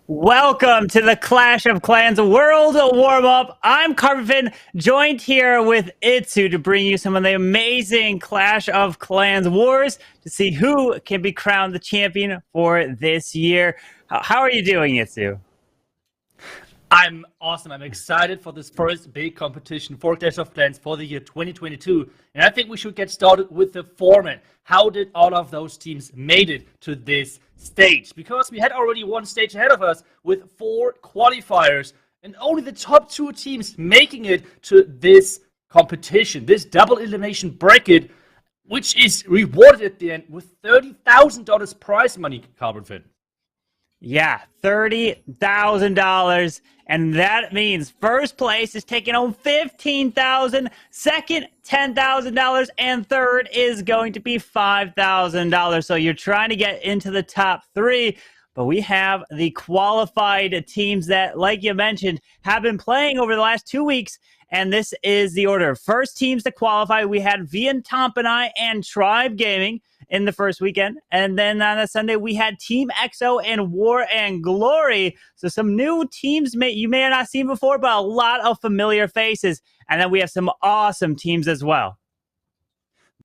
Welcome to the Clash of Clans World Warmup. I'm Carbon, joined here with Itsu to bring you some of the amazing Clash of Clans wars to see who can be crowned the champion for this year. How are you doing, Itsu? I'm awesome. I'm excited for this first big competition for Clash of Clans for the year 2022. And I think we should get started with the format. How did all of those teams made it to this stage? Because we had already one stage ahead of us with 4 qualifiers and only the top 2 teams making it to this competition, this double elimination bracket, which is rewarded at the end with $30,000 prize money, Carbon Fin. Yeah, $30,000. And that means first place is taking home $15,000, second $10,000, and third is going to be $5,000. So you're trying to get into the top 3. But we have the qualified teams that, like you mentioned, have been playing over the last 2 weeks. And this is the order. First teams to qualify, we had Tompinai and Tribe Gaming in the first weekend. And then on a Sunday, we had Team EXO and War and Glory. So some new teams you may have not seen before, but a lot of familiar faces. And then we have some awesome teams as well.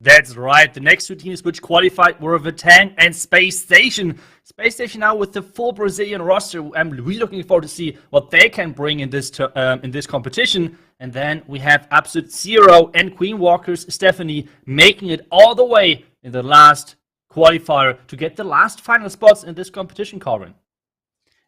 That's right. The next 2 teams which qualified were Vatang and SpaceStation. SpaceStation now with the full Brazilian roster. I'm really looking forward to see what they can bring in this competition. And then we have Absolute Zero and Queen Walker's Stephanie making it all the way in the last qualifier to get the last final spots in this competition, Corbin.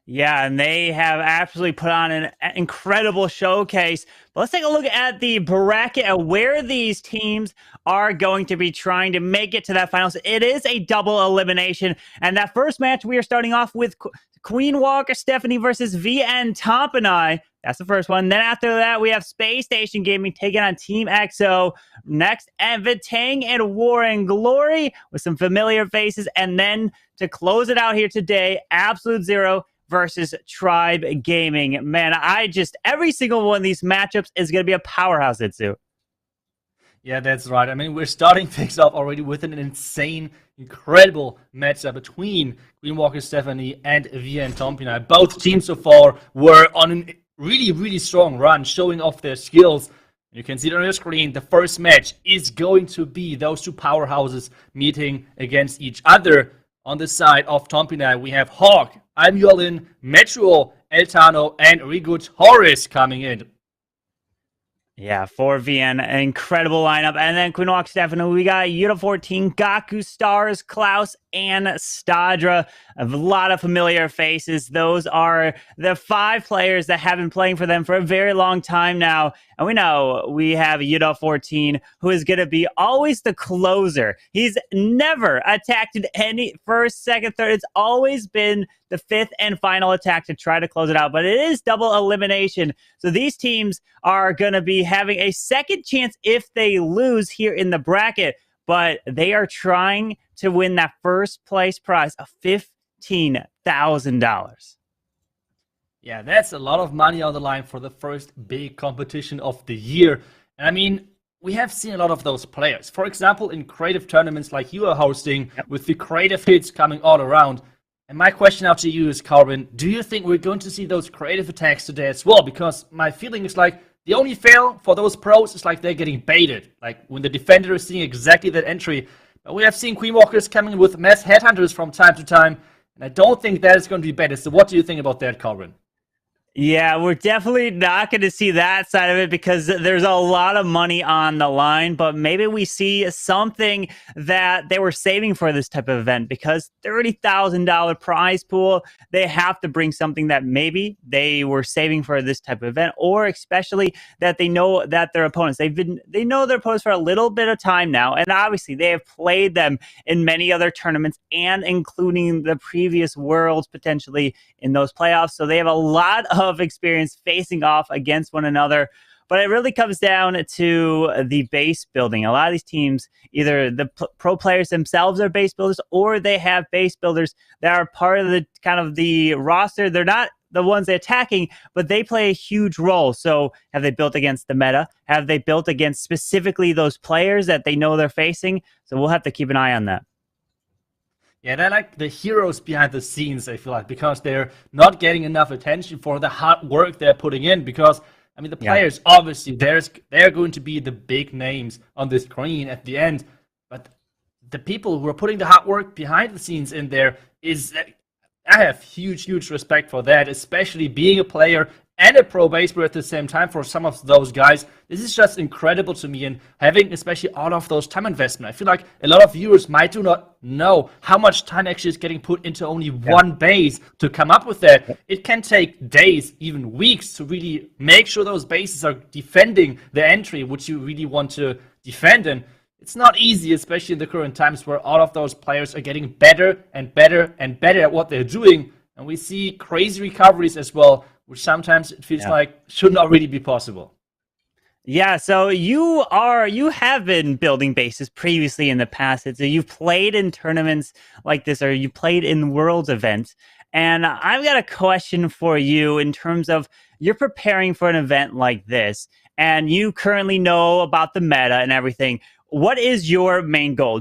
Yeah, and they have absolutely put on an incredible showcase. But let's take a look at the bracket of where these teams are going to be trying to make it to that finals. It is a double elimination. And that first match, we are starting off with Queen Walker Stephanie versus VN Tompinai. That's the first one. Then after that, we have SpaceStation Gaming taking on Team EXO. Next, and Vatang and War and Glory with some familiar faces. And then to close it out here today, Absolute Zero versus Tribe Gaming. Man, every single one of these matchups is going to be a powerhouse, Itsu. Yeah, that's right. I mean, we're starting things off already with an insane, incredible matchup between Queen Walker Stephanie and VN Tompinai. Both teams so far were on a really, really strong run, showing off their skills. You can see it on your screen. The first match is going to be those 2 powerhouses meeting against each other. On the side of Tompinai, we have Hawk, I'm Yolin, Metro, Eltano, and Rigut Horace coming in. Yeah, for VN, an incredible lineup. And then Queen Walker Stephanie, we got Yuta 14, Gaku, Stars, Klaus, and Stadra. A lot of familiar faces. Those are the 5 players that have been playing for them for a very long time now. And we know we have Yuta 14, who is going to be always the closer. He's never attacked in any first, second, third. It's always been the 5th and final attack to try to close it out. But it is double elimination. So these teams are going to be having a second chance if they lose here in the bracket. But they are trying to win that first place prize of $15,000. Yeah, that's a lot of money on the line for the first big competition of the year. And I mean, we have seen a lot of those players. For example, in creative tournaments like you are hosting, with the creative hits coming all around. And my question out to you is, Carbon, do you think we're going to see those creative attacks today as well? Because my feeling is like the only fail for those pros is like they're getting baited. Like when the defender is seeing exactly that entry. But we have seen Queen Walkers coming with mass headhunters from time to time. And I don't think that is going to be baited. So what do you think about that, Carbon? Yeah, we're definitely not going to see that side of it because there's a lot of money on the line, but maybe we see something that they were saving for this type of event because $30,000 prize pool, they have to bring something that maybe they were saving for this type of event, or especially that they know that their opponents, they know their opponents for a little bit of time now, and obviously they have played them in many other tournaments and including the previous Worlds potentially in those playoffs, so they have a lot of experience facing off against one another. But it really comes down to the base building. A lot of these teams, either the pro players themselves are base builders, or they have base builders that are part of the kind of the roster. They're not the ones they're attacking, but they play a huge role. So have they built against the meta? Have they built against specifically those players that they know they're facing? So we'll have to keep an eye on that. Yeah, they're like the heroes behind the scenes, I feel like, because they're not getting enough attention for the hard work they're putting in. Because, I mean, the players, obviously, they're going to be the big names on the screen at the end. But the people who are putting the hard work behind the scenes in there I have huge, huge respect for that, especially being a player and a pro baseballer at the same time for some of those guys. This is just incredible to me, and having especially all of those time investment. I feel like a lot of viewers might do not know how much time actually is getting put into only one base to come up with that. It can take days, even weeks, to really make sure those bases are defending the entry, which you really want to defend. And it's not easy, especially in the current times where all of those players are getting better and better and better at what they're doing. And we see crazy recoveries as well, which sometimes it feels like should not really be possible. Yeah, so you have been building bases previously in the past. So you've played in tournaments like this, or you played in Worlds events. And I've got a question for you in terms of you're preparing for an event like this, and you currently know about the meta and everything. What is your main goal?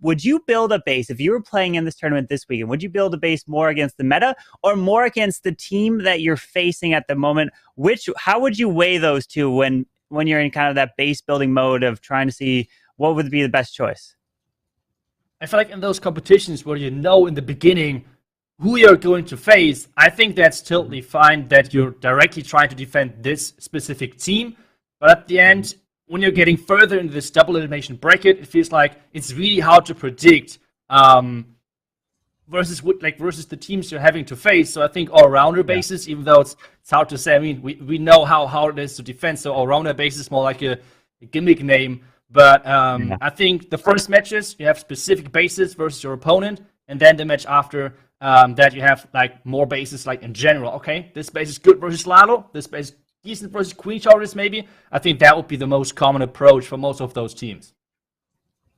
Would you build a base if you were playing in this tournament this weekend? Would you build a base more against the meta or more against the team that you're facing at the moment? How would you weigh those two when you're in kind of that base building mode of trying to see what would be the best choice? I feel like in those competitions where you know in the beginning who you're going to face, I think that's totally fine that you're directly trying to defend this specific team. But at the end, when you're getting further into this double elimination bracket, it feels like it's really hard to predict versus the teams you're having to face. So I think all-rounder bases, even though it's hard to say. I mean, we know how hard it is to defend, so all-rounder base is more like a gimmick name. But I think the first matches, you have specific bases versus your opponent, and then the match after that you have like more bases like in general. Okay, this base is good versus Lalo, this base is decent versus Queen Chargers, maybe. I think that would be the most common approach for most of those teams.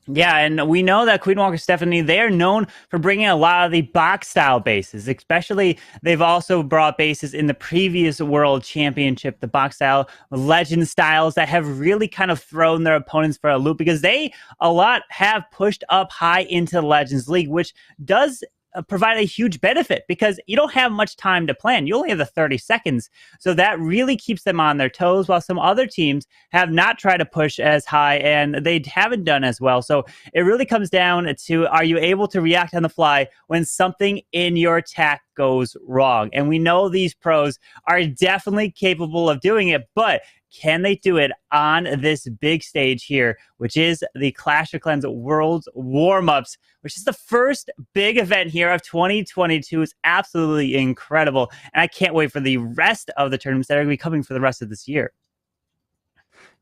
Yeah, and we know that Queen Walker Stephanie, they're known for bringing a lot of the box-style bases, especially they've also brought bases in the previous World Championship, the box-style legend styles that have really kind of thrown their opponents for a loop because they, a lot, have pushed up high into the Legends League, which does provide a huge benefit because you don't have much time to plan. You only have the 30 seconds. So that really keeps them on their toes, while some other teams have not tried to push as high and they haven't done as well. So it really comes down to, are you able to react on the fly when something in your attack goes wrong? And we know these pros are definitely capable of doing it, but can they do it on this big stage here, which is the Clash of Clans Worlds Warmups, which is the first big event here of 2022. It's absolutely incredible. And I can't wait for the rest of the tournaments that are going to be coming for the rest of this year.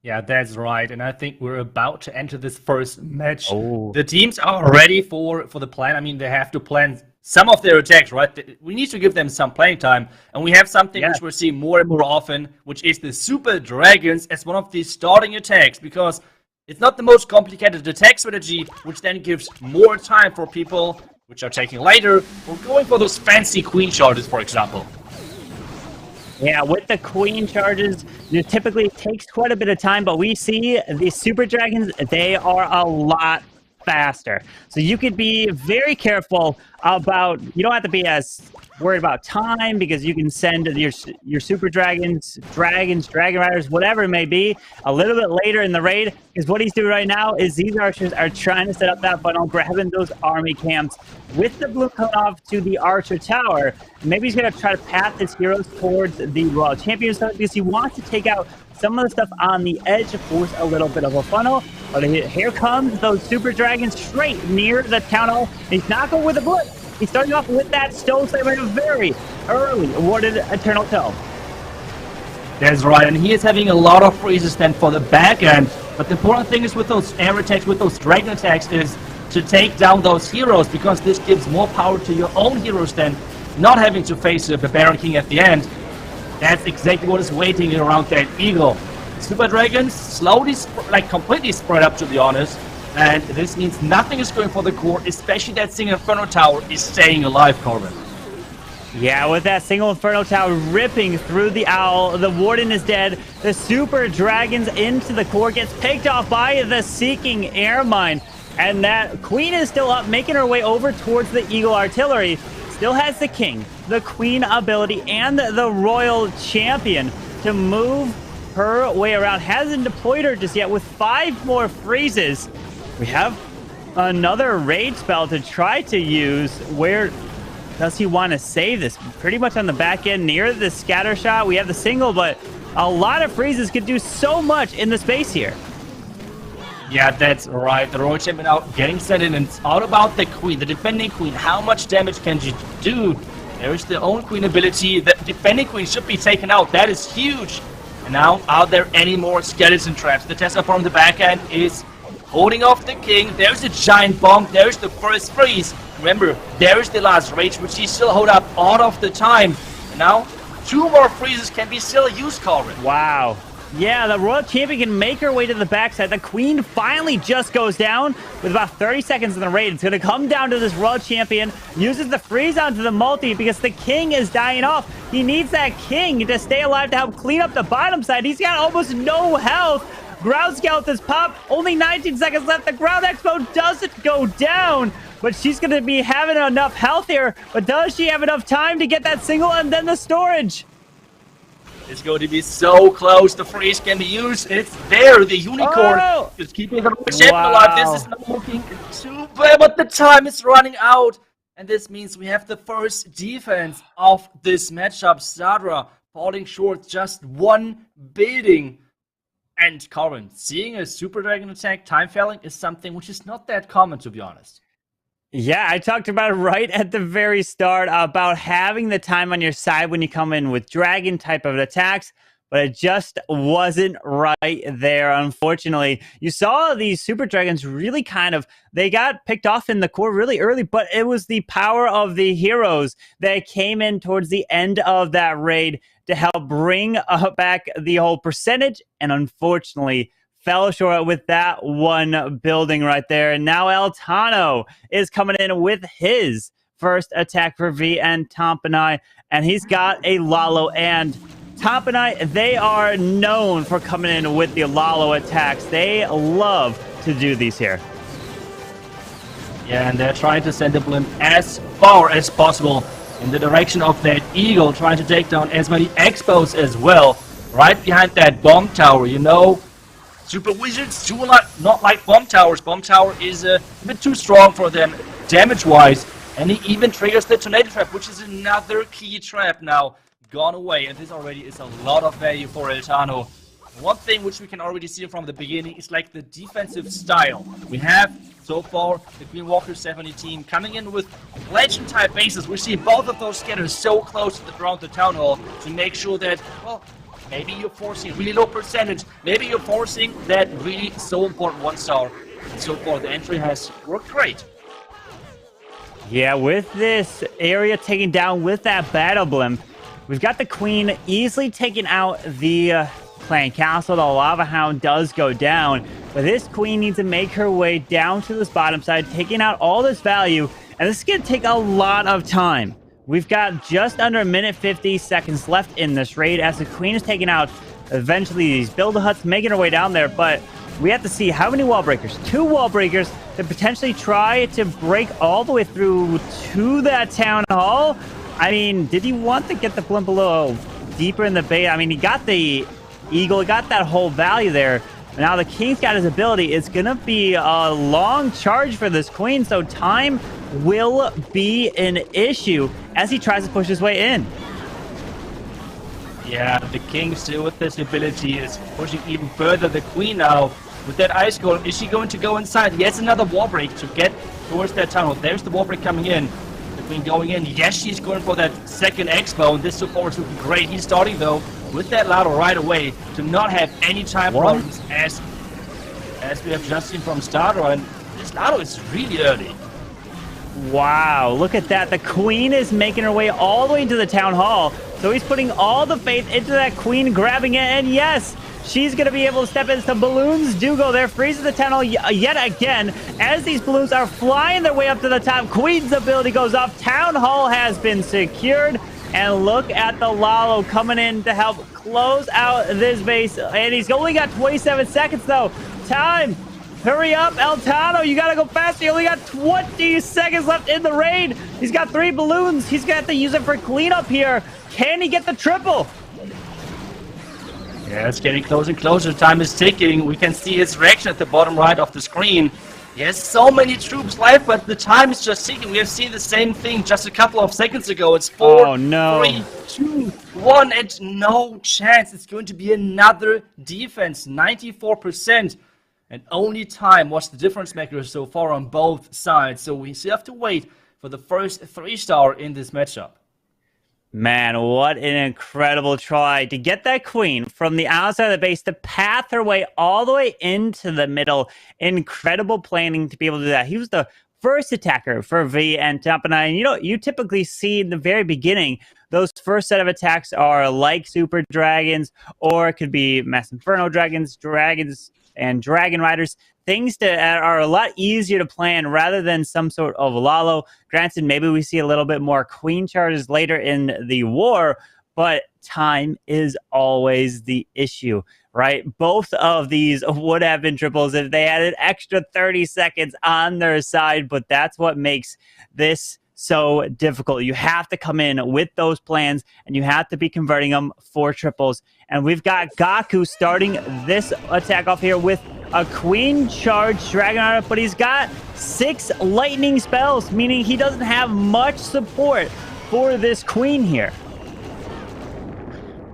Yeah, that's right. And I think we're about to enter this first match. The teams are ready for the plan. I mean, they have to plan some of their attacks, right? We need to give them some playing time. And we have something which we're seeing more and more often, which is the Super Dragons as one of the starting attacks, because it's not the most complicated attack strategy, which then gives more time for people which are taking later or going for those fancy Queen charges, for example. Yeah, with the Queen charges, it typically takes quite a bit of time, but we see the Super Dragons, they are a lot faster. So you could be very careful about, you don't have to be as worried about time because you can send your Super Dragons, Dragon Riders, whatever it may be, a little bit later in the raid. Because what he's doing right now is these archers are trying to set up that funnel, grabbing those army camps with the blue cutoff to the Archer Tower. Maybe he's going to try to path his heroes towards the Royal Champions because he wants to take out some of the stuff on the edge to force a little bit of a funnel. But here comes those Super Dragons straight near the town hall. He's not going with a blitz. He's starting off with that Stone Slayer in a very early awarded Eternal Tome. That's right, and he is having a lot of freezes then for the back end. But the important thing is with those air attacks, with those dragon attacks, is to take down those heroes, because this gives more power to your own heroes than not having to face the Barbarian King at the end. That's exactly what is waiting around that Eagle. Super Dragons slowly, completely spread up, to be honest. And this means nothing is going for the core, especially that single Inferno Tower is staying alive, Corbin. Yeah, with that single Inferno Tower ripping through the Owl, the Warden is dead. The Super Dragons into the core gets picked off by the Seeking Air Mine. And that queen is still up, making her way over towards the Eagle Artillery. Still has the king, the queen ability, and the royal champion to move her way around. Hasn't deployed her just yet with 5 more freezes. We have another raid spell to try to use. Where does he want to save this? Pretty much on the back end near the scatter shot. We have the single, but a lot of freezes could do so much in the space here. Yeah, that's right. The royal champion now getting set in, and it's all about the queen, the defending queen. How much damage can she do? There's the own queen ability. The defending queen should be taken out. That is huge. And now, are there any more skeleton traps? The Tesla from the back end is holding off the king. There's a giant bomb. There's the first freeze. Remember, there's the last rage, which he still hold up all of the time. And now, 2 more freezes can be still used, Colin. Wow. Yeah, the royal champion can make her way to the backside. The queen finally just goes down with about 30 seconds in the raid. It's going to come down to this royal champion. Uses the freeze onto the multi because the king is dying off. He needs that king to stay alive to help clean up the bottom side. He's got almost no health. Ground skeletons pop. Only 19 seconds left. The ground expo doesn't go down. But she's going to be having enough health here. But does she have enough time to get that single and then the storage? It's going to be so close. The freeze can be used. It's there. The unicorn is keeping the champion alive. This is not looking too bad, but the time is running out. And this means we have the first defense of this matchup. Sadra falling short just 1 building. And Corin, seeing a Super Dragon attack time failing is something which is not that common, to be honest. Yeah, I talked about it right at the very start about having the time on your side when you come in with dragon type of attacks, but it just wasn't right there, unfortunately. You saw these super dragons really they got picked off in the core really early, but it was the power of the heroes that came in towards the end of that raid to help bring back the whole percentage, and unfortunately fell short with that 1 building right there. And now El Tano is coming in with his first attack for V and Tompinai. And he's got a Lalo. And Tompinai, they are known for coming in with the Lalo attacks. They love to do these here. Yeah, and they're trying to send the blimp as far as possible in the direction of that eagle, trying to take down as many expos as well. Right behind that bomb tower, you know. Super Wizards do not like bomb towers. Bomb tower is a bit too strong for them damage-wise. And he even triggers the tornado trap, which is another key trap now gone away. And this already is a lot of value for El Tano. One thing which we can already see from the beginning is like the defensive style. We have, so far, the Green Walker 70 team coming in with legend-type bases. We see both of those scatters so close to the ground, the Town Hall, to make sure that, well, maybe you're forcing really low percentage. Maybe you're forcing that really so important 1-star. And so far, the entry has worked great. Yeah, with this area taken down with that battle blimp, we've got the queen easily taking out the clan castle. The lava hound does go down, but this queen needs to make her way down to this bottom side, taking out all this value, and this is going to take a lot of time. We've got just under 1:50 seconds left in this raid as the queen is taking out eventually these build-a-huts, making her way down there, but we have to see how many wall breakers. 2 wall breakers to potentially try to break all the way through to that town hall. I mean, did he want to get the blimp a little deeper in the base? I mean, he got the eagle, he got that whole value there. Now the king's got his ability. It's going to be a long charge for this queen, so time will be an issue as he tries to push his way in. Yeah, the king still with this ability is pushing even further. The queen now with that ice golem. Is she going to go inside? Yes, another wall break to get towards that tunnel. There's the wall break coming in. The queen going in. Yes, she's going for that second expo, and this support is looking great. He's starting though with that ladder right away to not have any time problems as we have just seen from Starter, and this ladder is really early. Wow, look at that. The queen is making her way all the way into the town hall. So he's putting all the faith into that queen, grabbing it, and yes, she's going to be able to step in. Some balloons do go there, freezes the tunnel yet again. As these balloons are flying their way up to the top, queen's ability goes off. Town hall has been secured. And look at the Lalo coming in to help close out this base. And he's only got 27 seconds, though. Time Hurry up, Eltano. You got to go faster. You only got 20 seconds left in the raid. He's got 3 balloons. He's got to use it for cleanup here. Can he get the triple? Yeah, it's getting closer and closer. Time is ticking. We can see his reaction at the bottom right of the screen. He has so many troops left, but the time is just ticking. We have seen the same thing just a couple of seconds ago. It's 4, 3, 2, 1, and no chance. It's going to be another defense, 94%. And only time was the difference maker so far on both sides. So we still have to wait for the first 3-star in this matchup. Man, what an incredible try to get that queen from the outside of the base to path her way all the way into the middle. Incredible planning to be able to do that. He was the first attacker for V and Tompinai. And you typically see in the very beginning, those first set of attacks are like Super Dragons, or it could be Mass Inferno Dragons, and Dragon Riders. Things that are a lot easier to plan rather than some sort of Lalo. Granted, maybe we see a little bit more queen charges later in the war, but time is always the issue, right? Both of these would have been triples if they had an extra 30 seconds on their side, but that's what makes this so difficult. You have to come in with those plans, and you have to be converting them for triples. And we've got Gaku starting this attack off here with a queen charge Dragon Rider, but he's got 6 lightning spells, meaning he doesn't have much support for this queen here.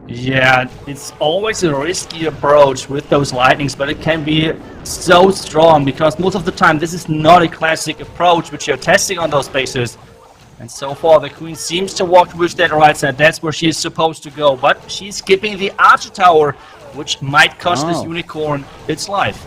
Yeah, it's always a risky approach with those lightnings, but it can be so strong because most of the time this is not a classic approach which you're testing on those bases. And so far the queen seems to walk towards that right side. That's where she's supposed to go, but she's skipping the archer tower, which might cost this unicorn its life.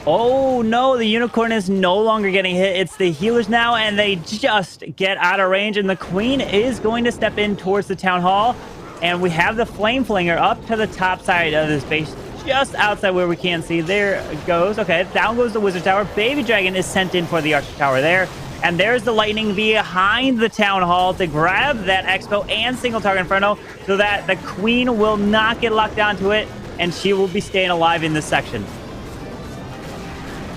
Oh no, the unicorn is no longer getting hit. It's the healers now, and they just get out of range, and the queen is going to step in towards the town hall. And we have the flame flinger up to the top side of this base, just outside where we can't see. There it goes. Okay, down goes the wizard tower. Baby dragon is sent in for the archer tower there. And there's the lightning behind the town hall to grab that expo and single target inferno so that the queen will not get locked onto it, and she will be staying alive in this section.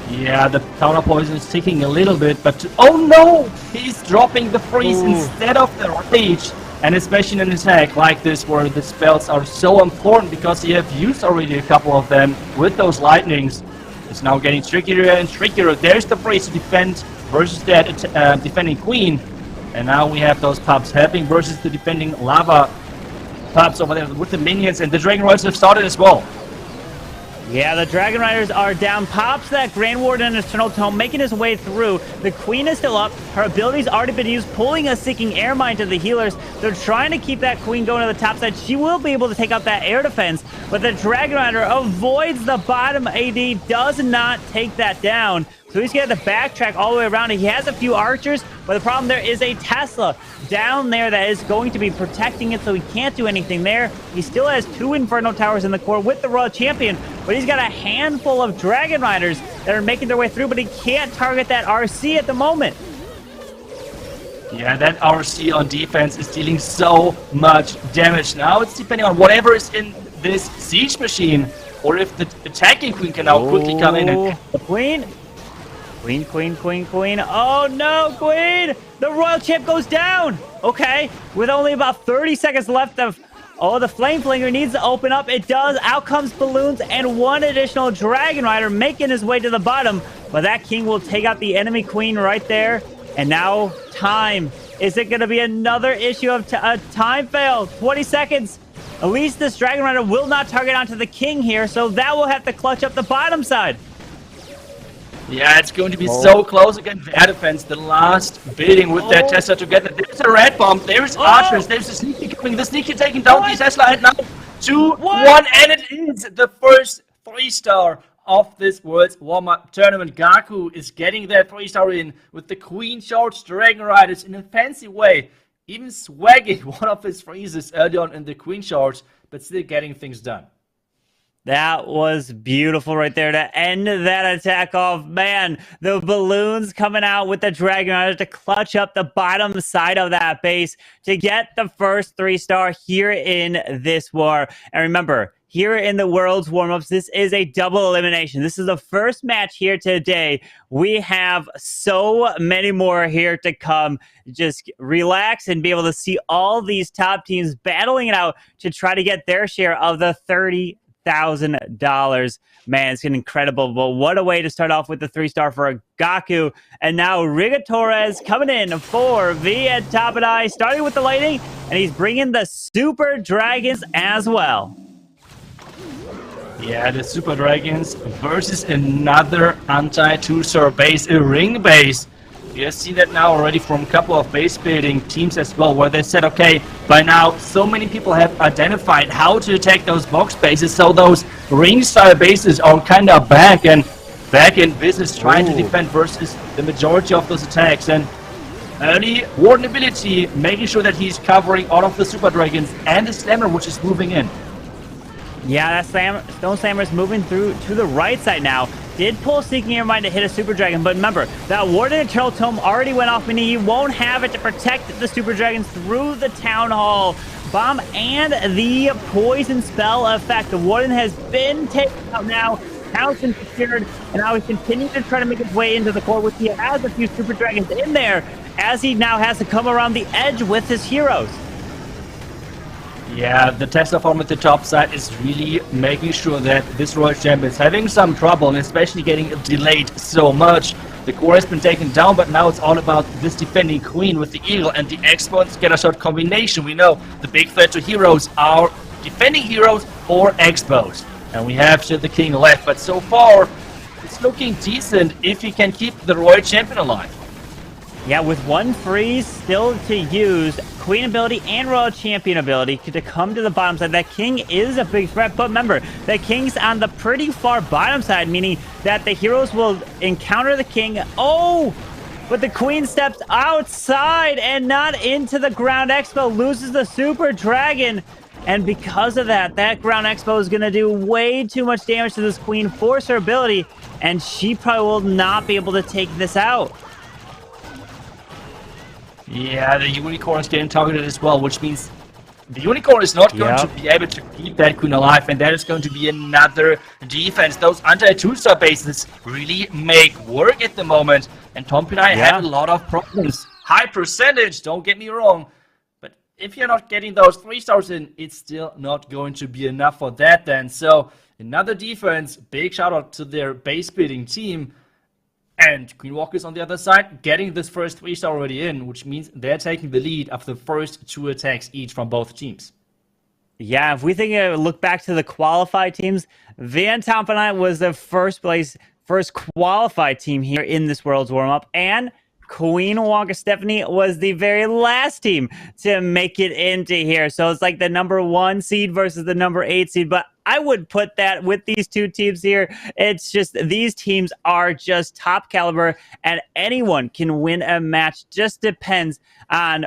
Yeah, the counter poison is ticking a little bit, but oh no! He's dropping the freeze instead of the rage. And especially in an attack like this where the spells are so important because you have used already a couple of them with those lightnings. It's now getting trickier and trickier. There's the freeze to defend versus that defending queen. And now we have those pups helping versus the defending lava pups over there with the minions, and the Dragon Riders have started as well. Yeah, the Dragon Riders are down. Pops that Grand Warden and Eternal Tome, making his way through. The Queen is still up. Her ability's already been used, pulling a Seeking Air Mine to the healers. They're trying to keep that Queen going to the top side. She will be able to take out that air defense, but the Dragon Rider avoids the bottom AD, does not take that down. So he's going to have to backtrack all the way around. He has a few archers, but the problem there is a Tesla down there that is going to be protecting it, so he can't do anything there. He still has 2 Inferno Towers in the core with the Royal Champion, but he's got a handful of Dragon Riders that are making their way through, but he can't target that RC at the moment. Yeah, that RC on defense is dealing so much damage. Now it's depending on whatever is in this siege machine, or if the attacking queen can now quickly come in and... The queen? Queen. Oh no, queen! The Royal Champ goes down! Okay, with only about 30 seconds left of... Oh, the Flame Flinger needs to open up. It does. Out comes Balloons and 1 additional Dragon Rider making his way to the bottom. But that king will take out the enemy queen right there. And now, time. Is it going to be another issue of a time fail? 20 seconds. At least this Dragon Rider will not target onto the king here, so that will have to clutch up the bottom side. Yeah, it's going to be so close against the air defense. The last bidding with that Tesla together. There's a red bomb. There's archers. There's a sneaky coming. The sneaky taking down the Tesla. And now 2-1. And it is the first 3-star of this Worlds Warmup tournament. Gaku is getting that 3-star in with the Queen Charge Dragon Riders in a fancy way. Even swagging one of his freezes early on in the Queen Charge, but still getting things done. That was beautiful right there to end that attack off. Man, the Balloons coming out with the Dragon Rider to clutch up the bottom side of that base to get the first 3-star here in this war. And remember, here in the Worlds Warmups. This is a double elimination. This is the first match here today. We have so many more here to come. Just relax and be able to see all these top teams battling it out to try to get their share of the $30,000. Man, it's getting incredible. But what a way to start off with the 3-star for Gaku. And now Riga Torres coming in for Tompinai, starting with the lightning, and he's bringing the Super Dragons as well. Yeah, the Super Dragons versus another anti-2-star base, a ring base. You have seen that now already from a couple of base building teams as well, where they said, okay, by now so many people have identified how to attack those box bases, so those ring-style bases are kind of back in business, trying to defend versus the majority of those attacks. And early Warden ability, making sure that he's covering all of the Super Dragons and the Slammer, which is moving in. Yeah, that Stone Slammer is moving through to the right side now. Did pull Seeking Your Mind to hit a Super Dragon, but remember, that Warden Eternal Tome already went off, meaning he won't have it to protect the Super Dragons through the Town Hall Bomb and the Poison Spell effect. The Warden has been taken out now. House been secured, and now he's continuing to try to make his way into the core, which he has a few Super Dragons in there, as he now has to come around the edge with his heroes. Yeah, the Tesla farm at the top side is really making sure that this Royal Champ is having some trouble, and especially getting delayed so much. The core has been taken down, but now it's all about this defending Queen with the Eagle and the Expo and Scattershot combination. We know the big threat to heroes are defending heroes or Expos. And we have the King left, but so far it's looking decent if he can keep the Royal Champion alive. Yeah, with one freeze still to use, Queen ability and Royal Champion ability to come to the bottom side. That King is a big threat, but remember, the King's on the pretty far bottom side, meaning that the heroes will encounter the King. Oh, but the Queen steps outside and not into the Ground Expo, loses the Super Dragon. And because of that, that Ground Expo is going to do way too much damage to this Queen, force her ability, and she probably will not be able to take this out. Yeah, the Unicorn is getting targeted as well, which means the Unicorn is not going to be able to keep that Queen alive, and that is going to be another defense. Those anti-2-star bases really make work at the moment, and Tompinai had a lot of problems. High percentage, don't get me wrong, but if you're not getting those 3-stars in, it's still not going to be enough for that then. So another defense, big shout out to their base building team. And Queen Walkers on the other side getting this first 3-star already in, which means they're taking the lead after the first 2 attacks each from both teams. Yeah, if we look back to the qualified teams, Tompinai was the first qualified team here in this World's Warm-Up, and Queen Walker Stephanie was the very last team to make it into here. So it's like the number 1 seed versus the number 8 seed, but I would put that with these two teams here. It's just these teams are just top caliber, and anyone can win a match. Just depends on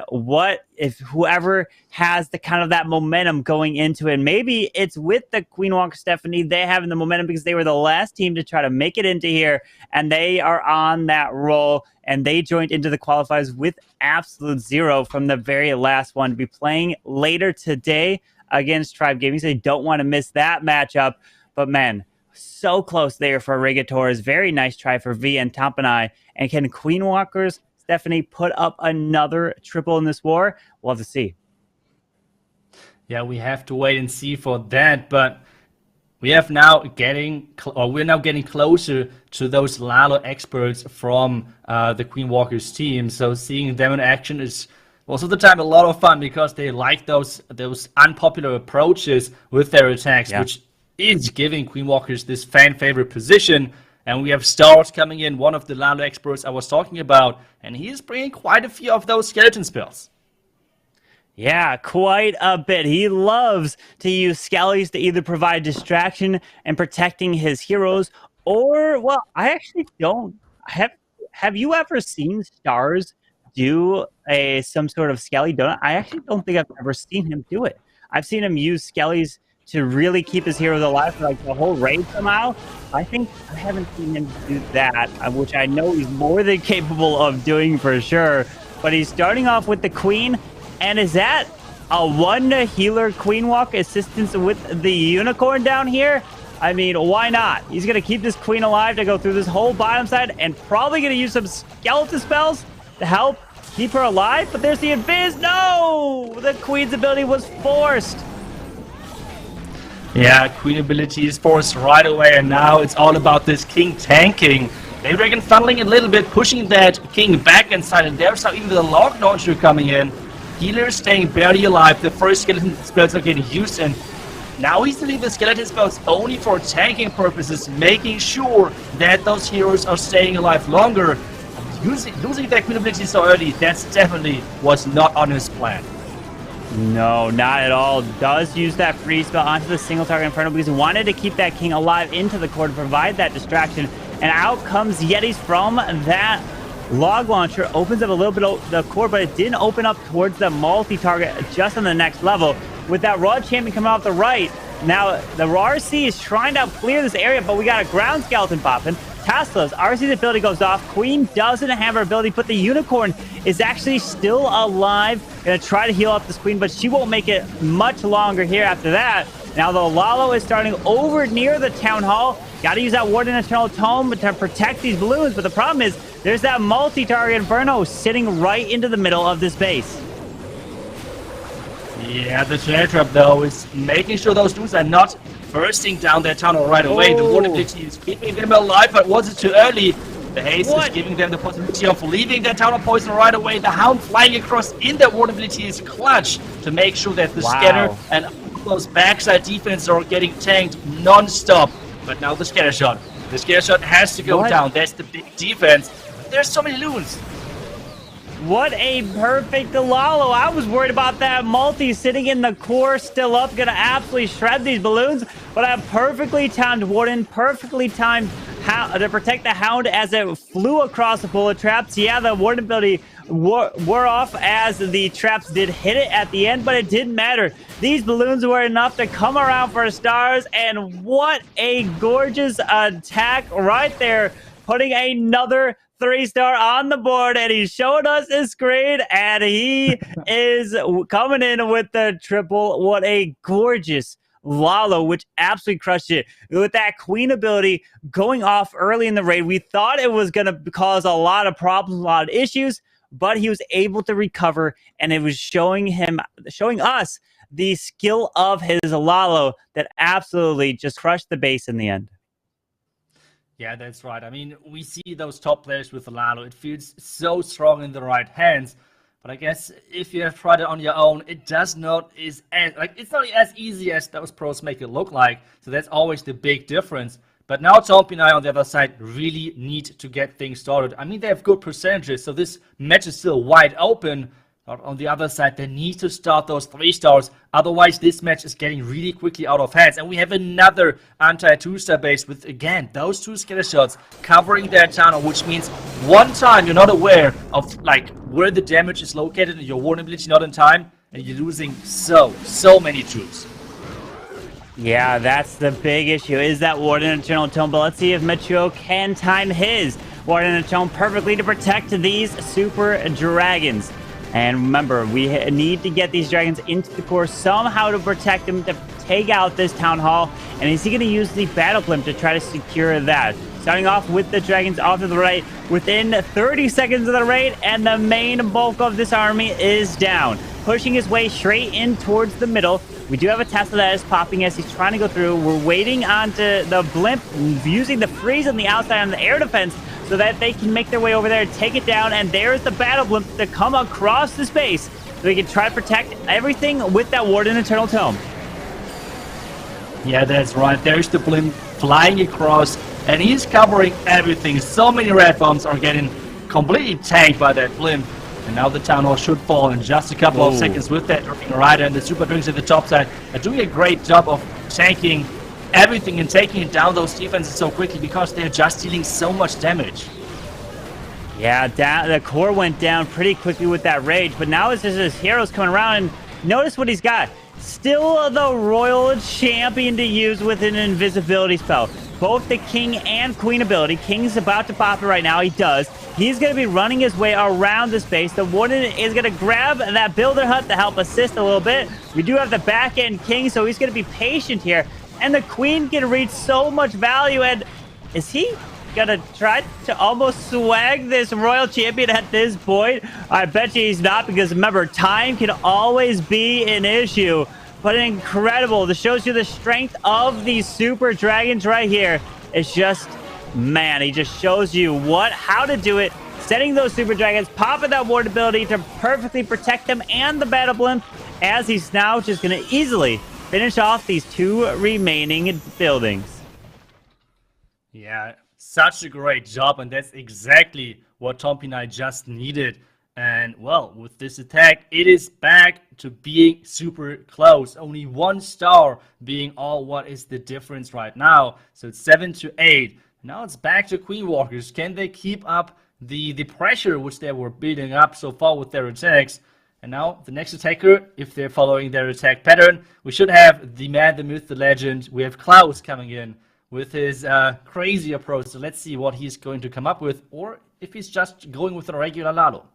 if whoever has the kind of that momentum going into it. Maybe it's with the Queen Walker Stephanie. They having the momentum because they were the last team to try to make it into here, and they are on that roll, and they joined into the qualifiers with absolute 0 from the very last one to be playing later today against Tribe Gaming, so you don't want to miss that matchup. But man, so close there for Riga Torres. Very nice try for Tompinai. And can Queen Walkers Stephanie put up another triple in this war? We'll have to see. Yeah, we have to wait and see for that, but we're now getting closer to those Lalo experts from the Queen Walkers team. So seeing them in action is most of the time a lot of fun, because they like those unpopular approaches with their attacks, which is giving Queen Walkers this fan favorite position. And we have Stars coming in, one of the Lalo experts I was talking about, and he is bringing quite a few of those skeleton spells. Yeah, quite a bit. He loves to use skellies to either provide distraction and protecting his heroes, or, well, I actually don't. Have you ever seen Stars do some sort of skelly donut? I actually don't think I've ever seen him do it. I've seen him use skellies to really keep his heroes alive for like the whole raid somehow. I think I haven't seen him do that, which I know he's more than capable of doing for sure. But he's starting off with the Queen, and is that a 1 healer Queen Walk assistance with the Unicorn down here. I mean, why not? He's going to keep this Queen alive to go through this whole bottom side and probably going to use some skeleton spells to help keep her alive. But there's the Invis. No! The Queen's ability was forced. Yeah, Queen ability is forced right away, and now it's all about this King tanking. Baby Dragon funneling a little bit, pushing that King back inside, and there's how even the Log Launcher coming in. Healer staying barely alive, the first skeleton spells are getting used, and now he's doing the skeleton spells only for tanking purposes, making sure that those heroes are staying alive longer. Losing that Queen ability so early, that's definitely was not on his plan. No, not at all. Does use that freeze spell onto the single target Inferno because he wanted to keep that King alive into the core to provide that distraction. And out comes Yetis from that Log Launcher. Opens up a little bit of the core, but it didn't open up towards the multi-target just on the next level. With that Raw Champion coming off the right, now the RC is trying to clear this area, but we got a ground skeleton popping. Tesla's RC's ability goes off. Queen doesn't have her ability, but the Unicorn is actually still alive. Gonna try to heal up this Queen, but she won't make it much longer here after that. Now the Lalo is starting over near the Town Hall. Gotta use that Warden Eternal Tome to protect these balloons, but the problem is there's that multi-target Inferno sitting right into the middle of this base. Yeah, the Chair Trap though is making sure those dudes are not bursting down their tunnel right away. The Warden ability is keeping them alive, but was it too early? The haste is giving them the possibility of leaving their tunnel poison right away. The Hound flying across in that Warden ability is clutch to make sure that the Scatter and those backside defense are getting tanked non-stop. But now the Scatter Shot. The Scatter Shot has to go down. That's the big defense. There's so many loons. What a perfect Lalo. I was worried about that multi sitting in the core, still up, gonna absolutely shred these balloons. But a perfectly timed Warden, perfectly timed to protect the Hound as it flew across the bullet traps. Yeah, the Warden ability wore off as the traps did hit it at the end, but it didn't matter. These balloons were enough to come around for stars, and what a gorgeous attack right there, putting another 3-star on the board, and he's showing us his screen, and he is coming in with the triple. What a gorgeous Lalo, which absolutely crushed it. With that Queen ability going off early in the raid, we thought it was going to cause a lot of problems, a lot of issues, but he was able to recover, and it was showing us the skill of his Lalo that absolutely just crushed the base in the end. Yeah, that's right. I mean, we see those top players with Lalo. It feels so strong in the right hands. But I guess if you have tried it on your own, it does not it's not as easy as those pros make it look like. So that's always the big difference. But now Tompinai on the other side really need to get things started. I mean, they have good percentages, so this match is still wide open. But on the other side, they need to start those 3-stars. Otherwise, this match is getting really quickly out of hands. And we have another anti-2-star base with, again, those 2 scatter shots covering their tunnel, which means one time you're not aware of, like, where the damage is located and your warning ability not in time, and you're losing so many troops. Yeah, that's the big issue, is that Warden Eternal Tome. But let's see if Metro can time his Warden Eternal Tome perfectly to protect these Super Dragons. And remember, we need to get these dragons into the core somehow to protect them, to take out this Town Hall. And is he going to use the Battle Blimp to try to secure that? Starting off with the dragons off to the right within 30 seconds of the raid, and the main bulk of this army is down. Pushing his way straight in towards the middle. We do have a Tesla that is popping as he's trying to go through. We're waiting onto the blimp, using the freeze on the outside on the air defense, so that they can make their way over there and take it down. And there's the Battle Blimp to come across the space so we can try to protect everything with that Warden Eternal Tome. Yeah, that's right. There's the blimp flying across, and he's covering everything. So many red bombs are getting completely tanked by that blimp. And now the Town Hall should fall in just a couple of seconds with that Rider, and the Super Drinks at the top side are doing a great job of tanking everything and taking it down those defenses so quickly because they're just dealing so much damage. Yeah, the core went down pretty quickly with that rage, but now it's just his heroes coming around, and notice what he's got. Still the Royal Champion to use with an invisibility spell. both the king and queen ability. King's about to pop it right now. He does. He's going to be running his way around the space. The warden is going to grab that builder hut to help assist a little bit. We do have the back end king, so he's going to be patient here. And the queen can reach so much value. And is he gonna try to almost swag this royal champion at this point? I bet you he's not, because remember, time can always be an issue. But incredible. This shows you the strength of these super dragons right here. It's just, man, he just shows you how to do it. Setting those super dragons, popping that ward ability to perfectly protect them and the battle blimp, as he's now just gonna easily finish off these 2 remaining buildings. Yeah, such a great job, and that's exactly what Tompinai just needed. And, well, with this attack, it is back to being super close. Only 1 star being all what is the difference right now. So it's 7-8. Now it's back to Queen Walkers. Can they keep up the pressure which they were building up so far with their attacks? And now the next attacker, if they're following their attack pattern, we should have the man, the myth, the legend. We have Klaus coming in with his crazy approach. So let's see what he's going to come up with, or if he's just going with a regular Lalo.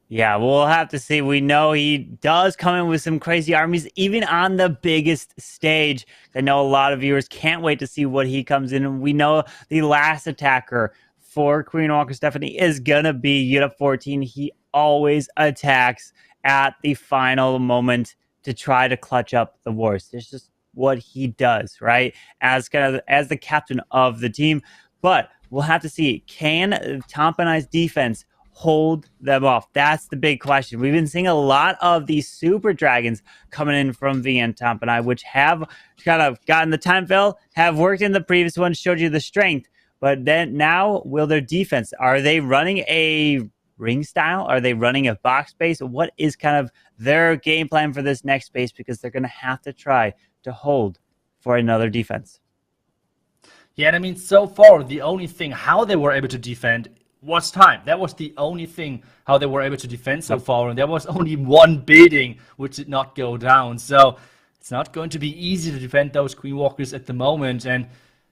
Yeah, we'll have to see. We know he does come in with some crazy armies, even on the biggest stage. I know a lot of viewers can't wait to see what he comes in. And we know the last attacker for Queen Walker Stephanie is going to be Unit 14. He always attacks at the final moment to try to clutch up the wars. It's just what he does, right? As the captain of the team. But we'll have to see, can Tompinai's defense hold them off? That's the big question. We've been seeing a lot of these super dragons coming in from VN Tompinai, which have kind of gotten the time fill, have worked in the previous one, showed you the strength. But then now, will their defense, are they running a ring style? Are they running a box base? What is kind of their game plan for this next base? Because they're going to have to try to hold for another defense. Yeah, and I mean, so far, the only thing how they were able to defend was time. That was the only thing how they were able to defend so far, and there was only 1 building which did not go down. So it's not going to be easy to defend those Queen Walkers at the moment. And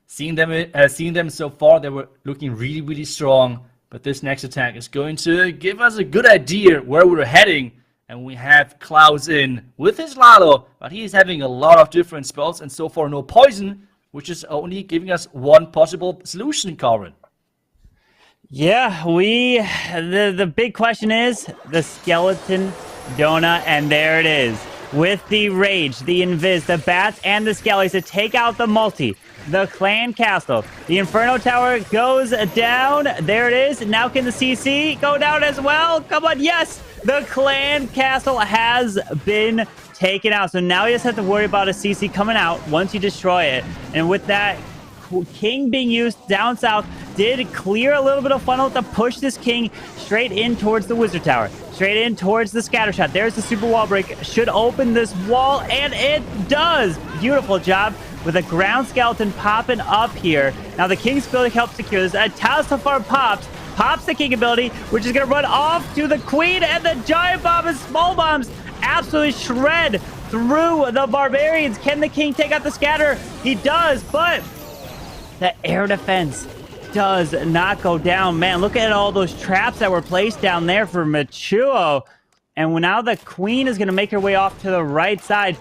seeing them so far, they were looking really, really strong. But this next attack is going to give us a good idea where we're heading. And we have Klaus in with his Lalo, but he's having a lot of different spells, and so far no poison, which is only giving us 1 possible solution, Corin. Yeah, the big question is the skeleton donut, and there it is. With the rage, the invis, the bats, and the skellies to take out the multi, the clan castle. The inferno tower goes down. There it is. Now can the CC go down as well? Come on, yes! The clan castle has been taken out. So now you just have to worry about a CC coming out once you destroy it. And with that king being used down south, did clear a little bit of funnel to push this king straight in towards the wizard tower. Straight in towards the scatter shot. There's the super wall break. Should open this wall, and it does. Beautiful job with a ground skeleton popping up here. Now the king's ability helps secure this. A Talsafar pops the king ability, which is going to run off to the queen, and the giant bomb and small bombs absolutely shred through the barbarians. Can the king take out the scatter? He does, but the air defense does not go down. Man, look at all those traps that were placed down there for Machuo. And now the queen is going to make her way off to the right side.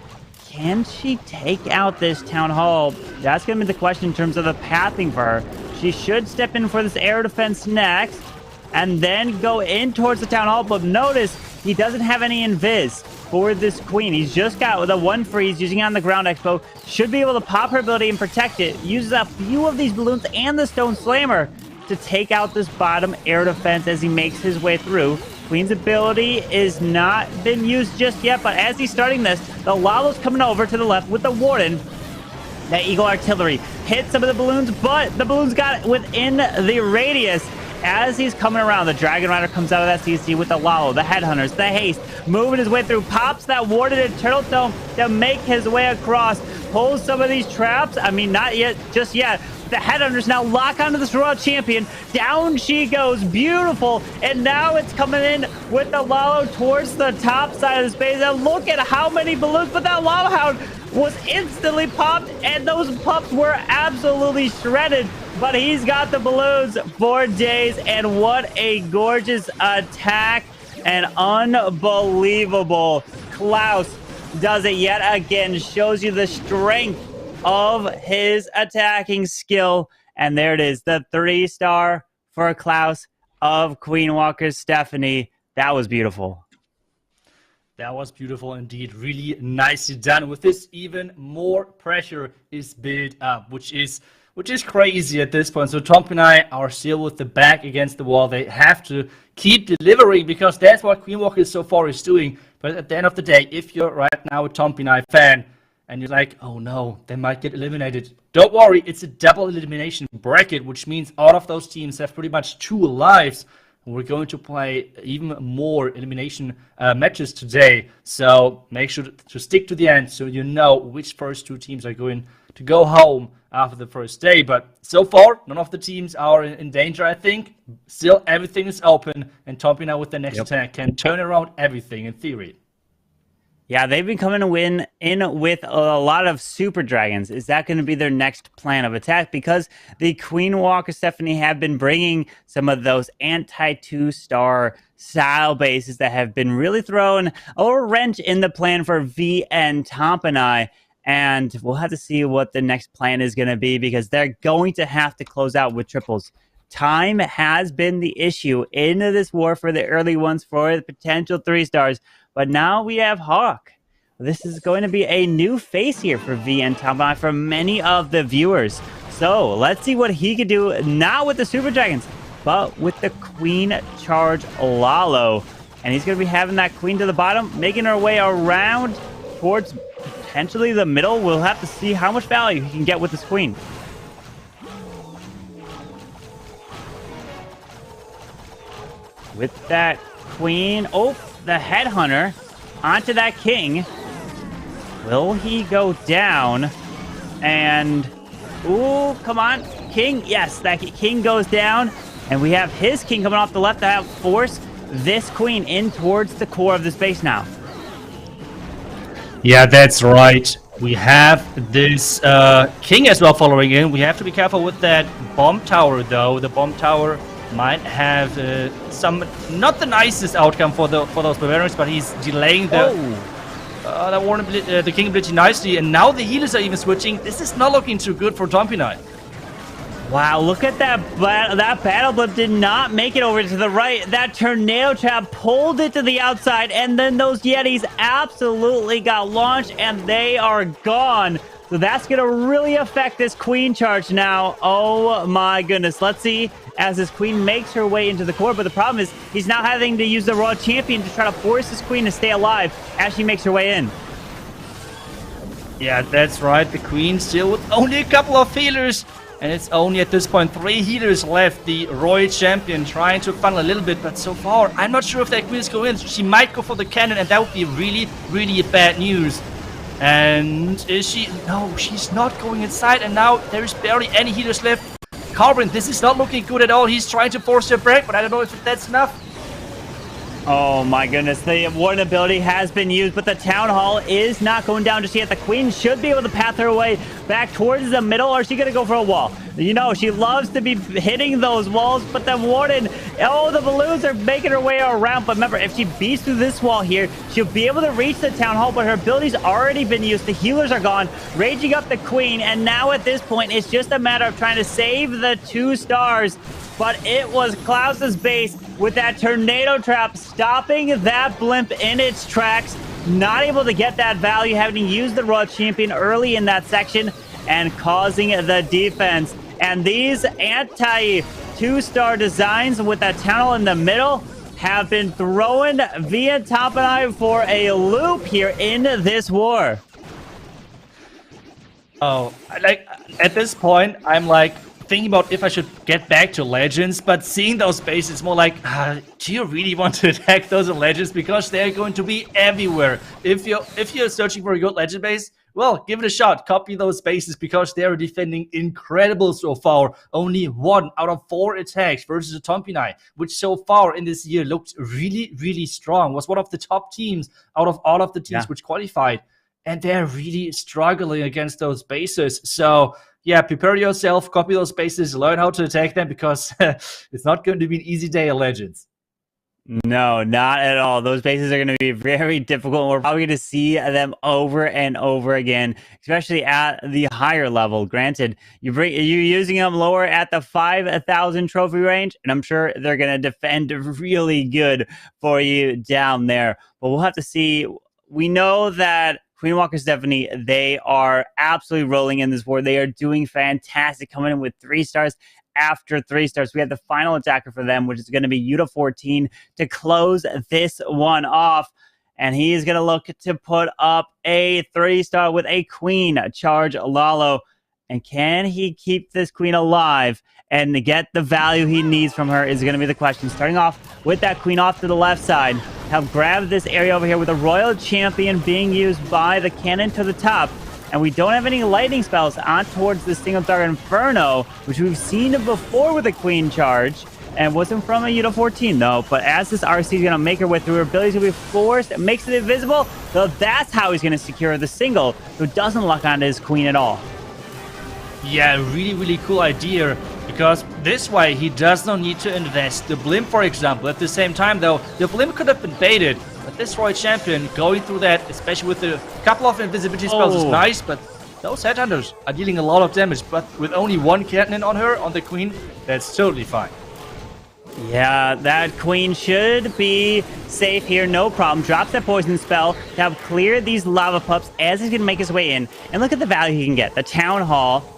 Can she take out this town hall? That's going to be the question in terms of the pathing for her. She should step in for this air defense next and then go in towards the town hall. But notice he doesn't have any invis for this queen. He's just got the 1 freeze using it on the ground expo. Should be able to pop her ability and protect it. Uses a few of these balloons and the stone slammer to take out this bottom air defense as he makes his way through. Queen's ability is not been used just yet, but as he's starting this, the Lalo's coming over to the left with the Warden. That Eagle Artillery hit some of the balloons, but the balloons got within the radius. as he's coming around, the Dragon Rider comes out of that CC with the Lalo, the Headhunters, the Haste, moving his way through, pops that warded Turtle Dome to make his way across, pulls some of these traps. I mean, not yet, just yet. The Headhunters now lock onto this Royal Champion. Down she goes, beautiful. And now it's coming in with the Lalo towards the top side of the space. And look at how many balloons, but that Lava Hound was instantly popped, and those pups were absolutely shredded. But he's got the balloons for days, and what a gorgeous attack, and unbelievable. Klaus does it yet again, shows you the strength of his attacking skill, and there it is, the 3-star for Klaus of Queen Walker Stephanie. That was beautiful. That was beautiful indeed. Really nicely done. With this, even more pressure is built up, which is crazy at this point. So Tompinai are still with the back against the wall. They have to keep delivering because that's what Queen Walker so far is doing. But at the end of the day, if you're right now a Tompinai fan and you're like, oh no, they might get eliminated, don't worry. It's a double elimination bracket, which means all of those teams have pretty much 2 lives. We're going to play even more elimination matches today, so make sure to stick to the end so you know which first 2 teams are going to go home after the first day. But so far, none of the teams are in danger, I think. Still, everything is open, and Tompinai with the next attack can turn around everything in theory. Yeah, they've been coming to in with a lot of Super Dragons. Is that going to be their next plan of attack? Because the Queen Walker Stephanie have been bringing some of those anti-2-star style bases that have been really throwing a wrench in the plan for VN Tompinai. And we'll have to see what the next plan is going to be, because they're going to have to close out with triples. Time has been the issue into this war for the early ones for the potential 3-stars. But now we have Hawk. This is going to be a new face here for VN Tompinai for many of the viewers. So let's see what he could do, not with the Super Dragons, but with the Queen Charge Lalo. And he's going to be having that Queen to the bottom, making her way around towards potentially the middle. We'll have to see how much value he can get with this Queen. With that Queen, oh, the Headhunter onto that King. Will he go down? And, ooh, come on, King. Yes, that King goes down. And we have his King coming off the left to have force this Queen in towards the core of the space now. Yeah, that's right. We have this King as well following in. We have to be careful with that bomb tower, though. The bomb tower might have some not the nicest outcome for those Barbarians, but he's delaying the King ability nicely, and now the healers are even switching. This is not looking too good for Tompinai. Wow, look at that battle blip did not make it over to the right. That tornado trap pulled it to the outside, and then those Yetis absolutely got launched, and they are gone. So that's going to really affect this Queen charge now. Oh my goodness. Let's see as this Queen makes her way into the core. But the problem is he's now having to use the Royal Champion to try to force this Queen to stay alive as she makes her way in. Yeah, that's right. The Queen still with only a couple of healers. And it's only at this point 3 healers left. The Royal Champion trying to funnel a little bit. But so far, I'm not sure if that Queen is going in. She might go for the cannon. And that would be really, really bad news. And is she? No, she's not going inside. And now there is barely any healers left. Carbon, this is not looking good at all. He's trying to force her break, but I don't know if that's enough. Oh my goodness, the Warden ability has been used, but the Town Hall is not going down just yet. The Queen should be able to path her way back towards the middle, or is she going to go for a wall? You know, she loves to be hitting those walls, but the Warden, oh, the balloons are making her way around. But remember, if she beats through this wall here, she'll be able to reach the Town Hall, but her ability's already been used. The healers are gone, raging up the Queen, and now at this point, it's just a matter of trying to save the 2 stars. But it was Klaus's base with that tornado trap stopping that blimp in its tracks. Not able to get that value, having used the Royal Champion early in that section and causing the defense. And these anti-2-star designs with that tunnel in the middle have been throwing VN Tompinai for a loop here in this war. Oh, like at this point, I'm like, thinking about if I should get back to Legends, but seeing those bases, it's more like, do you really want to attack those in Legends? Because they're going to be everywhere. If you're searching for a good Legend base, well, give it a shot. Copy those bases because they're defending incredible so far. Only 1 out of 4 attacks versus the Tompinai, which so far in this year looked really, really strong. Was one of the top teams out of all of the teams which qualified. And they're really struggling against those bases. So, yeah, prepare yourself, copy those bases, learn how to attack them because it's not going to be an easy day of Legends. No, not at all. Those bases are going to be very difficult. We're probably going to see them over and over again, especially at the higher level. Granted, you're using them lower at the 5,000 trophy range, and I'm sure they're going to defend really good for you down there. But we'll have to see. We know that Queen Walker Stephanie, they are absolutely rolling in this war. They are doing fantastic, coming in with 3 stars after 3 stars. We have the final attacker for them, which is going to be Yuta 14 to close this one off. And he's going to look to put up a 3-star with a Queen Charge Lalo. And can he keep this Queen alive and get the value he needs from her is going to be the question. Starting off with that Queen off to the left side. Have grabbed this area over here with a Royal Champion being used by the cannon to the top. And we don't have any lightning spells on towards the single target Inferno, which we've seen before with a Queen Charge. And wasn't from a Yuta 14 though. But as this RC is going to make her way through, her abilities will be forced, makes it invisible. So that's how he's going to secure the single. So it doesn't lock onto his Queen at all. Yeah, really, really cool idea. Because this way, he does not need to invest the Blimp, for example. At the same time, though, the Blimp could have been baited. But this Royal Champion, going through that, especially with a couple of invisibility spells, is nice. But those Headhunters are dealing a lot of damage. But with only 1 cannon on her, on the Queen, that's totally fine. Yeah, that Queen should be safe here, no problem. Drops that poison spell to have cleared these lava pups as he's going to make his way in. And look at the value he can get. The Town Hall,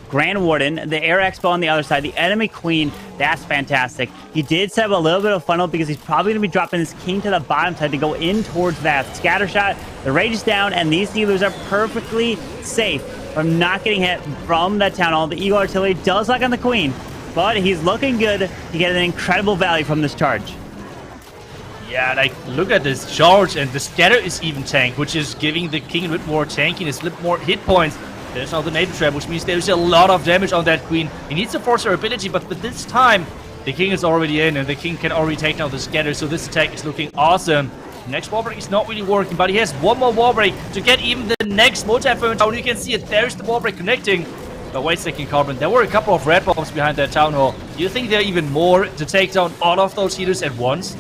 Grand Warden, the Air Expo on the other side, the enemy Queen, that's fantastic. He did set up a little bit of funnel because he's probably going to be dropping his King to the bottom side to go in towards that Scatter Shot. The Rage is down, and these healers are perfectly safe from not getting hit from that Town Hall. The Eagle Artillery does lock on the Queen, but he's looking good to get an incredible value from this charge. Yeah, like, look at this charge, and the Scatter is even tanked, which is giving the King a bit more tankiness, a bit more hit points. There's now the Native Trap, which means there's a lot of damage on that Queen. He needs to force her ability, but with this time, the King is already in, and the King can already take down the Scatter, so this attack is looking awesome. The next wall break is not really working, but he has 1 more wall break to get even the next multi-phone town. You can see it, there's the wall break connecting. But wait a second, Carbon, there were a couple of red bombs behind that Town Hall. Do you think there are even more to take down all of those healers at once?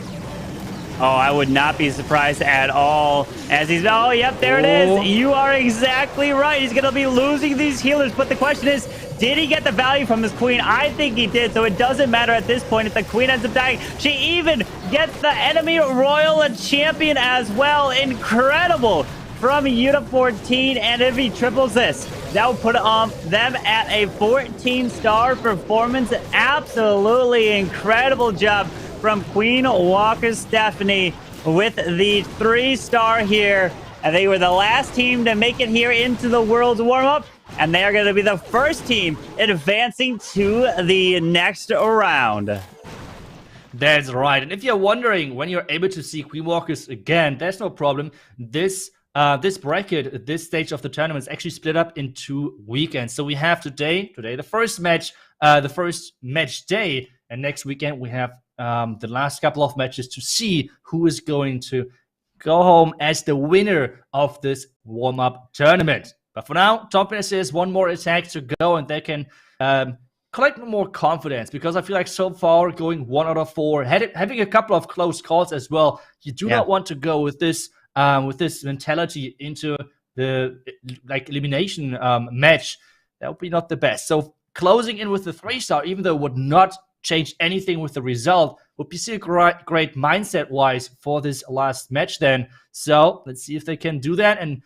Oh, I would not be surprised at all. As he's... Oh, yep, there it is. You are exactly right. He's going to be losing these healers. But the question is, did he get the value from his Queen? I think he did, so it doesn't matter at this point if the Queen ends up dying. She even gets the enemy Royal Champion as well. Incredible from Yuta 14. And if he triples this, that will put them at a 14-star performance. Absolutely incredible job from Queen Walker Stephanie with the 3-star here. And they were the last team to make it here into the Worlds Warmup. And they are going to be the first team advancing to the next round. That's right. And if you're wondering when you're able to see Queen Walkers again, that's no problem. This bracket, this stage of the tournament is actually split up in 2 weekends. So we have today the first match day, and next weekend we have the last couple of matches to see who is going to go home as the winner of this warm-up tournament. But for now, Tompinai says 1 more attack to go, and they can collect more confidence, because I feel like so far going 1 out of 4, having a couple of close calls as well. You do not want to go with this mentality into the elimination match. That would be not the best. So closing in with the 3-star, even though it would not change anything with the result, would be still great mindset-wise for this last match then. So let's see if they can do that and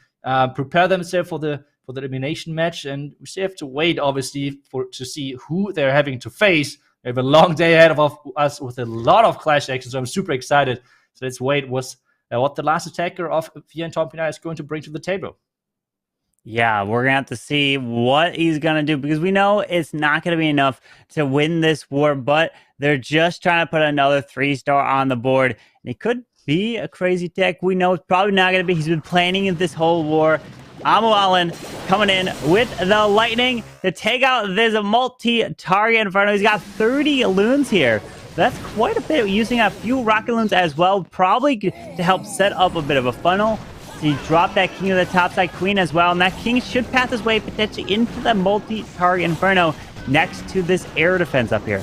prepare themselves for the elimination match. And we still have to wait, obviously, to see who they're having to face. We have a long day ahead of us with a lot of clash action, so I'm super excited. So let's wait what the last attacker of Via and Tompinai is going to bring to the table. Yeah, we're gonna have to see what he's gonna do because we know it's not gonna be enough to win this war, but they're just trying to put another 3-star on the board. And it could be a crazy tech. We know it's probably not gonna be. He's been planning this whole war. Amualan coming in with the lightning to take out this multi-target Inferno. He's got 30 loons here. That's quite a bit, using a few rocket loons as well, probably to help set up a bit of a funnel. So he dropped that king of the topside queen as well, and that king should path his way potentially into the multi-target Inferno next to this air defense up here.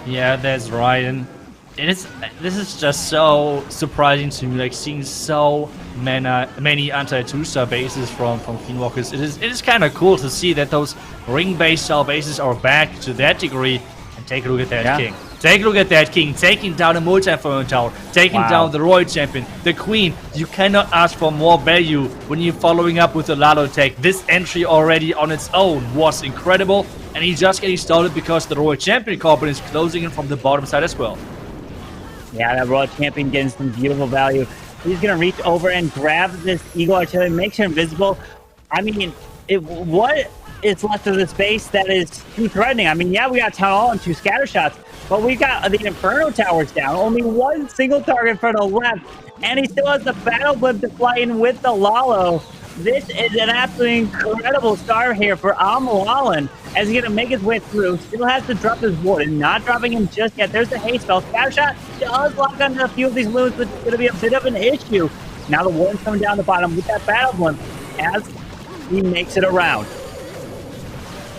Yeah, that's right, and this is just so surprising to me, like seeing so many anti-2-star bases from Queenwalkers. It is kind of cool to see that those ring-based style bases are back to that degree. And take a look at that king. Take a look at that king, taking down a multi-inferno tower, taking down the royal champion, the queen. You cannot ask for more value when you're following up with a Lalo tech. This entry already on its own was incredible, and he's just getting started because the royal champion Corbin is closing in from the bottom side as well. Yeah, that royal champion getting some beautiful value. He's gonna reach over and grab this eagle artillery, makes her invisible. I mean, what is left of the space that is too threatening? I mean, yeah, we got Town Hall and 2 scatter shots, but we've got the Inferno towers down. Only 1 single target Inferno left, and he still has the battle blimp to fly in with the Lalo. This is an absolutely incredible start here for Amualan as he's going to make his way through. Still has to drop his wood and not dropping him just yet. There's the haste spell. Scatter shot does lock onto a few of these loons, but it's going to be a bit of an issue. Now the warden's coming down the bottom with that battle blimp as he makes it around.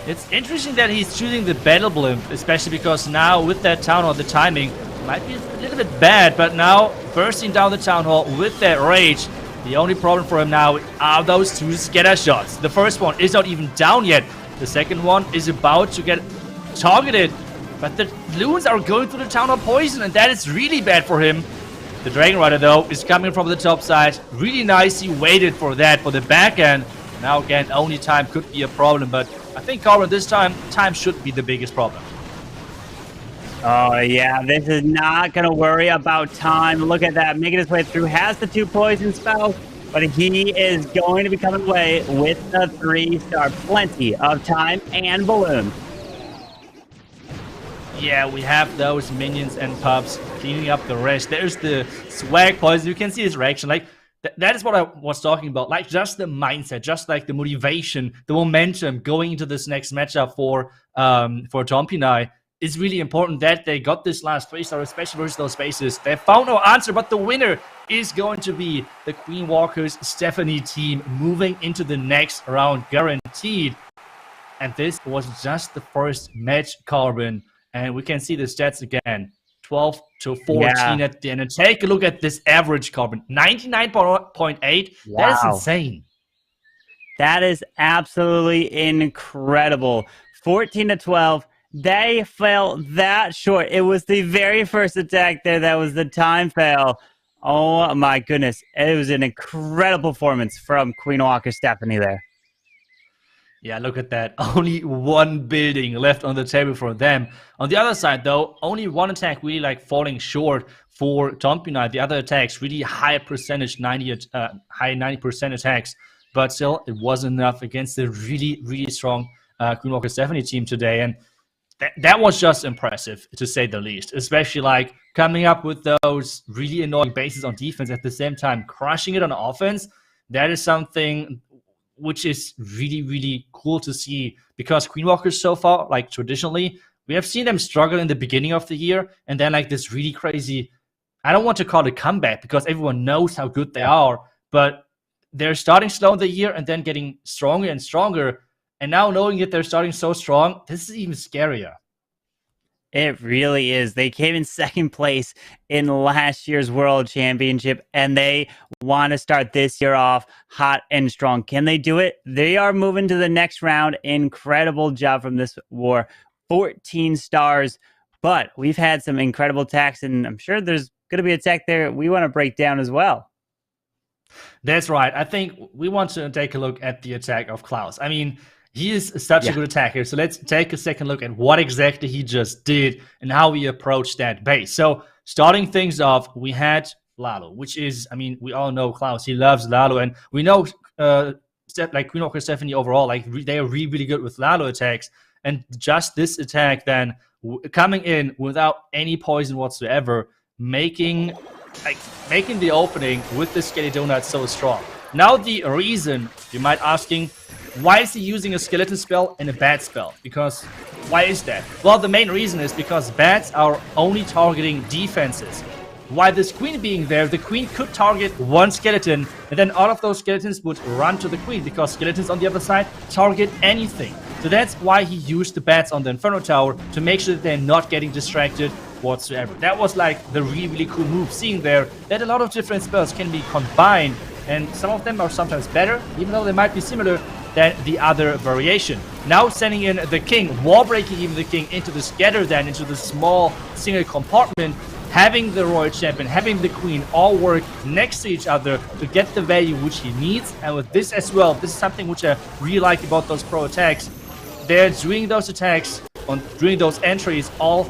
It's interesting that he's choosing the battle blimp, especially because now with that town hall, the timing might be a little bit bad, but now bursting down the town hall with that rage. The only problem for him now are those 2 scatter shots. The first one is not even down yet. The second one is about to get targeted. But the loons are going through the town hall poison, and that is really bad for him. The Dragon Rider, though, is coming from the top side. Really nice. He waited for that, for the back end. Now, again, only time could be a problem. But I think, Corbin, this time should be the biggest problem. Oh, yeah, this is not going to worry about time. Look at that, making his way through. Has the 2 poison spells, but he is going to be coming away with the 3-star. Plenty of time and balloons. Yeah, we have those minions and pups cleaning up the rest. There's the swag poison. You can see his reaction. Like, that is what I was talking about. Like, just the mindset, just like the motivation, the momentum going into this next matchup for Tompinai. It's really important that they got this last 3-star, especially versus those spaces. They found no answer, but the winner is going to be the Queenwalkers Stephanie team moving into the next round, guaranteed. And this was just the first match, Corbin. And we can see the stats again. 12 to 14 at the end. And take a look at this average, Corbin. 99.8. Wow. That is insane. That is absolutely incredible. 14 to 12. They fell that short. It was the very first attack there that was the time fail. Oh my goodness. It was an incredible performance from Queenwalker Stephanie there. Yeah, look at that. Only 1 building left on the table for them. On the other side, though, only 1 attack really like falling short for Tompinai. The other attacks really high percentage, high 90% attacks. But still, it wasn't enough against the really, really strong Queenwalker Stephanie team today. And that was just impressive, to say the least. Especially like coming up with those really annoying bases on defense at the same time, crushing it on offense. That is something which is really, really cool to see, because Queenwalkers so far, like traditionally, we have seen them struggle in the beginning of the year, and then like this really crazy, I don't want to call it comeback because everyone knows how good they are, but they're starting slow in the year and then getting stronger and stronger. And now knowing that they're starting so strong, this is even scarier. It really is. They came in 2nd place in last year's World Championship, and they want to start this year off hot and strong. Can they do it? They are moving to the next round. Incredible job from this war. 14 stars, but we've had some incredible attacks, and I'm sure there's going to be a tech there we want to break down as well. That's right. I think we want to take a look at the attack of Klaus. I mean, he is such a good attacker. So let's take a second look at what exactly he just did and how he approached that base. So starting things off, we had Lalo, which is, I mean, we all know Klaus. He loves Lalo. And we know like Queen Walker Stephanie overall, like they are really good with Lalo attacks, and just this attack then coming in without any poison whatsoever, making the opening with the Skelly Donut so strong. Now the reason, you might asking, why is he using a skeleton spell and a bat spell? Because why is that? Well, the main reason is because bats are only targeting defenses. Why this queen being there, the queen could target one skeleton, and then all of those skeletons would run to the queen, because skeletons on the other side target anything. So that's why he used the bats on the Inferno Tower, to make sure that they're not getting distracted whatsoever. That was like the really cool move, seeing there that a lot of different spells can be combined, and some of them are sometimes better, even though they might be similar, than the other variation. Now sending in the king, wall breaking even the king into the scatter, then into the small single compartment, having the royal champion, having the queen all work next to each other to get the value which he needs. And with this as well, this is something which I really like about those pro attacks. They're doing those attacks, doing those entries all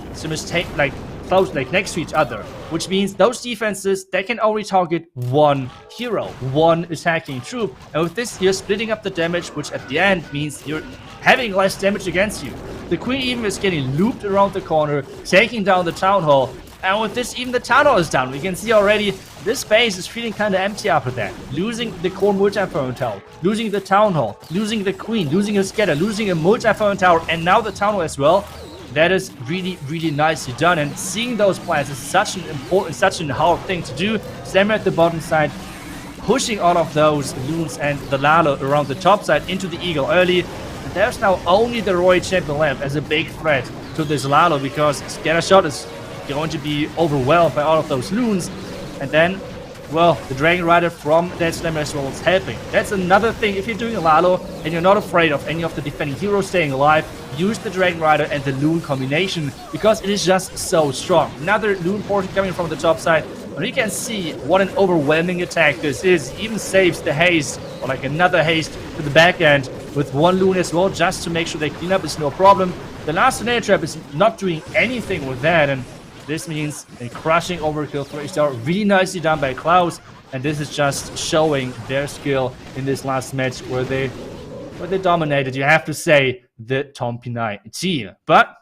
close, like next to each other, which means those defenses, they can only target one hero, one attacking troop. And with this, you're splitting up the damage, which at the end means you're having less damage against you. The queen even is getting looped around the corner, taking down the town hall. And with this, even the town hall is down. We can see already this base is feeling kind of empty after that. Losing the core multi-Inferno Tower, losing the town hall, losing the queen, losing a scatter, losing a multi-Inferno Tower, and now the town hall as well. That is really nicely done. And seeing those plans is such an important, such a hard thing to do. Slam at the bottom side, pushing all of those loons and the Lalo around the top side into the eagle early. And there's now only the royal champion left as a big threat to this Lalo, because Scattershot is going to be overwhelmed by all of those loons. And then, well, the Dragon Rider from that Slammer as well is helping. That's another thing. If you're doing a Lalo and you're not afraid of any of the defending heroes staying alive, use the Dragon Rider and the loon combination, because it is just so strong. Another loon portion coming from the top side. And you can see what an overwhelming attack this is. He even saves the haste, or like another haste to the back end with one loon as well, just to make sure they clean up is no problem. The last tornado trap is not doing anything with that, and this means a crushing overkill 3-star, really nicely done by Klaus, and this is just showing their skill in this last match where they dominated, you have to say, the Tompinai team. But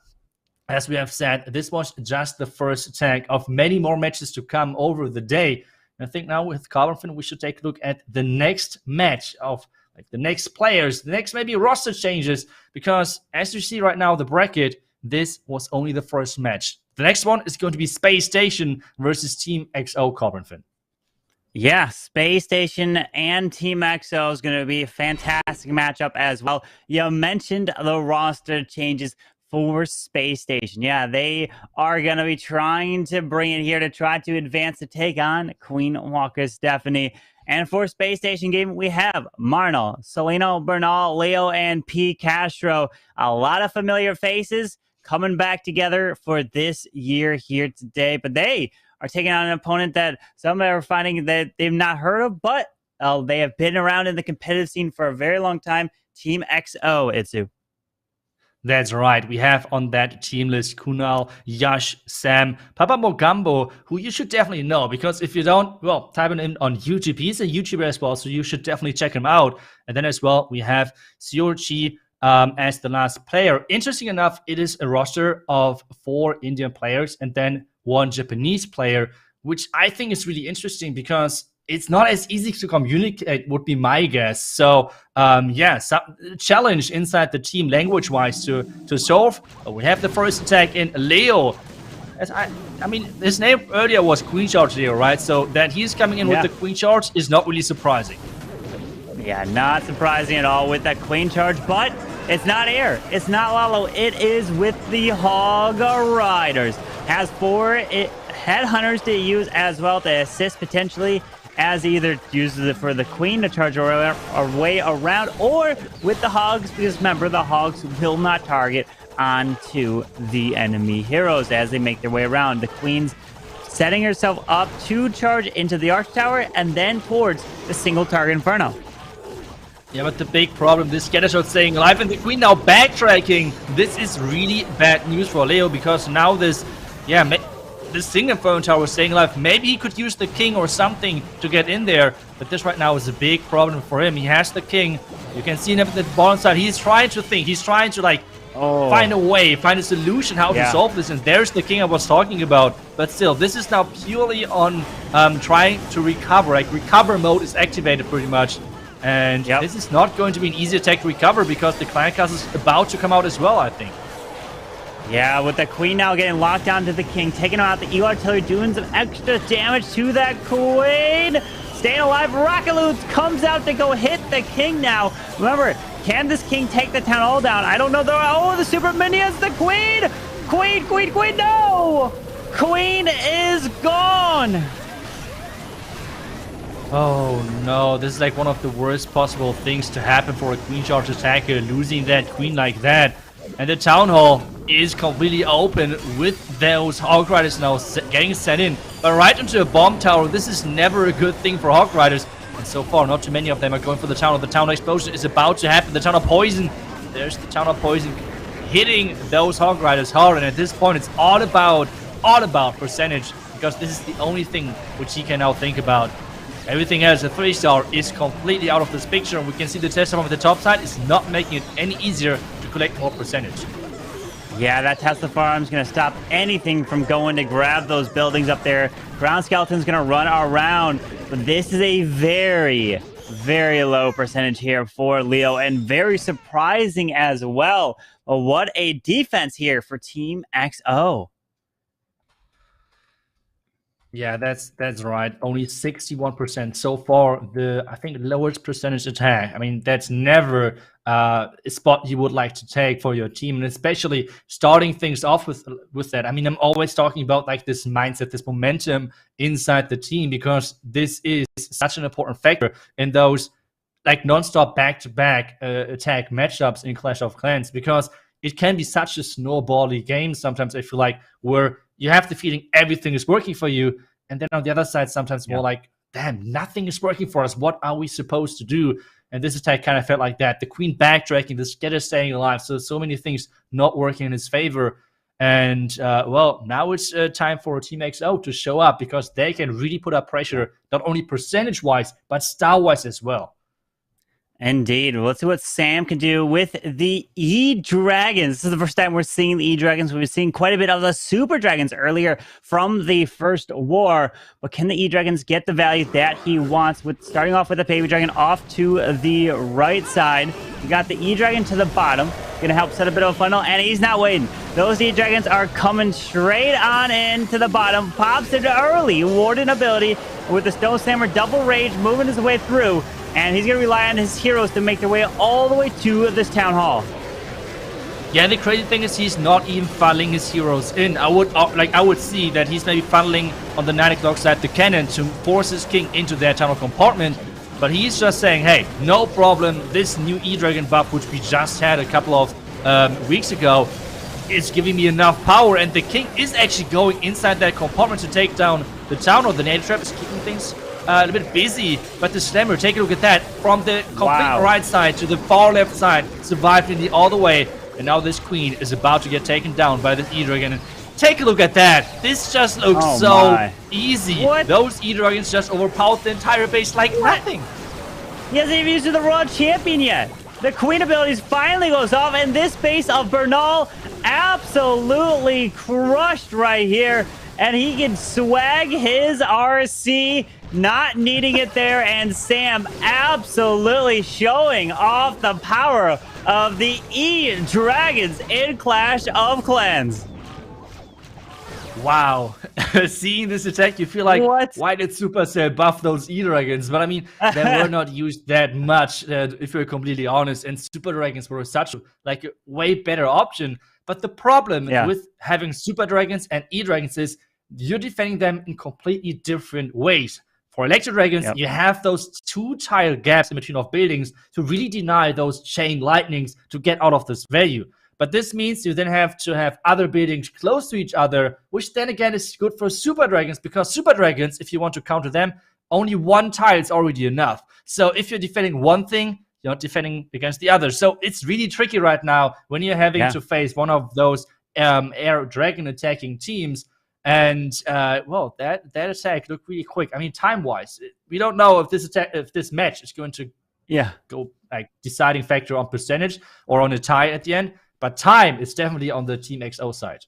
as we have said, this was just the first attack of many more matches to come over the day. And I think now with Carbon, we should take a look at the next match of like the next players, the next maybe roster changes, because as you see right now, the bracket, this was only the first match. The next one is going to be SpaceStation versus Team XO, Carbon. Yeah, SpaceStation and Team XO is going to be a fantastic matchup as well. You mentioned the roster changes for SpaceStation. Yeah, they are going to be trying to bring it here to try to advance to take on Queen Walker Stephanie. And for SpaceStation game, we have Marnell, Celino, Bernal, Leo, and P. Castro. A lot of familiar faces coming back together for this year here today. But they are taking on an opponent that some are finding that they've not heard of, but they have been around in the competitive scene for a very long time. Team XO, Itsu. That's right. We have on that team list Kunal, Yash, Sam, Papa Mogambo, who you should definitely know, because if you don't, well, type him in on YouTube. He's a YouTuber as well, so you should definitely check him out. And then as well, we have Siorchi as the last player. Interesting enough, it is a roster of 4 Indian players and then 1 Japanese player, which I think is really interesting because it's not as easy to communicate, would be my guess. So, yeah, some challenge inside the team language-wise to solve. We have the first attack in Leo. As I mean, his name earlier was Queen Charge Leo, right? So that he's coming in with the Queen Charge is not really surprising. Yeah, not surprising at all with that Queen Charge, but it's not air. It's not Lalo. It is with the Hog Riders. Has 4 Headhunters to use as well to assist potentially, as either uses it for the Queen to charge our way around, or with the Hogs, because remember, the Hogs will not target onto the enemy heroes as they make their way around. The Queen's setting herself up to charge into the Arch Tower and then towards the single target Inferno. Yeah, but the big problem, this Scattershot staying alive, and the Queen now backtracking. This is really bad news for Leo, because now this, yeah, the single phone tower staying alive. Maybe he could use the king or something to get in there, but this right now is a big problem for him. He has the king. You can see him at the bottom side. He's trying to think. He's trying to like find a way, find a solution how to solve this. And there's the king I was talking about. But still, this is now purely on trying to recover. Like recover mode is activated pretty much. And this is not going to be an easy attack to recover because the clan castle is about to come out as well, I think. Yeah, with the queen now getting locked down to the king, taking out the eel artillery, doing some extra damage to that queen. Staying alive, Rocket Loot comes out to go hit the king now. Remember, can this king take the town hall down? I don't know. Oh, the super minions, the queen! Queen, no! Queen is gone! Oh no, this is like one of the worst possible things to happen for a queen charge attacker, losing that queen like that. And the town hall is completely open with those Hog Riders now getting sent in. But right into a bomb tower, this is never a good thing for Hog Riders. And so far, not too many of them are going for the town hall. The town hall explosion is about to happen. The town hall poison. There's the town hall poison hitting those Hog Riders hard. And at this point, it's all about percentage. Because this is the only thing which he can now think about. Everything else, a 3-star, is completely out of this picture. And we can see the Tesla from the top side is not making it any easier to collect more percentage. Yeah, that Tesla farm is going to stop anything from going to grab those buildings up there. Ground Skeleton's going to run around. But this is a very, very low percentage here for Leo. And very surprising as well. But what a defense here for Team XO. Yeah, that's right. Only 61% so far. I think lowest percentage attack. I mean, that's never a spot you would like to take for your team, and especially starting things off with that. I mean, I'm always talking about like this mindset, this momentum inside the team, because this is such an important factor in those like non-stop back-to-back attack matchups in Clash of Clans, because it can be such a snowbally game sometimes, I feel like, where you have the feeling everything is working for you, and then on the other side, sometimes more like, damn, nothing is working for us. What are we supposed to do? And this attack kind of felt like that. The queen backtracking, the Scatter staying alive, so many things not working in his favor. And, well, now it's time for Team XO to show up, because they can really put up pressure, not only percentage-wise, but star-wise as well. Indeed. Well, let's see what Sam can do with the E-Dragons. This is the first time we're seeing the E-Dragons. We've seen quite a bit of the Super Dragons earlier from the first war. But can the E-Dragons get the value that he wants? With starting off with the Baby Dragon off to the right side. We got the E-Dragon to the bottom. Going to help set a bit of a funnel. And he's not waiting. Those E-Dragons are coming straight on in to the bottom. Pops it early. Warden ability with the Stone Slammer double rage moving his way through. And he's going to rely on his heroes to make their way all the way to this town hall. Yeah, the crazy thing is he's not even funneling his heroes in. I would see that he's maybe funneling on the 9 o'clock side the cannon to force his king into their tunnel compartment. But he's just saying, hey, no problem. This new E-Dragon buff, which we just had a couple of weeks ago, is giving me enough power. And the king is actually going inside that compartment to take down the town. Or the Native Trap is keeping things a little bit busy, but the Slammer, take a look at that, from the complete right side to the far left side, survived in the all the way, and now this queen is about to get taken down by this E-Dragon. And take a look at that. This just looks easy. What? Those E-Dragons just overpowered the entire base like nothing. He hasn't even used the Raw Champion yet. The queen abilities finally goes off, and this base of Bernal absolutely crushed right here. And he can swag his RC, not needing it there. And Sam absolutely showing off the power of the E-Dragons in Clash of Clans. Wow. Seeing this attack, you feel like, why did Supercell buff those E-Dragons? But I mean, they were not used that much, if we're completely honest. And Super Dragons were such like a way better option. But the problem with having Super Dragons and E-Dragons is you're defending them in completely different ways. For Electro Dragons, you have those 2 tile gaps in between of buildings to really deny those chain lightnings to get out of this value. But this means you then have to have other buildings close to each other, which then again is good for Super Dragons, because Super Dragons, if you want to counter them, only 1 tile is already enough. So if you're defending one thing, you're not defending against the other. So it's really tricky right now when you're having to face one of those air dragon attacking teams. And well, that attack looked really quick. I mean, time-wise, we don't know if this match is going to go like deciding factor on percentage or on a tie at the end. But time is definitely on the Team XO side.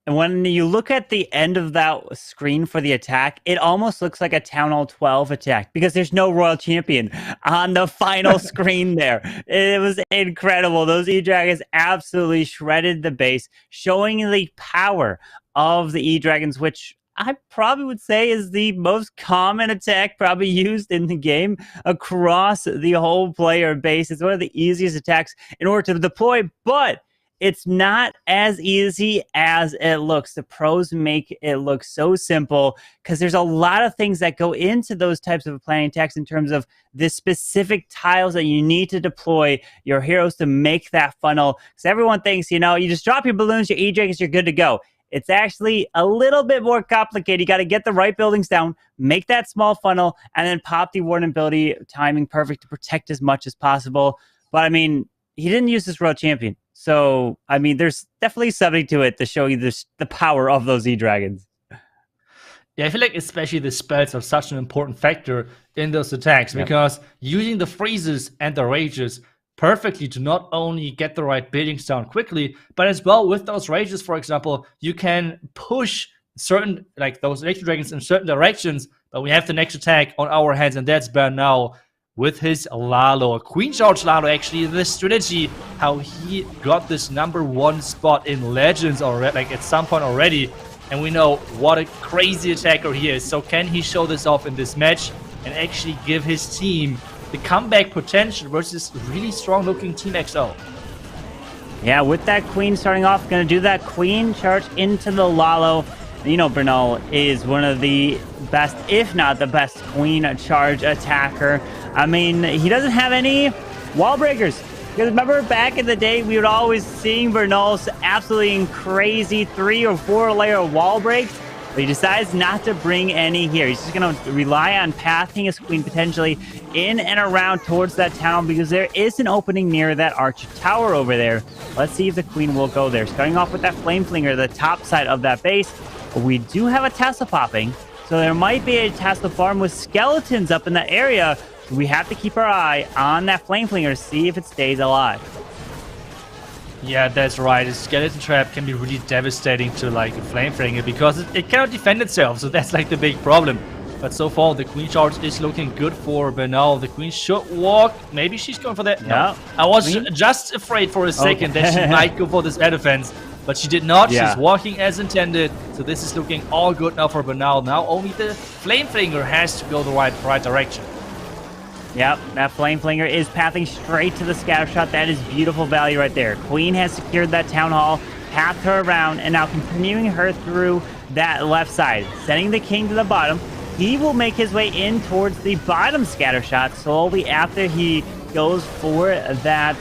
And when you look at the end of that screen for the attack, it almost looks like a Town Hall 12 attack because there's no Royal Champion on the final screen there. It was incredible. Those E-Dragons absolutely shredded the base, showing the power of the E-Dragons, which I probably would say is the most common attack probably used in the game across the whole player base. It's one of the easiest attacks in order to deploy, but it's not as easy as it looks. The pros make it look so simple because there's a lot of things that go into those types of planning attacks in terms of the specific tiles that you need to deploy your heroes to make that funnel. Because everyone thinks, you just drop your balloons, your E-Dragons, you're good to go. It's actually a little bit more complicated. You got to get the right buildings down, make that small funnel, and then pop the Warden ability timing perfect to protect as much as possible. But I mean, he didn't use this World Champion. So, I mean, there's definitely something to it to show you the power of those E-Dragons. Yeah, I feel like especially the spells are such an important factor in those attacks because using the freezes and the rages perfectly to not only get the right buildings down quickly, but as well with those rages, for example, you can push certain, like those electro dragons in certain directions, but we have the next attack on our hands, and that's Bernal with his Lalo. Queen Charge Lalo, actually, the strategy, how he got this #1 spot in Legends already, like at some point already, and we know what a crazy attacker he is. So can he show this off in this match and actually give his team the comeback potential versus really strong-looking Team XO? Yeah, with that Queen starting off, going to do that Queen charge into the Lalo. Bernal is one of the best, if not the best, Queen charge attacker. I mean, he doesn't have any wall breakers. Because remember, back in the day, we would always see Bernal's absolutely crazy 3 or 4 layer wall breaks. But he decides not to bring any here. He's just going to rely on pathing his Queen potentially in and around towards that town because there is an opening near that archer tower over there. Let's see if the Queen will go there. Starting off with that Flame Flinger, the top side of that base. But we do have a Tesla popping, so there might be a Tesla farm with skeletons up in that area. We have to keep our eye on that Flame Flinger to see if it stays alive. Yeah, that's right. A skeleton trap can be really devastating to like a Flame Flinger because it cannot defend itself, so that's like the big problem. But so far, the Queen Charge is looking good for Bernal. The Queen should walk. Maybe she's going for that. No. I was just afraid for a second that she might go for this air defense. But she did not. She's walking as intended. So this is looking all good now for Bernal. Now only the Flame Flinger has to go the right direction. Yep, that Flame Flinger is pathing straight to the scatter shot. That is beautiful value right there. Queen has secured that Town Hall, pathed her around, and now continuing her through that left side. Sending the King to the bottom. He will make his way in towards the bottom scatter shot slowly after he goes for that.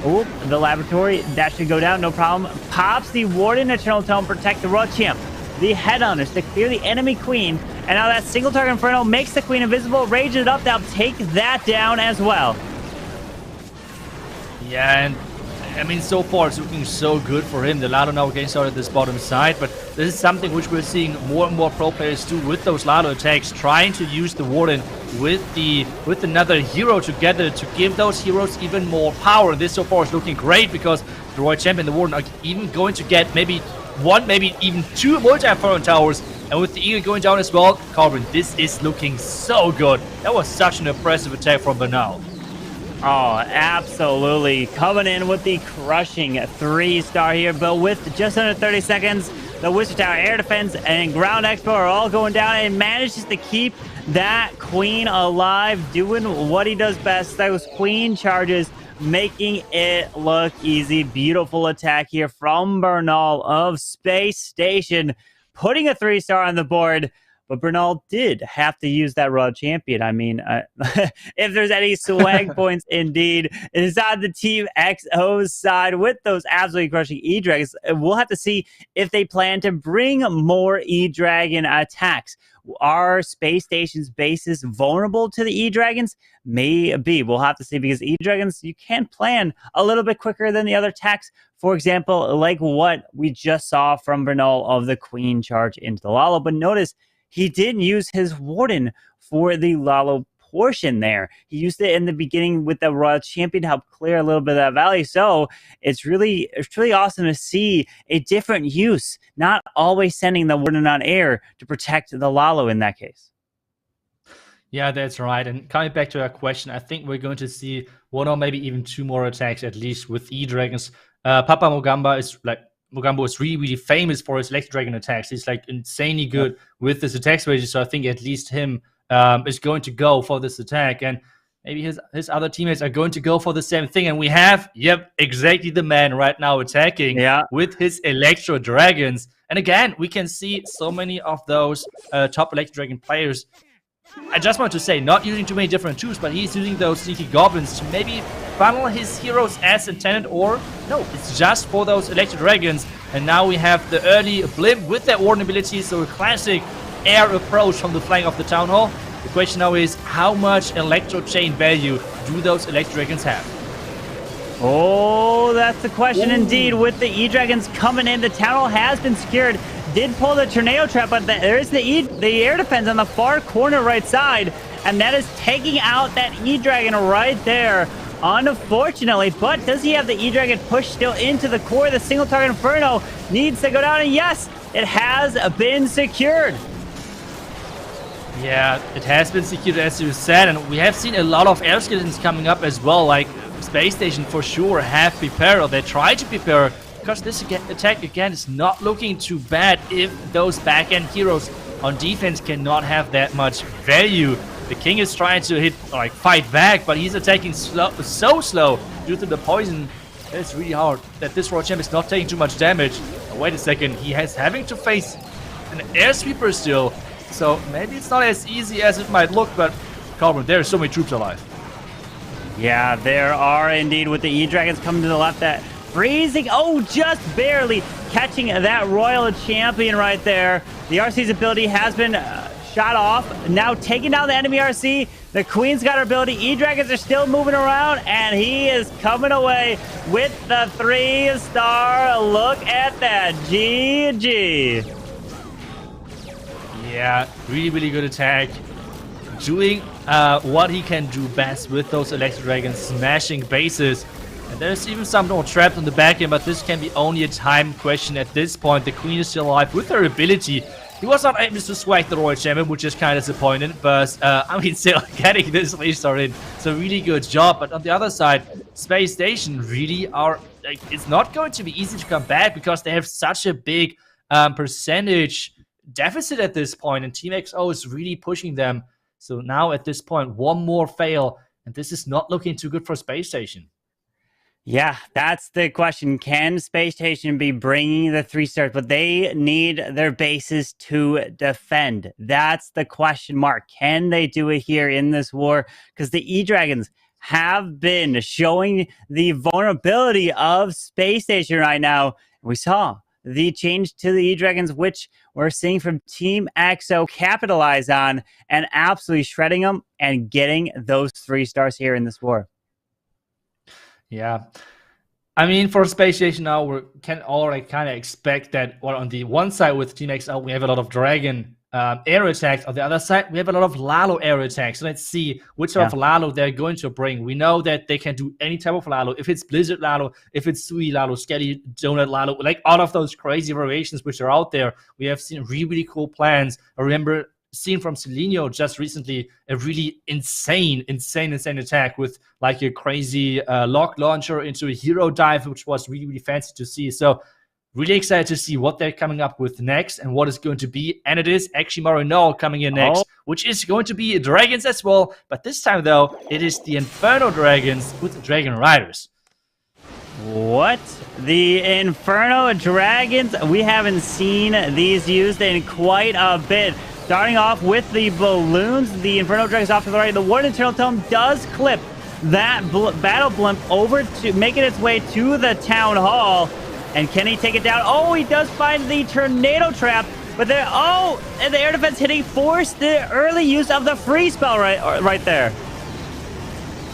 Oh, the laboratory, that should go down, no problem. Pops the Warden Eternal Tome, protect the Royal Champ. The Headhunters to clear the enemy Queen. And now that single target Inferno makes the Queen invisible, rage it up, they'll take that down as well. Yeah, and I mean, so far it's looking so good for him. The Lado now getting started at this bottom side, but this is something which we're seeing more and more pro players do with those Lado attacks, trying to use the Warden with another hero together to give those heroes even more power. This so far is looking great because the Royal Champion and the Warden are even going to get maybe 1, maybe even 2 multi-Inferno towers. And with the Eagle going down as well, Carbon, this is looking so good. That was such an impressive attack from Bernal. Oh, absolutely. Coming in with the crushing 3-star here, but with just under 30 seconds, the Wizard Tower Air Defense and Ground Expo are all going down, and manages to keep that Queen alive, doing what he does best. Those Queen charges, making it look easy. Beautiful attack here from Bernal of SpaceStation, putting a 3-star on the board. but Bernal did have to use that Royal Champion. I mean, if there's any swag points, indeed, it is on the Team XO's side with those absolutely crushing E-Dragons. We'll have to see if they plan to bring more E-Dragon attacks. Are SpaceStation's bases vulnerable to the E-Dragons? Maybe. We'll have to see, because E-Dragons, you can plan a little bit quicker than the other attacks. For example, like what we just saw from Bernal of the Queen charge into the Lalo. But notice, he didn't use his Warden for the Lalo portion there. He used it in the beginning with the Royal Champion to help clear a little bit of that valley. So it's really awesome to see a different use, not always sending the Warden on air to protect the Lalo in that case. Yeah, that's right. And coming back to our question, I think we're going to see one or maybe even two more attacks, at least with E-Dragons. Papa Mogambo is really famous for his Electro Dragon attacks. He's like insanely good with his attack strategy. So I think at least him is going to go for this attack, and maybe his other teammates are going to go for the same thing. And we have, exactly the man right now attacking with his Electro Dragons. And again, we can see so many of those top Electro Dragon players. I just want to say, not using too many different tools, but he's using those sneaky goblins to maybe funnel his heroes as intended, or no, it's just for those Electro Dragons. And now we have the early blimp with their Warden ability, so a classic air approach from the flank of the Town Hall. The question now is, how much Electro Chain value do those Electro Dragons have? Oh, that's the question indeed. With the E-Dragons coming in, the Town Hall has been secured. Did pull the Tornado Trap, but there is the air defense on the far corner right side, and that is taking out that E-Dragon right there, unfortunately. But does he have the E-Dragon push still into the core? The single target Inferno needs to go down, and yes, it has been secured. Yeah, it has been secured, as you said, and we have seen a lot of air skeletons coming up as well. Like SpaceStation for sure have prepared, or they try to prepare, because this attack again is not looking too bad if those back-end heroes on defense cannot have that much value. The King is trying to fight back, but he's attacking so slow due to the poison. It's really hard that this Royal Champ is not taking too much damage. Oh, wait a second, he has having to face an air sweeper still, so maybe it's not as easy as it might look. But Carbon, there are so many troops alive. Yeah, there are indeed, with the E-Dragons coming to the left. That freezing, just barely catching that Royal Champion right there. The RC's ability has been shot off, now taking down the enemy RC. The Queen's got her ability. E-Dragons are still moving around, and he is coming away with the 3-star. Look at that. GG. Yeah, really good attack. Doing what he can do best with those Electro Dragons, smashing bases. And there's even some more trapped on the back end, but this can be only a time question at this point. The Queen is still alive with her ability. He was not able to swag the Royal Champion, which is kind of disappointing, but I mean, still getting this 3-star in. So really good job. But on the other side, SpaceStation really are, it's not going to be easy to come back, because they have such a big percentage deficit at this point, and Team XO is really pushing them. So now at this point, one more fail, and this is not looking too good for SpaceStation. Yeah, that's the question. Can SpaceStation be bringing the 3-stars? But they need their bases to defend. That's the question mark. Can they do it here in this war? Because the E-Dragons have been showing the vulnerability of SpaceStation right now. We saw the change to the E-Dragons, which we're seeing from Team XO capitalize on and absolutely shredding them and getting those 3-stars here in this war. Yeah, I mean, for SpaceStation now, we can already kind of expect that. Well, on the one side with Team XL, we have a lot of Dragon air attacks. On the other side, we have a lot of Lalo air attacks. So let's see which sort of Lalo they're going to bring. We know that they can do any type of Lalo. If it's Blizzard Lalo, if it's Sui Lalo, Skelly Donut Lalo, like all of those crazy variations which are out there. We have seen really cool plans. I remember seen from Seleno just recently a really insane attack with like a crazy lock launcher into a hero dive, which was really fancy to see. So really excited to see what they're coming up with next and what is going to be. And it is actually Marino coming in next, which is going to be Dragons as well. But this time, though, it is the Inferno Dragons with the Dragon Riders. What? The Inferno Dragons? We haven't seen these used in quite a bit. Starting off with the balloons, the Inferno Dragons off to the right. The Warden Eternal Tome does clip that battle blimp over to making its way to the Town Hall. And can he take it down? Oh, he does find the Tornado Trap. But there, oh, and the air defense hitting forced the early use of the freeze spell right there.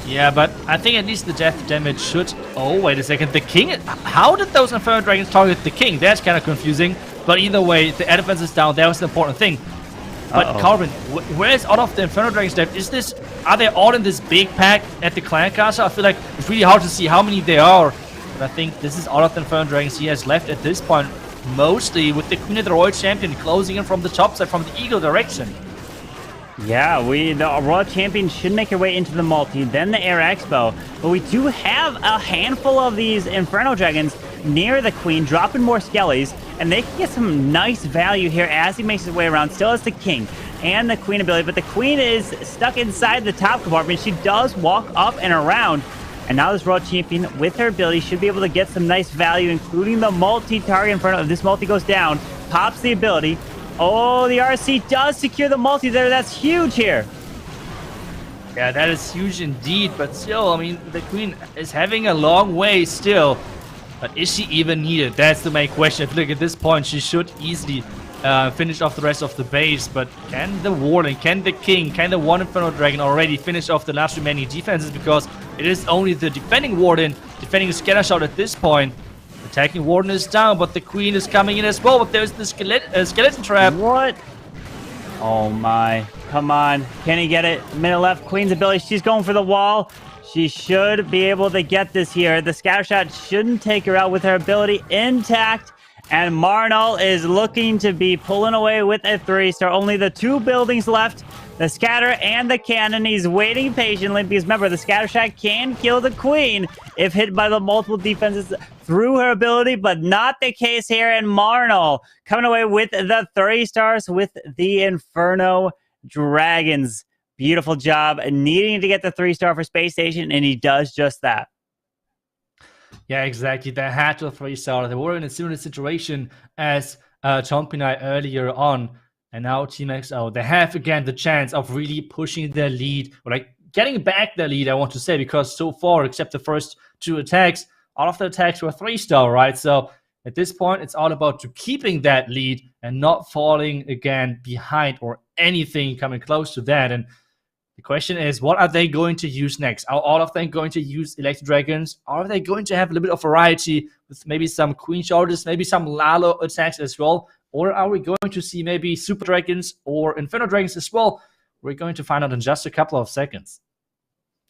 Yeah, but I think at least the death damage should... Oh, wait a second. The king... How did those Inferno Dragons target the king? That's kind of confusing. But either way, the air defense is down. That was the important thing. But Carbon, where's all of the Inferno Dragons left? Is this... Are they all in this big pack at the clan castle? I feel like it's really hard to see how many there are. But I think this is all of the Inferno Dragons he has left at this point. Mostly with the Queen of the Royal Champion closing in from the top side, from the Eagle direction. Yeah, the Royal Champion should make her way into the multi, then the Air Expo. But we do have a handful of these Inferno Dragons near the Queen, dropping more Skellies, and they can get some nice value here as he makes his way around. Still has the King and the Queen ability, but the Queen is stuck inside the top compartment. She does walk up and around, and now this Royal Champion, with her ability, should be able to get some nice value, including the multi-target Inferno. If this multi goes down, pops the ability. Oh, the RC does secure the multi there. That's huge here. Yeah, that is huge indeed. But still, I mean, the Queen is having a long way still. But is she even needed? That's the main question. I feel like at this point, she should easily finish off the rest of the base. But can the Warden, can the King, can the one Inferno Dragon already finish off the last remaining defenses? Because it is only the defending Warden defending a scatter shot at this point. Attacking Warden is down, but the Queen is coming in as well. But there's the skeleton trap. What? Oh my. Come on. Can he get it? Minute left. Queen's ability. She's going for the wall. She should be able to get this here. The scatter shot shouldn't take her out with her ability intact. And Marnal is looking to be pulling away with a 3-star. Only the 2 buildings left. The scatter and the cannon. He's waiting patiently because remember, the scatter shot can kill the Queen if hit by the multiple defenses through her ability, but not the case here. And Marnal coming away with the 3 stars with the Inferno Dragons. Beautiful job needing to get the 3-star for SpaceStation, and he does just that. Yeah, exactly. They had to 3-star. They were in a similar situation as Tompinai earlier on. And now Team XO, they have again the chance of really pushing their lead, or like getting back their lead, I want to say, because so far, except the first 2 attacks, all of the attacks were 3-star, right? So at this point, it's all about keeping that lead and not falling again behind or anything coming close to that. And the question is, what are they going to use next? Are all of them going to use Electric Dragons? Are they going to have a little bit of variety with maybe some Queen Shoulders, maybe some Lalo attacks as well? Or are we going to see maybe Super Dragons or Inferno Dragons as well? We're going to find out in just a couple of seconds.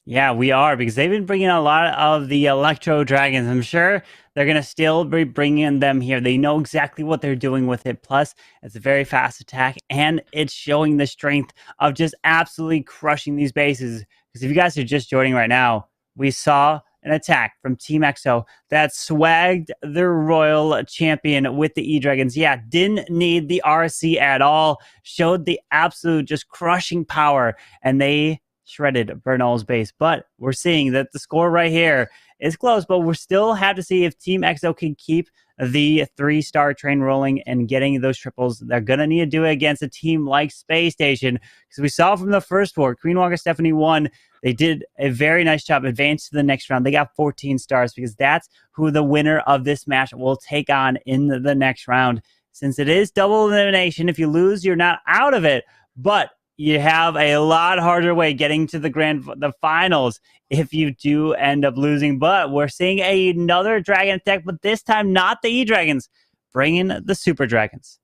Yeah, we are, because they've been bringing a lot of the Electro Dragons. I'm sure they're going to still be bringing them here. They know exactly what they're doing with it. Plus, it's a very fast attack, and it's showing the strength of just absolutely crushing these bases. Because if you guys are just joining right now, we saw an attack from Team XO that swagged the Royal Champion with the E-Dragons. Yeah, didn't need the RC at all. Showed the absolute just crushing power, and they shredded Bernal's base. But we're seeing that the score right here is close, but we still have to see if Team XO can keep the 3-star train rolling and getting those triples. They're going to need to do it against a team like SpaceStation, because we saw from the first war, Queen Walker Stephanie won. They did a very nice job, advanced to the next round. They got 14 stars because that's who the winner of this match will take on in the next round. Since it is double elimination, if you lose, you're not out of it, but you have a lot harder way getting to the finals if you do end up losing. But we're seeing another dragon attack, but this time not the E-Dragons, bringing the Super Dragons.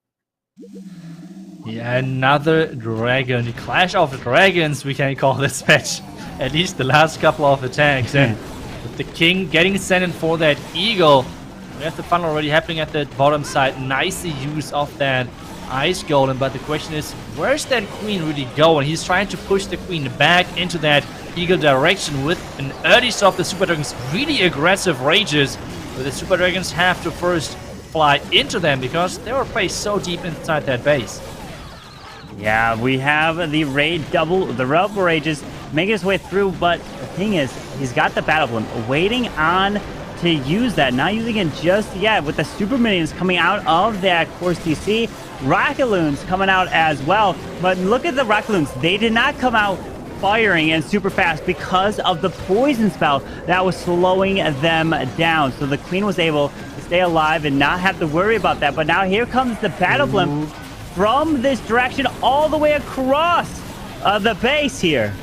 Yeah, another dragon. Clash of Dragons, we can call this match. At least the last couple of attacks. And with the King getting sent in for that Eagle, we have the fun already happening at the bottom side. Nice use of that Ice Golem, but the question is, where's that Queen really going? He's trying to push the Queen back into that Eagle direction with an early stop of the Super Dragons. Really aggressive rages, but the Super Dragons have to first fly into them because they were placed so deep inside that base. Yeah, we have the Rebel Rages making his way through, but the thing is, he's got the Battle Blimp waiting on to use that. Not using it just yet with the Super Minions coming out of that Course DC. rocket loons coming out as well. But look at the rocket loons. They did not come out firing and super fast because of the poison spell that was slowing them down. So the queen was able to stay alive and not have to worry about that. But now here comes the battle blimp from this direction all the way across the base here.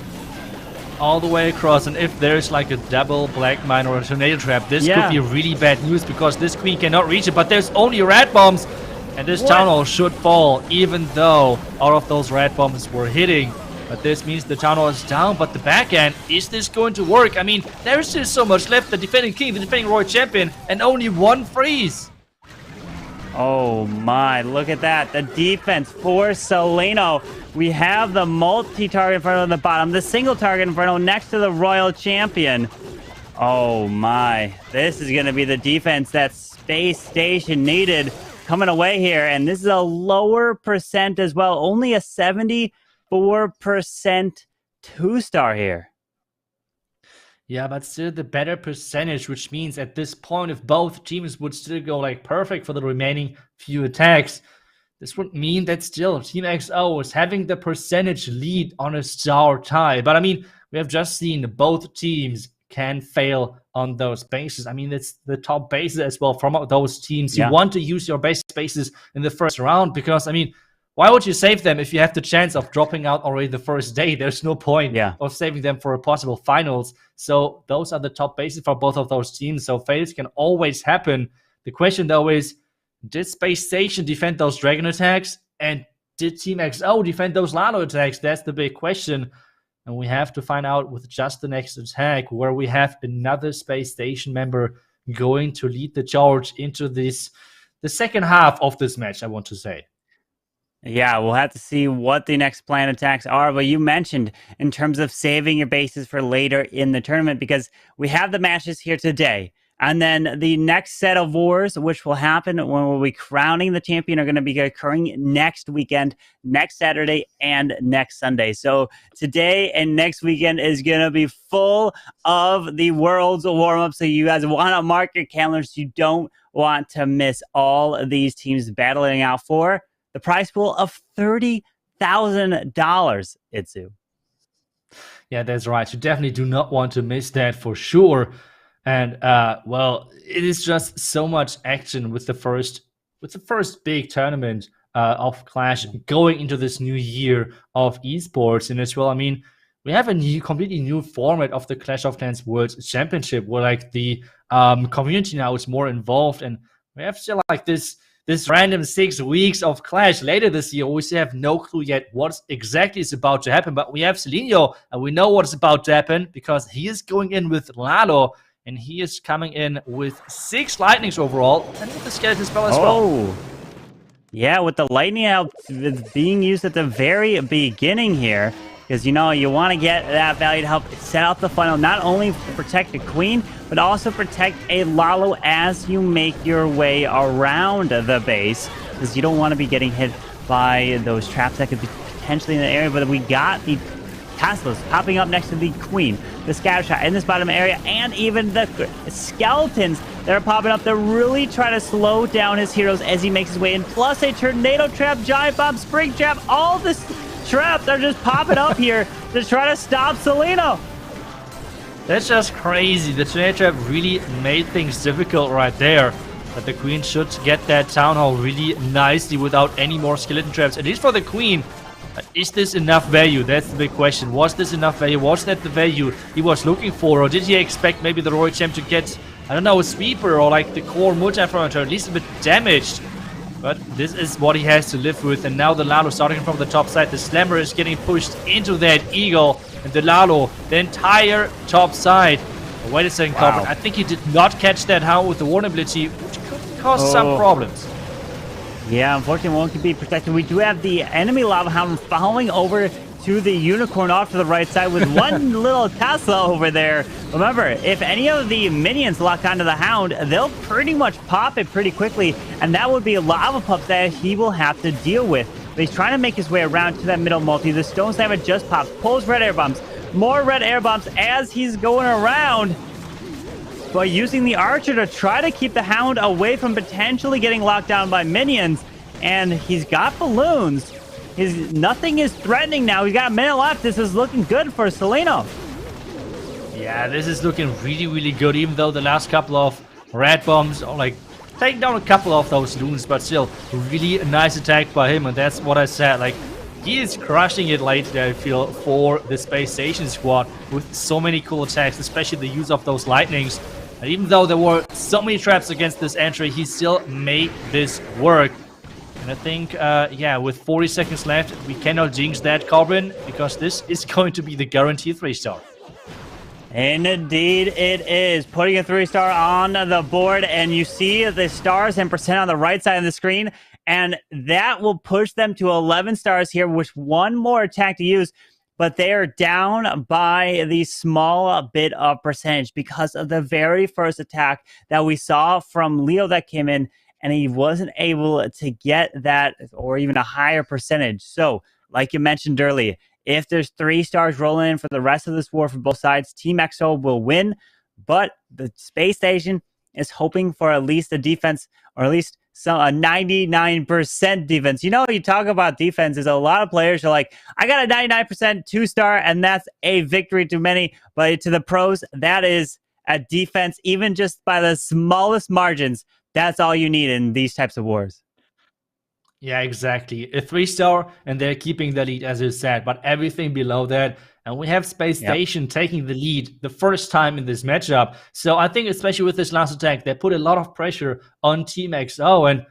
All the way across, and if there's like a double black mine or a tornado trap, this could be really bad news because this queen cannot reach it. But there's only rat bombs, and this town hall should fall, even though all of those rat bombs were hitting. But this means the town hall is down. But the back end, is this going to work? I mean, there's just so much left. The defending king, the defending royal champion, and only one freeze. Oh my, look at that. The defense for Soleno. We have the multi-target Inferno on the bottom, the single target Inferno next to the Royal Champion. Oh my, this is going to be the defense that SpaceStation needed coming away here. And this is a lower percent as well, only a 74% 2-star here. Yeah, but still the better percentage, which means at this point, if both teams would still go like perfect for the remaining few attacks, this would mean that still Team XO is having the percentage lead on a star tie. But I mean, we have just seen both teams can fail on those bases. I mean, it's the top bases as well from those teams. You want to use your base bases in the first round because, I mean, why would you save them if you have the chance of dropping out already the first day? There's no point of saving them for a possible finals. So those are the top bases for both of those teams. So fails can always happen. The question, though, is did SpaceStation defend those Dragon attacks? And did Team XO defend those Lalo attacks? That's the big question. And we have to find out with just the next attack, where we have another SpaceStation member going to lead the charge into the second half of this match, I want to say. Yeah, we'll have to see what the next planned attacks are. But you mentioned in terms of saving your bases for later in the tournament, because we have the matches here today. And then the next set of wars, which will happen when we'll be crowning the champion, are going to be occurring next weekend, next Saturday, and next Sunday. So today and next weekend is going to be full of the Worlds Warmup. So you guys want to mark your calendars. You don't want to miss all of these teams battling out for the prize pool of $30,000, Itsu. Yeah, that's right. You definitely do not want to miss that for sure. And well, it is just so much action with the first big tournament of Clash going into this new year of esports. And as well, I mean, we have a completely new format of the Clash of Clans World Championship, where like the community now is more involved, and we have still like this random 6 weeks of Clash later this year. We still have no clue yet what exactly is about to happen, but we have Seleno, and we know what's about to happen because he is going in with Lalo, and he is coming in with 6 lightnings overall, and with the skeleton spell as well. Yeah, with the lightning out being used at the very beginning here, because, you know, you want to get that value to help set out the funnel, not only to protect the queen, but also protect a Lalo as you make your way around the base, because you don't want to be getting hit by those traps that could be potentially in the area. But we got the Teslas popping up next to the queen, the scatter shot in this bottom area, and even the skeletons that are popping up to really try to slow down his heroes as he makes his way in. Plus a tornado trap, giant bomb, spring trap, all this traps are just popping up here to try to stop Seleno. That's just crazy. The tornado trap really made things difficult right there. But the queen should get that town hall really nicely without any more skeleton traps, at least for the queen. But is this enough value? That's the big question. Was this enough value? Was that the value he was looking for? Or did he expect maybe the Royal Champ to get, I don't know, a sweeper or like the core multi-infrared, at least a bit damaged? But this is what he has to live with. And now the Lalo starting from the top side. The Slammer is getting pushed into that Eagle. And the Lalo, the entire top side. Oh, wait a second, Corbin. I think he did not catch that Hound with the vulnerability, which could cause some problems. Yeah, unfortunately, one can be protected. We do have the enemy Lava Hound following over to the Unicorn off to the right side with one little Tesla over there. Remember, if any of the minions lock onto the Hound, they'll pretty much pop it pretty quickly, and that would be Lava Pups that he will have to deal with. But he's trying to make his way around to that middle multi. The Stone Slammer just pops, pulls red air bombs, more red air bombs as he's going around, but using the Archer to try to keep the Hound away from potentially getting locked down by minions. and he's got balloons. Nothing is threatening now. He's got a minute left. This is looking good for Seleno. Yeah, this is looking really, really good, even though the last couple of red bombs are like taking down a couple of those loons, but still really a nice attack by him. And that's what I said, like, he is crushing it lately, I feel, for the SpaceStation squad with so many cool attacks, especially the use of those lightnings. And even though there were so many traps against this entry, he still made this work. And I think, yeah, with 40 seconds left, we cannot jinx that, Carbon, because this is going to be the guaranteed 3-star. And indeed it is. Putting a 3-star on the board, and you see the stars and percent on the right side of the screen, and that will push them to 11 stars here with one more attack to use. But they are down by the small bit of percentage because of the very first attack that we saw from Leo that came in, and he wasn't able to get that or even a higher percentage. So, like you mentioned earlier, if there's 3 stars rolling in for the rest of this war for both sides, Team XO will win. But the SpaceStation is hoping for at least a defense, or at least a 99% defense. You know, you talk about defenses, a lot of players are like, I got a 99% 2-star, and that's a victory too many. But to the pros, that is a defense, even just by the smallest margins. That's all you need in these types of wars. Yeah, exactly. A 3-star, and they're keeping the lead, as you said, but everything below that. And we have SpaceStation taking the lead the first time in this matchup. So I think, especially with this last attack, they put a lot of pressure on Team XO. And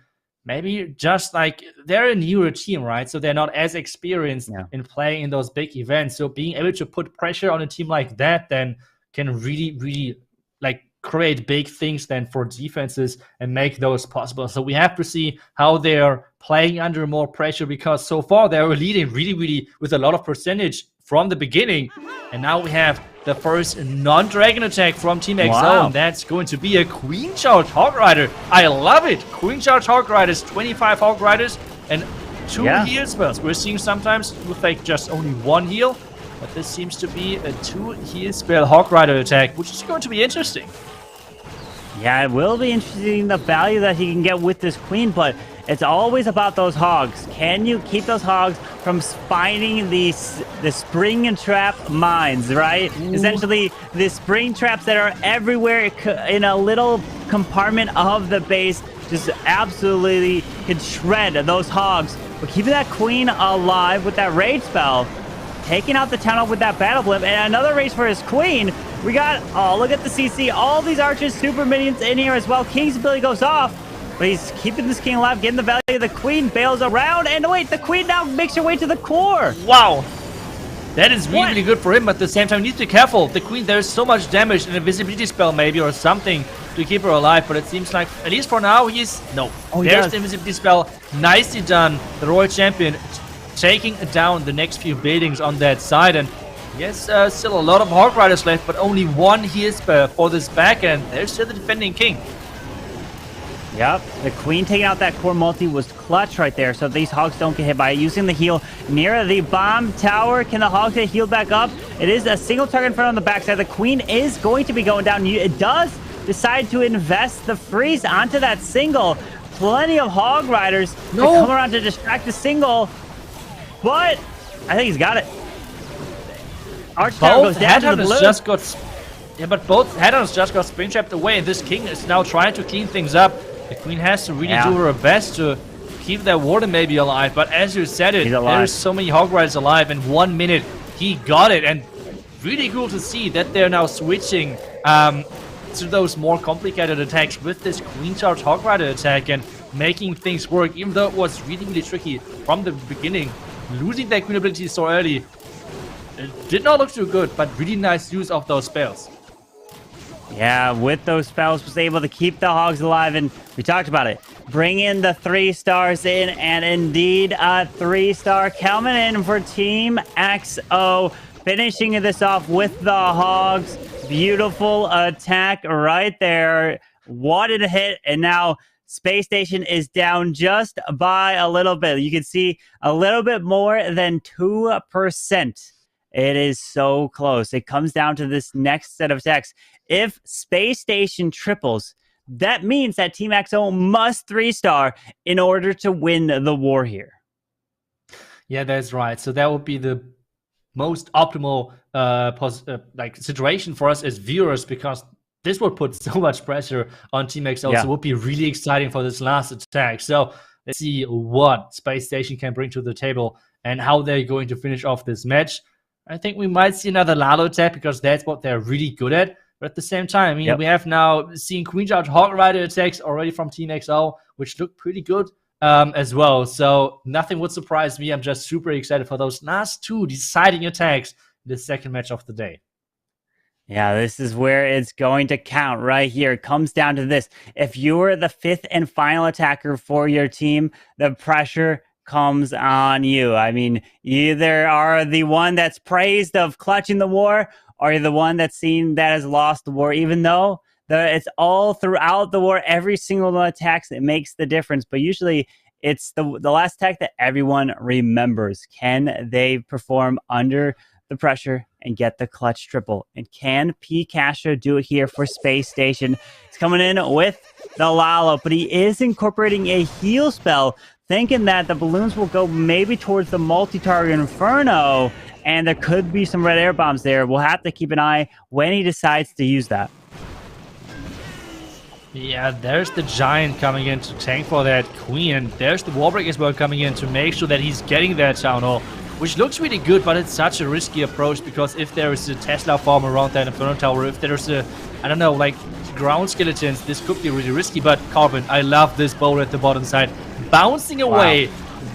maybe just like they're a newer team, right? So they're not as experienced in playing in those big events. So being able to put pressure on a team like that then can really, really like create big things then for defenses and make those possible. So we have to see how they're playing under more pressure, because so far they're leading really, really with a lot of percentage from the beginning. And now we have the first non-dragon attack from Team XO, and that's going to be a Queen Charge Hog Rider. I love it. Queen Charge Hog Riders, 25 Hog Riders, and 2 heal spells. We're seeing sometimes with like just only 1 heal, but this seems to be a 2 heal spell Hog Rider attack, which is going to be interesting. Yeah, it will be interesting, the value that he can get with this queen, but it's always about those hogs. Can you keep those hogs from finding the spring and trap mines, right? Ooh. Essentially, the spring traps that are everywhere in a little compartment of the base just absolutely can shred those hogs. But keeping that queen alive with that rage spell, taking out the town hall with that battle blimp, and another race for his queen. We got, oh, look at the CC. All these archers, super minions in here as well. King's ability goes off, but he's keeping this king alive, getting the value. The queen bails around, and wait, the queen now makes her way to the core. Wow. That is really, really good for him, but at the same time, you need to be careful. The queen, there's so much damage, and a visibility spell maybe, or something to keep her alive, but it seems like, at least for now, he's, no. Oh, there's the invisibility spell. Nicely done. The Royal Champion taking down the next few buildings on that side, and yes, still a lot of Hog Riders left, but only 1 heal spell for this back end. There's still the defending king. Yep, the queen taking out that core multi was clutch right there, so these hogs don't get hit by it. Using the heal near the bomb tower. Can the hogs get healed back up? It is a single target in front on the backside. The queen is going to be going down. It does decide to invest the freeze onto that single. Plenty of Hog Riders to come around to distract the single, but I think he's got it. Both headhunters just got, but both headhunters just got spring trapped away, and this king is now trying to clean things up. The queen has to really do her best to keep that warden maybe alive, but as you said it, there's so many Hog Riders alive. In 1 minute, he got it, and really cool to see that they're now switching to those more complicated attacks with this Queen Charge Hog Rider attack and making things work, even though it was really, really tricky from the beginning. Losing that queen ability so early, it did not look too good, but really nice use of those spells. Yeah, with those spells, was able to keep the hogs alive, and we talked about it. Bring in the 3 stars in, and indeed a 3-star coming in for Team XO, finishing this off with the hogs. Beautiful attack right there. What a hit, and now SpaceStation is down just by a little bit. You can see a little bit more than 2%. It is so close. It comes down to this next set of attacks. If SpaceStation triples, that means that Team XO must 3-star in order to win the war here. Yeah, that's right. So that would be the most optimal situation for us as viewers, because this would put so much pressure on Team XO. So it would be really exciting for this last attack. So let's see what SpaceStation can bring to the table and how they're going to finish off this match. I think we might see another Lalo attack, because that's what they're really good at. But at the same time, I mean, we have now seen Queen Charge Hog Rider attacks already from Team XO, which look pretty good as well. So nothing would surprise me. I'm just super excited for those last 2 deciding attacks in the second match of the day. Yeah, this is where it's going to count right here. It comes down to this. If you're the 5th and final attacker for your team, the pressure comes on you. I mean, you either are the one that's praised of clutching the war, or you're the one that's seen that has lost the war, even though it's all throughout the war, every single attack that makes the difference. But usually it's the last attack that everyone remembers. Can they perform under the pressure and get the clutch triple? And can P. Castro do it here for SpaceStation? He's coming in with the Lalo, but he is incorporating a heal spell, thinking that the balloons will go maybe towards the multi-target Inferno, and there could be some red air bombs there. We'll have to keep an eye when he decides to use that. Yeah, there's the Giant coming in to tank for that Queen, and there's the Warbreak as well coming in to make sure that he's getting that Town Hall, which looks really good, but it's such a risky approach, because if there is a Tesla farm around that Inferno Tower, if there's a, I don't know, like ground skeletons, this could be really risky. But Carbon, I love this bowl at the bottom side, bouncing away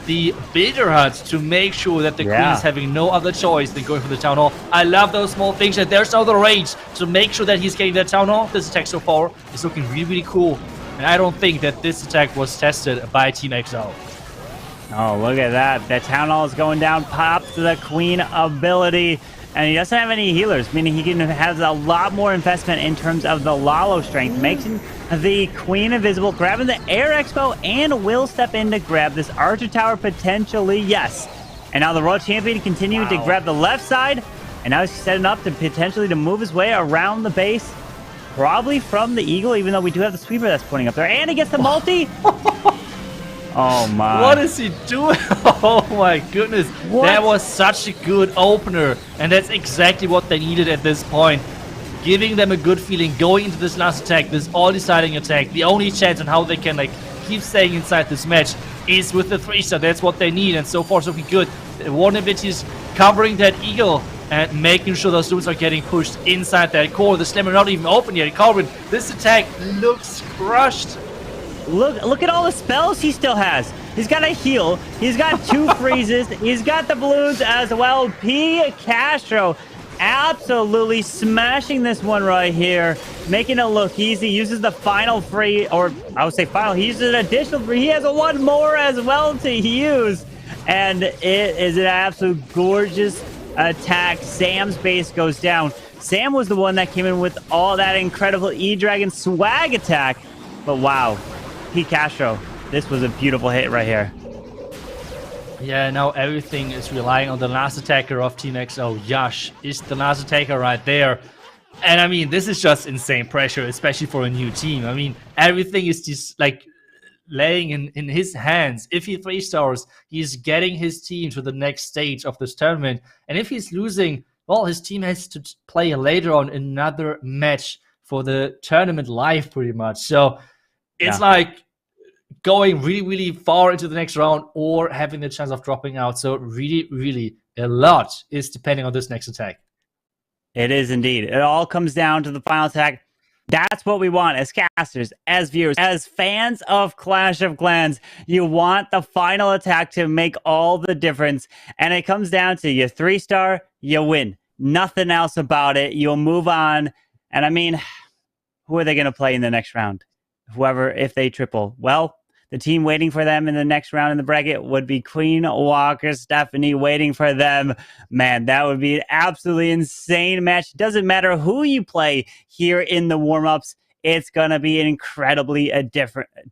the builder hut to make sure that the Queen is having no other choice than going for the Town Hall. I love those small things, and there's now the range to make sure that he's getting that Town Hall. This attack so far is looking really, really cool, and I don't think that this attack was tested by Team XO. Oh, look at that. The Town Hall is going down, pops the Queen ability, and he doesn't have any healers, meaning he has a lot more investment in terms of the Lalo strength, making the Queen invisible, grabbing the Air Expo, and will step in to grab this Archer Tower potentially, yes. And now the Royal Champion continuing to grab the left side, and now he's setting up to potentially to move his way around the base, probably from the Eagle, even though we do have the Sweeper that's pointing up there, and he gets the multi. Oh my. What is he doing? Oh my goodness. What? That was such a good opener. And that's exactly what they needed at this point. Giving them a good feeling going into this last attack, this all-deciding attack. The only chance on how they can keep staying inside this match is with the 3-star. That's what they need, and so far so good. One ability is covering that Eagle and making sure those dudes are getting pushed inside that core. The Slammer not even open yet. Carbon, this attack looks crushed. Look at all the spells he still has. He's got a heal. He's got 2 freezes. He's got the balloons as well. P. Castro absolutely smashing this one right here, making it look easy. Uses the final free, or I would say final. He uses an additional free. He has a 1 more as well to use. And it is an absolute gorgeous attack. Sam's base goes down. Sam was the one that came in with all that incredible E-Dragon swag attack. But wow. P. Castro, this was a beautiful hit right here. Yeah, now everything is relying on the last attacker of Team XO. Yash is the last attacker right there. And I mean, this is just insane pressure, especially for a new team. I mean, everything is just laying in his hands. If he 3-stars, he's getting his team to the next stage of this tournament. And if he's losing, well, his team has to play later on another match for the tournament live, pretty much. So it's going really, really far into the next round or having the chance of dropping out. So really, really a lot is depending on this next attack. It is indeed. It all comes down to the final attack. That's what we want as casters, as viewers, as fans of Clash of Clans. You want the final attack to make all the difference. And it comes down to you 3-star, you win. Nothing else about it. You'll move on. And I mean, who are they going to play in the next round? Whoever, if they triple. Well, the team waiting for them in the next round in the bracket would be Queen Walker Stephanie waiting for them. Man, that would be an absolutely insane match. Doesn't matter who you play here in the warm-ups. It's going to be an incredibly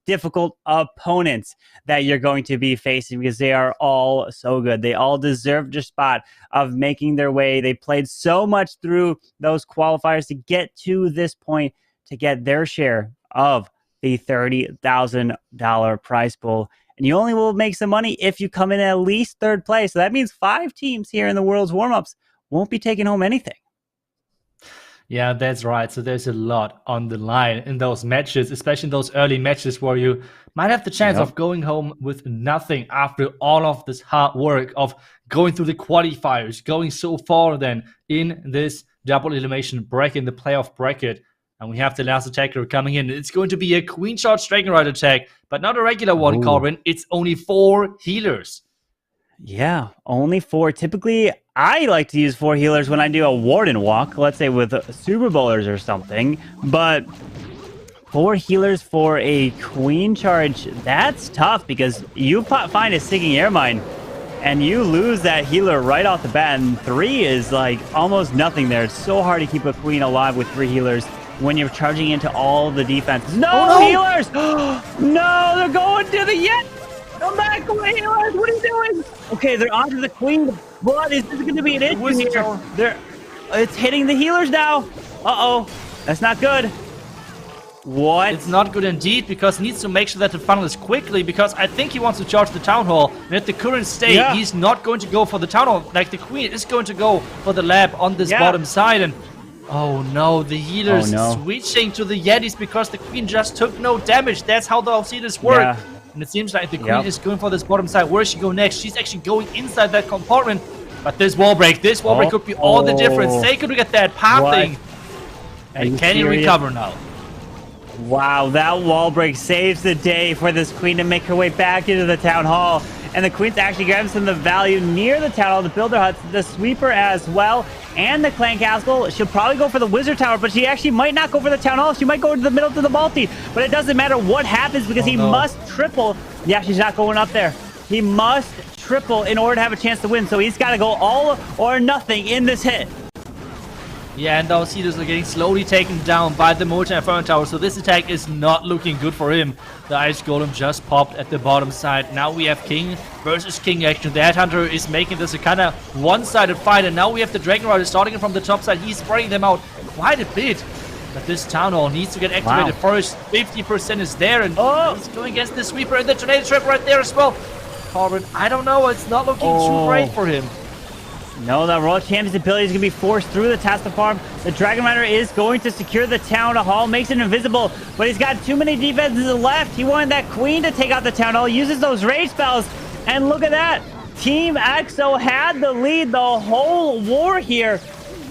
difficult opponents that you're going to be facing, because they are all so good. They all deserve their spot of making their way. They played so much through those qualifiers to get to this point, to get their share of the $30,000 prize pool. And you only will make some money if you come in at least third place. So that means 5 teams here in the World's Warmups won't be taking home anything. Yeah, that's right. So there's a lot on the line in those matches, especially in those early matches where you might have the chance of going home with nothing after all of this hard work of going through the qualifiers, going so far then in this double elimination bracket, in the playoff bracket. And we have the last attacker coming in. It's going to be a Queen Charge Dragon Rider attack, but not a regular one, Corbin. It's only 4 healers. Yeah, only 4. Typically, I like to use 4 healers when I do a Warden walk, let's say with Super Bowlers or something. But 4 healers for a Queen Charge, that's tough because you find a Sticking Air Mine and you lose that healer right off the bat. And 3 is like almost nothing there. It's so hard to keep a Queen alive with 3 healers when you're charging into all the defenses. No healers! No, they're going to the Yeti! Come back, healers! What are you doing? Okay, they're onto the Queen. What is this going to be an issue here? It's hitting the healers now. Uh-oh. That's not good. What? It's not good indeed, because he needs to make sure that the funnel is quickly, because I think he wants to charge the Town Hall. And at the current state, he's not going to go for the Town Hall. Like, the Queen is going to go for the lab on this bottom side. And oh no, the healers switching to the Yetis because the Queen just took no damage. That's how those healers work. Yeah. And it seems like the Queen is going for this bottom side. Where does she go next? She's actually going inside that compartment. But this wall break could be all the difference. They could get that pathing. And can he recover now? Wow, that wall break saves the day for this Queen to make her way back into the Town Hall. And the Queen's actually grabbing some of the value near the Town Hall, the Builder Huts, the Sweeper as well, and the Clan Castle. She'll probably go for the Wizard Tower, but she actually might not go for the Town Hall. She might go into the middle to the multi, but it doesn't matter what happens because he must triple. Yeah, she's not going up there. He must triple in order to have a chance to win, so he's got to go all or nothing in this hit. Yeah, and those healers are getting slowly taken down by the Molten Inferno Tower, so this attack is not looking good for him. The Ice Golem just popped at the bottom side. Now we have King versus King action. The Headhunter is making this a kind of one-sided fight, and now we have the Dragon Rider starting from the top side. He's spreading them out quite a bit. But this Town Hall needs to get activated first. 50% is there, and he's going against the Sweeper and the Tornado Trap right there as well. Corbin, I don't know. It's not looking too great for him. No, the Royal Champion's ability is going to be forced through the Tasta Farm. The Dragon Rider is going to secure the Town Hall, makes it invisible, but he's got too many defenses left. He wanted that Queen to take out the Town Hall, uses those rage spells, and look at that. Team EXO had the lead the whole war here,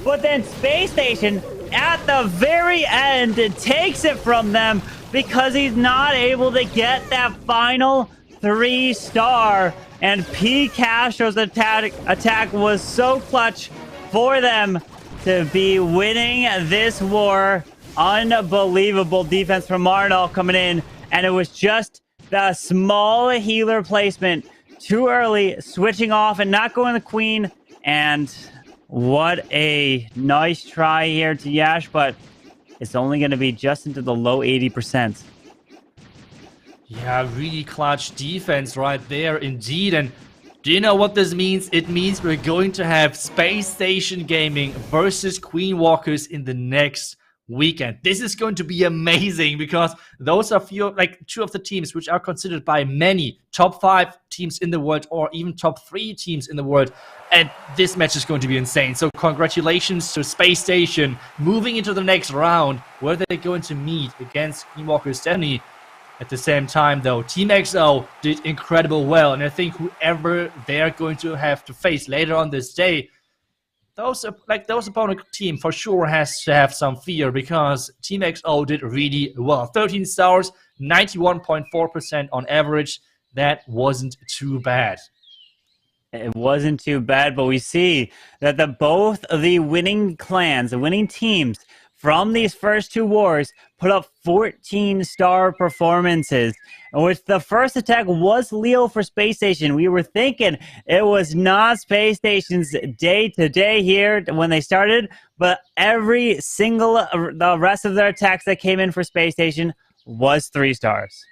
but then SpaceStation at the very end takes it from them because he's not able to get that final 3-star. And P. Castro's attack was so clutch for them to be winning this war. Unbelievable defense from Marnell coming in. And it was just the small healer placement too early, switching off and not going the Queen. And what a nice try here to Yash, but it's only going to be just into the low 80%. Yeah, really clutch defense right there indeed. And do you know what this means? It means we're going to have SpaceStation Gaming versus Queen Walkers in the next weekend. This is going to be amazing because those are two of the teams which are considered by many top 5 teams in the world or even top 3 teams in the world. And this match is going to be insane. So congratulations to SpaceStation moving into the next round where they're going to meet against Queen Walkers Destiny. At the same time, though, Team EXO did incredible well, and I think whoever they're going to have to face later on this day, those opponent team for sure has to have some fear because Team EXO did really well. 13 stars, 91.4% on average. That wasn't too bad. It wasn't too bad, but we see that both of the winning clans, the winning teams from these first 2 wars put up 14-star performances, which the first attack was Leo for SpaceStation. We were thinking it was not SpaceStation's day-to-day here when they started, but every single the rest of their attacks that came in for SpaceStation was 3 stars.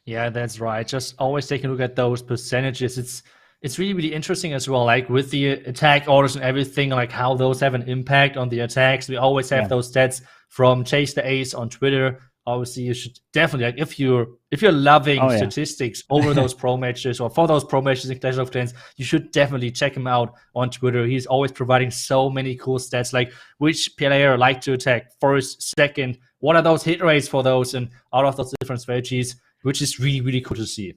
Yeah, that's right. Just always take a look at those percentages. it's really, really interesting as well, like with the attack orders and everything, like how those have an impact on the attacks. We always have those stats from Chase the Ace on Twitter. Obviously, you should definitely, like, if you're loving statistics over those pro matches or for those pro matches in Clash of Clans, you should definitely check him out on Twitter. He's always providing so many cool stats, like which player like to attack first, second, what are those hit rates for those, and out of those different strategies, which is really, really cool to see.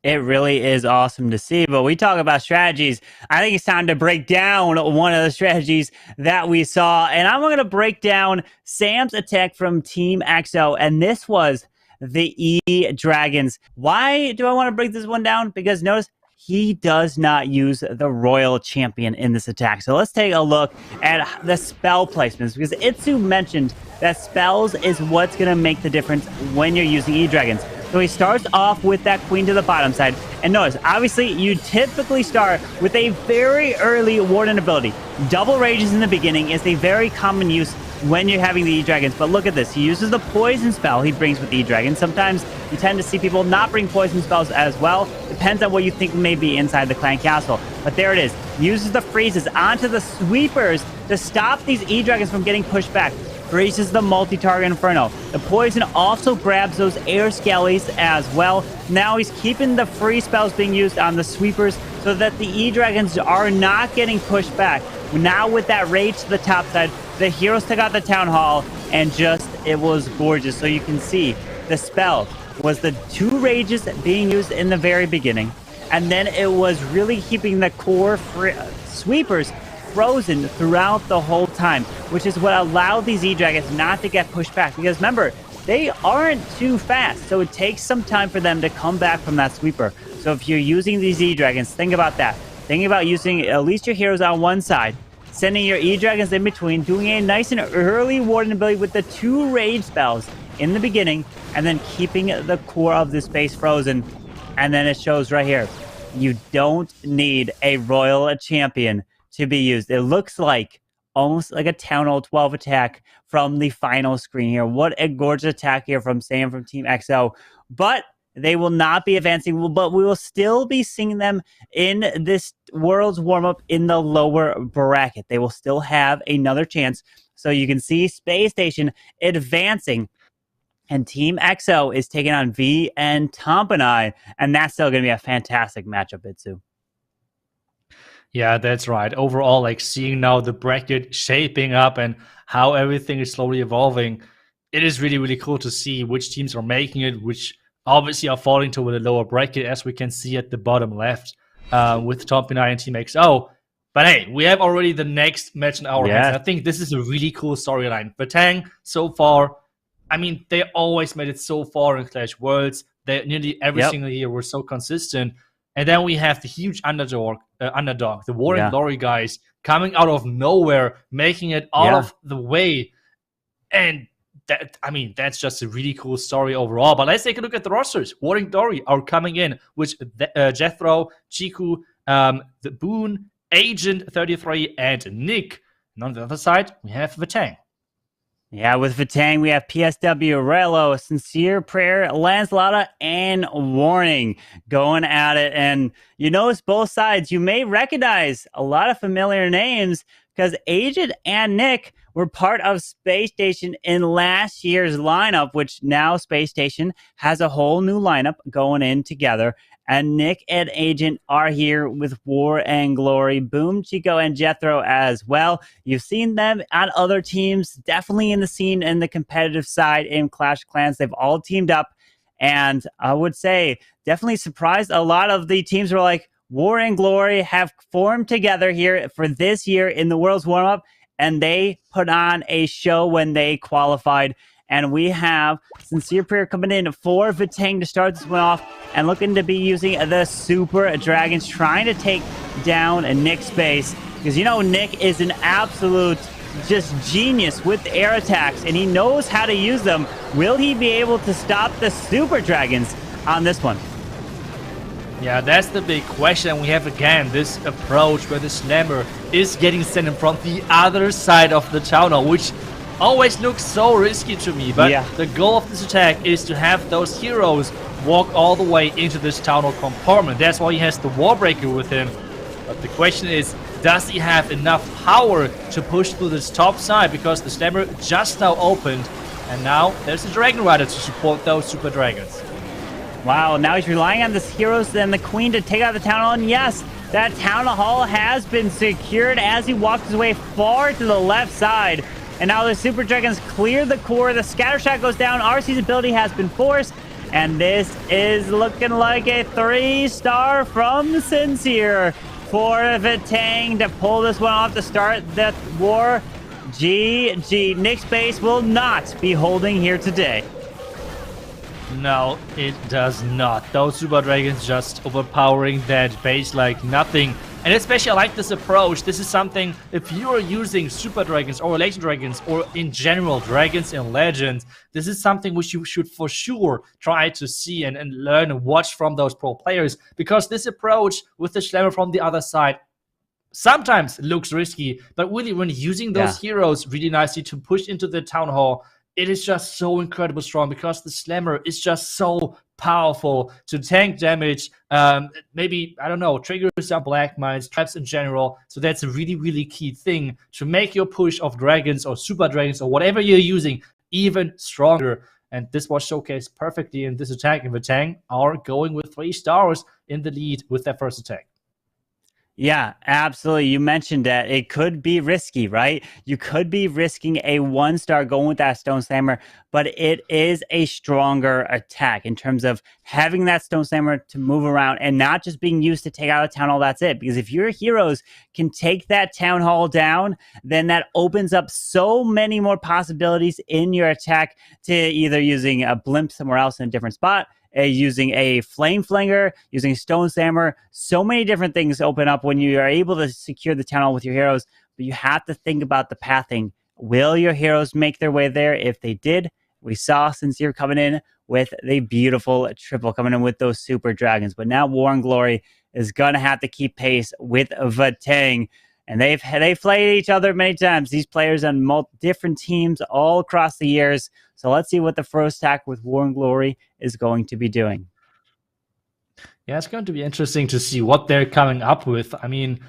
It really is awesome to see. But we talk about strategies. I think it's time to break down one of the strategies that we saw. And I'm going to break down Sam's attack from Team XO. And this was the E-Dragons. Why do I want to break this one down? Because notice he does not use the Royal Champion in this attack. So let's take a look at the spell placements, because Itsu mentioned that spells is what's going to make the difference when you're using E-Dragons. So he starts off with that queen to the bottom side. And notice, obviously, you typically start with a very early Warden ability. Double Rages in the beginning is a very common use when you're having the E-Dragons. But look at this. He uses the poison spell he brings with E-Dragons. Sometimes you tend to see people not bring poison spells as well. Depends on what you think may be inside the clan castle. But there it is. He uses the freezes onto the sweepers to stop these E-Dragons from getting pushed back. Freezes the multi-target Inferno. The poison also grabs those air skellies as well. Now he's keeping the free spells being used on the sweepers so that the E-Dragons are not getting pushed back. Now with that rage to the top side, the heroes took out the Town Hall, and just, it was gorgeous. So you can see the spell was the 2 rages being used in the very beginning. And then it was really keeping the core sweepers frozen throughout the whole time, which is what allowed these E-Dragons not to get pushed back. Because remember, they aren't too fast, so it takes some time for them to come back from that sweeper. So if you're using these E-Dragons, think about that. Think about using at least your heroes on one side, sending your E-Dragons in between, doing a nice and early Warden ability with the 2 rage spells in the beginning, and then keeping the core of the space frozen. And then it shows right here. You don't need a Royal Champion to be used. It looks like almost like a Town Hall 12 attack from the final screen here. What a gorgeous attack here from Sam from Team XO. But they will not be advancing, but we will still be seeing them in this Worlds Warmup in the lower bracket. They will still have another chance. So you can see SpaceStation advancing, and Team XO is taking on V and Tompinai, and that's still going to be a fantastic matchup, Itsu. Yeah, that's right. Overall, like seeing now the bracket shaping up and how everything is slowly evolving, it is really, really cool to see which teams are making it, which obviously are falling to the lower bracket, as we can see at the bottom left with Tompinai and Team XO. But hey, we have already the next match in our hands. I think this is a really cool storyline. Vatang, so far, I mean, they always made it so far in Clash Worlds. They nearly every single year were so consistent. And then we have the huge underdog, the War and Glory guys, coming out of nowhere, making it all of the way. And that, I mean, that's just a really cool story overall. But let's take a look at the rosters. War and Glory are coming in, which Jethro, Chiku, the Boon, Agent 33, and Nick. And on the other side, we have Vatang. Yeah, with Vatang, we have PSW, Relo, Sincere Prayer, Lancelota, and Warning going at it. And you notice both sides, you may recognize a lot of familiar names because Agent and Nick were part of SpaceStation in last year's lineup, which now SpaceStation has a whole new lineup going in together. And Nick and Agent are here with War and Glory. Boom, Chico, and Jethro as well. You've seen them on other teams, definitely in the scene and the competitive side in Clash of Clans. They've all teamed up. And I would say, definitely surprised. A lot of the teams were like, War and Glory have formed together here for this year in the Worlds Warmup. And they put on a show when they qualified. And we have Sincere Prayer coming in for Vatang to start this one off and looking to be using the Super Dragons, trying to take down Nick's base. Because, you know, Nick is an absolute just genius with air attacks, and he knows how to use them. Will he be able to stop the Super Dragons on this one? Yeah, that's the big question. We have again this approach where the Slammer is getting sent in from the other side of the Town Hall, which always looks so risky to me. But the goal of this attack is to have those heroes walk all the way into this town hall compartment. That's why he has the wall breaker with him. But the question is, does he have enough power to push through this top side? Because the slammer just now opened, and now there's a Dragon Rider to support those Super Dragons. Wow, now he's relying on this Heroes and the Queen to take out the Town Hall, and yes, that Town Hall has been secured as he walks his way far to the left side. And now the Super Dragons clear the core, the Scatter Shot goes down, RC's ability has been forced, and this is looking like a 3-star from Sincere for Vatang to pull this one off to start the war. GG. Nick's base will not be holding here today. No, it does not. Those Super Dragons just overpowering that base like nothing. And especially I like this approach. This is something, if you are using Super Dragons or Legend Dragons or in general Dragons and Legends, this is something which you should for sure try to see and learn and watch from those pro players. Because this approach with the Slammer from the other side sometimes looks risky, but really when using those heroes really nicely to push into the Town Hall, it is just so incredibly strong because the Slammer is just so powerful to tank damage, maybe, I don't know, trigger some black mines, traps in general. So that's a really, really key thing to make your push of dragons or super dragons or whatever you're using even stronger. And this was showcased perfectly in this attack. And Vatang are going with 3 stars in the lead with their first attack. Yeah, absolutely. You mentioned that it could be risky, right? You could be risking a 1-star going with that Stone Slammer, but it is a stronger attack in terms of having that Stone Slammer to move around and not just being used to take out a Town Hall, that's it. Because if your heroes can take that Town Hall down, then that opens up so many more possibilities in your attack to either using a blimp somewhere else in a different spot, using a Flame Flinger, using Stone Slammer. So many different things open up when you are able to secure the Town Hall with your heroes, but you have to think about the pathing. Will your heroes make their way there? If they did, we saw Sincere coming in with the beautiful triple, coming in with those Super Dragons. But now War and Glory is going to have to keep pace with Vatang. And they've played each other many times. These players on different teams all across the years. So let's see what the first attack with War and Glory is going to be doing. Yeah, it's going to be interesting to see what they're coming up with. I mean,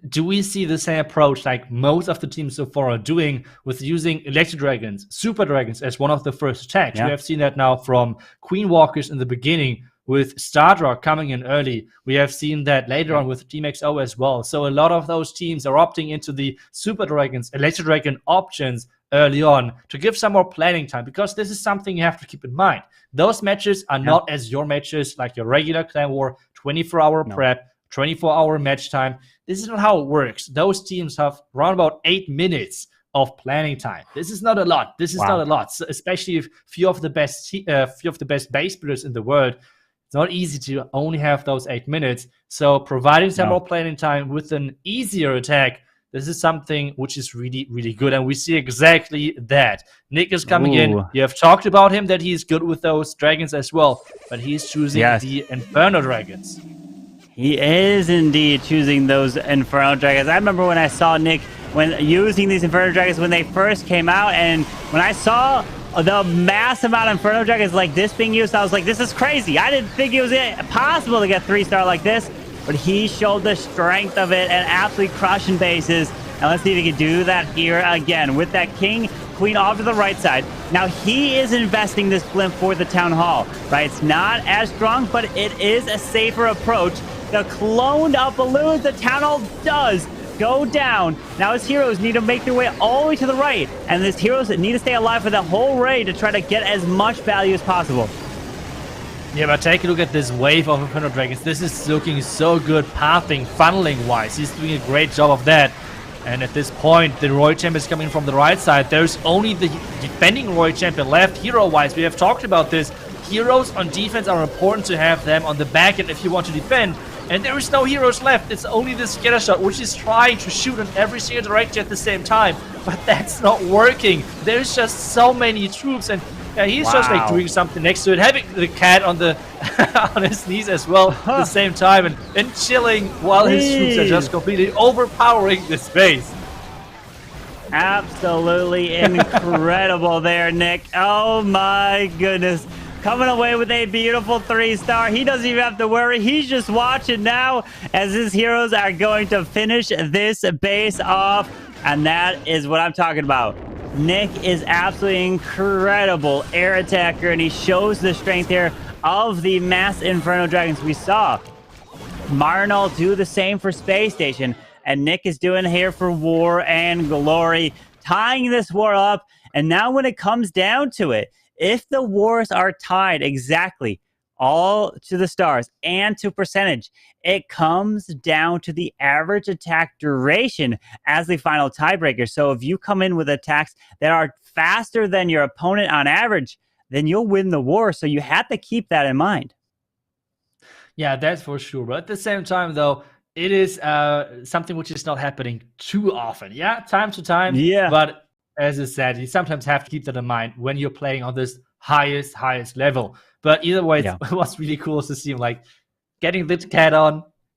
do we see the same approach like most of the teams so far are doing with using Electro Dragons, Super Dragons as one of the first attacks? We have seen that now from Queen Walkers in the beginning, with Stardrock coming in early. We have seen that later on with Team XO as well. So a lot of those teams are opting into the Super Dragons, Electro Dragon options early on to give some more planning time, because this is something you have to keep in mind. Those matches are not as your matches like your regular Clan War, 24-hour prep, 24-hour match time. This is not how it works. Those teams have around about 8 minutes of planning time. This is not a lot. This is not a lot, so especially if few of the best base builders in the world. It's not easy to only have those 8 minutes. So providing some more planning time with an easier attack, this is something which is really, really good. And we see exactly that. Nick is coming in. You have talked about him, that he's good with those dragons as well. But he's choosing the Inferno Dragons. He is indeed choosing those Inferno Dragons. I remember when I saw Nick using these Inferno Dragons when they first came out. And when I saw the mass amount of Inferno Dragons like this being used, I was like, this is crazy. I didn't think it was possible to get 3-star like this, but he showed the strength of it and absolutely crushing bases. And let's see if he can do that here again with that King Queen off to the right side. Now he is investing this blimp for the Town Hall, right? It's not as strong, but it is a safer approach. The cloned up balloons, the Town Hall does go down. Now his heroes need to make their way all the way to the right, and his heroes need to stay alive for the whole raid to try to get as much value as possible. Yeah, but take a look at this wave of Inferno Dragons. This is looking so good, pathing, funneling wise. He's doing a great job of that. And at this point, the Royal Champ is coming from the right side. There's only the defending Royal Champion left hero-wise. We have talked about this. Heroes on defense are important to have them on the back end if you want to defend. And there is no heroes left. It's only the scatter shot, which is trying to shoot in every single direction at the same time. But that's not working. There's just so many troops, and he's just like doing something next to it, having the cat on the on his knees as well at the same time, and chilling while his troops are just completely overpowering the space. Absolutely incredible there, Nick. Oh my goodness. coming away with a beautiful 3-star. He doesn't even have to worry. He's just watching now as his heroes are going to finish this base off. And that is what I'm talking about. Nick is absolutely incredible air attacker, and he shows the strength here of the Mass Inferno Dragons. We saw Marnal do the same for SpaceStation, and Nick is doing here for War and Glory, tying this war up. And now when it comes down to it, if the wars are tied exactly all to the stars and to percentage, it comes down to the average attack duration as the final tiebreaker. So if you come in with attacks that are faster than your opponent on average, then you'll win the war. So you have to keep that in mind. Yeah, that's for sure. But at the same time, though, it is something which is not happening too often. Yeah, time to time. Yeah. But as I said, you sometimes have to keep that in mind when you're playing on this highest level. But either way, it was really cool to see him like getting the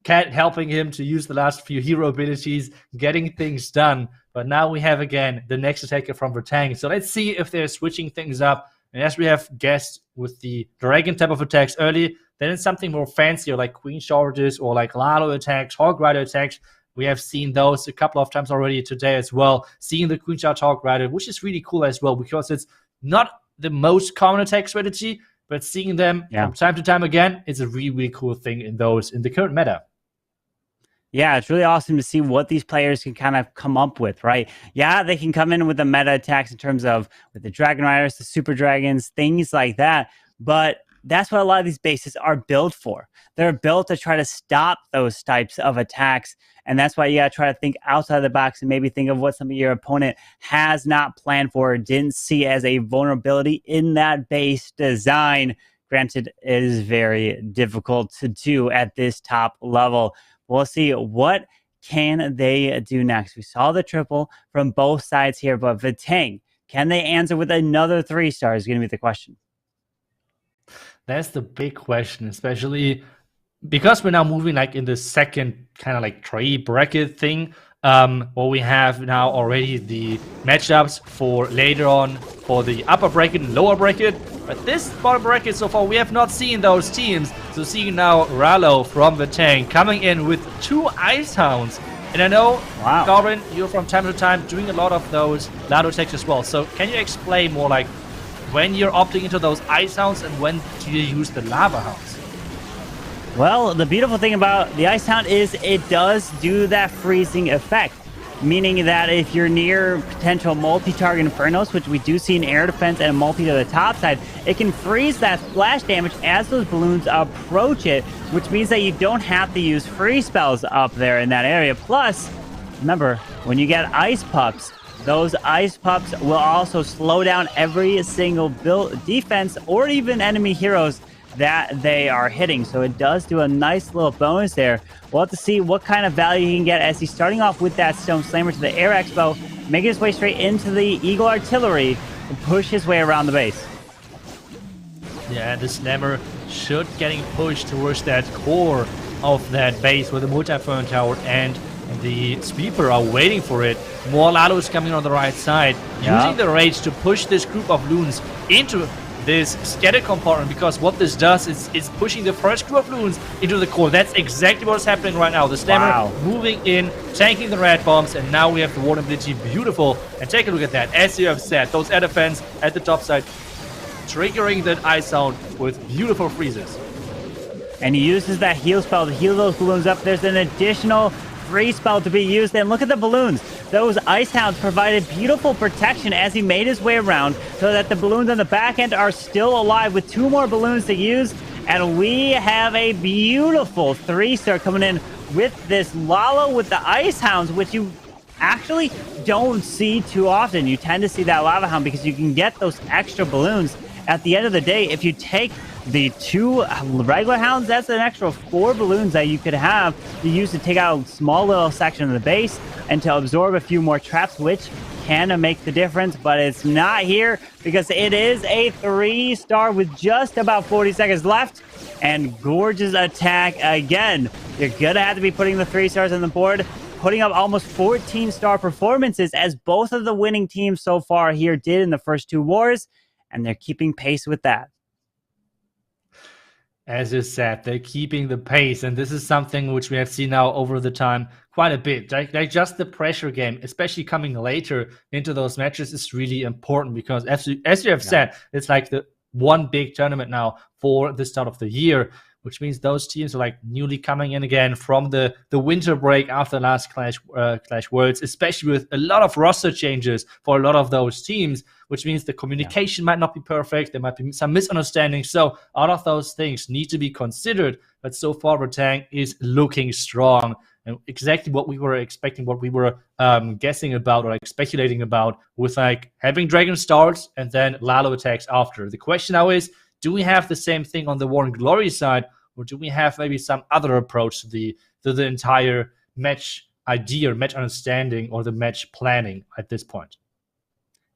Cat helping him to use the last few hero abilities, getting things done. But now we have again the next attacker from Vatang. So let's see if they're switching things up. And as we have guessed with the dragon type of attacks early, then it's something more fancier like Queen Charges or like Lalo attacks, Hog Rider attacks. We have seen those a couple of times already today as well. Seeing the Queen Charge Hog Rider, which is really cool as well because it's not the most common attack strategy, but seeing them from time to time again, it's a really cool thing in the current meta. Yeah, it's really awesome to see what these players can kind of come up with, right? Yeah, they can come in with the meta attacks in terms of with the Dragon Riders, the Super Dragons, things like that. But that's what a lot of these bases are built for. They're built to try to stop those types of attacks. And that's why you got to try to think outside the box and maybe think of what some of your opponent has not planned for or didn't see as a vulnerability in that base design. Granted, it is very difficult to do at this top level. We'll see what can they do next. We saw the triple from both sides here, but Vatang, can they answer with another 3-star is going to be the question. That's the big question, especially because we're now moving like in the second kind of like trade bracket thing. Well, we have now already the matchups for later on for the upper bracket and lower bracket. But this bottom bracket so far, we have not seen those teams. So seeing now Rallo from Vatang coming in with 2 Ice Hounds. And I know, Goblin, you're from time to time doing a lot of those Lado attacks as well. So can you explain more like when you're opting into those Ice Hounds and when do you use the Lava Hounds? Well, the beautiful thing about the Ice Hound is it does do that freezing effect, meaning that if you're near potential multi-target Infernos, which we do see in air defense and a multi to the top side, it can freeze that splash damage as those balloons approach it, which means that you don't have to use free spells up there in that area. Plus, remember, when you get Ice Pups, those Ice Pups will also slow down every single defense or even enemy heroes that they are hitting. So it does do a nice little bonus there. We'll have to see what kind of value he can get as he's starting off with that Stone Slammer to the Air Expo, making his way straight into the Eagle Artillery and push his way around the base. Yeah, the Slammer should getting pushed towards that core of that base where the Multi-Inferno Tower and the Sweeper are waiting for it. More Lalos coming on the right side, using the Rage to push this group of loons into this scatter compartment, because what this does is it's pushing the first group of loons into the core. That's exactly what's happening right now. The Slammer moving in, tanking the red bombs, and now we have the water ability. Beautiful. And take a look at that. As you have said, those air defense at the top side, triggering that Ice Sound with beautiful freezes. And he uses that heal spell to heal those balloons up. There's an additional free spell to be used, and look at the balloons. Those Ice Hounds provided beautiful protection as he made his way around so that the balloons on the back end are still alive with 2 more balloons to use. And we have a beautiful 3-star coming in with this Lalo with the Ice Hounds, which you actually don't see too often. You tend to see that Lava Hound because you can get those extra balloons. At the end of the day, if you take the 2 regular hounds, that's an extra 4 balloons that you could have to use to take out a small little section of the base and to absorb a few more traps, which can make the difference. But it's not here because it is a 3-star with just about 40 seconds left. And gorgeous attack again. You're gonna have to be putting the 3-stars on the board, putting up almost 14-star performances as both of the winning teams so far here did in the first 2 wars, and they're keeping pace with that. As you said, they're keeping the pace, and this is something which we have seen now over the time quite a bit. Like just the pressure game, especially coming later into those matches, is really important because, as you have said, it's like the one big tournament now for the start of the year, which means those teams are like newly coming in again from the winter break after the last Clash Worlds, especially with a lot of roster changes for a lot of those teams, which means the communication might not be perfect. There might be some misunderstandings. So all of those things need to be considered. But so far, Vatang is looking strong. And exactly what we were expecting, what we were guessing about or like speculating about with like having Dragon starts and then Lalo attacks after. The question now is, do we have the same thing on the War and Glory side, or do we have maybe some other approach to the entire match idea or match understanding or the match planning at this point?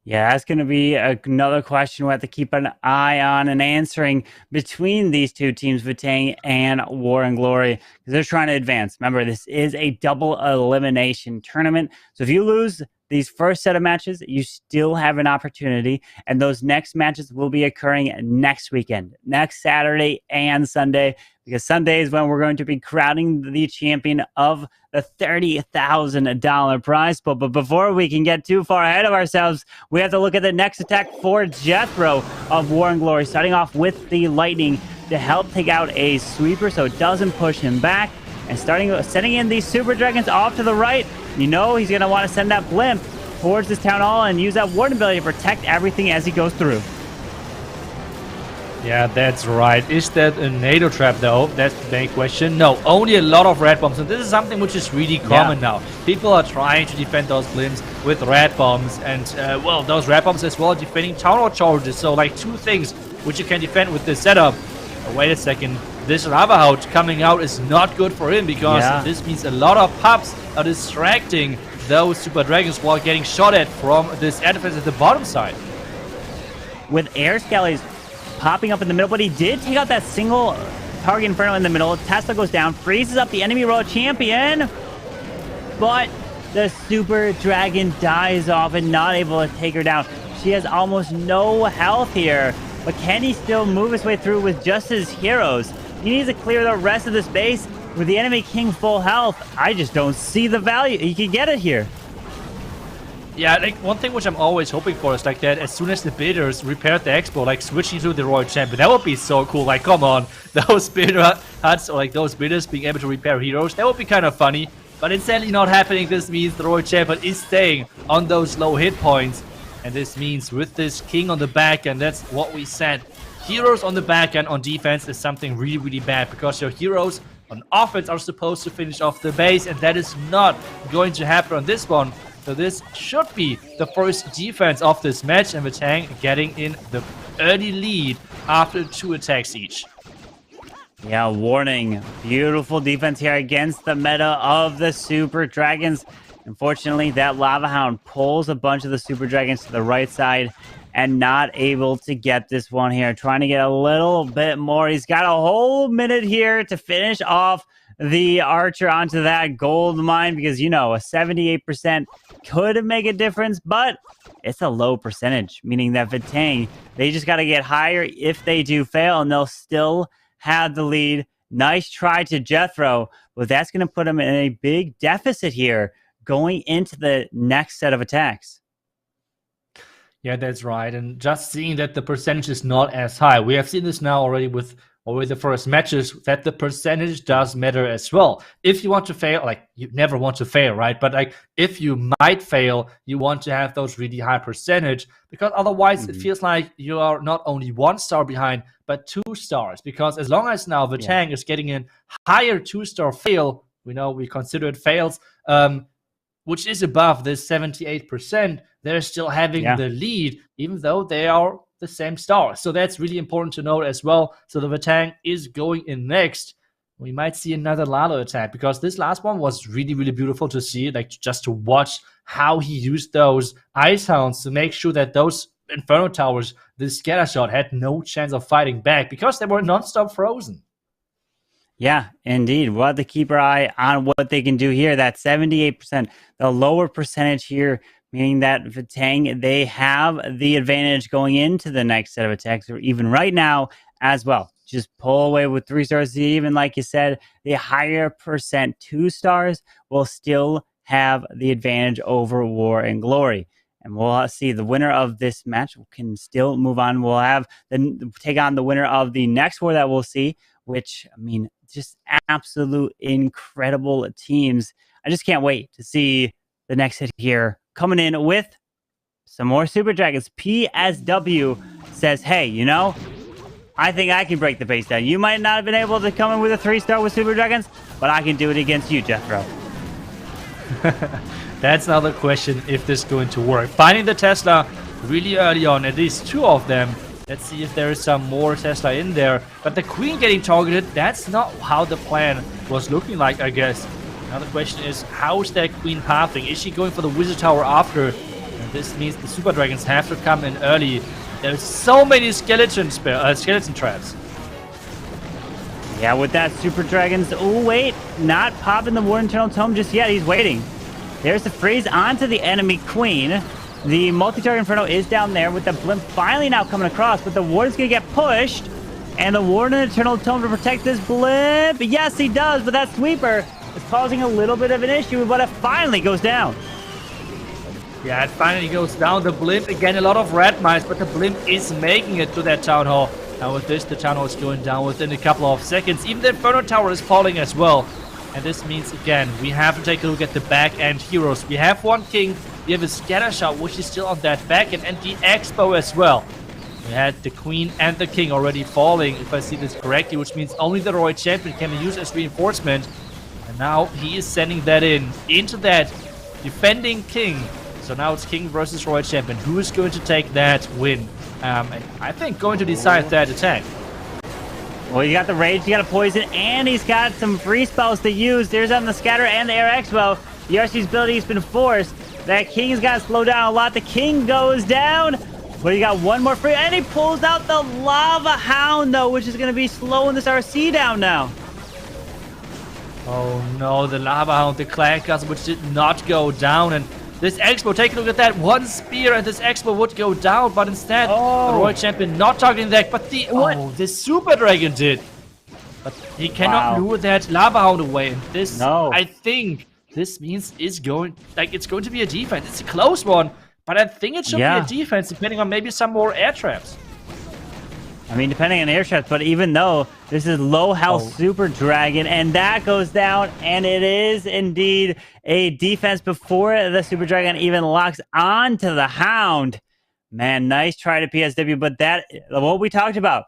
Yeah, that's going to be another question we have to keep an eye on and answering between these two teams, Vatang and War and Glory, because they're trying to advance. Remember, this is a double elimination tournament. So if you lose these first set of matches, you still have an opportunity, and those next matches will be occurring next weekend, next Saturday and Sunday, because Sunday is when we're going to be crowning the champion of the $30,000 prize pool. But before we can get too far ahead of ourselves, we have to look at the next attack for Jethro of War and Glory, starting off with the Lightning to help take out a sweeper so it doesn't push him back. And sending in these Super Dragons off to the right. You know he's going to want to send that Blimp towards this Town Hall and use that Warden ability to protect everything as he goes through. Yeah, that's right. Is that a NATO trap, though? That's the main question. No, only a lot of red bombs. And this is something which is really common now. People are trying to defend those blimps with red bombs. And, well, those red bombs as well defending Town Hall charges. So, like, two things which you can defend with this setup. Oh, wait a second. This Lava Hound coming out is not good for him because this means a lot of pups are distracting those Super Dragons while getting shot at from this air defense at the bottom side. With air skellies popping up in the middle, but he did take out that single target Inferno in the middle. Tesla goes down, freezes up the enemy royal champion, but the Super Dragon dies off and not able to take her down. She has almost no health here, but can he still move his way through with just his heroes? He needs to clear the rest of this base with the enemy king full health. I just don't see the value. He can get it here. Yeah, like one thing which I'm always hoping for is like that as soon as the bidders repaired the expo, like switching to the Royal Champion. That would be so cool. Like, come on, those bidder huts or like those bidders being able to repair heroes, that would be kind of funny. But it's sadly not happening. This means the Royal Champion is staying on those low hit points. And this means with this king on the back, and that's what we said, heroes on the back end on defense is something really, really bad because your heroes on offense are supposed to finish off the base, and that is not going to happen on this one. So this should be the first defense of this match, and Vatang getting in the early lead after 2 attacks each. Yeah, warning. Beautiful defense here against the meta of the Super Dragons. Unfortunately, that Lava Hound pulls a bunch of the Super Dragons to the right side and not able to get this one here. Trying to get a little bit more. He's got a whole minute here to finish off the Archer onto that gold mine because, you know, a 78% could make a difference, but it's a low percentage, meaning that Vatang, they just got to get higher if they do fail, and they'll still have the lead. Nice try to Jethro, but that's going to put him in a big deficit here going into the next set of attacks. Yeah, that's right. And just seeing that the percentage is not as high. We have seen this now already with the first matches, that the percentage does matter as well. If you want to fail, like you never want to fail, right? But like if you might fail, you want to have those really high percentage because otherwise it feels like you are not only 1 star behind, but 2 stars. Because as long as now Vatang is getting in higher 2-star fail, we consider it fails, which is above this 78%, they're still having the lead, even though they are the same star. So that's really important to note as well. So the Vatang is going in next. We might see another Lalo attack because this last one was really, really beautiful to see, like just to watch how he used those Ice Hounds to make sure that those Inferno Towers, this scatter shot, had no chance of fighting back because they were non-stop frozen. Yeah, indeed. We'll have to keep our eye on what they can do here. That 78%, the lower percentage here, meaning that Vatang, they have the advantage going into the next set of attacks, or even right now as well. just pull away with 3 stars. Even like you said, the higher percent 2 stars will still have the advantage over War and Glory. And we'll see the winner of this match can still move on. We'll have take on the winner of the next war that we'll see, which, I mean, just absolute incredible teams. I just can't wait to see the next hit here coming in with some more Super Dragons. PSW says, hey, you know, I think I can break the pace down. You might not have been able to come in with a 3-star with Super Dragons, but I can do it against you, Jethro. That's another question, if this is going to work. Finding the Tesla really early on, at least 2 of them. Let's see if there is some more Tesla in there. But the Queen getting targeted, that's not how the plan was looking like, I guess. Now the question is, how is that Queen pathing? Is she going for the Wizard Tower after? And this means the Super Dragons have to come in early. There's so many skeleton traps. Yeah, with that Super Dragons. Oh, wait. Not popping the War Internal Tome just yet. He's waiting. There's the freeze onto the enemy Queen. The multi-target Inferno is down there with the blimp finally now coming across, but the Ward is going to get pushed. And the Ward and Eternal Tome to protect this blimp. Yes, he does, but that sweeper is causing a little bit of an issue, but it finally goes down. Yeah, it finally goes down. The blimp, again, a lot of red mines, but the blimp is making it to that Town Hall. Now with this, the Town Hall is going down within a couple of seconds. Even the Inferno Tower is falling as well. And this means, again, we have to take a look at the back-end heroes. We have one King, we have a Scatter Shot, which is still on that back-end, and the Expo as well. We had the Queen and the King already falling, if I see this correctly, which means only the Royal Champion can be used as reinforcement. And now he is sending that into that defending King. So now it's King versus Royal Champion. Who is going to take that win? And I think going to decide that attack. Well, he's got the Rage, he got a Poison, and he's got some free spells to use. There's on the Scatter and the Air Expo. The RC's ability has been forced. That King's got to slow down a lot. The King goes down, but he got one more free, and he pulls out the Lava Hound, though, which is going to be slowing this RC down now. Oh no, the Lava Hound, the Clan Castle, which did not go down, and this Expo, take a look at that, one spear and this Expo would go down, but instead, the Royal Champion not targeting that, but the Super Dragon did. But he cannot lure that Lava Hound away, and this, I think, this means it's going to be a defense. It's a close one, but I think it should be a defense, depending on maybe some more air traps. I mean, depending on air traps, but even though this is low health Super Dragon, and that goes down, and it is indeed a defense before the Super Dragon even locks onto the Hound. Man, nice try to PSW, but that, what we talked about,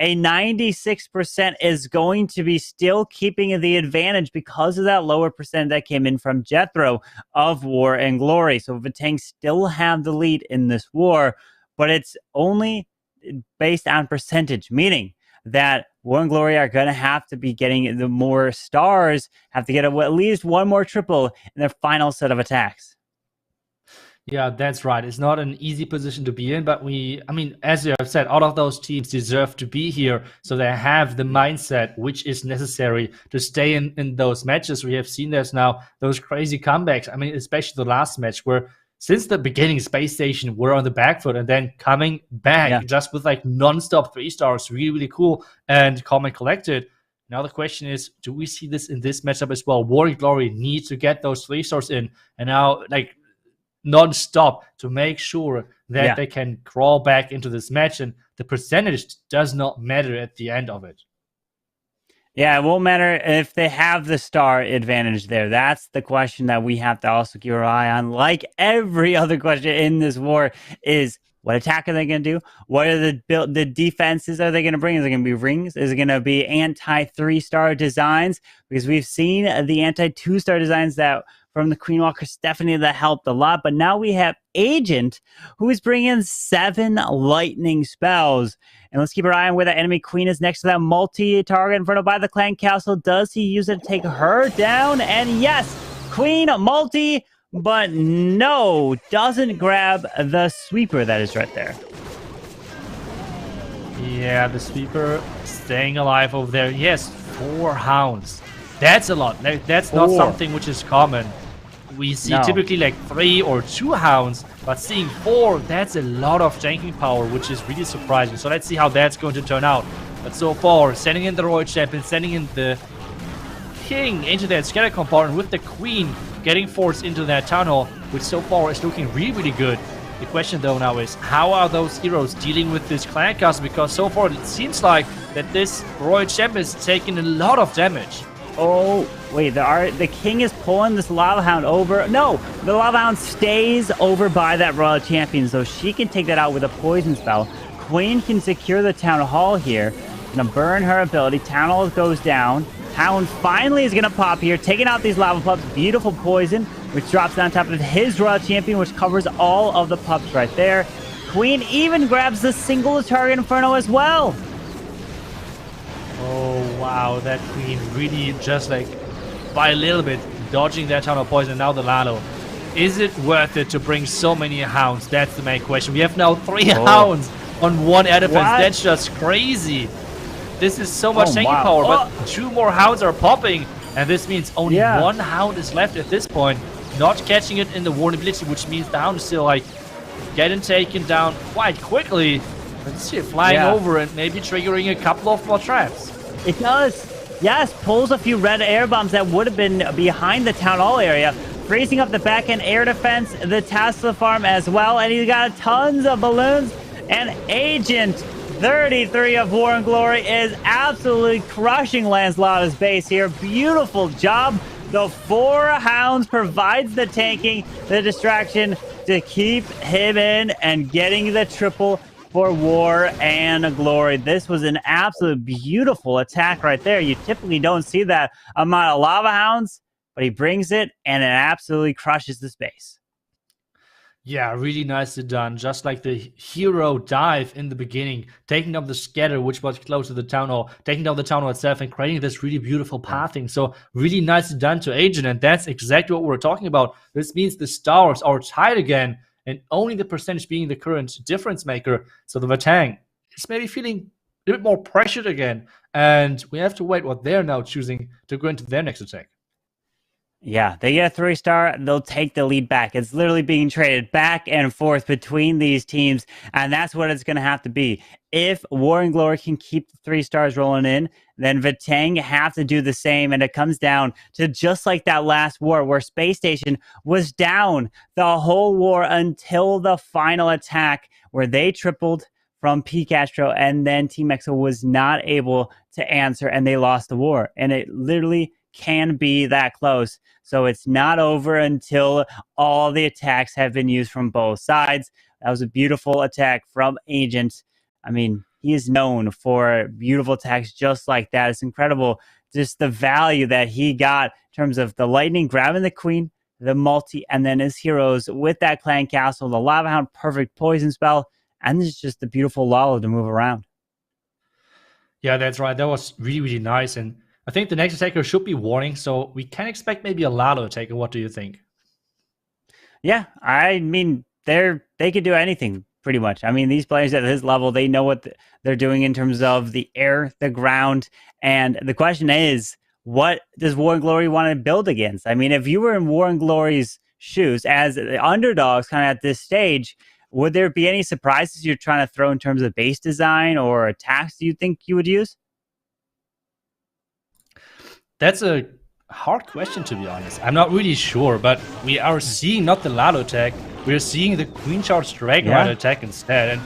a 96% is going to be still keeping the advantage because of that lower percent that came in from Jethro of War and Glory. So Vatang still have the lead in this war, but it's only based on percentage, meaning that War and Glory are going to have to be getting the more stars, have to get at least one more triple in their final set of attacks. Yeah, that's right. It's not an easy position to be in, but I mean, as you have said, all of those teams deserve to be here, so they have the mindset which is necessary to stay in those matches. We have seen this now, those crazy comebacks. I mean, especially the last match where since the beginning, SpaceStation were on the back foot and then coming back just with like non-stop 3 stars. Really, really cool and calm and collected. Now the question is, do we see this in this matchup as well? War and Glory need to get those 3 stars in and now like non-stop to make sure that they can crawl back into this match, and the percentage does not matter at the end of it. Yeah, it won't matter if they have the star advantage there. That's the question that we have to also keep our eye on. Like every other question in this war is, what attack are they going to do? What are the defenses are they going to bring? Is it going to be rings? Is it going to be anti-3-star designs? Because we've seen the anti-2-star designs that from the Queen Walker Stephanie that helped a lot. But now we have Agent, who is bringing 7 lightning spells. And let's keep our eye on where that enemy Queen is next to that multi-target Inferno by the Clan Castle. Does he use it to take her down? And yes, Queen multi, but no, doesn't grab the sweeper that is right there. Yeah, the sweeper staying alive over there. Yes, 4 hounds. That's a lot. That's not something which is common. We see typically like 3 or 2 hounds, but seeing 4, that's a lot of janking power, which is really surprising. So let's see how that's going to turn out. But so far, sending in the Royal Champion, sending in the King into that scatter compartment with the Queen getting forced into that Town Hall, which so far is looking really, really good. The question though now is, how are those heroes dealing with this clan castle? Because so far it seems like that this Royal Champion is taking a lot of damage. Oh, wait, the King is pulling this Lava Hound over. No, the Lava Hound stays over by that Royal Champion, so she can take that out with a poison spell. Queen can secure the Town Hall here. Gonna burn her ability. Town Hall goes down. Hound finally is gonna pop here, taking out these lava pups. Beautiful poison, which drops on top of his Royal Champion, which covers all of the pups right there. Queen even grabs the single target Inferno as well. Oh wow, that Queen really just like by a little bit dodging that Town of Poison. Now the Lalo. Is it worth it to bring so many hounds? That's the main question. We have now 3 hounds on 1 air defense. What? That's just crazy. This is so much tanking wow. power, but 2 more hounds are popping, and this means only 1 hound is left at this point. Not catching it in the vulnerability, which means the hound is still like getting taken down quite quickly. Let's see it flying over and maybe triggering a couple of more traps. It does. Yes, pulls a few red air bombs that would have been behind the Town Hall area, freezing up the back end air defense, the Tesla farm as well, and he's got tons of balloons. And Agent 33 of War and Glory is absolutely crushing Lancelotta's base here. Beautiful job. The 4 hounds provides the tanking, the distraction to keep him in and getting the triple for War and Glory. This was an absolute beautiful attack right there. You typically don't see that amount of lava hounds, but he brings it and it absolutely crushes the space. Yeah, really nicely done. Just like the hero dive in the beginning, taking down the scatter, which was close to the Town Hall, taking down the Town Hall itself and creating this really beautiful pathing. So really nicely done to Agent, and that's exactly what we're talking about. This means the stars are tied again, and only the percentage being the current difference maker. So the Vatang is maybe feeling a bit more pressured again, and we have to wait what they're now choosing to go into their next attack. Yeah, they get a 3-star, they'll take the lead back. It's literally being traded back and forth between these teams, and that's what it's going to have to be. If War and Glory can keep the 3 stars rolling in, then Vatang have to do the same, and it comes down to just like that last war where SpaceStation was down the whole war until the final attack where they tripled from Picastro, and then Team Exo was not able to answer, and they lost the war. And it literally can be that close. So it's not over until all the attacks have been used from both sides. That was a beautiful attack from Agent. I mean, he is known for beautiful attacks just like that. It's incredible just the value that he got in terms of the lightning grabbing the Queen, the multi, and then his heroes with that clan castle, the Lava Hound, perfect poison spell, and it's just the beautiful Lalo to move around. Yeah, that's right. That was really, really nice. And I think the next attacker should be Warning, so we can expect maybe a Lalo attacker. What do you think? Yeah, I mean, they could do anything pretty much. I mean, these players at his level, they know what they're doing in terms of the air, the ground, and the question is, what does War and Glory want to build against? I mean, if you were in War and Glory's shoes as the underdogs kind of at this stage, would there be any surprises you're trying to throw in terms of base design or attacks do you think you would use? That's a hard question, to be honest. I'm not really sure, but we are seeing not the Lalo attack. We're seeing the Queen Charge Dragon Rider attack instead. And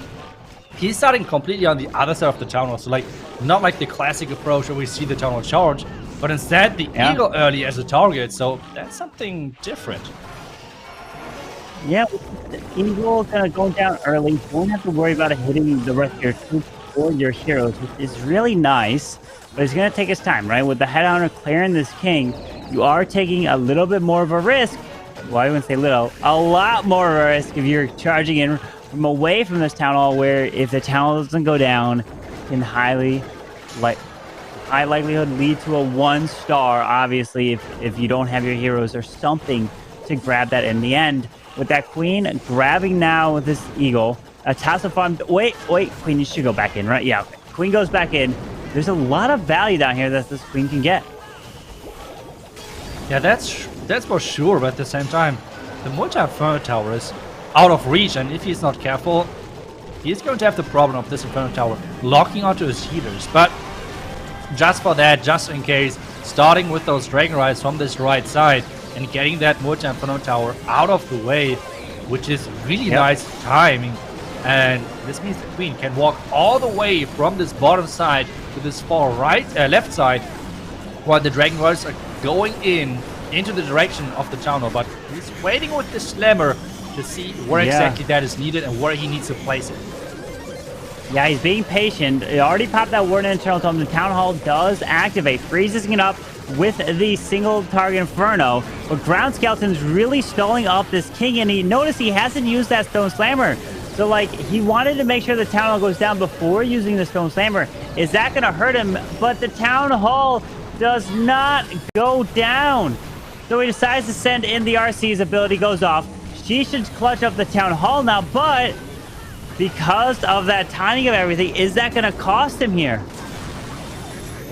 he's starting completely on the other side of the Town Hall. So, like, not like the classic approach where we see the Town Hall charge, but instead the Eagle early as a target. So that's something different. Yeah, the Eagle kind of going down early. You won't have to worry about it hitting the rest of your troops or your heroes, which is really nice. But it's going to take its time, right? With the Headhunter clearing this King, you are taking a little bit more of a risk. Well, I wouldn't say little. A lot more of a risk if you're charging in from away from this Town Hall, where if the Town Hall doesn't go down, can high likelihood lead to a 1-star, obviously, if you don't have your heroes or something to grab that in the end. With that Queen grabbing now with this Eagle, a Tesla farm. Wait, Queen, you should go back in, right? Yeah, okay. Queen goes back in. There's a lot of value down here that this Queen can get. Yeah, that's for sure, but at the same time, the multi-inferno tower is out of reach, and if he's not careful, he's going to have the problem of this Inferno Tower locking onto his healers. But just for that, just in case, starting with those Dragon Riders from this right side and getting that multi-Inferno Tower out of the way, which is really nice timing. And this means the Queen can walk all the way from this bottom side to this far left side, while the Dragon Riders are going into the direction of the Town Hall. But he's waiting with the Slammer to see where exactly that is needed and where he needs to place it. Yeah, he's being patient. He already popped that Warden Internal Tome. The Town Hall does activate, freezing it up with the single target Inferno. But Ground Skeleton's really stalling up this King, and notice he hasn't used that Stone Slammer. So, like, he wanted to make sure the Town Hall goes down before using the Stone Slammer. Is that going to hurt him? But the Town Hall does not go down. So he decides to send in the RC's ability goes off. She should clutch up the Town Hall now, but because of that timing of everything, is that going to cost him here?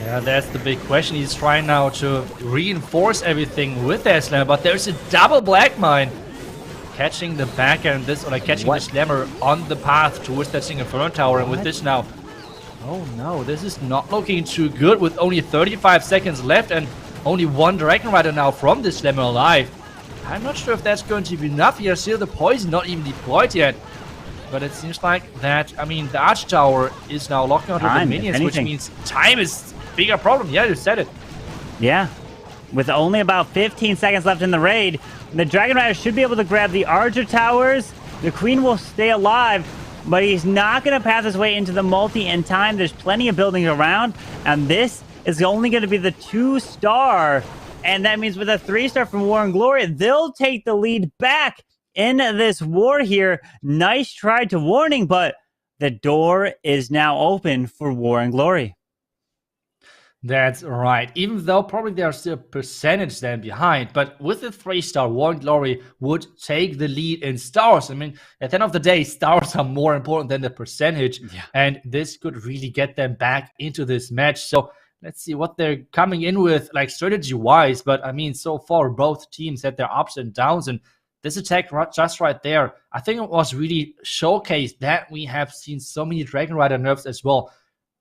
Yeah, that's the big question. He's trying now to reinforce everything with that Slammer, but there's a double Black Mine catching the back end, catching the Slammer on the path towards that single Inferno Tower. And with this now, oh no, this is not looking too good with only 35 seconds left and only one Dragon Rider now from the Slammer alive. I'm not sure if that's going to be enough here. Still, the poison not even deployed yet. But it seems like that, I mean, the Arch Tower is now locking onto the minions, which means time is a bigger problem. Yeah, you said it. Yeah. With only about 15 seconds left in the raid, the Dragon Rider should be able to grab the Archer Towers. The Queen will stay alive, but he's not going to pass his way into the multi in time. There's plenty of buildings around, and this is only going to be the 2-star. And that means with a 3-star from War and Glory, they'll take the lead back in this war here. Nice try to warning, but the door is now open for War and Glory. That's right. Even though probably there are still percentage then behind, but with the 3-star, War and Glory would take the lead in stars. I mean, at the end of the day, stars are more important than the percentage, and this could really get them back into this match. So let's see what they're coming in with, like strategy-wise. But I mean, so far both teams had their ups and downs, and this attack just right there, I think it was really showcased that we have seen so many Dragon Rider nerfs as well.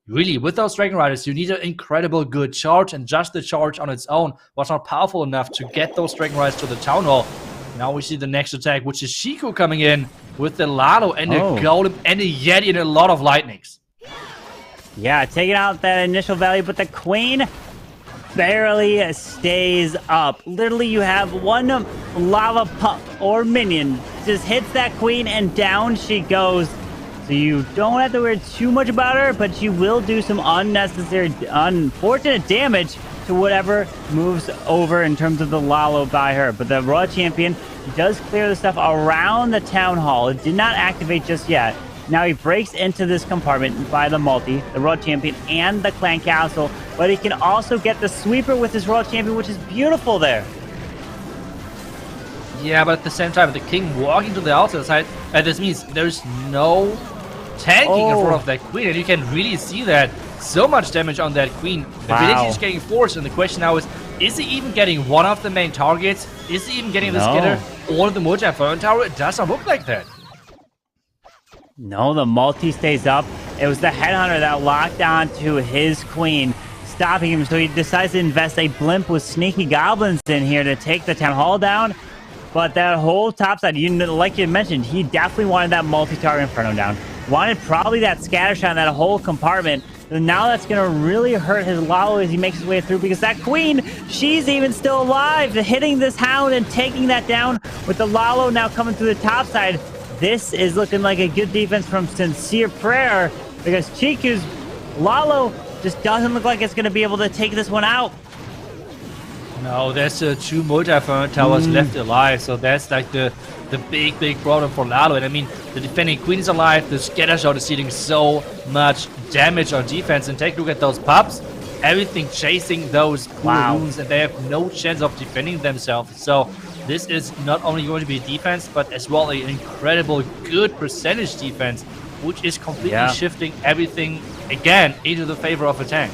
Really, with those Dragon Riders, you need an incredible good charge, and just the charge on its own was not powerful enough to get those Dragon Riders to the Town Hall. Now we see the next attack, which is Shiku coming in with the Lalo and the Golem and a Yeti and a lot of lightnings. Yeah, taking out that initial value, but the Queen barely stays up. Literally, you have one lava pup or minion just hits that Queen and down she goes. So you don't have to worry too much about her, but she will do some unnecessary, unfortunate damage to whatever moves over in terms of the Lalo by her. But the Royal Champion does clear the stuff around the Town Hall. It did not activate just yet. Now he breaks into this compartment by the multi, the Royal Champion, and the Clan Castle. But he can also get the Sweeper with his Royal Champion, which is beautiful there. Yeah, but at the same time, the King walking to the outside side, this means there's no tanking in front of that Queen, and you can really see that. So much damage on that Queen. The ability is getting forced, and the question now is he even getting one of the main targets? Is he even getting the Skitter or the multi-Inferno Tower? It doesn't look like that. No, the multi stays up. It was the Headhunter that locked onto his Queen, stopping him, so he decides to invest a blimp with sneaky goblins in here to take the Town Hall down. But that whole top side, like you mentioned, he definitely wanted that multi-target Inferno down. Wanted probably that scatter shot in that whole compartment. And now that's going to really hurt his Lalo as he makes his way through, because that Queen, she's even still alive. Hitting this Hound and taking that down with the Lalo now coming through the top side. This is looking like a good defense from Sincere Prayer, because Chiku's Lalo just doesn't look like it's going to be able to take this one out. No, there's 2 multi-Inferno Towers left alive, so that's like the big problem for Lalo. And I mean, the defending Queen is alive, the Scatter Shot is dealing so much damage on defense, and take a look at those pups. Everything chasing those wounds, and they have no chance of defending themselves. So this is not only going to be defense, but as well an incredible good percentage defense, which is completely shifting everything again into the favor of a tank.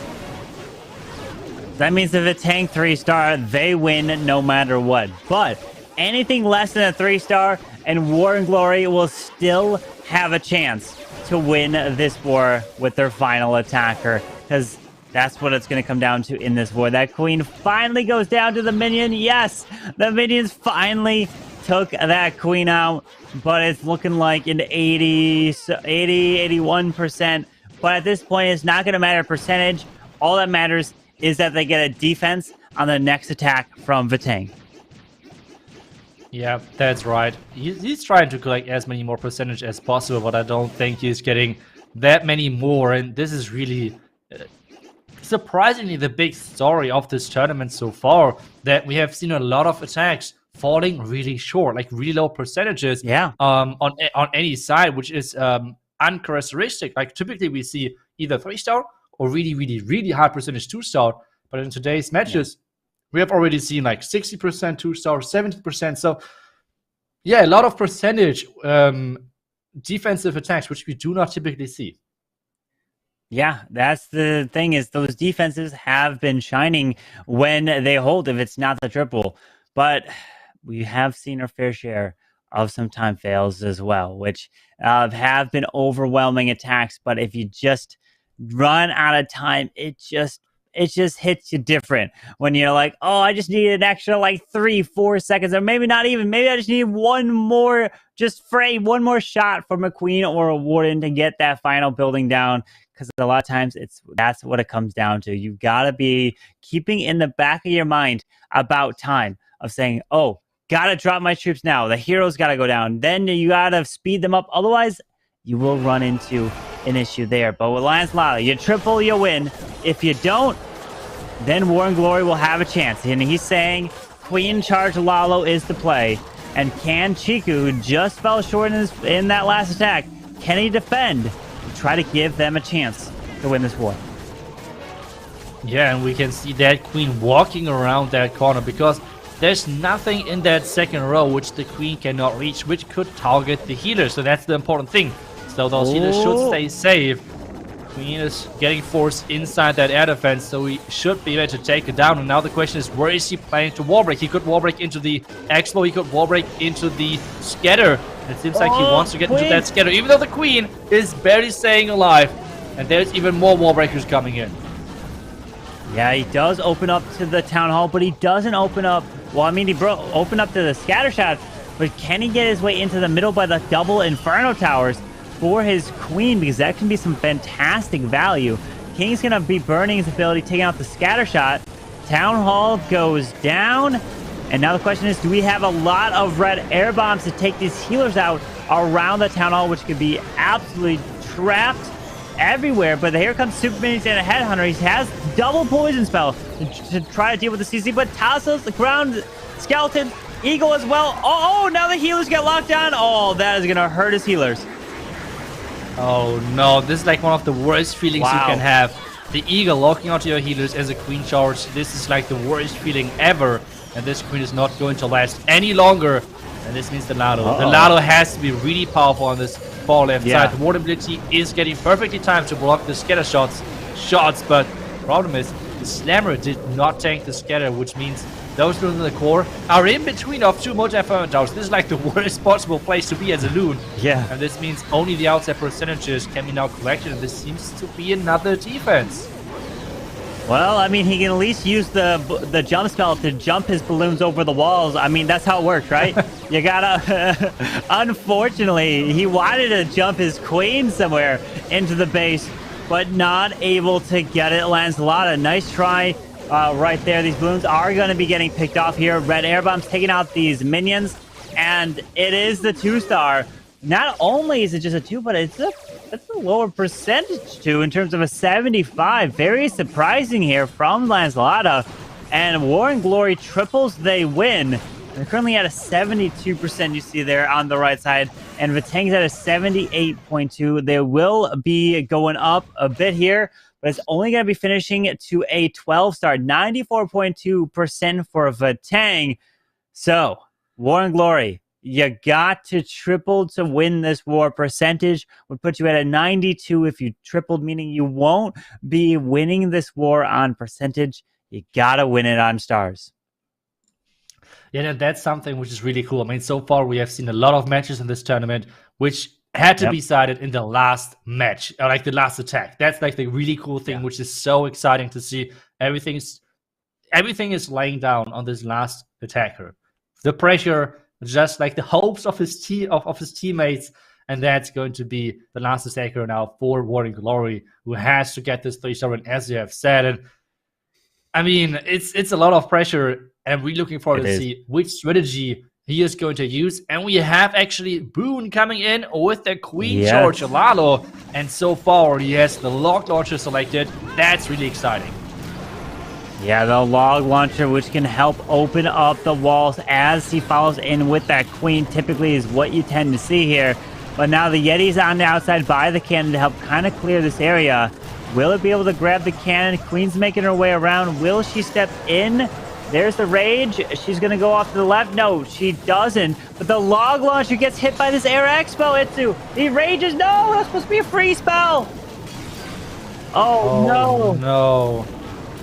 That means if a tank 3-star, they win no matter what. But anything less than a 3-star and War and Glory will still have a chance to win this war with their final attacker, because that's what it's going to come down to in this war. That queen finally goes down to the minion. Yes, the minions finally took that queen out, but it's looking like an 81%. But at this point, it's not going to matter percentage. All that matters is that they get a defense on the next attack from Vatang. Yeah, that's right. He's trying to collect as many more percentage as possible, but I don't think he's getting that many more. And this is really surprisingly the big story of this tournament so far, that we have seen a lot of attacks falling really short, like really low percentages. Yeah. On any side, which is uncharacteristic. Like typically we see either 3-star or really high percentage 2-star. But in today's matches, we have already seen like 60% 2-star, 70%. So yeah, a lot of percentage defensive attacks, which we do not typically see. Yeah, that's the thing, is those defenses have been shining when they hold, if it's not the triple. But we have seen our fair share of some time fails as well, which have been overwhelming attacks. But if you just run out of time, it just hits you different when you're like, oh, I just need an extra like 3-4 seconds, or maybe not even. Maybe I just need one more one more shot from a queen or a warden to get that final building down. Because a lot of times that's what it comes down to. You've got to be keeping in the back of your mind about time, of saying, oh, gotta drop my troops now. The heroes gotta go down. Then you gotta speed them up. Otherwise, you will run into an issue there. But with Lancelot, you triple, you win. If you don't, then War and Glory will have a chance. And he's saying Queen Charge Lalo is the play. And can Chiku, who just fell short in that last attack, can he defend to try to give them a chance to win this war? Yeah, and we can see that queen walking around that corner, because there's nothing in that second row which the queen cannot reach, which could target the healers. So that's the important thing. So those healers should stay safe. Queen is getting forced inside that air defense, so he should be able to take it down. And now the question is, where is he planning to wall break? He could wall break into the Expo, he could wall break into the scatter. It seems like he wants to get into that scatter, even though the queen is barely staying alive. And there's even more wall breakers coming in. Yeah, he does open up to the town hall, but he doesn't open up. Well, I mean, he opened up to the scatter shot, but can he get his way into the middle by the double Inferno Towers for his queen? Because that can be some fantastic value. King's going to be burning his ability, taking out the scatter shot. Town hall goes down. And now the question is, do we have a lot of red air bombs to take these healers out around the town hall, which could be absolutely trapped everywhere? But here comes Super Minions and a Headhunter. He has double poison spell to try to deal with the CC, but Tassos, the ground skeleton, Eagle as well. Oh, now the healers get locked down. Oh, that is gonna hurt his healers. Oh no, this is like one of the worst feelings you can have. The Eagle locking onto your healers as a queen charge. This is like the worst feeling ever, and this queen is not going to last any longer. And this means the Lalo. The Lalo has to be really powerful on this far left side. The ward ability is getting perfectly timed to block the scatter shots, but problem is the Slammer did not tank the scatter, which means those loons in the core are in between of two multi-inferno towers. This is like the worst possible place to be as a loon. Yeah. And this means only the outside percentages can be now collected, and this seems to be another defense. Well, I mean, he can at least use the jump spell to jump his balloons over the walls. I mean, that's how it works, right? You gotta... Unfortunately, he wanted to jump his queen somewhere into the base, but not able to get it. Lancelot, a nice try right there. These balloons are going to be getting picked off here. Red air bombs taking out these minions, and it is the 2-star. Not only is it just a 2, but it's a lower percentage too, in terms of a 75. Very surprising here from Lancelot. And War and Glory triples, they win. They're currently at a 72%, you see there on the right side. And Vatang's at a 78.2. They will be going up a bit here, but it's only going to be finishing to a 12-star. 94.2% for Vatang. So, War and Glory, you got to triple to win this war. Percentage would put you at a 92 if you tripled, meaning you won't be winning this war on percentage. You got to win it on stars. Yeah, that's something which is really cool. I mean, so far we have seen a lot of matches in this tournament, which had to be decided in the last match, or like the last attack. That's like the really cool thing, which is so exciting to see. Everything is laying down on this last attacker. The pressure, just like the hopes of his teammates, and that's going to be the last attacker now for Warring Glory, who has to get this 3-star, as you have said. And I mean, it's a lot of pressure, and we're looking forward to see which strategy he is going to use. And we have actually Boone coming in with the Queen Charge Lalo, and so far he has the log launcher selected. That's really exciting. Yeah, the log launcher, which can help open up the walls as he follows in with that Queen, typically is what you tend to see here. But now the Yeti's on the outside by the cannon to help kind of clear this area. Will it be able to grab the cannon? Queen's making her way around. Will she step in? There's the Rage. She's going to go off to the left. No, she doesn't. But the log launcher gets hit by this Air Expo, Itsu. The Rage is... No, that's supposed to be a free spell. Oh, no. No.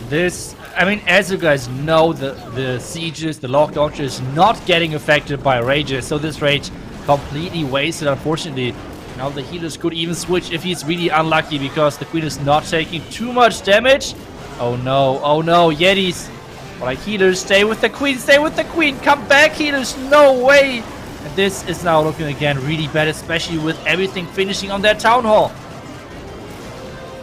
This... I mean, as you guys know, the sieges, the log launcher is not getting affected by rages. So this Rage completely wasted, unfortunately. Now the healers could even switch if he's really unlucky, because the Queen is not taking too much damage. Oh no, Yetis. Like, healers, stay with the Queen, come back, healers, no way. And this is now looking again really bad, especially with everything finishing on that Town Hall.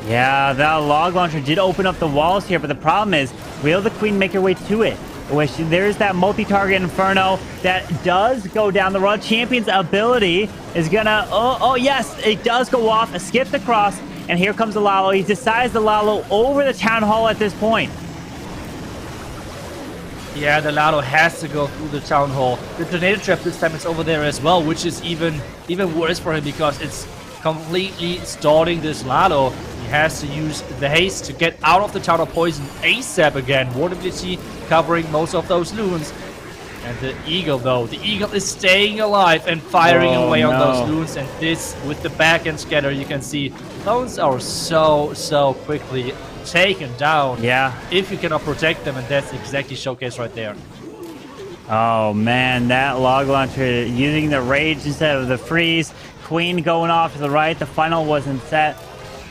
Yeah, that log launcher did open up the walls here, but the problem is, will the Queen make her way to it? There's that multi-target Inferno that does go down the road. Champion's ability is gonna... Oh, yes, it does go off. Skips across, and here comes the Lalo. He decides the Lalo over the Town Hall at this point. Yeah, the Lalo has to go through the Town Hall. The Tornado Trap this time is over there as well, which is even worse for him, because it's completely stalling this Lalo. He has to use the haste to get out of the Town of Poison ASAP again. Wardability covering most of those loons. And the Eagle, though, the Eagle is staying alive and firing away on those loons. And this, with the back-end scatter, you can see those are so quickly taken down. Yeah. If you cannot protect them, and that's exactly showcased right there. Oh, man, that log launcher using the Rage instead of the Freeze. Queen going off to the right. The final wasn't set.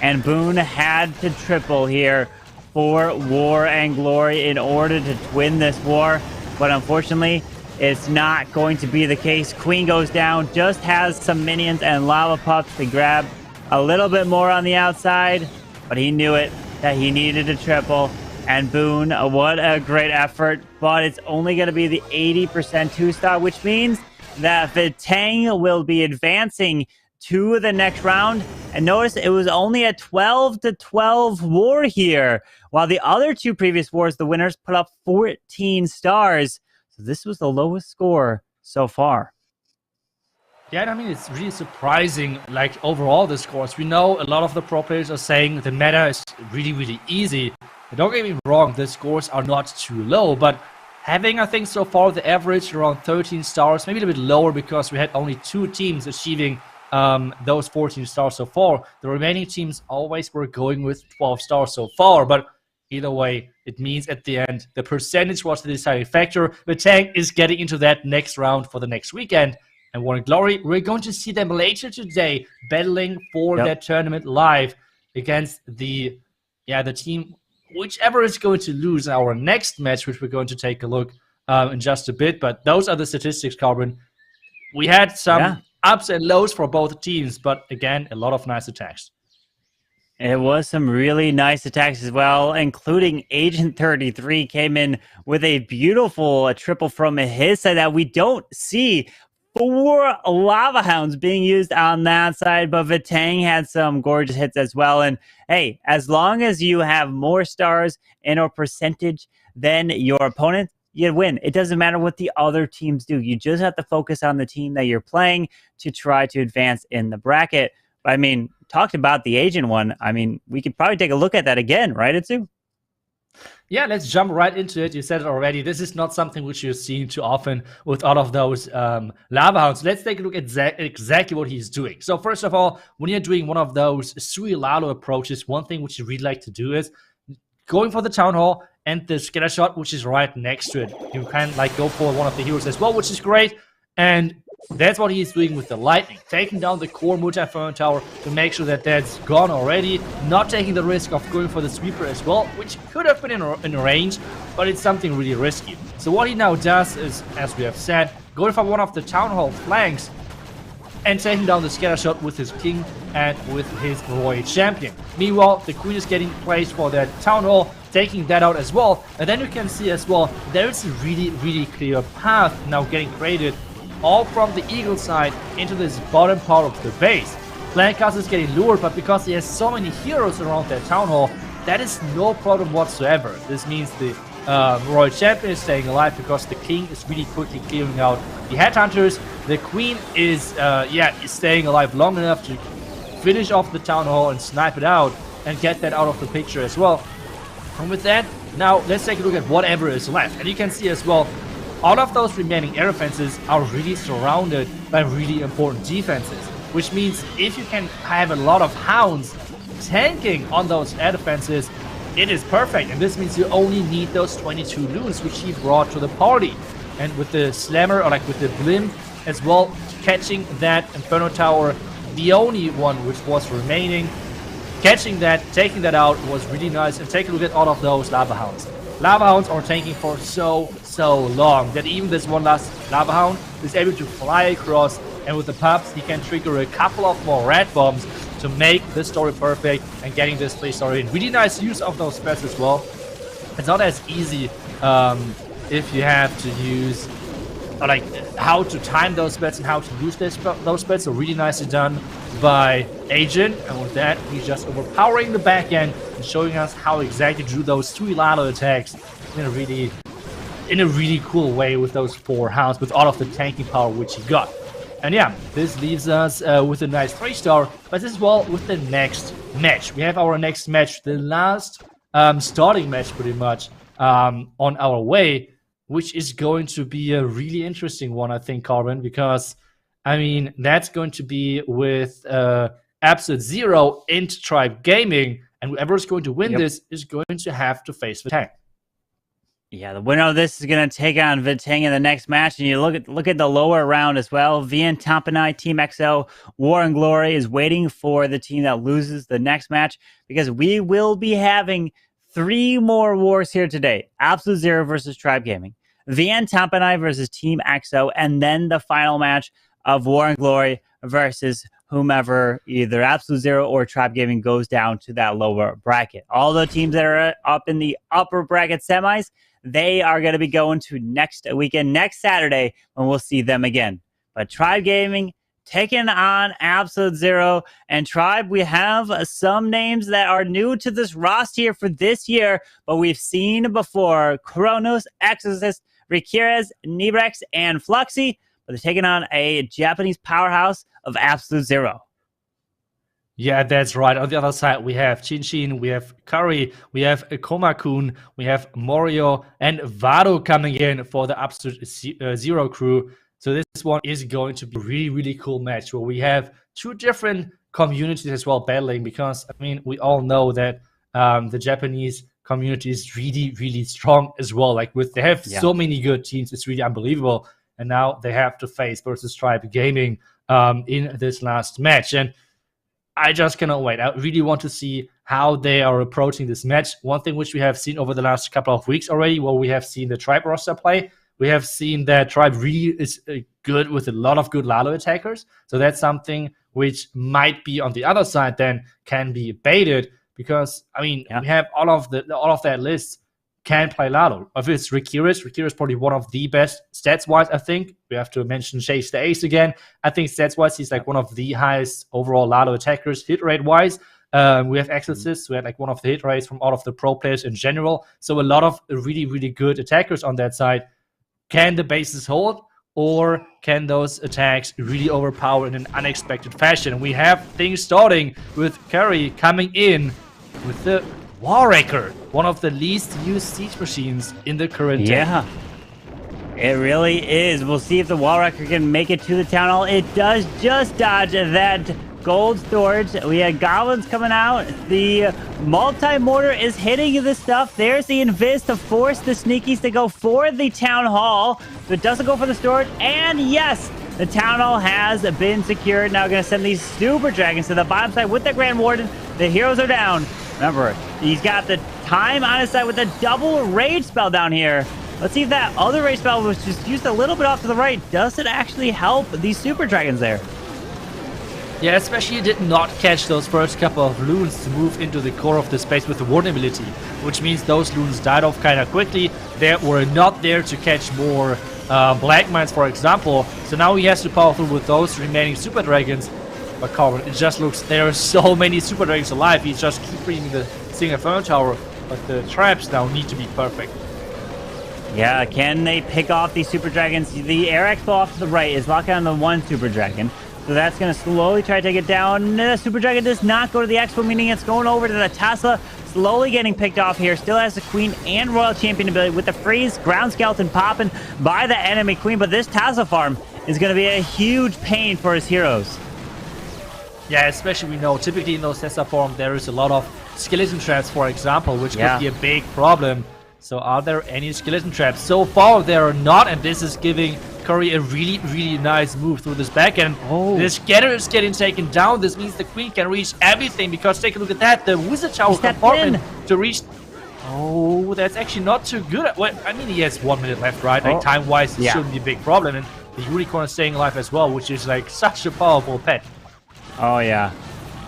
And Boone had to triple here for War and Glory in order to win this war. But unfortunately, it's not going to be the case. Queen goes down, just has some minions and lava pups to grab a little bit more on the outside. But he knew it, that he needed a triple. And Boone, what a great effort. But it's only going to be the 80% 2-star, which means that Vatang will be advancing to the next round. And notice it was only a 12-12 war here, while the other two previous wars, the winners put up 14 stars. So this was the lowest score so far. Yeah, I mean, it's really surprising, like, overall, the scores. We know a lot of the pro players are saying the meta is really easy. But don't get me wrong, the scores are not too low, but having, I think, so far the average around 13 stars, maybe a little bit lower because we had only 2 teams achieving those 14 stars so far. The remaining teams always were going with 12 stars so far, but either way, it means at the end, the percentage was the deciding factor. Vatang is getting into that next round for the next weekend. And War and Glory, we're going to see them later today battling for that tournament live against the team, whichever is going to lose in our next match, which we're going to take a look in just a bit. But those are the statistics, Carbon. We had some ups and lows for both teams, but again, a lot of nice attacks. It was some really nice attacks as well, including Agent 33 came in with a beautiful triple from his side that we don't see. 4 Lava Hounds being used on that side, but Vatang had some gorgeous hits as well. And hey, as long as you have more stars in a percentage than your opponent, you win. It doesn't matter what the other teams do. You just have to focus on the team that you're playing to try to advance in the bracket. But I mean, talked about the Agent one. I mean, we could probably take a look at that again, right, Itsu? Yeah, let's jump right into it. You said it already. This is not something which you're seeing too often with all of those Lava Hounds. Let's take a look at exactly what he's doing. So first of all, when you're doing one of those Sui Lalo approaches, one thing which you really like to do is going for the Town Hall and the scatter shot, which is right next to it. You can like go for one of the heroes as well, which is great. And That's what he's doing with the lightning, taking down the core multi-phone tower to make sure that that's gone already, not taking the risk of going for the sweeper as well, which could have been in range, but it's something really risky. So what he now does is, as we have said, going for one of the town hall flanks and taking down the scatter shot with his king and with his royal champion. Meanwhile, the queen is getting placed for that town hall, taking that out as well, and then you can see as well there is a really clear path now getting created all from the eagle side into this bottom part of the base. Lancaster is getting lured, but because he has so many heroes around that town hall, that is no problem whatsoever. This means the royal champion is staying alive because the king is really quickly clearing out the headhunters. The queen is staying alive long enough to finish off the town hall and snipe it out and get that out of the picture as well. And with that, now let's take a look at whatever is left. And you can see as well, all of those remaining air defenses are really surrounded by really important defenses, which means if you can have a lot of hounds tanking on those air defenses, it is perfect. And this means you only need those 22 loons, which he brought to the party. And with the slammer, or like with the blimp as well, catching that Inferno Tower, the only one which was remaining, catching that, taking that out was really nice. And take a look at all of those Lava Hounds. Lava Hounds are tanking for so long that even this one last Lava Hound is able to fly across, and with the pups he can trigger a couple of more red bombs to make this story perfect and getting this play story in. Really nice use of those spells as well. It's not as easy if you have to use like how to time those spells and how to use those spells. So really nicely done by Agent, and with that he's just overpowering the back end and showing us how exactly to do those 2 Ilalo attacks in a really cool way with those 4 hounds, with all of the tanking power which he got. And yeah, this leaves us with a nice 3-star, but as well with the next match. We have our next match, the last starting match pretty much on our way, which is going to be a really interesting one, I think, Carbon, because I mean, that's going to be with Absolute Zero into Tribe Gaming, and whoever is going to win this is going to have to face Vatang. Yeah, the winner of this is going to take on Vatang in the next match. And you look at the lower round as well. VN Tompinai, Team XO, War and Glory is waiting for the team that loses the next match, because we will be having 3 more wars here today. Absolute Zero versus Tribe Gaming, VN Tompinai versus Team XO, and then the final match of War and Glory versus whomever, either Absolute Zero or Tribe Gaming, goes down to that lower bracket. All the teams that are up in the upper bracket semis, they are going to be going to next weekend, next Saturday, when we'll see them again. But Tribe Gaming taking on Absolute Zero. And Tribe, we have some names that are new to this roster here for this year, but we've seen before: Kronos, Exorcist, Rikires, Nibrex, and Fluxy. But they're taking on a Japanese powerhouse of Absolute Zero. Yeah, that's right. On the other side, we have Chinchin, we have Curry, we have Komakun, we have Morio, and Vado coming in for the Absolute Zero crew. So this one is going to be a really cool match where we have 2 different communities as well battling, because, I mean, we all know that the Japanese community is really strong as well. Like, they have so many good teams, it's really unbelievable. And now they have to face versus Tribe Gaming in this last match. And I just cannot wait. I really want to see how they are approaching this match. One thing which we have seen over the last couple of weeks already, where we have seen the Tribe roster play, we have seen that Tribe really is good with a lot of good Lalo attackers. So that's something which might be on the other side then can be baited, because, I mean, we have all of that list can play Lalo. If it's Rikires is probably one of the best stats-wise, I think. We have to mention Chase the Ace again. I think stats-wise, he's like one of the highest overall Lalo attackers, hit rate-wise. We have Exorcists, we had like one of the hit rates from all of the pro players in general. So a lot of really good attackers on that side. Can the bases hold, or can those attacks really overpower in an unexpected fashion? We have things starting with Curry coming in with the Warraker, one of the least used siege machines in the current deck. It really is. We'll see if the Warraker can make it to the town hall. It does just dodge that gold storage. We had goblins coming out. The multi-mortar is hitting this stuff. There's the invis to force the sneakies to go for the town hall. So it doesn't go for the storage. And yes, The Town Hall has been secured. Now going to send these Super Dragons to the bottom side with the Grand Warden. The heroes are down. Remember, he's got the time on his side with a double rage spell down here. Let's see if that other rage spell was just used a little bit off to the right. Does it actually help these Super Dragons there? Yeah, especially did not catch those first couple of loons to move into the core of the space with the warden ability, which means those loons died off kind of quickly. They were not there to catch more black mines, for example. So now he has to power through with those remaining Super Dragons. But Corbin, it just looks, there are so many Super Dragons alive. He's just keep reading the single Inferno Tower, but the traps now need to be perfect. Yeah, can they pick off these Super Dragons? The Air Expo off to the right is locked on the one Super Dragon. So that's going to slowly try to take it down. The Super Dragon does not go to the Expo, meaning it's going over to the Tesla. Slowly getting picked off here. Still has the Queen and Royal Champion ability with the freeze. Ground Skeleton popping by the enemy Queen. But this Tesla farm is going to be a huge pain for his heroes. Yeah, especially we know typically in those Tesla farms there is a lot of skeleton traps, for example, which could be a big problem. So are there any skeleton traps? So far there are not, and this is giving Curry a really, really nice move through this back end. The Scatter is getting taken down. This means the Queen can reach everything, because take a look at that. The Wizard Tower compartment to reach... Oh, that's actually not too good. Well, I mean, he has 1 minute left, right? Like, time-wise, it shouldn't be a big problem. And the Unicorn is staying alive as well, which is like such a powerful pet. Oh, yeah.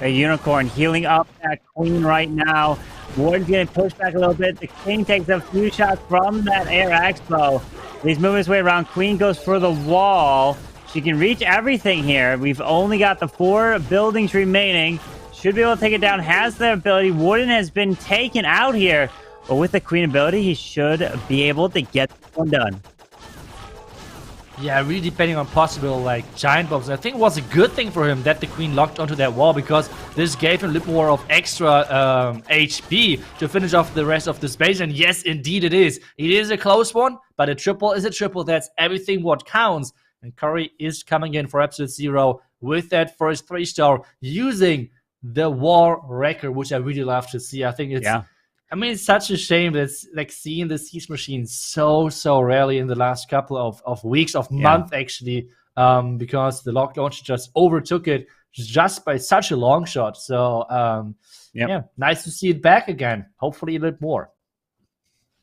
A Unicorn healing up that Queen right now. Warden's getting pushed back a little bit. The King takes a few shots from that Air Expo. He's moving his way around. Queen goes for the wall. She can reach everything here. We've only got the 4 buildings remaining. Should be able to take it down. Has the ability. Warden has been taken out here. But with the Queen ability, he should be able to get this one done. Yeah, really depending on possible, like, giant bombs. I think it was a good thing for him that the Queen locked onto that wall, because this gave him a little more of extra HP to finish off the rest of the space. And yes, indeed it is. It is a close one, but a triple is a triple. That's everything what counts. And Curry is coming in for Absolute Zero with that first 3-star using the War Wrecker, which I really love to see. I think it's... Yeah. I mean, it's such a shame that it's like seeing the Siege Machine so rarely in the last couple of weeks, of months actually, because the lock launcher just overtook it just by such a long shot. So, yeah, nice to see it back again. Hopefully a little more.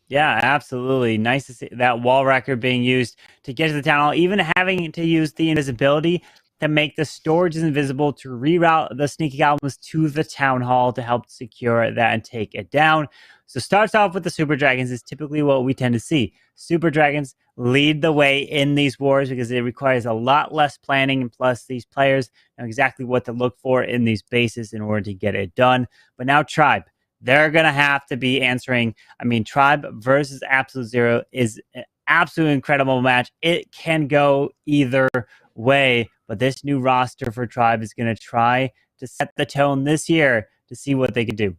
Yeah, absolutely. Nice to see that wall wrecker being used to get to the town hall, even having to use the invisibility to make the storage invisible to reroute the sneaky goblins to the town hall to help secure that and take it down. So starts off with the Super Dragons is typically what we tend to see. Super Dragons lead the way in these wars because it requires a lot less planning, and plus these players know exactly what to look for in these bases in order to get it done. But now Tribe, they're going to have to be answering. I mean, Tribe versus Absolute Zero is an absolutely incredible match. It can go either way. But this new roster for Tribe is going to try to set the tone this year to see what they can do.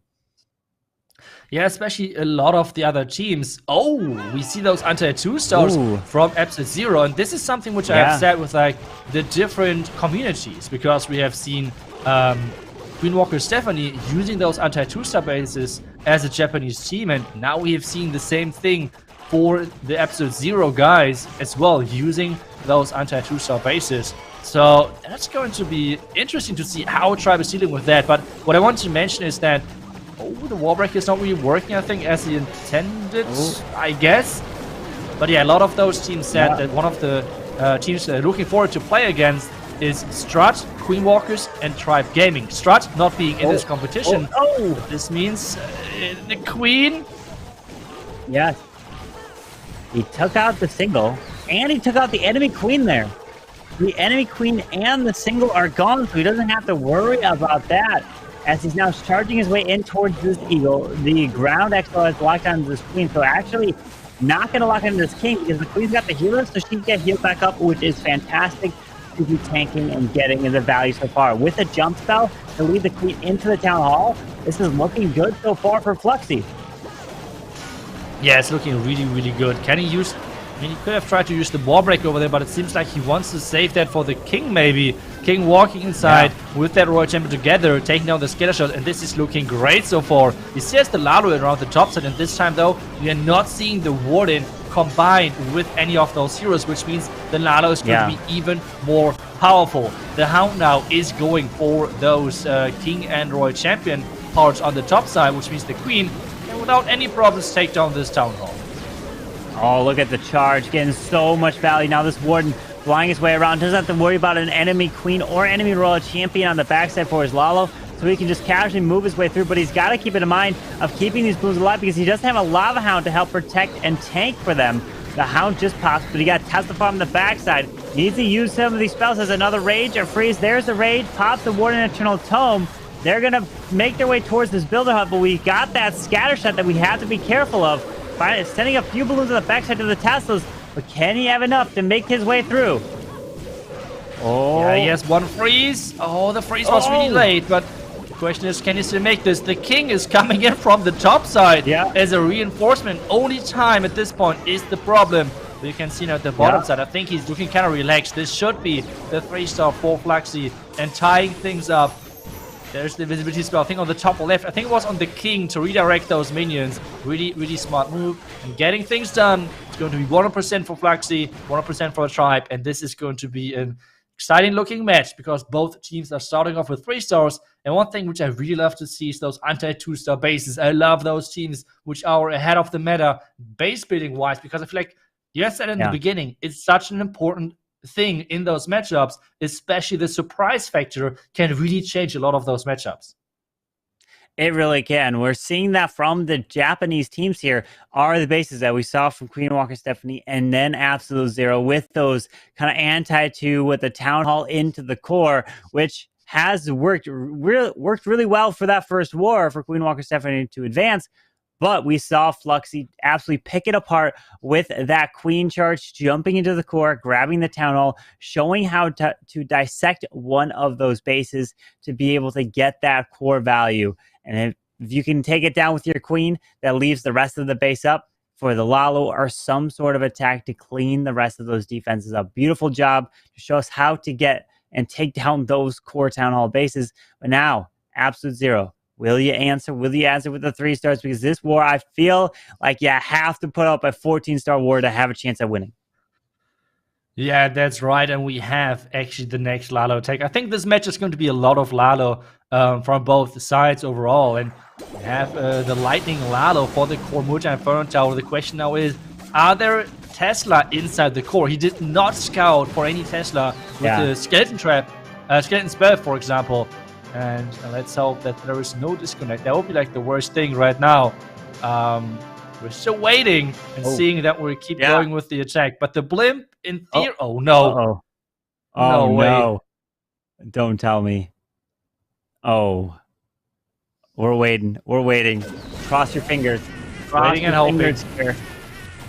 Yeah, especially a lot of the other teams. Oh, we see those anti-2 stars from Absolute Zero. And this is something which I have said with like the different communities, because we have seen Queen Walker Stephanie using those anti-2 star bases as a Japanese team. And now we have seen the same thing for the Absolute Zero guys as well, using those anti-2 star bases. So that's going to be interesting to see how Tribe is dealing with that. But what I want to mention is that, the wall breaker is not really working, I think, as he intended, I guess. But yeah, a lot of those teams said that one of the teams they're looking forward to play against is Strut, Queen Walkers, and Tribe Gaming. Strut not being in this competition. This means the Queen. Yes. He took out the single, and he took out the enemy Queen there. The enemy Queen and the single are gone, so he doesn't have to worry about that. As he's now charging his way in towards this Eagle, the ground expo has locked onto this Queen, so actually not going to lock into this King because the Queen's got the healer, so she can get healed back up, which is fantastic to be tanking and getting in the value so far. With a jump spell to lead the Queen into the town hall, this is looking good so far for Fluxy. Yeah, it's looking really good. Can he use... I mean, he could have tried to use the wall break over there, but it seems like he wants to save that for the King, maybe. King walking inside with that Royal Champion together, taking down the scatter shot, and this is looking great so far. He sees the Lalo around the top side, and this time, though, we are not seeing the Warden combine with any of those heroes, which means the Lalo is going to be even more powerful. The Hound now is going for those King and Royal Champion parts on the top side, which means the Queen can without any problems take down this Town Hall. Oh, look at the charge, getting so much value. Now this Warden flying his way around, doesn't have to worry about an enemy Queen or enemy Royal Champion on the backside for his Lalo, so he can just casually move his way through. But he's got to keep it in mind of keeping these Bloons alive, because he doesn't have a Lava Hound to help protect and tank for them. The Hound just pops, but he got Testify on the backside. Needs to use some of these spells as another Rage or Freeze. There's the Rage, pops the Warden Eternal Tome. They're going to make their way towards this Builder Hut, but we got that Scatter Shot that we have to be careful of. Sending a few balloons on the backside to the Teslas, but can he have enough to make his way through? Oh, yeah, he has one freeze. Oh, the freeze was really late, but the question is, can he still make this? The King is coming in from the top side as a reinforcement. Only time at this point is the problem. But you can see now at the bottom side, I think he's looking kind of relaxed. This should be the 3-star for Fluxy and tying things up. There's the visibility spell, I think on the top left. I think it was on the King to redirect those minions. Really, really smart move. And getting things done. It's going to be 100% for Fluxy, 100% for the Tribe. And this is going to be an exciting looking match, because both teams are starting off with 3 stars. And one thing which I really love to see is those anti-2-star bases. I love those teams which are ahead of the meta base building wise, because I feel like, you said in the beginning, it's such an important thing in those matchups, especially the surprise factor can really change a lot of those matchups. It really can. We're seeing that from the Japanese teams here are the bases that we saw from Queen Walker Stephanie and then Absolute Zero, with those kind of anti-2 with the Town Hall into the core, which has worked really well for that first war for Queen Walker Stephanie to advance. But we saw Fluxy absolutely pick it apart with that Queen charge, jumping into the core, grabbing the Town Hall, showing how to dissect one of those bases to be able to get that core value. And if you can take it down with your Queen, that leaves the rest of the base up for the Lalo or some sort of attack to clean the rest of those defenses up. Beautiful job to show us how to get and take down those core Town Hall bases. But now, Absolute Zero. Will you answer? Will you answer with the 3 stars? Because this war, I feel like you have to put up a 14-star war to have a chance at winning. Yeah, that's right. And we have actually the next Lalo attack. I think this match is going to be a lot of Lalo from both sides overall. And we have the Lightning Lalo for the core Multi-Inferno Tower. The question now is, are there Tesla inside the core? He did not scout for any Tesla with the Skeleton Trap, Skeleton Spell, for example. And let's hope that there is no disconnect. That would be like the worst thing right now. We're still waiting and seeing that we keep going with the attack. But the blimp in theory... Oh, no. No way. Don't tell me. Oh. We're waiting. We're waiting. Cross your fingers. Waiting and hoping. Here.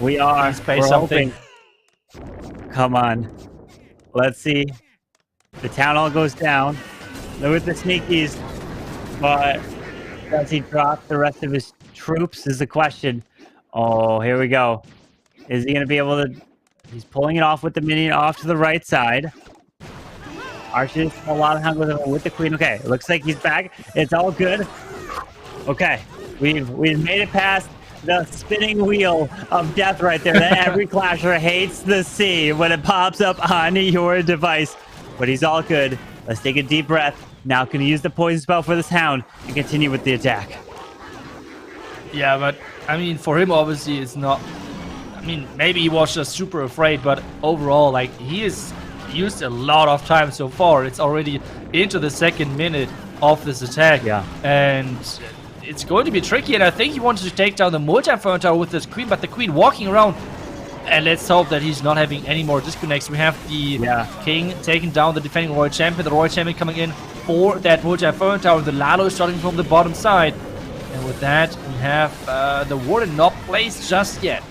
We are. We're hoping. Come on. Let's see. The Town Hall goes down. With the sneakies, but does he drop the rest of his troops is the question. Oh, here we go. Is he going to be able to... He's pulling it off with the minion off to the right side. Archers, a lot of hand with the Queen. Okay, it looks like he's back. It's all good. Okay, we've made it past the spinning wheel of death right there that every clasher hates to see when it pops up on your device. But he's all good. Let's take a deep breath. Now can he use the poison spell for this Hound and continue with the attack? Yeah, but I mean, for him, obviously, it's not... I mean, maybe he was just super afraid, but overall, like, he has used a lot of time so far. It's already into the 2nd minute of this attack. Yeah. And it's going to be tricky, and I think he wanted to take down the Multi-Inferno Tower with this Queen, but the Queen walking around. And let's hope that he's not having any more disconnects. We have the King taking down the defending Royal Champion. The Royal Champion coming in for that Multi-Inferno Tower. The Lalo starting from the bottom side. And with that, we have the Warden not placed just yet.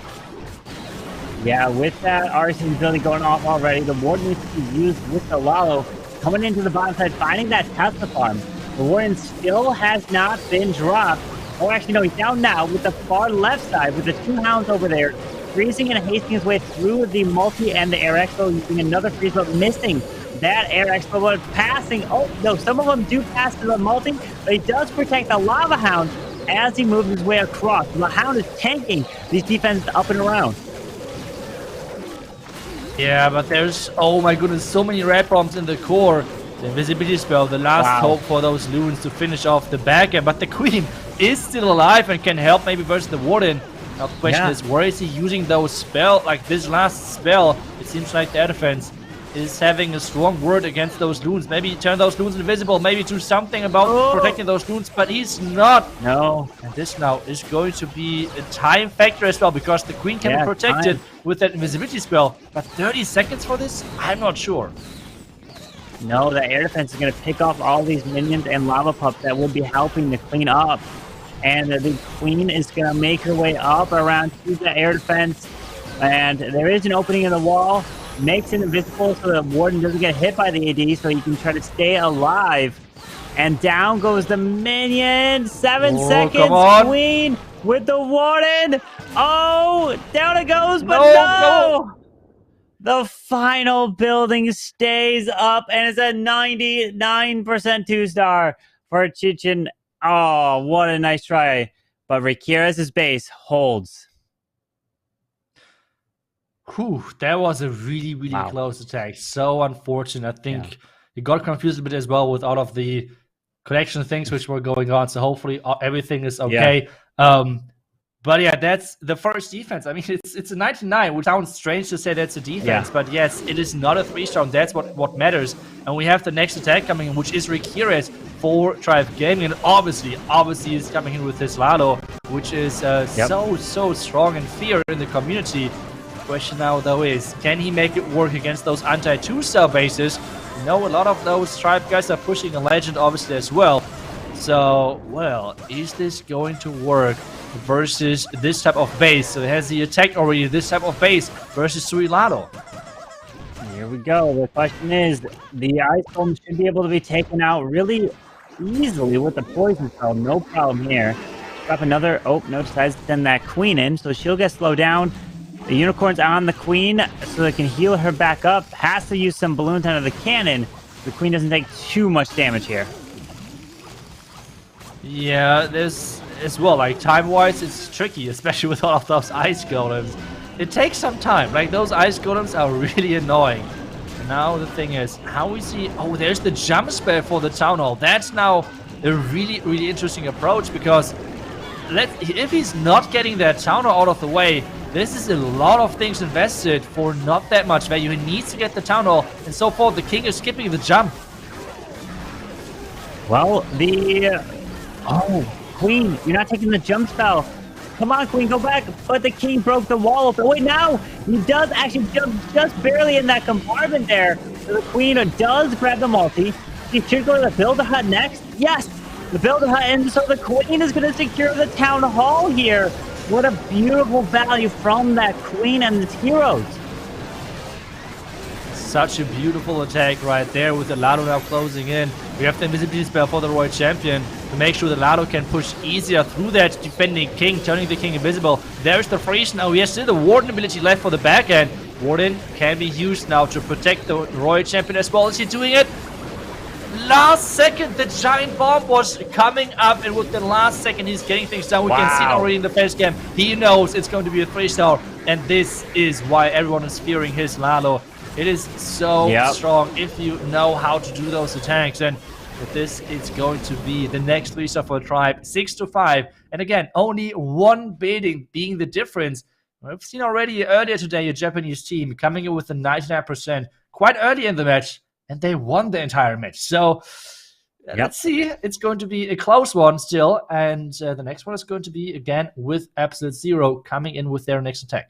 Yeah, with that arson ability going off already, the Warden needs to be used with the Lalo. Coming into the bottom side, finding that Tesla farm. The Warden still has not been dropped. Oh, actually, no, he's down now with the far left side with the 2 Hounds over there. Freezing and hasting his way through the multi and the air expo, using another freeze, but missing that air expo, but passing. Oh, no, some of them do pass to the multi, but he does protect the Lava Hound as he moves his way across. The Hound is tanking these defenses up and around. Yeah, but there's, oh my goodness, so many red bombs in the core. The invisibility spell, the last hope for those loons to finish off the back end. But the queen is still alive and can help maybe versus the warden. Now the question is, where is he using those spell? Like this last spell, it seems like the air defense is having a strong word against those loons. Maybe turn those loons invisible, maybe do something about protecting those loons, but he's not. No. And this now is going to be a time factor as well, because the queen can be protected with that invisibility spell. But 30 seconds for this? I'm not sure. No, the air defense is going to pick off all these minions and lava pups that will be helping to clean up. And the queen is going to make her way up around to the air defense. And there is an opening in the wall. Makes it invisible so the warden doesn't get hit by the AD, so he can try to stay alive. And down goes the minion. 7 seconds. Queen with the warden. Oh, down it goes, but no. The final building stays up, and it's a 99% 2-star for Chichen. Oh, what a nice try. But Rakira's base holds. Whew, that was a really, really close attack. So unfortunate. I think he got confused a bit as well with all of the connection things which were going on. So hopefully everything is okay. But yeah, that's the first defense. I mean, it's a 99, which sounds strange to say that's a defense. But yes, it is not a 3-star. That's what matters. And we have the next attack coming in, which is Rakira's for Tribe Gaming. And obviously is coming in with his Lalo, which is so strong and fear in the community. Question now though is, can he make it work against those anti-2-star bases? You know, a lot of those tribe guys are pushing a legend obviously as well. So, well, is this going to work versus this type of base? So has he attacked already this type of base versus Suilado? Here we go. The question is, the Ice Golem should be able to be taken out really easily with the poison spell. No problem here. Drop another, no, decides to send that queen in, so she'll get slowed down. The unicorn's on the queen, so they can heal her back up. Has to use some balloons out of the cannon. The queen doesn't take too much damage here. Yeah, there's as well, like time-wise, it's tricky, especially with all of those ice golems. It takes some time. Like those ice golems are really annoying. And now the thing is, how we see, oh, there's the jump spell for the town hall. That's now a really, really interesting approach, because if he's not getting that town hall out of the way, this is a lot of things invested for not that much value. He needs to get the town hall, and so far the king is skipping the jump. Well, queen, you're not taking the jump spell. Come on, queen, go back. But the king broke the wall open. Wait, now he does actually jump just barely in that compartment there. So the queen does grab the multi. She should go to the builder hut next. Yes, the builder hut, and so the queen is going to secure the town hall here. What a beautiful value from that queen and its heroes. Such a beautiful attack right there with the Lado now closing in. We have the invisibility spell for the Royal Champion to make sure the Lado can push easier through that defending king, turning the king invisible. There's the freeze now. He has still the Warden ability left for the back end. Warden can be used now to protect the Royal Champion as well. Is he doing it? Last second, the giant bomb was coming up, and with the last second, he's getting things done. We can see it already in the first game. He knows it's going to be a 3-star, and this is why everyone is fearing his Lalo. It is so strong if you know how to do those attacks, and with this, it's going to be the next 3-star for the tribe, 6-5, and again, only one building being the difference. We've seen already earlier today a Japanese team coming in with a 99% quite early in the match, and they won the entire match. So let's see. It's going to be a close one still. And the next one is going to be, again, with Absolute Zero coming in with their next attack.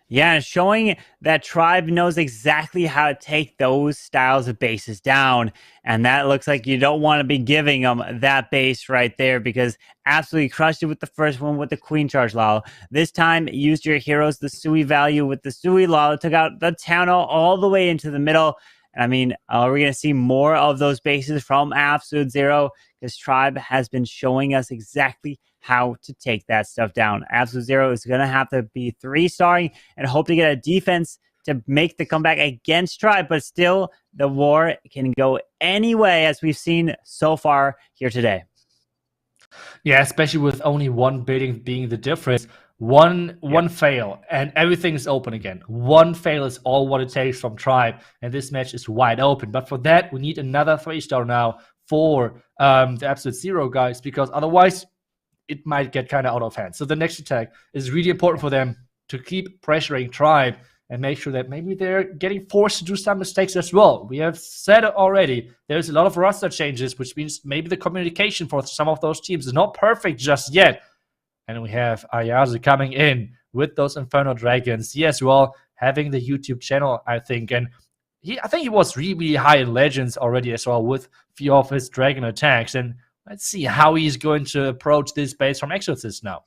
Yeah, showing that Tribe knows exactly how to take those styles of bases down. And that looks like you don't want to be giving them that base right there, because absolutely crushed it with the first one with the Queen Charge Lalo. This time, used your heroes, the Sui value with the Sui Lalo, took out the Town Hall all the way into the middle. I mean, we're going to see more of those bases from Absolute Zero, because Tribe has been showing us exactly how to take that stuff down. Absolute Zero is going to have to be 3-starring and hope to get a defense to make the comeback against Tribe, but still, the war can go any way, as we've seen so far here today. Yeah, especially with only one building being the difference. One fail and everything is open again. One fail is all what it takes from Tribe, and this match is wide open. But for that, we need another 3-star now for the Absolute Zero guys, because otherwise it might get kind of out of hand. So the next attack is really important for them to keep pressuring Tribe and make sure that maybe they're getting forced to do some mistakes as well. We have said it already, there's a lot of roster changes, which means maybe the communication for some of those teams is not perfect just yet. And we have Ayase coming in with those Inferno Dragons. He as well having the YouTube channel, I think. And I think he was really high in Legends already as well with a few of his Dragon attacks. And let's see how he's going to approach this base from Exorcist now.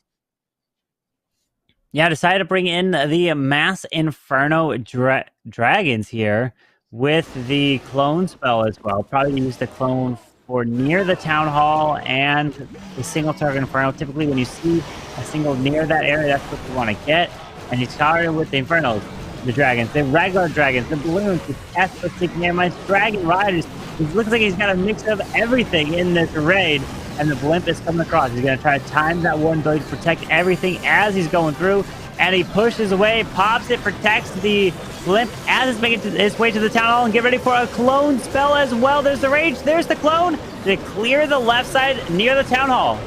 Yeah, decided to bring in the Mass Inferno Dragons here with the clone spell as well. Probably use the clone for near the Town Hall and the single target Inferno. Typically, when you see a single near that area, that's what you want to get. And he's started with the Infernos, the Dragons, the regular Dragons, the Balloons, the Tesla Sigma, Dragon Riders. It looks like he's got a mix of everything in this raid. And the Blimp is coming across. He's going to try to time that one ability to protect everything as he's going through. And he pushes away, pops it, protects the Blimp as it's making his way to the Town Hall, and get ready for a clone spell as well. There's the Rage, there's the clone to clear the left side near the Town Hall.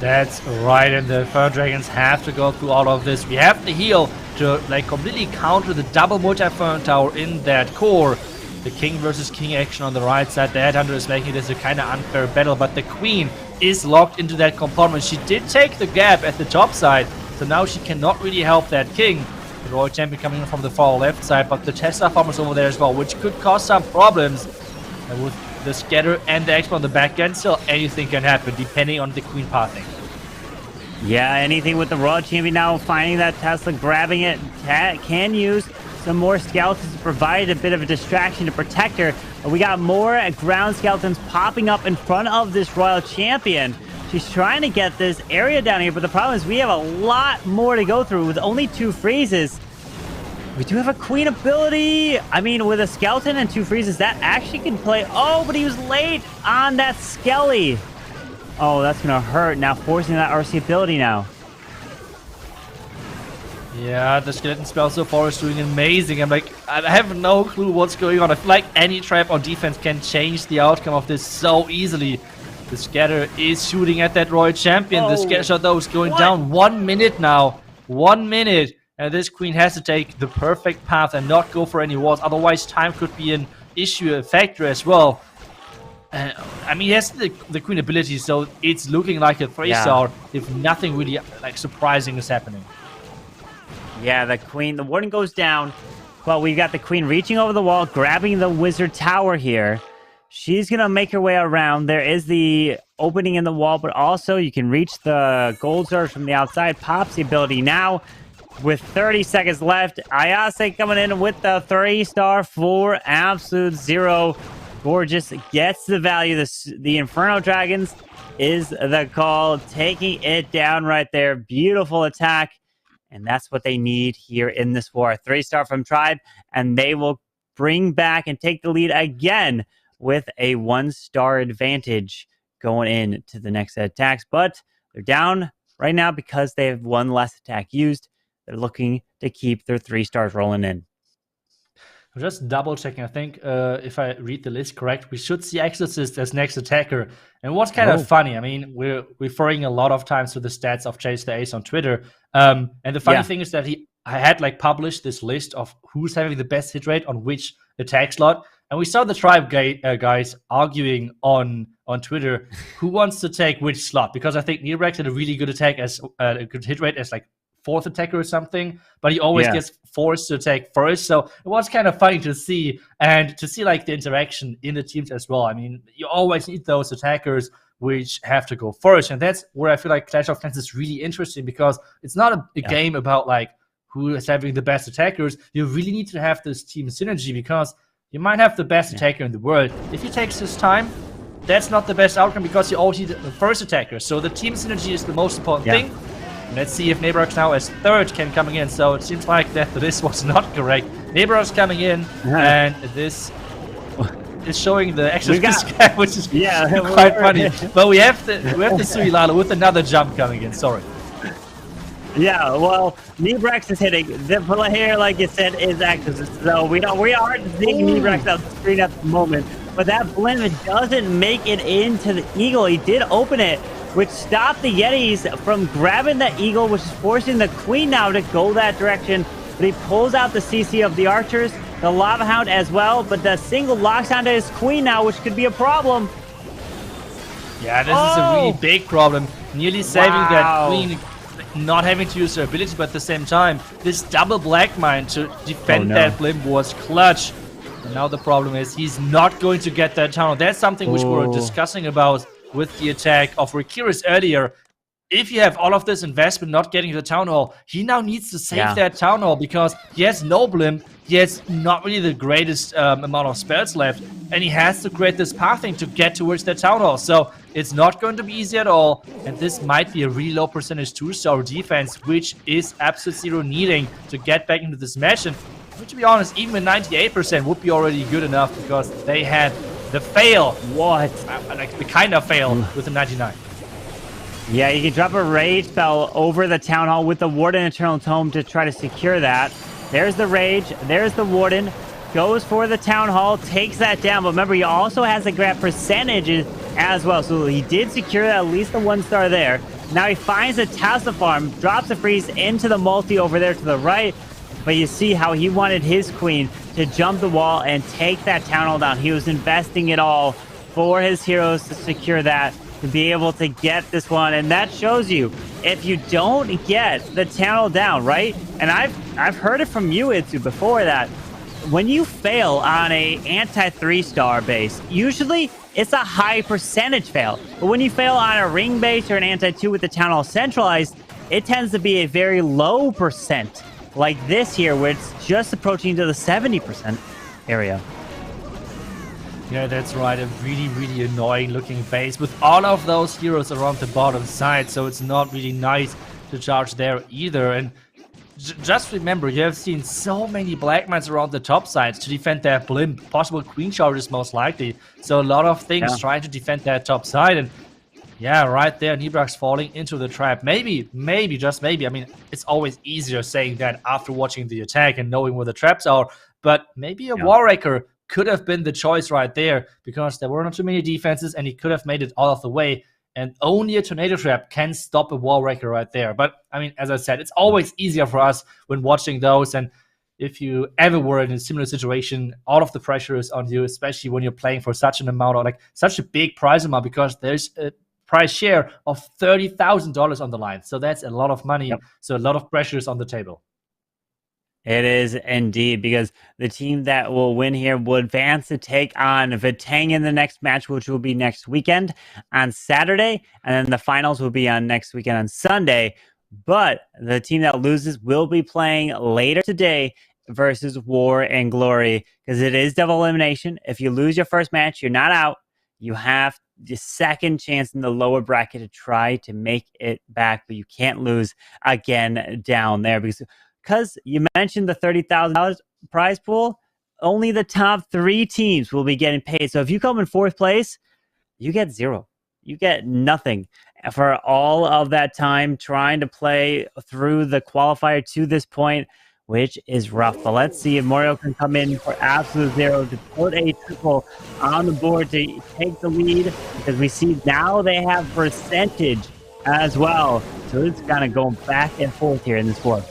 That's right, and the Inferno Dragons have to go through all of this. We have the heal to like completely counter the double multi-Inferno Tower in that core. The King versus King action on the right side. The Headhunter is making this a kind of unfair battle, but the Queen is locked into that compartment. She did take the gap at the top side, so now she cannot really help that King. The Royal Champion coming in from the far left side, but the Tesla Farmers over there as well, which could cause some problems. And with the Scatter and the Expo on the back end, still anything can happen depending on the Queen pathing. Yeah, anything with the Royal Champion now finding that Tesla, grabbing it, can use some more skeletons to provide a bit of a distraction to protect her. But we got more ground skeletons popping up in front of this Royal Champion. She's trying to get this area down here, but the problem is we have a lot more to go through with only 2 freezes. We do have a Queen ability. I mean, with a skeleton and 2 freezes, that actually can play. Oh, but he was late on that Skelly. Oh, that's going to hurt. Now forcing that RC ability now. Yeah, the skeleton spell so far is doing amazing. I have no clue what's going on. I feel like any trap on defense can change the outcome of this so easily. The Scatter is shooting at that Royal Champion. The Scatter shot, though, is going down. 1 minute now. 1 minute. And this Queen has to take the perfect path and not go for any walls. Otherwise, time could be an issue, a factor as well. I mean, he has the Queen ability, so it's looking like a 3-star if nothing really like surprising is happening. Yeah, the Queen, the warden goes down. Well, we've got the Queen reaching over the wall, grabbing the Wizard Tower here. She's going to make her way around. There is the opening in the wall, but also you can reach the Gold Surge from the outside. Pops the ability now with 30 seconds left. Ayase coming in with the 3-star for Absolute Zero. Gorgeous gets the value. The Inferno Dragons is the call, taking it down right there. Beautiful attack. And that's what they need here in this war. A 3-star from Tribe, and they will bring back and take the lead again with a 1-star advantage going into the next set of attacks. But they're down right now because they have 1 less attack used. They're looking to keep their 3 stars rolling in. I'm just double checking. I think if I read the list correct, we should see Exorcist as next attacker. And what's kind of funny, I mean, we're referring a lot of times to the stats of Chase the Ace on Twitter. And the funny thing is that I had like published this list of who's having the best hit rate on which attack slot. And we saw the Tribe guys arguing on Twitter who wants to take which slot. Because I think Nearbrax had a really good attack as a good hit rate as like 4th attacker or something, but he always gets forced to attack first. So it was kind of funny to see, and to see like the interaction in the teams as well. I mean, you always need those attackers which have to go first, and that's where I feel like Clash of Clans is really interesting, because it's not a game about like who is having the best attackers. You really need to have this team synergy, because you might have the best attacker in the world. If he takes his time, that's not the best outcome, because you always need the first attacker. So the team synergy is the most important thing. Let's see if Neighborhood now as 3rd can coming in. So it seems like that this was not correct. Neighborhood's coming in, and this is showing the extra gap, which is quite funny. But we have the Suilala with another jump coming in. Sorry. Yeah, well, Nebrex is hitting. The player, like you said, is active. So we aren't seeing Nebrex out the screen at the moment. But that blimp doesn't make it into the Eagle. He did open it, which stopped the Yetis from grabbing the Eagle, which is forcing the Queen now to go that direction. But he pulls out the CC of the Archers, the Lava Hound as well. But the single locks onto his Queen now, which could be a problem. Yeah, this is a really big problem. Nearly saving that Queen, not having to use her ability, but at the same time, this double black mine to defend that blimp was clutch. And now the problem is he's not going to get that tunnel. That's something which we were discussing about with the attack of Rikiris earlier. If you have all of this investment not getting the town hall, he now needs to save that town hall because he has no blimp, he has not really the greatest amount of spells left, and he has to create this pathing to get towards that town hall. So it's not going to be easy at all, and this might be a really low percentage 2-star defense, which is Absolute Zero needing to get back into this match. And to be honest, even with 98% would be already good enough because they had the fail. Like the kind of fail with the 99. Yeah, you can drop a Rage spell over the Town Hall with the Warden Eternal Tome to try to secure that. There's the Rage. There's the Warden. Goes for the Town Hall. Takes that down. But remember, he also has the grab percentages as well. So he did secure at least the 1-star there. Now he finds a Tassa Farm. Drops a freeze into the multi over there to the right. But you see how he wanted his Queen to jump the wall and take that Town Hall down. He was investing it all for his heroes to secure that, to be able to get this one. And that shows you, if you don't get the Town Hall down, right? And I've heard it from you, Itsu, before that when you fail on a anti-3-star base, usually it's a high percentage fail. But when you fail on a ring base or an anti-2 with the Town Hall centralized, it tends to be a very low percent. Like this here, where it's just approaching to the 70% area. Yeah, that's right. A really, really annoying looking base with all of those heroes around the bottom side. So it's not really nice to charge there either. And just remember, you have seen so many black mines around the top sides to defend that blimp. Possible queen charges most likely. So a lot of things trying to defend that top side. And yeah, right there, Nebrax falling into the trap. Maybe, just maybe. I mean, it's always easier saying that after watching the attack and knowing where the traps are. But maybe a Wall Raker could have been the choice right there because there were not too many defenses and he could have made it all of the way. And only a Tornado Trap can stop a Wall Raker right there. But, I mean, as I said, it's always easier for us when watching those. And if you ever were in a similar situation, all of the pressure is on you, especially when you're playing for such an amount or like such a big prize amount because there's a prize share of $30,000 on the line. So that's a lot of money. So a lot of pressure is on the table. It is indeed, because the team that will win here will advance to take on Vatang in the next match, which will be next weekend on Saturday. And then the finals will be on next weekend on Sunday. But the team that loses will be playing later today versus War and Glory, because it is double elimination. If you lose your first match, you're not out. You have the second chance in the lower bracket to try to make it back, but you can't lose again down there because you mentioned the $30,000 prize pool. Only the top 3 teams will be getting paid. So if you come in 4th place, you get 0. You get nothing for all of that time trying to play through the qualifier to this point, which is rough. But let's see if Mario can come in for Absolute Zero to put a triple on the board to take the lead, because we see now they have percentage as well. So it's kind of going back and forth here in this war.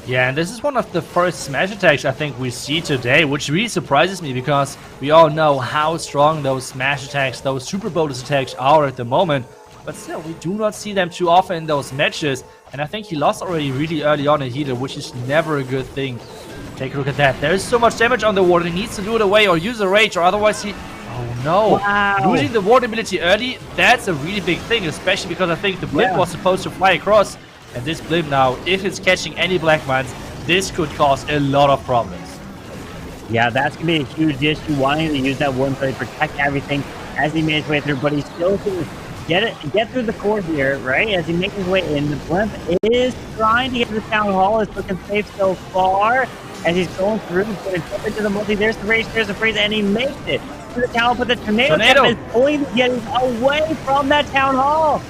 Yeah, and this is one of the first smash attacks I think we see today, which really surprises me because we all know how strong those smash attacks, those super bonus attacks are at the moment. But still, we do not see them too often in those matches. And I think he lost already really early on in Healer, which is never a good thing. Take a look at that. There is so much damage on the ward. He needs to do it away or use a rage, or otherwise he... Oh no. Wow. Losing the ward ability early, that's a really big thing, especially because I think the blimp was supposed to fly across. And this blimp now, if it's catching any black mines, this could cause a lot of problems. Yeah, that's going to be a huge issue, wanting to use that one to protect everything as he made his way through. But he's still going to get through the core here, right? As he makes his way in. The blimp is trying to get to the town hall. It's looking safe so far. As he's going through, he's going to jump into the multi. There's the rage, there's the freeze, and he makes it to the town hall. But the tornado is pulling the Yetis away from that town hall.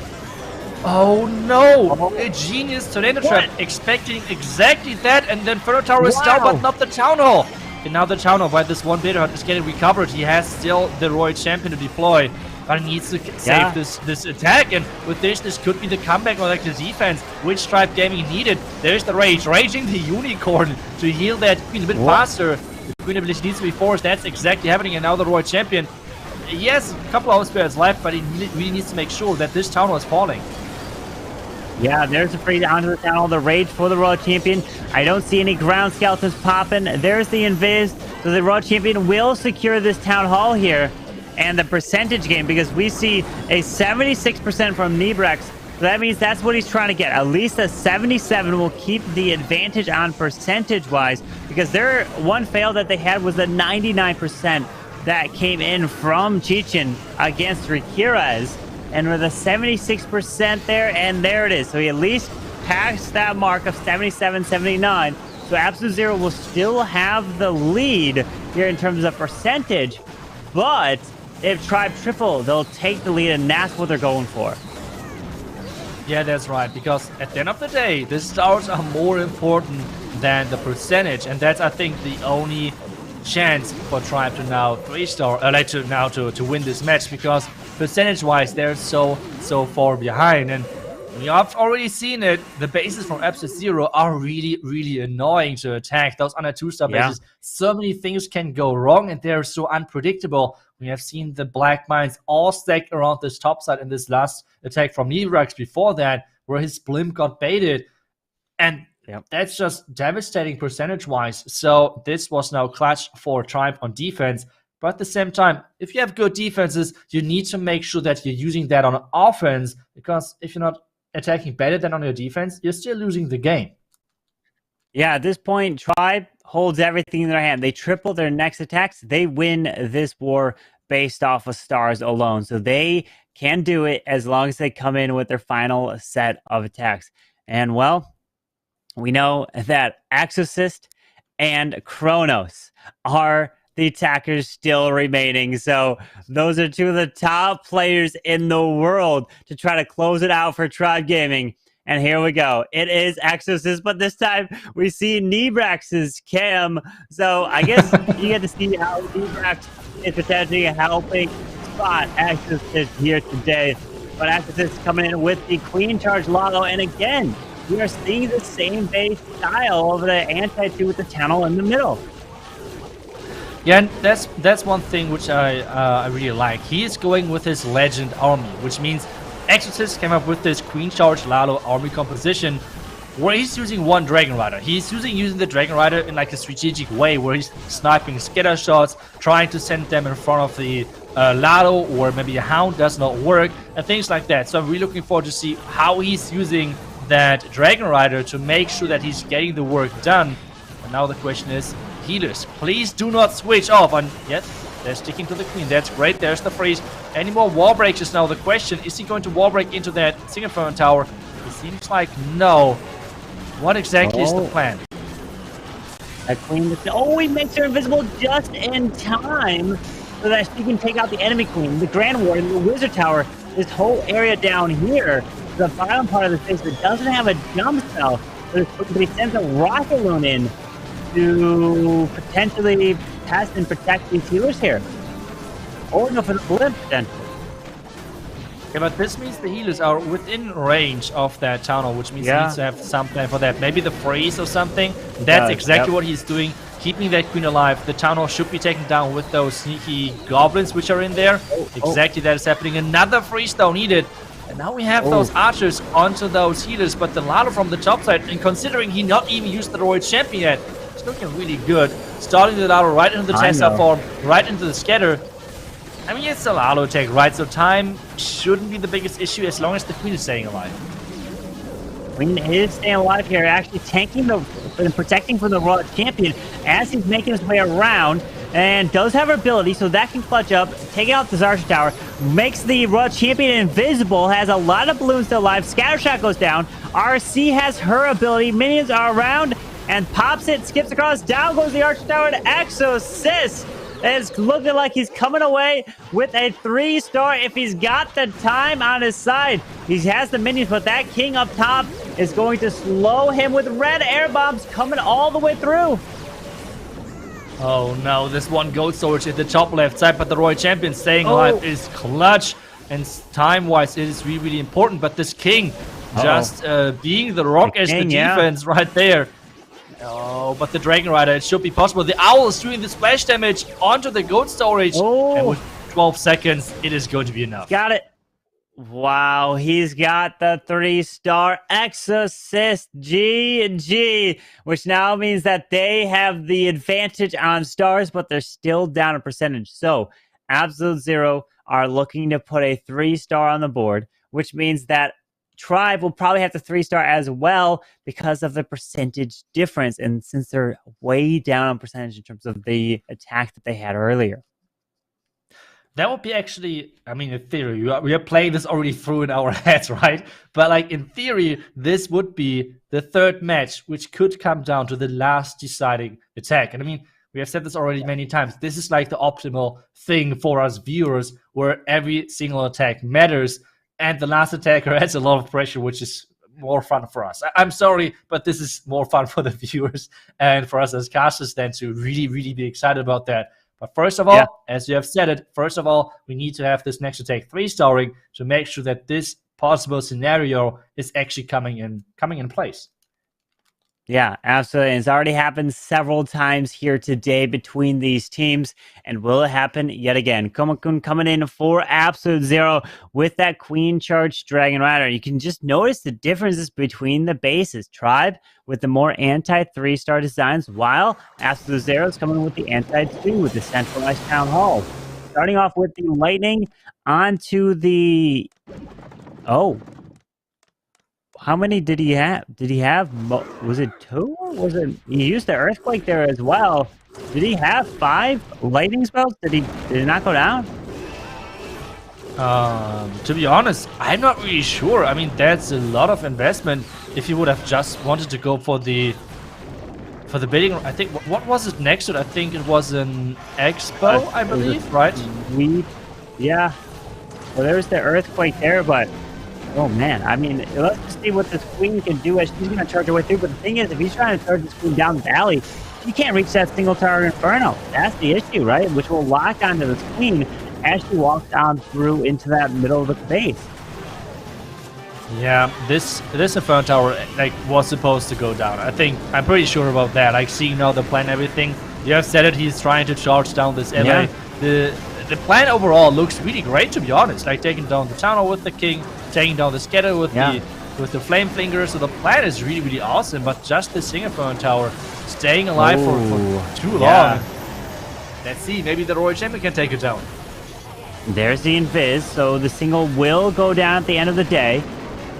Oh no! Oh. A genius tornado trap, expecting exactly that, and then Further Tower is down, but not the Town Hall. And now the Town Hall, while this one Beta Hut is getting recovered, he has still the Royal Champion to deploy. But he needs to save this attack, and with this could be the comeback or like the defense, which Stripe Gaming needed. There's the Rage, raging the Unicorn to heal that Queen a bit faster. The Queen ability needs to be forced, that's exactly happening, and now the Royal Champion. He has a couple of spirits left, but he really needs to make sure that this Town Hall is falling. Yeah, there's a free onto the Town Hall, the Rage for the Royal Champion. I don't see any ground skeletons popping. There's the Invis, so the Royal Champion will secure this Town Hall here. And the percentage game, because we see a 76% from Nebrex, so that means that's what he's trying to get. At least a 77 will keep the advantage on percentage-wise, because their one fail that they had was the 99% that came in from Chichin against Rikirez. And with a 76% there, and there it is. So he at least passed that mark of 77, 79. So Absolute Zero will still have the lead here in terms of percentage, but if Tribe triple, they'll take the lead, and that's what they're going for. Yeah, that's right, because at the end of the day, the stars are more important than the percentage, and that's, I think, the only chance for Tribe to now 3-star, to win this match, because percentage-wise, they're so far behind, and we have already seen it. The bases from Absolute Zero are really annoying to attack. Those under 2-star bases, so many things can go wrong, and they're so unpredictable. We have seen the Black Mines all stacked around this top side in this last attack from Nevrax before that, where his blimp got baited. And that's just devastating percentage-wise. So this was now clutch for Tribe on defense. But at the same time, if you have good defenses, you need to make sure that you're using that on offense, because if you're not attacking better than on your defense, you're still losing the game. Yeah, at this point, Tribe holds everything in their hand. They triple their next attacks. They win this war based off of stars alone. So they can do it as long as they come in with their final set of attacks. And, well, we know that Exorcist and Kronos are the attackers still remaining. So those are two of the top players in the world to try to close it out for Tribe Gaming. And here we go. It is Exorcist, but this time we see Nebrax's cam. So I guess you get to see how Nebrax is potentially helping spot Exorcist here today. But Exorcist coming in with the Queen Charge Lotto. And again, we are seeing the same base style over the anti-2 with the tunnel in the middle. Yeah, and that's one thing which I really like. He is going with his Legend army, which means Exorcist came up with this Queen Charge Lalo army composition where he's using one Dragon Rider. He's using the Dragon Rider in like a strategic way where he's sniping scatter shots, trying to send them in front of the Lalo, or maybe a Hound does not work, and things like that. So I'm really looking forward to see how he's using that Dragon Rider to make sure that he's getting the work done. And now the question is, healers, please do not switch off. And yes, they're sticking to the Queen. That's great. There's the freeze. Any more wall breaks is now the question. Is he going to wall break into that single front tower? It seems like no. What exactly is the plan? That Queen, he makes her invisible just in time so that she can take out the enemy Queen, the Grand Warden, the Wizard Tower. This whole area down here, the bottom part of the space that doesn't have a jump spell, but he sends a rocket loon in to potentially test and protect these healers here. Or no, for the blimp potentially. Yeah, but this means the healers are within range of that tunnel, which means he needs to have some plan for that. Maybe the freeze or something. That's exactly what he's doing, keeping that Queen alive. The tunnel should be taken down with those sneaky goblins which are in there. Exactly that is happening. Another freeze though needed. And now we have those archers onto those healers, but the Lalo from the top side, and considering he not even used the Royal Champion yet, it's looking really good. Starting the Lalo right into the Tesla form, right into the scatter. I mean, it's a Lalo attack, right? So time shouldn't be the biggest issue as long as the Queen is staying alive. Queen is staying alive here, actually tanking and protecting from the Royal Champion as he's making his way around, and does have her ability, so that can clutch up, take out the Zarsha Tower, makes the Royal Champion invisible, has a lot of balloons still alive, Scattershot goes down, RC has her ability, minions are around, and pops it, skips across, down goes the Archer Tower to Exorcist. It's looking like he's coming away with a 3-star if he's got the time on his side. He has the minions, but that king up top is going to slow him with red air bombs coming all the way through. Oh no, this one gold storage at the top left side, but the Royal Champion staying alive is clutch. And time-wise, it is really, really important. But this king just being the rock as the defense right there. Oh, but the Dragon Rider, it should be possible. The Owl is doing the splash damage onto the gold storage. And with 12 seconds, it is going to be enough. Got it. Wow, he's got the 3-star X assist. GG, which now means that they have the advantage on stars, but they're still down a percentage. So Absolute Zero are looking to put a 3-star on the board, which means that Tribe will probably have the 3-star as well because of the percentage difference. And since they're way down on percentage in terms of the attack that they had earlier. That would be actually, I mean, in theory, we are playing this already through in our heads, right? But like in theory, this would be the third match, which could come down to the last deciding attack. And I mean, we have said this already many times. This is like the optimal thing for us viewers, where every single attack matters. And the last attacker has a lot of pressure, which is more fun for us. I'm sorry, but this is more fun for the viewers and for us as casters then to really, really be excited about that. But first of all, as you have said it, first of all, we need to have this next attack 3-starring to make sure that this possible scenario is actually coming in place. Yeah, absolutely. And it's already happened several times here today between these teams. And will it happen yet again? Komakun coming in for Absolute Zero with that Queen Charge Dragon Rider. You can just notice the differences between the bases. Tribe with the more anti-3-star designs, while Absolute Zero is coming with the anti-2 with the centralized Town Hall. Starting off with the Lightning onto the... Oh. How many did he have? Did he have, was it 2? Or was it, he used the Earthquake there as well. Did he have 5 lightning spells? Did it not go down? To be honest, I'm not really sure. I mean, that's a lot of investment if you would have just wanted to go for the bidding. I think, what was it next to it? I think it was an Expo, I believe, right? Yeah. Well, there's the Earthquake there, but oh man, I mean, let's just see what this Queen can do as she's going to charge her way through. But the thing is, if he's trying to charge this Queen down the valley, he can't reach that single tower Inferno. That's the issue, right? Which will lock onto this Queen as she walks down through into that middle of the base. Yeah, this Inferno tower like was supposed to go down. I'm pretty sure about that. Like seeing now the plan, everything. You have said it. He's trying to charge down this LA. Yeah. The plan overall looks really great, to be honest. Like taking down the tower with the king, taking down the scatter with the flame flinger. So the plan is really, really awesome. But just the Singapore tower staying alive for too long. Let's see. Maybe the Royal Champion can take it down. There's the invis. So the single will go down at the end of the day,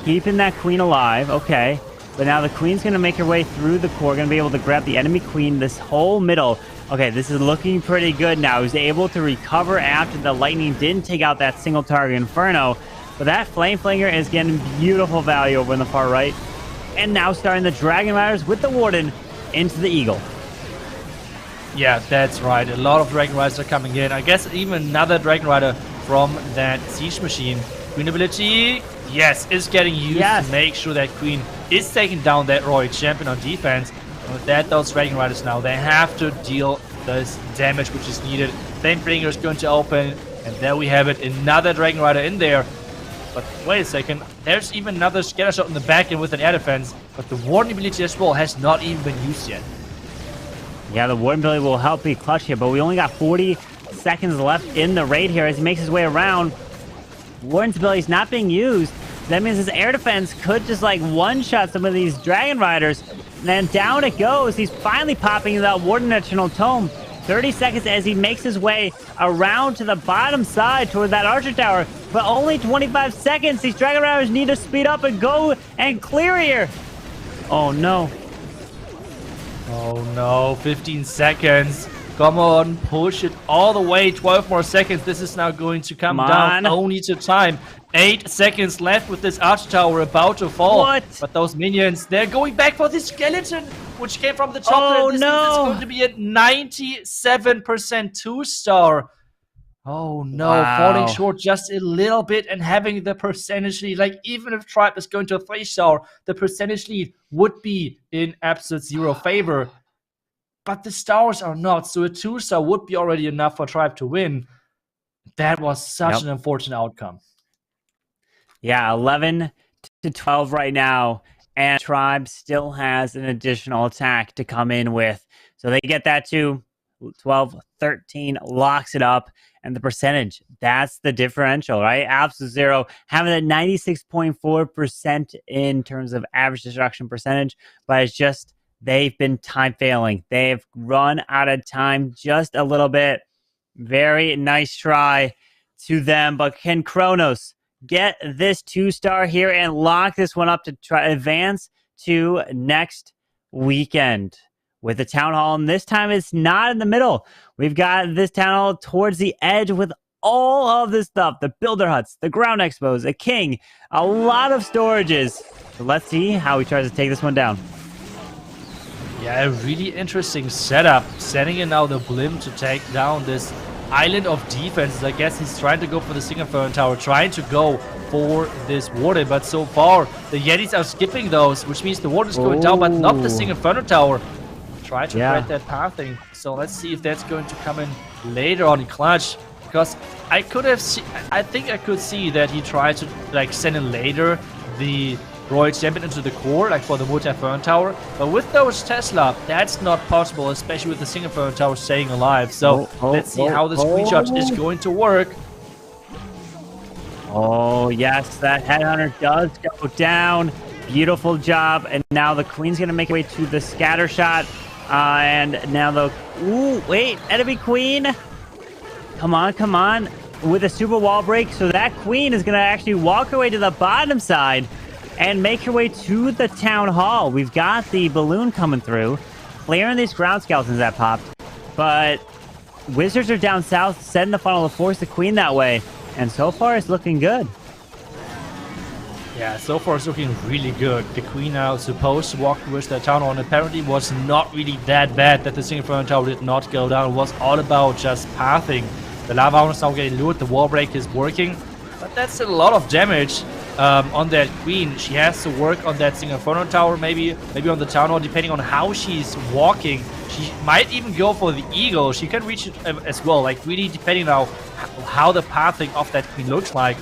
keeping that Queen alive. Okay. But now the Queen's going to make her way through the core, going to be able to grab the enemy Queen this whole middle. Okay, this is looking pretty good now. He's able to recover after the Lightning didn't take out that single target Inferno. But that Flame Flinger is getting beautiful value over in the far right. And now starting the Dragon Riders with the Warden into the Eagle. Yeah, that's right. A lot of Dragon Riders are coming in. I guess even another Dragon Rider from that Siege Machine. Queen ability, yes, is getting used to make sure that Queen is taking down that Royal Champion on defense. And with that, those Dragon Riders now, they have to deal this damage which is needed. Flame Flinger is going to open, and there we have it, another Dragon Rider in there. But wait a second, there's even another scatter shot in the back end with an air defense, but the Warden ability as well has not even been used yet. Yeah, the Warden ability will help be clutch here, but we only got 40 seconds left in the raid here as he makes his way around. Warden's ability is not being used. That means his air defense could just like one-shot some of these Dragon Riders. And then down it goes. He's finally popping that Warden Eternal Tome. 30 seconds as he makes his way around to the bottom side toward that Archer Tower. But only 25 seconds. These Dragon Riders need to speed up and go and clear here. Oh no. Oh no, 15 seconds. Come on, push it all the way. 12 more seconds. This is now going to come down only to time. 8 seconds left with this arch tower about to fall. What? But those minions, they're going back for this skeleton, which came from the top. Oh, this no. is going to be a 97% 2-star. Oh no, Wow. falling short just a little bit and having the percentage lead. Like, even if Tribe is going to a 3-star, the percentage lead would be in absolute zero favor. But the stars are not, so a 2-star would be already enough for Tribe to win. That was such an unfortunate outcome. Yeah, 11 to 12 right now, and Tribe still has an additional attack to come in with. So they get that to 12, 13, locks it up, and the percentage, that's the differential, right? Absolute Zero having that 96.4% in terms of average destruction percentage, but it's just they've been time failing. They've run out of time just a little bit. Very nice try to them, but can Kronos get this 2-star here and lock this one up to try advance to next weekend with the town hall? And this time it's not in the middle. We've got this town hall towards the edge with all of this stuff, the builder huts, the ground expos, a king, a lot of storages. So let's see how he tries to take this one down. Yeah, a really interesting setup. Setting in now the blimp to take down this island of defenses. I guess he's trying to go for the Single Tower, trying to go for this warden, but so far the Yetis are skipping those, which means the warden is going down, but not the Single Tower. Try to break that pathing. So let's see if that's going to come in later on in clutch, because I could have I think I could see that he tried to like send in later the Royal Champion into the core, like for the multi-Fern Tower. But with those Tesla, that's not possible, especially with the single Fern Tower staying alive. So let's see how this screenshot is going to work. Oh, yes, that Headhunter does go down. Beautiful job. And now the Queen's going to make her way to the scatter shot. And now the... Ooh, wait, enemy Queen. Come on, come on. With a super wall break. So that Queen is going to actually walk her way to the bottom side and make her way to the town hall. We've got the balloon coming through, clearing these ground skeletons that popped. But Wizards are down south, setting the funnel to force the Queen that way. And so far, it's looking good. Yeah, so far it's looking really good. The Queen now supposed to walk towards the town hall, and apparently was not really that bad that the single Fern Tower did not go down. It was all about just pathing. The lava hound is now getting lured, the wall break is working. But that's a lot of damage on that Queen. She has to work on that single Fern Tower, maybe on the town hall, depending on how she's walking. She might even go for the eagle. She can reach it as well, like really depending on how the pathing of that Queen looks like.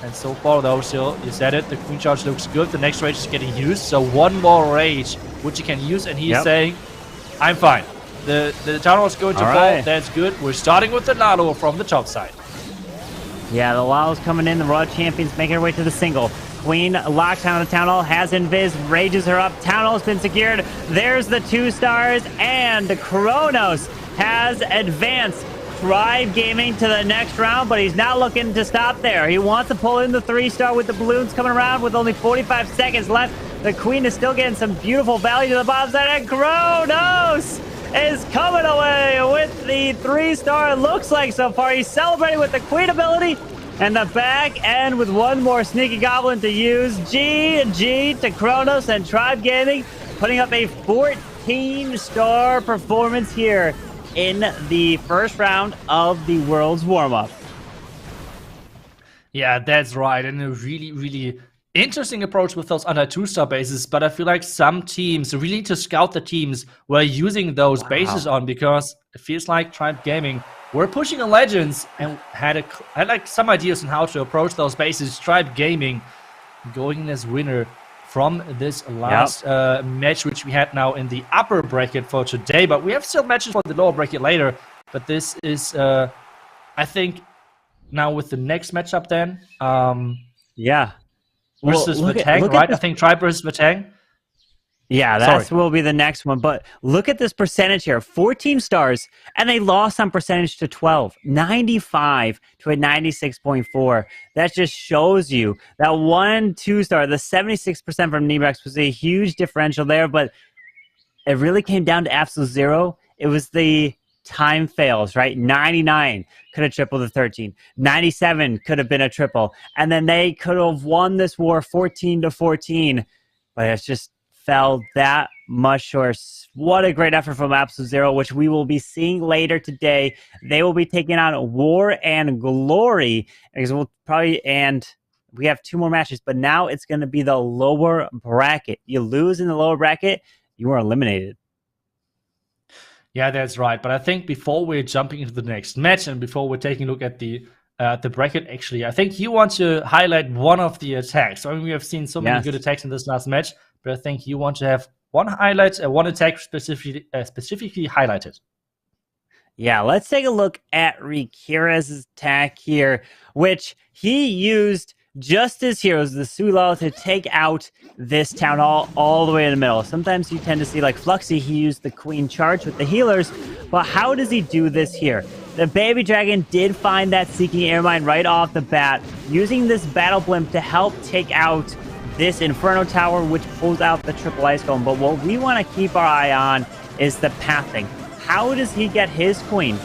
And so far though, still, you said it, the Queen charge looks good. The next rage is getting used, so one more rage which he can use, and he's saying, I'm fine. The town hall is going to fall, that's good. We're starting with the Lalo from the top side. Yeah, the Lalo's coming in, the Royal Champion's making her way to the single. Queen locks down the town hall, has invis, rages her up. Town hall's been secured. There's the 2 stars, and Kronos has advanced Tribe Gaming to the next round, but he's not looking to stop there. He wants to pull in the 3-star with the balloons coming around with only 45 seconds left. The Queen is still getting some beautiful value to the bottom side, and Kronos is coming away with the 3-star. It looks like so far. He's celebrating with the Queen ability and the back end with one more sneaky goblin to use. GG to Kronos and Tribe Gaming, putting up a 14-star performance here in the first round of the Worlds Warmup. Yeah, that's right. And a really, really interesting approach with those under 2-star bases. But I feel like some teams really need to scout the teams we're using those bases on, because it feels like Tribe Gaming were pushing on Legends and had like some ideas on how to approach those bases. Tribe Gaming going in as winner from this last match, which we had now in the upper bracket for today. But we have still matches for the lower bracket later. But this is, I think, now with the next matchup then. Versus Vatang, right? I think Tribe versus Vatang. Yeah, that will be the next one. But look at this percentage here. 14 stars, and they lost on percentage to 12. 95 to a 96.4. That just shows you that 1-2 star, the 76% from Nebrex was a huge differential there, but it really came down to absolute zero. It was the time fails, right? 99 could have tripled to 13. 97 could have been a triple. And then they could have won this war 14-14. But it's just fell that much short. What a great effort from Absolute Zero, which we will be seeing later today. They will be taking on War and Glory, because we have 2 more matches, but now it's going to be the lower bracket. You lose in the lower bracket, you are eliminated. Yeah, that's right. But I think before we're jumping into the next match and before we're taking a look at the bracket, actually, I think you want to highlight one of the attacks. I mean, we have seen so many good attacks in this last match, but I think you want to have one attack specifically highlighted. Yeah, let's take a look at Rikira's attack here, which he used just as heroes, the Sulal, to take out this Town Hall all the way in the middle. Sometimes you tend to see, like Fluxy, he used the Queen Charge with the healers, but how does he do this here? The Baby Dragon did find that Seeking Airmine right off the bat, using this Battle Blimp to help take out this Inferno Tower, which pulls out the triple Ice Golem. But what we want to keep our eye on is the pathing. How does he get his Queen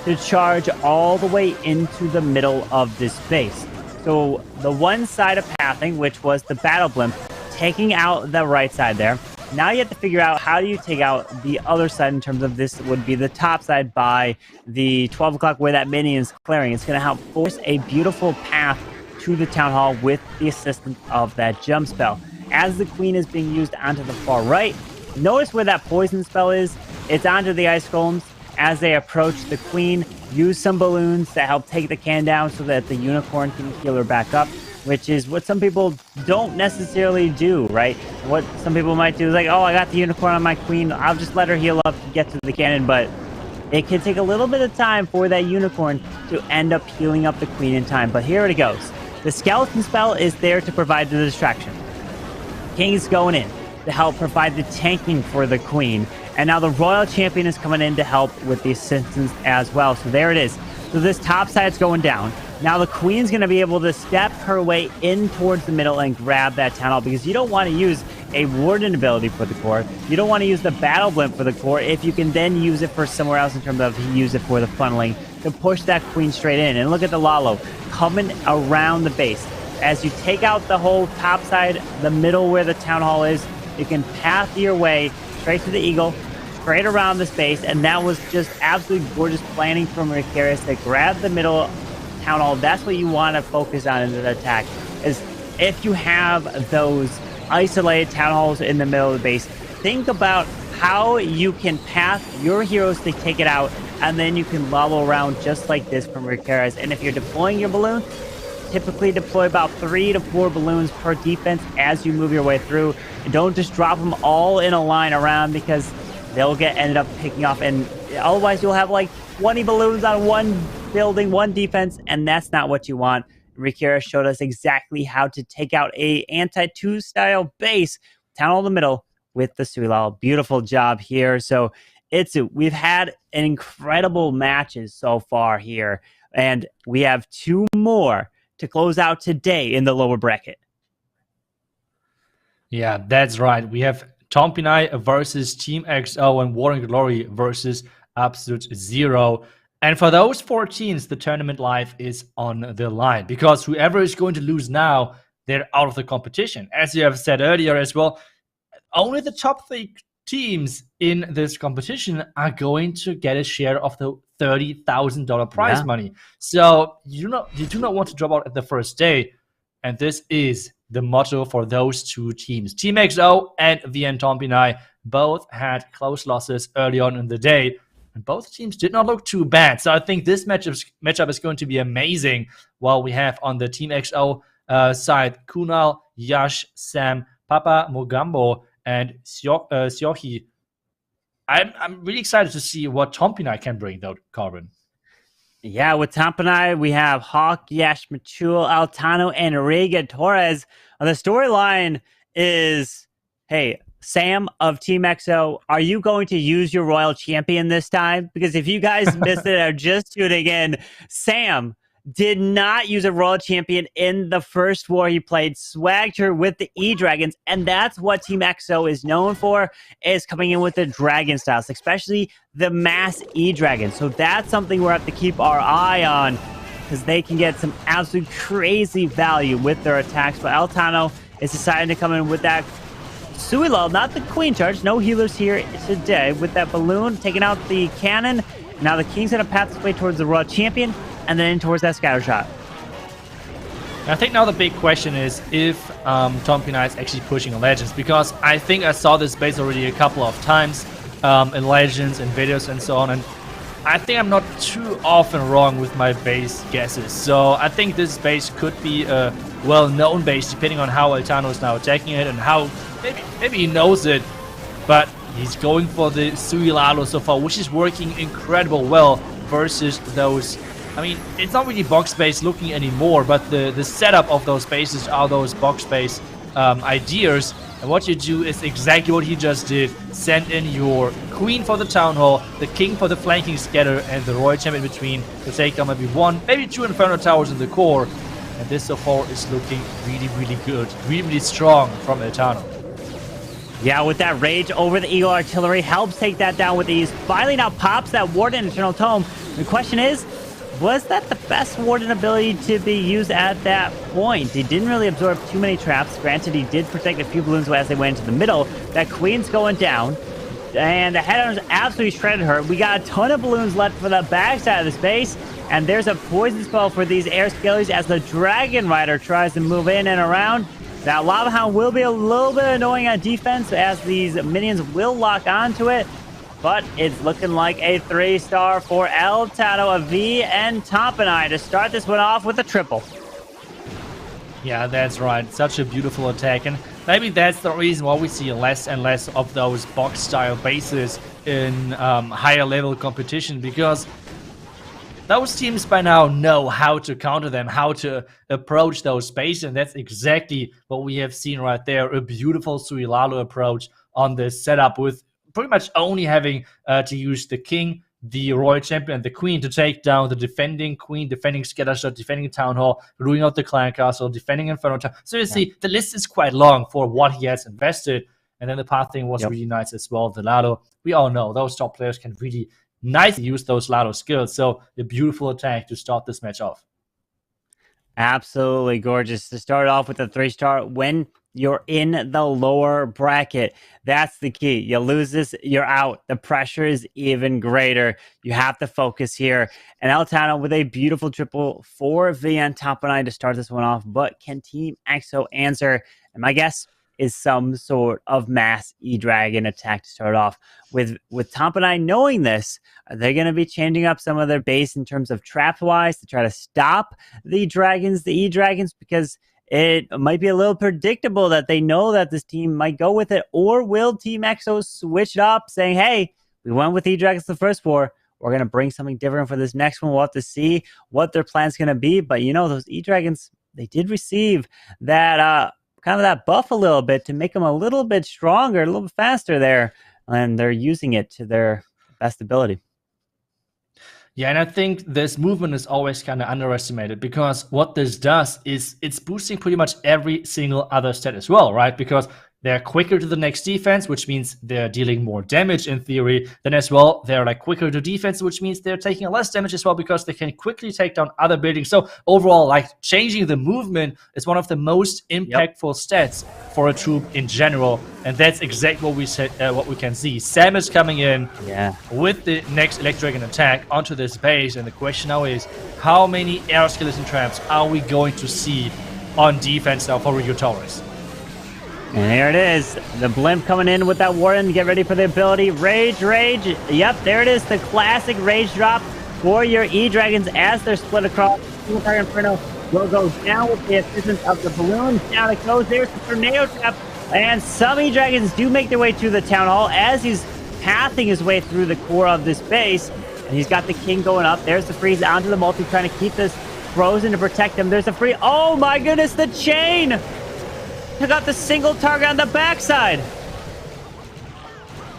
to charge all the way into the middle of this base? So the one side of pathing, which was the Battle Blimp, taking out the right side there. Now you have to figure out how do you take out the other side in terms of this would be the top side by the 12 o'clock where that minion is clearing. It's going to help force a beautiful path to the Town Hall with the assistance of that jump spell. As the Queen is being used onto the far right, notice where that poison spell is. It's onto the Ice Golems. As they approach the Queen, use some balloons to help take the can down so that the Unicorn can heal her back up, which is what some people don't necessarily do, right? What some people might do is like, oh, I got the Unicorn on my Queen, I'll just let her heal up to get to the cannon, but it can take a little bit of time for that Unicorn to end up healing up the Queen in time. But here it goes. The Skeleton spell is there to provide the distraction. King's going in to help provide the tanking for the Queen. And now the Royal Champion is coming in to help with the assistance as well. So there it is. So this top side's going down. Now the Queen's going to be able to step her way in towards the middle and grab that Town Hall, because you don't want to use a Warden ability for the core. You don't want to use the Battle Blimp for the core if you can then use it for somewhere else in terms of use it for the funneling to push that Queen straight in. And look at the Lalo coming around the base. As you take out the whole top side, the middle where the Town Hall is, you can path your way straight to the Eagle, straight around the space, and that was just absolutely gorgeous planning from Rikaris to grab the middle Town Hall. That's what you want to focus on in the attack, is if you have those isolated Town Halls in the middle of the base, think about how you can path your heroes to take it out, and then you can level around just like this from Rikaris. And if you're deploying your balloon, typically deploy about 3 to 4 balloons per defense as you move your way through. And don't just drop them all in a line around, because they'll get ended up picking off, and otherwise you'll have like 20 balloons on one building, one defense, and that's not what you want. Rikira showed us exactly how to take out a anti-2 style base, Town Hall in the middle with the Suilal. Beautiful job here. So we've had an incredible matches so far here, and we have 2 more to close out today in the lower bracket. Yeah, that's right. We have Tompinai versus Team XO and War and Glory versus Absolute Zero. And for those 4 teams, the tournament life is on the line, because whoever is going to lose now, they're out of the competition. As you have said earlier as well, only the top 3 teams in this competition are going to get a share of the $30,000 prize money. So you do not want to drop out at the first day. And this is the motto for those 2 teams. Team XO and VN Tompinai both had close losses early on in the day, and both teams did not look too bad. So I think this matchup is going to be amazing. While we have on the Team XO side, Kunal, Yash, Sam, Papa, Mogambo, and Siohi. I'm really excited to see what Tompinai can bring, though, Corbin. Yeah, with Tompinai, we have Hawk, Yash, Machul, Altano, and Riga Torres. The storyline is, hey, Sam of Team XO, are you going to use your Royal Champion this time? Because if you guys missed it or just tuning in, Sam did not use a Royal Champion in the first war he played, swagged her with the E-Dragons, and that's what Team EXO is known for, is coming in with the Dragon styles, especially the Mass E-Dragon. So that's something we're have to keep our eye on, because they can get some absolute crazy value with their attacks. But Eltano is deciding to come in with that Suilal, not the Queen charge. No healers here today. With that balloon, taking out the cannon. Now the King's going to path his way towards the Royal Champion, and then towards that scatter shot. I think now the big question is if Tompinai is actually pushing a Legends, because I think I saw this base already a couple of times in Legends and videos and so on, and I think I'm not too often wrong with my base guesses. So I think this base could be a well-known base, depending on how Eltano is now attacking it and how maybe he knows it, but he's going for the Suilalo so far, which is working incredible well versus those. I mean, it's not really box base looking anymore, but the setup of those bases are those box base ideas. And what you do is exactly what he just did. Send in your Queen for the Town Hall, the King for the flanking scatter, and the Royal Champion in between to take down maybe one, maybe two Inferno Towers in the core. And this so far is looking really, really good. Really, really strong from Eltano. Yeah, with that rage over the Eagle Artillery, helps take that down with ease. Finally now pops that Warden Eternal Tome. The question is, was that the best Warden ability to be used at that point? He didn't really absorb too many traps. Granted, he did protect a few balloons as they went into the middle. That Queen's going down, and the Headhunters absolutely shredded her. We got a ton of balloons left for the backside of the space, and there's a poison spell for these air scalers as the Dragon Rider tries to move in and around. That Lava Hound will be a little bit annoying on defense as these minions will lock onto it. But it's looking like a 3-star for Eltano, a V, and Tompinai to start this one off with a triple. Yeah, that's right. Such a beautiful attack. And maybe that's the reason why we see less and less of those box-style bases in higher level competition, because those teams by now know how to counter them, how to approach those bases, and that's exactly what we have seen right there. A beautiful Suilalo approach on this setup with pretty much only having to use the King, the Royal Champion, and the Queen to take down the defending Queen, defending Scattershot, defending Town Hall, ruining out the Clan Castle, defending Inferno Tower. So you see, the list is quite long for what he has invested. And then the pathing was really nice as well. The Lado, we all know those top players can really nicely use those Lado skills. So a beautiful attack to start this match off. Absolutely gorgeous to start off with a 3-star when you're in the lower bracket. That's the key. You lose this, you're out. The pressure is even greater. You have to focus here. And Eltano with a beautiful triple for VN Tompinai to start this one off. But can Team EXO answer? And my guess is some sort of mass E-Dragon attack to start off. With Tompinai knowing this, they're going to be changing up some of their base in terms of trap-wise to try to stop the dragons, the E-Dragons, because it might be a little predictable that they know that this team might go with it. Or will Team EXO switch it up, saying, hey, we went with E-Dragons the first war. We're going to bring something different for this next one. We'll have to see what their plan's going to be. But, you know, those E-Dragons, they did receive that kind of that buff a little bit to make them a little bit stronger, a little bit faster there. And they're using it to their best ability. Yeah, and I think this movement is always kind of underestimated, because what this does is it's boosting pretty much every single other stat as well, right? Because they're quicker to the next defense, which means they're dealing more damage in theory. Then as well, they're like quicker to defense, which means they're taking less damage as well because they can quickly take down other buildings. So overall, like changing the movement is one of the most impactful stats for a troop in general. And that's exactly what we said, what we can see. Sam is coming in with the next Electric Dragon attack onto this base. And the question now is, how many air skeleton traps are we going to see on defense now for Rio Taurus? And here it is, the blimp coming in with that Warden. Get ready for the ability. Rage, rage. Yep, there it is, the classic rage drop for your E-Dragons as they're split across. Inferno will go down with the assistance of the balloon. Down it goes. There's the tornado trap. And some E-Dragons do make their way to the Town Hall as he's pathing his way through the core of this base. And he's got the King going up. There's the freeze onto the multi, trying to keep this frozen to protect him. There's a free. Oh my goodness, the chain! Took out the single target on the backside.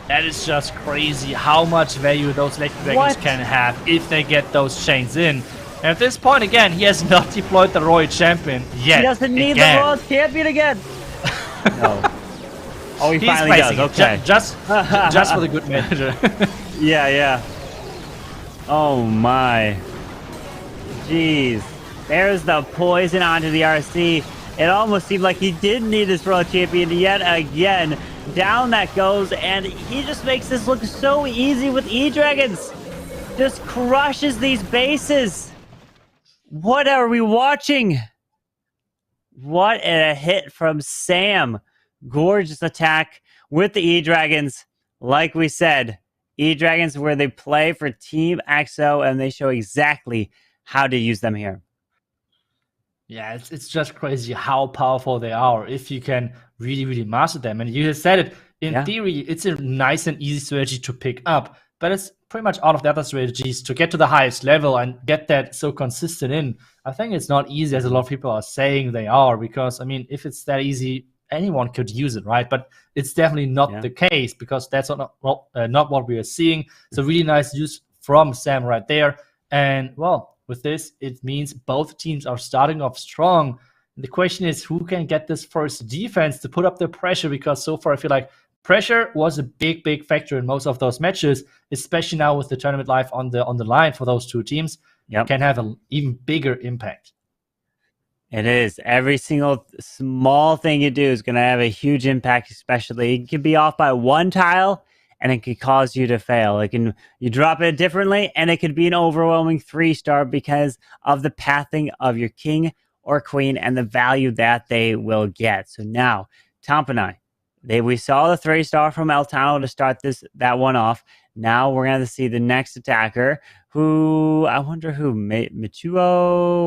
That is just crazy how much value those Electric Dragons can have if they get those chains in. And at this point, again, he has not deployed the Royal Champion yet. He doesn't need the Royal Champion again. No. Oh, he finally does. Okay. Just for the good manager. Yeah. Oh my. Jeez. There's the poison onto the RC. It almost seemed like he didn't need his Royal Champion yet again. Down that goes, and he just makes this look so easy with E-Dragons. Just crushes these bases. What are we watching? What a hit from Sam. Gorgeous attack with the E-Dragons. Like we said, E-Dragons where they play for Team EXO, and they show exactly how to use them here. Yeah, it's just crazy how powerful they are if you can really master them. And you have said it, in theory, it's a nice and easy strategy to pick up, but it's pretty much all of the other strategies to get to the highest level and get that so consistent in. I think it's not easy as a lot of people are saying they are, because, I mean, if it's that easy, anyone could use it, right? But it's definitely not the case, because that's not what we are seeing. So really nice use from Sam right there. And, well, with this, it means both teams are starting off strong. And the question is, who can get this first defense to put up the pressure? Because so far, I feel like pressure was a big factor in most of those matches, especially now with the tournament life on the line for those two teams. Can have an even bigger impact. It is. Every single small thing you do is going to have a huge impact, especially. It can be off by one tile, and it could cause you to fail. You drop it differently, and it could be an overwhelming 3-star because of the pathing of your king or queen and the value that they will get. So now, Tompinai, we saw the 3-star from El Tano to start that one off. Now we're going to see the next attacker, who I wonder who, Michuo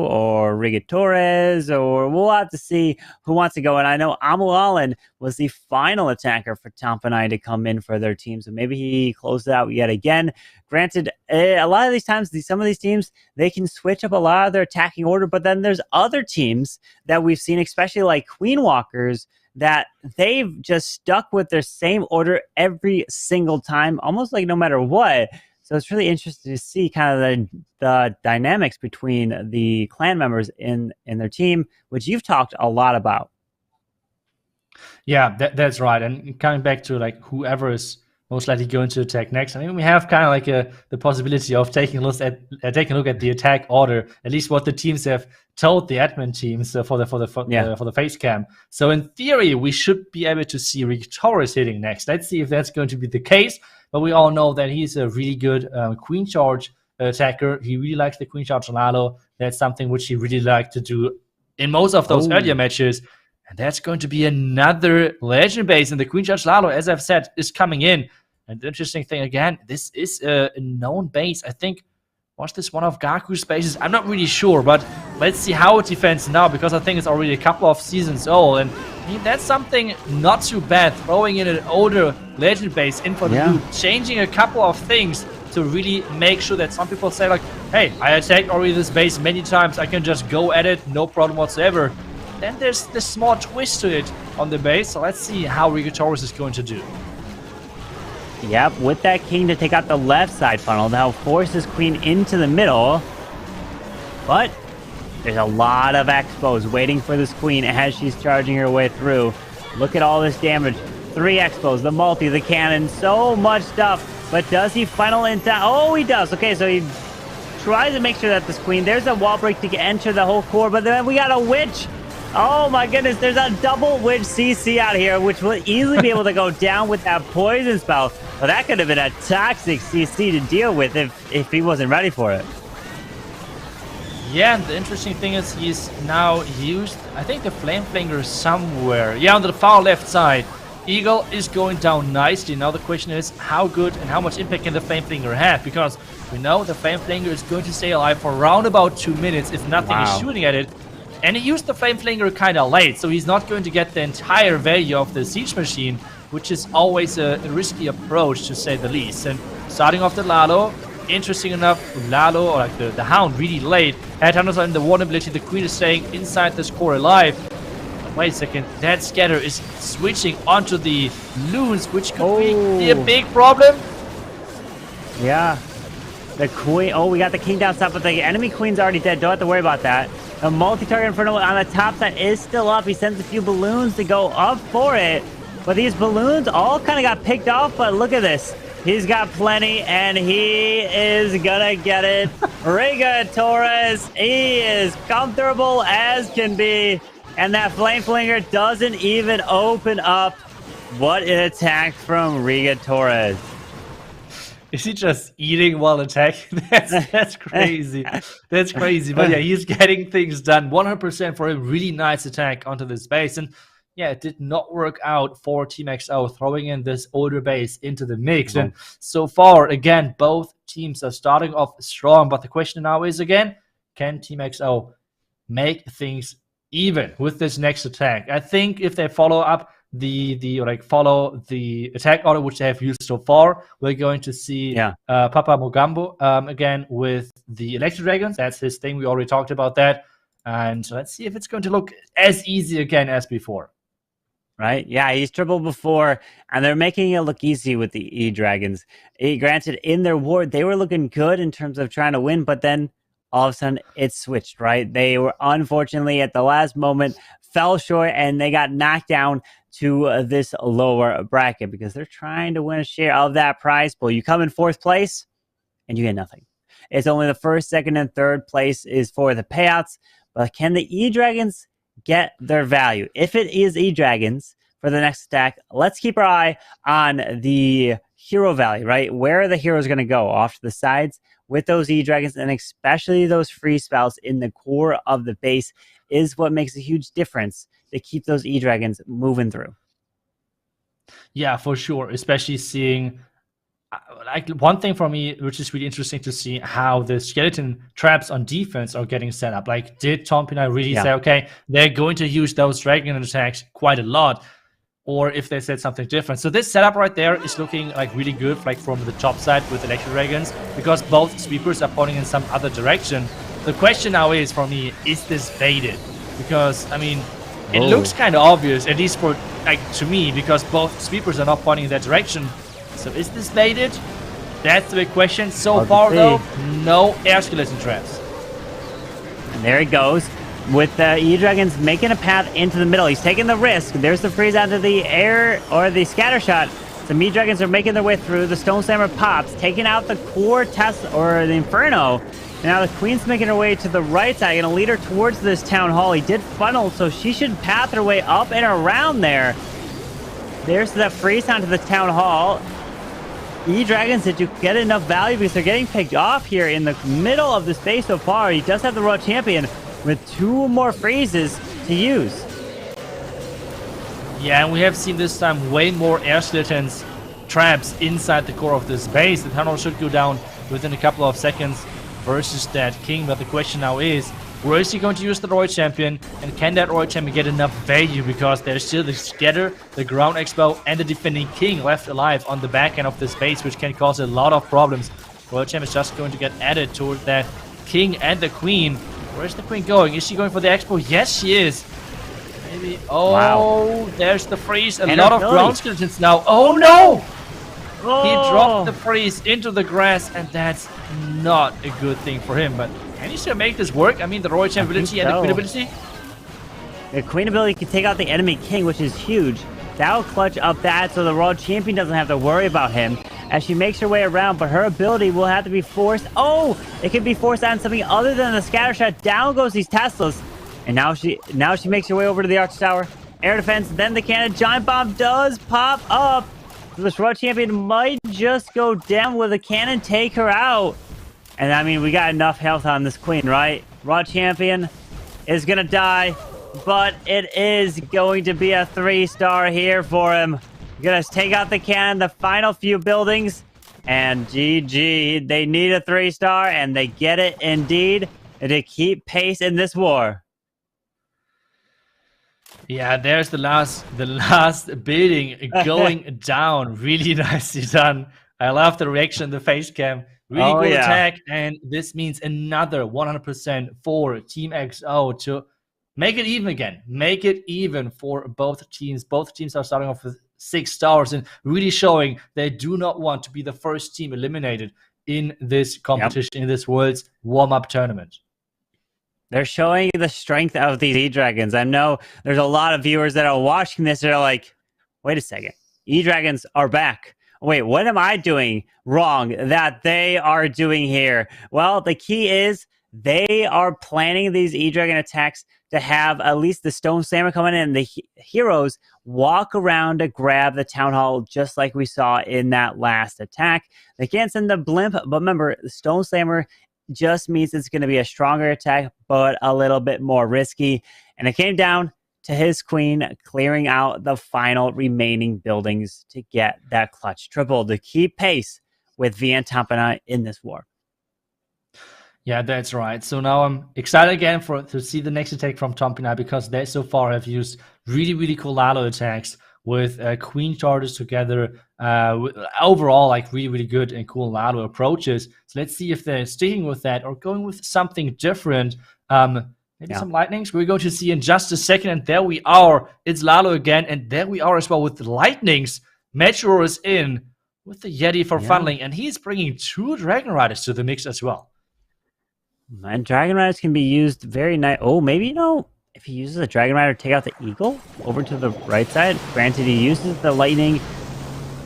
or Rigatores, or we'll have to see who wants to go. And I know Amualan was the final attacker for Tompinai to come in for their team, so maybe he closed it out yet again. Granted, a lot of these times, some of these teams, they can switch up a lot of their attacking order, but then there's other teams that we've seen, especially like Queen Walkers, that they've just stuck with their same order every single time, almost like no matter what. So it's really interesting to see kind of the dynamics between the clan members in their team, which you've talked a lot about. Yeah, that's right. And coming back to like whoever is most likely going to attack next, I mean, we have kind of like the possibility of taking a look at the attack order, at least what the teams have told the admin teams for the face cam. So in theory, we should be able to see Rick Torres hitting next. Let's see if that's going to be the case. But we all know that he's a really good Queen Charge attacker. He really likes the Queen Charge Lalo. That's something which he really liked to do in most of those earlier matches. And that's going to be another legend base. And the Queen Charge Lalo, as I've said, is coming in. And the interesting thing, again, this is a known base. I think, was this one of Gaku's bases? I'm not really sure, but let's see how it defends now, because I think it's already a couple of seasons old. And I mean, that's something not too bad, throwing in an older legend base in for the loot, changing a couple of things to really make sure that some people say like, hey, I attacked already this base many times, I can just go at it, no problem whatsoever. Then there's this small twist to it on the base, so let's see how Rigotaurus is going to do. Yep, with that king to take out the left side funnel, now forces queen into the middle. But there's a lot of expos waiting for this queen as she's charging her way through. Look at all this damage. 3 expos, the multi, the cannon, so much stuff. But does he funnel into... Oh, he does. Okay, so he tries to make sure that this queen... There's a wall break to enter the whole core, but then we got a witch. Oh my goodness, there's a double witch CC out here, which will easily be able to go down with that poison spell. Well, that could have been a toxic CC to deal with if he wasn't ready for it. Yeah, and the interesting thing is he's now used, I think, the Flame Flinger somewhere. Yeah, on the far left side. Eagle is going down nicely. Now the question is, how good and how much impact can the Flame Flinger have? Because we know the Flame Flinger is going to stay alive for around about 2 minutes if nothing is shooting at it. And he used the Flame Flinger kind of late, so he's not going to get the entire value of the Siege Machine, which is always a risky approach, to say the least. And starting off the Lalo, interesting enough, Lalo, or like the Hound, really late. Headhunters are in the vulnerability, the Queen is staying inside this core alive. But wait a second, that Scatter is switching onto the Loons, which could be a big problem. Yeah. The queen. Oh, we got the king down top, but the enemy queen's already dead. Don't have to worry about that. The multi-target Inferno on the top side is still up. He sends a few balloons to go up for it. But these balloons all kind of got picked off. But look at this. He's got plenty, and he is gonna get it. Riga Torres, he is comfortable as can be. And that Flame Flinger doesn't even open up. What an attack from Riga Torres. Is he just eating while attacking? That's crazy. That's crazy. But yeah, he's getting things done. 100% for a really nice attack onto this base. And yeah, it did not work out for Team XO throwing in this older base into the mix. And so far, again, both teams are starting off strong. But the question now is, again, can Team XO make things even with this next attack? I think if they follow up follow the attack order which they have used so far, we're going to see Papa Mugambo again with the Electro Dragons. That's his thing. We already talked about that. And let's see if it's going to look as easy again as before. Right? Yeah, he's tripled before, and they're making it look easy with the E-Dragons. Granted, in their ward, they were looking good in terms of trying to win, but then all of a sudden it switched, right? They were unfortunately at the last moment fell short, and they got knocked down to this lower bracket because they're trying to win a share of that prize pool. You come in 4th place and you get nothing. It's only the 1st, 2nd, and 3rd place is for the payouts. But can the E-Dragons get their value? If it is E-Dragons for the next attack, let's keep our eye on the hero value, right? Where are the heroes going to go? Off to the sides with those E-Dragons, and especially those free spells in the core of the base is what makes a huge difference to keep those E-Dragons moving through. Yeah, for sure. Especially seeing, like, one thing for me, which is really interesting to see how the skeleton traps on defense are getting set up. Like, did Tompinai really say, okay, they're going to use those dragon attacks quite a lot? Or if they said something different. So this setup right there is looking like really good, like from the top side with Electro Dragons, because both sweepers are pointing in some other direction. The question now is, for me, is this baited? Because, I mean, it looks kind of obvious, at least for, like, to me, because both sweepers are not pointing in that direction. So is this baited? That's the big question. So far, though, no air skeleton traps. And there he goes, with the E-Dragons making a path into the middle. He's taking the risk. There's the freeze onto the air, or the scatter shot. Some E-Dragons are making their way through. The Stone Slammer pops, taking out the core test, or the Inferno. And now the Queen's making her way to the right side, going to lead her towards this Town Hall. He did funnel, so she should path her way up and around there. There's the freeze onto the Town Hall. E-Dragons, did you get enough value? Because they're getting picked off here in the middle of the space so far. He does have the Royal Champion with 2 more freezes to use. Yeah, and we have seen this time way more air skeletons traps inside the core of this base. The Town Hall should go down within a couple of seconds versus that king. But the question now is, where is he going to use the Royal Champion? And can that Royal Champion get enough value? Because there's still the Scatter, the Ground Expo, and the Defending King left alive on the back end of this base, which can cause a lot of problems. Royal Champion is just going to get added to that king and the queen. Where's the queen going? Is she going for the Expo? Yes, she is. Maybe. Oh, wow. There's the freeze. A lot of ground skeletons now. Oh, no! Oh. He dropped the freeze into the grass, and that's not a good thing for him. But can he still make this work? I mean, the Royal Champion ability and the Queen ability? The Queen ability can take out the enemy king, which is huge. That'll clutch up that, so the Royal Champion doesn't have to worry about him as she makes her way around, but her ability will have to be forced. Oh, it can be forced on something other than the scatter shot. Down goes these Teslas. And now she makes her way over to the Arch Tower. Air defense, then the cannon. Giant bomb does pop up. This Royal Champion might just go down with a cannon, take her out. And I mean, we got enough health on this queen, right? Royal Champion is gonna die, but it is going to be a 3-star here for him. Gonna take out the cannon, the final few buildings, and GG. They need a 3-star, and they get it indeed to keep pace in this war. Yeah, there's the last building going down. Really nicely done. I love the reaction, the face cam. Really good attack, and this means another 100% for Team XO to make it even again. Make it even for both teams. Both teams are starting off with 6 stars and really showing they do not want to be the first team eliminated in this competition, in this Worlds Warmup tournament. They're showing the strength of these E-Dragons. I know there's a lot of viewers that are watching this that are like, wait a second, E-Dragons are back. Wait, what am I doing wrong that they are doing here? Well, the key is they are planning these E-Dragon attacks to have at least the Stone Slammer coming in and the heroes walk around to grab the Town Hall just like we saw in that last attack. They can't send the Blimp, but remember, the Stone Slammer just means it's going to be a stronger attack, but a little bit more risky. And it came down to his queen clearing out the final remaining buildings to get that clutch triple to keep pace with V and Tompinai in this war. Yeah, that's right. So now I'm excited again to see the next attack from Tompinai, because they so far have used really, really cool Lalo attacks with queen charges together. Overall, like really, really good and cool Lalo approaches. So let's see if they're sticking with that or going with something different. Maybe some lightnings we're going to see in just a second. And there we are. It's Lalo again. And there we are as well with the lightnings. Metro is in with the Yeti for funneling. And he's bringing 2 Dragon Riders to the mix as well. And Dragon Riders can be used very nice. Oh, maybe, if he uses a Dragon Rider, take out the Eagle over to the right side. Granted, he uses the Lightning,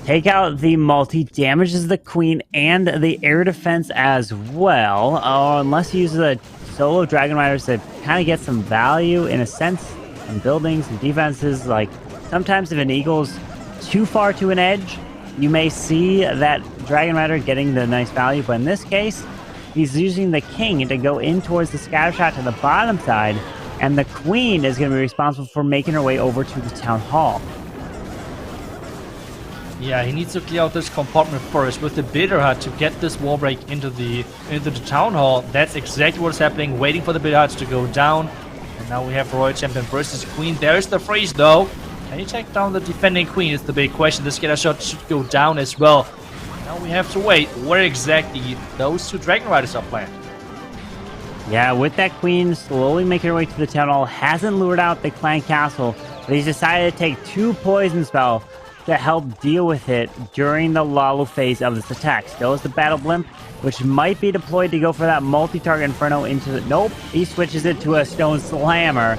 take out the multi, damages the Queen and the air defense as well. Unless he uses a solo Dragon Riders to kind of get some value in a sense on buildings and defenses. Like sometimes if an Eagle's too far to an edge, you may see that Dragon Rider getting the nice value. But in this case, he's using the King to go in towards the scatter shot to the bottom side, and the Queen is going to be responsible for making her way over to the Town Hall. Yeah, he needs to clear out this compartment first with the Bitter Hut to get this wall break into the Town Hall. That's exactly what's happening, waiting for the Bitter Huts to go down. And now we have Royal Champion versus Queen. There's the freeze though. Can you take down the defending Queen is the big question. The scatter shot should go down as well. Now we have to wait where exactly those 2 Dragon Riders are planned. Yeah, with that Queen slowly making her way to the Town Hall, hasn't lured out the Clan Castle, but he's decided to take 2 poison spells to help deal with it during the Lalo phase of this attack. Still is the Battle Blimp, which might be deployed to go for that multi-target Inferno into the... Nope, he switches it to a Stone Slammer,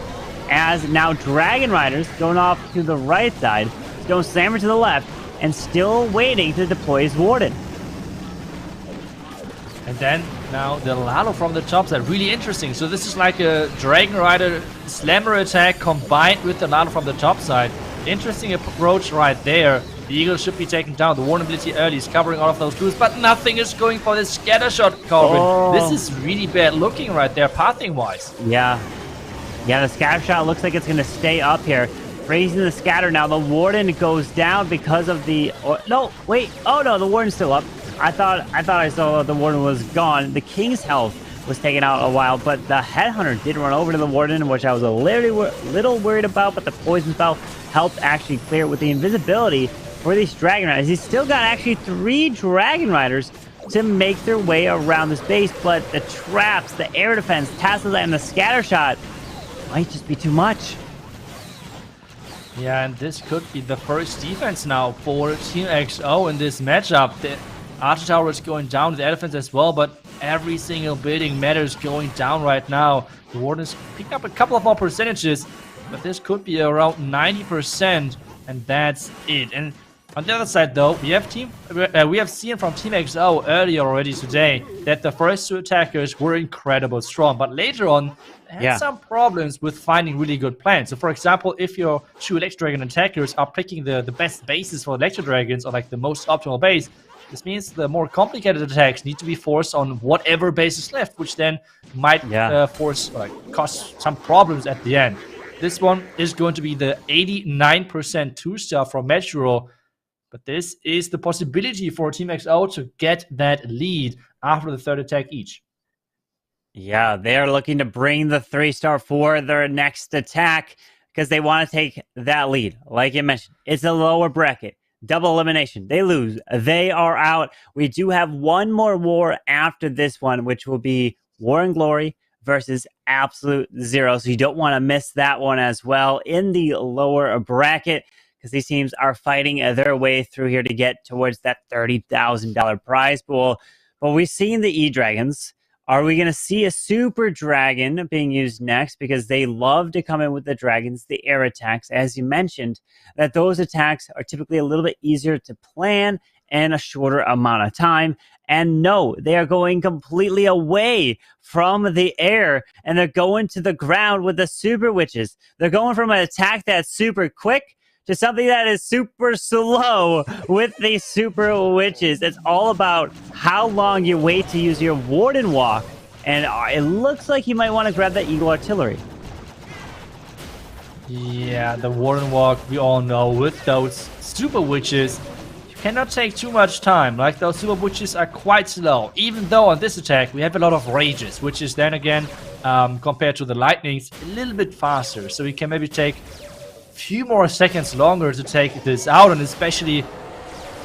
as now Dragon Riders going off to the right side, Stone Slammer to the left, and still waiting to deploy his Warden. And then now the Lalo from the top side, really interesting. So this is like a Dragon Rider Slammer attack combined with the Lalo from the top side. Interesting approach right there. The Eagle should be taken down. The Warden ability early is covering all of those clues, but nothing is going for this scatter shot, Corbin. This is really bad looking right there, pathing wise. Yeah, the scatter shot looks like it's going to stay up here. Raising the scatter now. The Warden goes down because of the... no, wait. Oh, no, the Warden's still up. I thought I saw the Warden was gone. The King's health was taken out a while, but the Headhunter did run over to the Warden, which I was a little worried about, but the poison spell helped actually clear it with the invisibility for these Dragon Riders. He's still got actually 3 Dragon Riders to make their way around this base, but the traps, the air defense, tassels, and the scatter shot might just be too much. Yeah, and this could be the first defense now for Team XO in this matchup. The Archer Tower is going down, the Elephants as well, but every single building matters going down right now. The Warden is picking up a couple of more percentages, but this could be around 90%, and that's it. And on the other side, though, we have seen from Team XO earlier already today that the first 2 attackers were incredible strong, but later on had some problems with finding really good plans. So, for example, if your 2 Electro Dragon attackers are picking the best bases for Electro Dragons, or like the most optimal base, this means the more complicated attacks need to be forced on whatever base is left, which then might cause some problems at the end. This one is going to be the 89% 2-star from Metro, but this is the possibility for Team XO to get that lead after the 3rd attack each. Yeah, they're looking to bring the 3-star for their next attack because they want to take that lead. Like you mentioned, it's a lower bracket. Double elimination. They lose. They are out. We do have one more war after this one, which will be War and Glory versus Absolute Zero. So you don't want to miss that one as well in the lower bracket, because these teams are fighting their way through here to get towards that $30,000 prize pool. But we've seen the E-Dragons. Are we going to see a Super Dragon being used next? Because they love to come in with the dragons, the air attacks. As you mentioned, that those attacks are typically a little bit easier to plan in a shorter amount of time. And no, they are going completely away from the air, and they're going to the ground with the Super Witches. They're going from an attack that's super quick to something that is super slow with the Super Witches. It's all about how long you wait to use your Warden Walk. And it looks like you might want to grab that Eagle Artillery. Yeah, the Warden Walk, we all know, with those Super Witches, you cannot take too much time. Like, those Super Witches are quite slow. Even though on this attack, we have a lot of Rages, which is then again, compared to the Lightnings, a little bit faster. So we can maybe take few more seconds longer to take this out, and especially,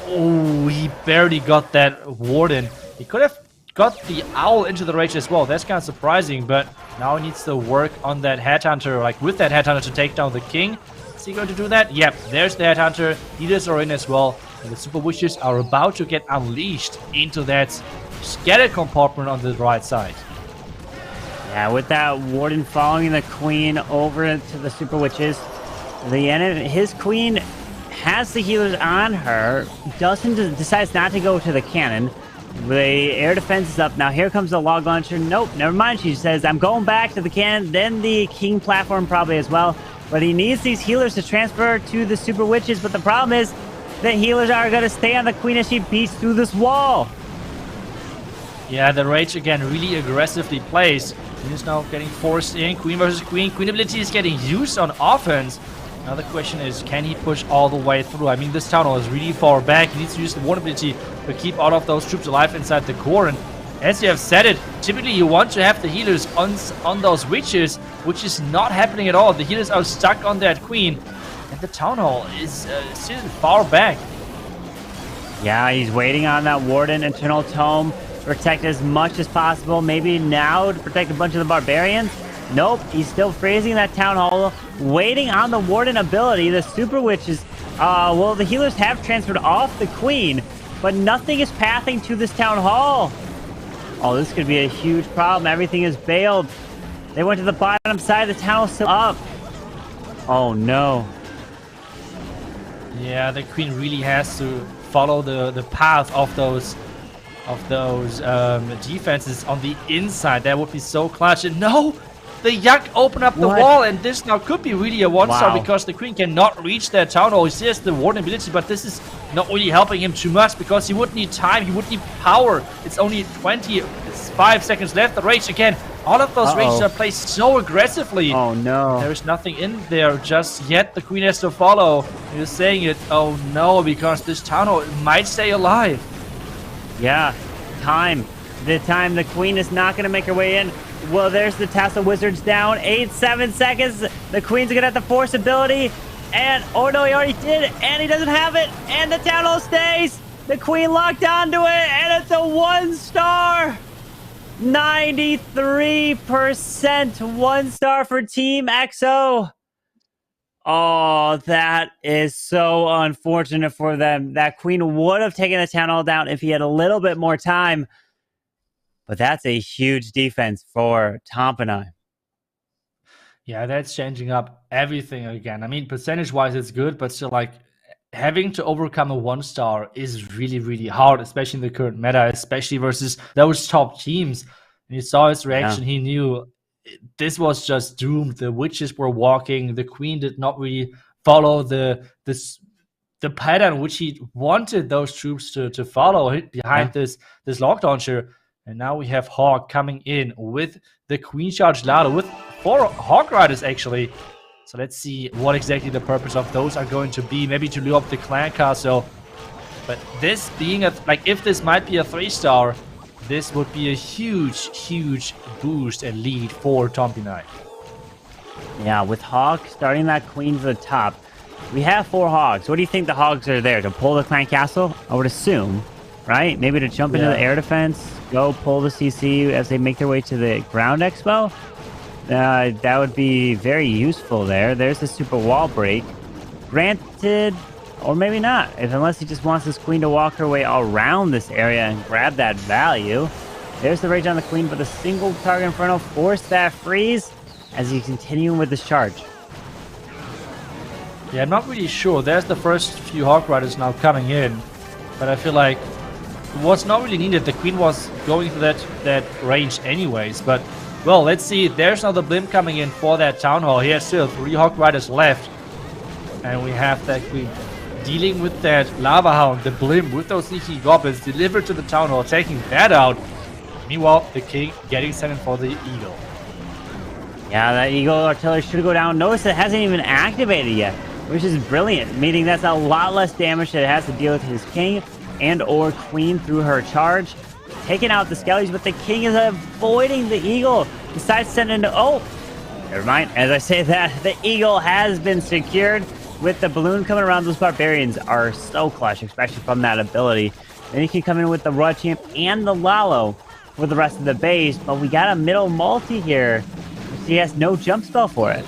oh, he barely got that Warden. He could have got the Owl into the rage as well. That's kind of surprising, but now he needs to work on that Headhunter, like with that Headhunter, to take down the King. Is he going to do that? Yep, there's the Headhunter. Healers are in as well, and the Super Witches are about to get unleashed into that scatter compartment on the right side. Yeah, with that Warden following the Queen over to the Super Witches, the enemy, his Queen has the healers on her, decides not to go to the cannon. The air defense is up. Now here comes the log launcher. Nope, never mind. She says, I'm going back to the cannon, then the King platform probably as well. But he needs these healers to transfer to the Super Witches. But the problem is the healers are going to stay on the Queen as she beats through this wall. Yeah, the Rage again really aggressively plays. Queen is now getting forced in. Queen versus Queen. Queen ability is getting used on offense. Now the question is, can he push all the way through? I mean, this town hall is really far back. He needs to use the Warden ability to keep all of those troops alive inside the core. And as you have said it, typically you want to have the healers on those witches, which is not happening at all. The healers are stuck on that Queen, and the town hall is still far back. Yeah, he's waiting on that Warden Eternal Tome, protect as much as possible. Maybe now to protect a bunch of the Barbarians. Nope, he's still freezing that town hall, waiting on the Warden ability. The Super Witches, well, the healers have transferred off the Queen, but nothing is pathing to this town hall. Oh, this could be a huge problem. Everything is bailed. They went to the bottom side. The town hall's still up. Oh, no. Yeah, the Queen really has to follow the path of those defenses on the inside. That would be so clutch. And no! The Yak opened up the wall, and this now could be really a one-star because the Queen cannot reach that town hall. He still has the Warden ability, but this is not really helping him too much because he would need time, he would need power. It's only 25 seconds left. The Rage again. All of those rages are placed so aggressively. Oh no. There is nothing in there just yet. The Queen has to follow. He saying it. Oh no, because this town hall might stay alive. Yeah, time. The Queen is not going to make her way in. Well, there's the Tassel Wizards down. 7 seconds. The Queen's going to have the Force ability. And, oh no, he already did. And he doesn't have it. And the town hall stays. The Queen locked onto it. And it's a 1-star. 93% 1-star for Team XO. Oh, that is so unfortunate for them. That Queen would have taken the town hall down if he had a little bit more time. But that's a huge defense for Tompinai. Yeah, that's changing up everything again. I mean, percentage-wise, it's good, but still, like, having to overcome a 1-star is really, really hard, especially in the current meta, especially versus those top teams. And you saw his reaction. Yeah. He knew this was just doomed. The witches were walking. The Queen did not really follow the pattern which he wanted those troops to follow behind this log launcher. And now we have Hawk coming in with the Queen Charge Ladder with 4 Hawk Riders actually. So let's see what exactly the purpose of those are going to be. Maybe to lure up the clan castle. But this being if this might be a 3-star, this would be a huge, huge boost and lead for Tompinai. Yeah, with Hawk starting that Queen to the top, we have 4 Hogs. What do you think the Hogs are there? To pull the clan castle? I would assume, right? Maybe to jump into the air defense, go pull the CC as they make their way to the ground expo? That would be very useful there. There's the super wall break. Granted, Or maybe not, unless he just wants his queen to walk her way around this area and grab that value. There's the rage on the queen, but a single target Inferno forced that freeze as he's continuing with his charge. Yeah, I'm not really sure. There's the first few Hawk Riders now coming in, but I feel like it was not really needed. The queen was going to that range anyways, but well, let's see. There's now the blimp coming in for that Town Hall. He has still 3 Hawk Riders left, and we have that queen dealing with that Lava Hound, the blimp with those sneaky goblins delivered to the Town Hall, taking that out. Meanwhile, the king getting sent in for the eagle. Yeah, that eagle artillery should go down. Notice it hasn't even activated yet, which is brilliant, meaning that's a lot less damage that it has to deal with his king and or queen through her charge. Taking out the skellies, but the king is avoiding the eagle. Decides to send into... Oh, never mind. As I say that, the eagle has been secured with the balloon coming around. Those barbarians are so clutch, especially from that ability. Then he can come in with the Royal Champ and the Lalo for the rest of the base, but we got a middle multi here. He has no jump spell for it.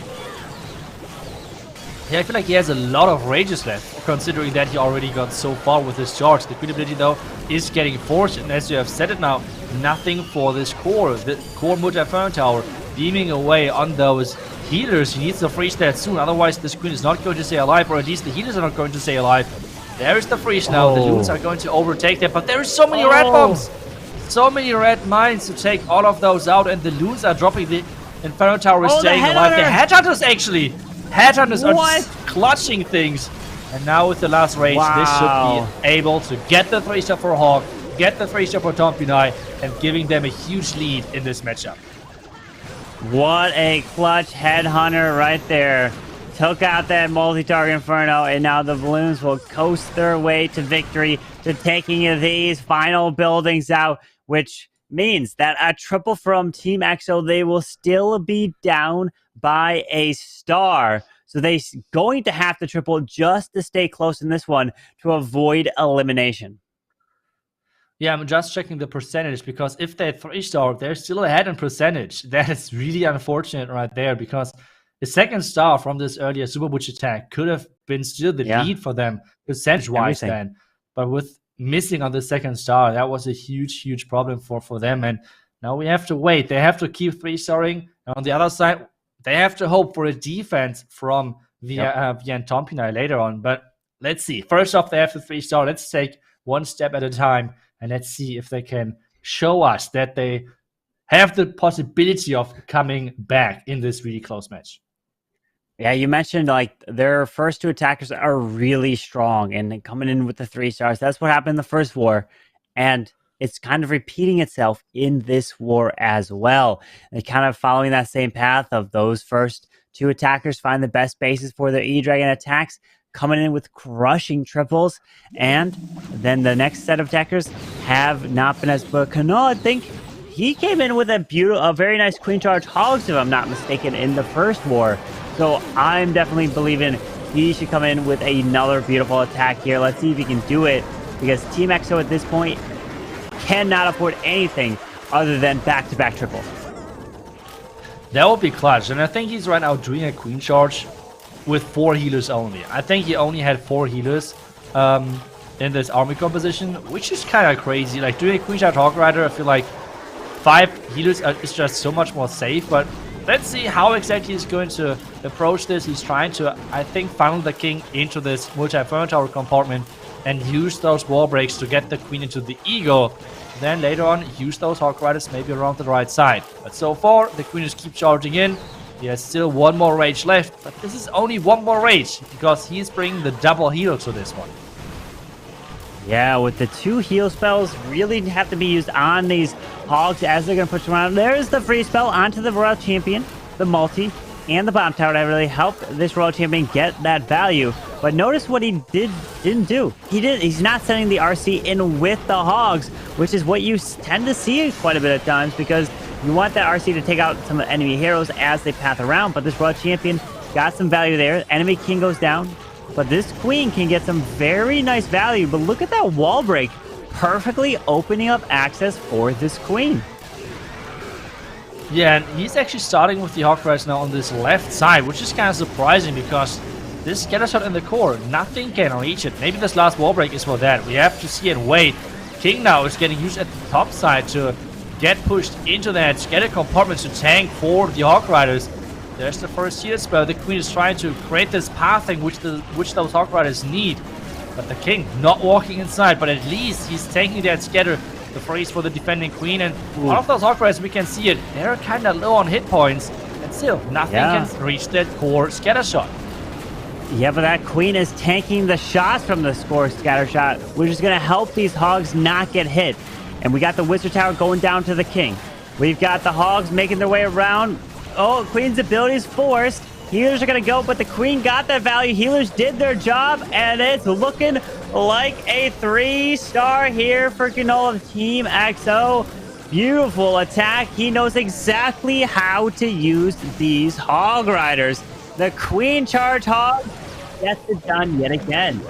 Yeah, I feel like he has a lot of rages left, considering that he already got so far with his charge. The queen ability, though, is getting forced, and as you have said it now, nothing for this core. The core Mutter Tower beaming away on those healers. He needs to freeze that soon, otherwise this queen is not going to stay alive, or at least the healers are not going to stay alive. There is the freeze now. The loons are going to overtake them, but there is so many red bombs! So many red mines to take all of those out, and the loons are dropping. The Inferno Tower is staying alive. The Headhunters actually! Headhunters are just clutching things. And now with the last rage, this should be able to get the 3-star for Hawk, get the 3-star for Tompinai, and giving them a huge lead in this matchup. What a clutch Headhunter right there. Took out that multi-target Inferno, and now the balloons will coast their way to victory, to taking these final buildings out, which means that a triple from Team EXO, they will still be down by a star. So they're going to have to triple just to stay close in this one to avoid elimination. Yeah, I'm just checking the percentage, because if they're 3-star, they're still ahead in percentage. That is really unfortunate right there, because the 2nd star from this earlier Super Butch attack could have been still the lead for them percentage-wise then. But with missing on the 2nd star, that was a huge problem for them. And now we have to wait. They have to keep 3-starring. And on the other side, they have to hope for a defense from Vian Tompinai later on. But let's see. First off, they have the 3-star. Let's take one step at a time, and let's see if they can show us that they have the possibility of coming back in this really close match. Yeah, you mentioned like their first 2 attackers are really strong and coming in with the 3 stars. That's what happened in the first war. And it's kind of repeating itself in this war as well. And kind of following that same path of those first 2 attackers find the best bases for their E-Dragon attacks, coming in with crushing triples. And then the next set of attackers have not been as good. Kano, I think he came in with a very nice Queen Charge Hogs, if I'm not mistaken, in the first war. So I'm definitely believing he should come in with another beautiful attack here. Let's see if he can do it, because Team EXO at this point cannot afford anything other than back-to-back triples. That would be clutch, and I think he's right now doing a Queen Charge with 4 healers only. I think he only had 4 healers in this army composition, which is kind of crazy. Like, doing a Queen Charge Hawk Rider, I feel like 5 healers is just so much more safe, but let's see how exactly he's going to approach this. He's trying to, I think, funnel the king into this multi-Inferno Tower compartment and use those wall breaks to get the queen into the eagle. Then later on, use those Hawk Riders maybe around the right side. But so far, the queen just keeps charging in. He has still 1 more rage left, but this is only 1 more rage, because he's bringing the double heal to this one. Yeah, with the 2 heal spells really have to be used on these hogs as they're going to push around. There's the free spell onto the Royal Champion, the multi, and the bomb tower that really helped this Royal Champion get that value. But notice what he didn't do. He's not sending the RC in with the hogs, which is what you tend to see quite a bit of times, because you want that RC to take out some enemy heroes as they path around. But this Royal Champion got some value there. Enemy king goes down. But this queen can get some very nice value. But look at that wall break, perfectly opening up access for this queen. Yeah, and he's actually starting with the Hawk Riders now on this left side, which is kind of surprising, because this scatter shot in the core, nothing can reach it. Maybe this last wall break is for that. We have to see and wait. King now is getting used at the top side to get pushed into that scatter compartment to tank for the Hawk Riders. There's the first heal spell. The Queen is trying to create this pathing which those Hawk Riders need. But the King not walking inside, but at least he's taking that scatter, the freeze for the defending Queen. And all of those Hawk Riders, we can see it, they're kind of low on hit points. And still, nothing can reach that core scatter shot. Yeah, but that Queen is tanking the shots from the score scatter shot, which is going to help these Hogs not get hit. And we got the Wizard Tower going down to the King. We've got the Hogs making their way around. Oh, Queen's ability is forced. Healers are going to go, but the Queen got that value. Healers did their job, and it's looking like a 3-star here for Canola Team XO. Beautiful attack. He knows exactly how to use these Hog Riders. The Queen Charge Hog gets it done yet again.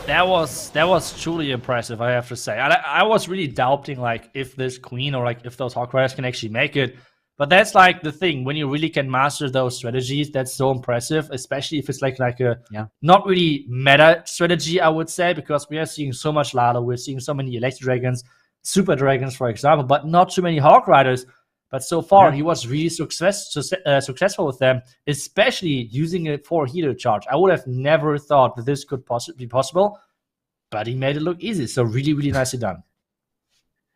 That was truly impressive, I have to say. I was really doubting like if this Queen or like if those Hawk Riders can actually make it. But that's like the thing, when you really can master those strategies, that's so impressive, especially if it's like a not really meta strategy, I would say, because we are seeing so much Lado, we're seeing so many Electro Dragons, Super Dragons, for example, but not too many Hawk Riders. But so far, he was really successful with them, especially using it for healer charge. I would have never thought that this could possibly be possible, but he made it look easy. So really, really nicely done.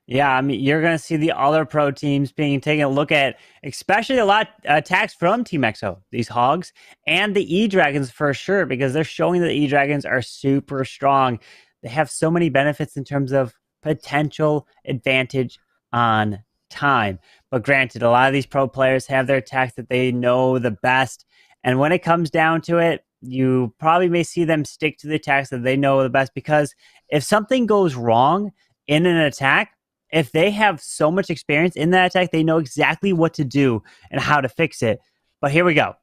Yeah, I mean, you're going to see the other pro teams taking a look at, especially a lot attacks from Team XO, these Hogs, and the E-Dragons for sure, because they're showing that the E-Dragons are super strong. They have so many benefits in terms of potential advantage on time. But granted, a lot of these pro players have their attacks that they know the best. And when it comes down to it, you probably may see them stick to the attacks that they know the best, because if something goes wrong in an attack, if they have so much experience in that attack, they know exactly what to do and how to fix it. But here we go.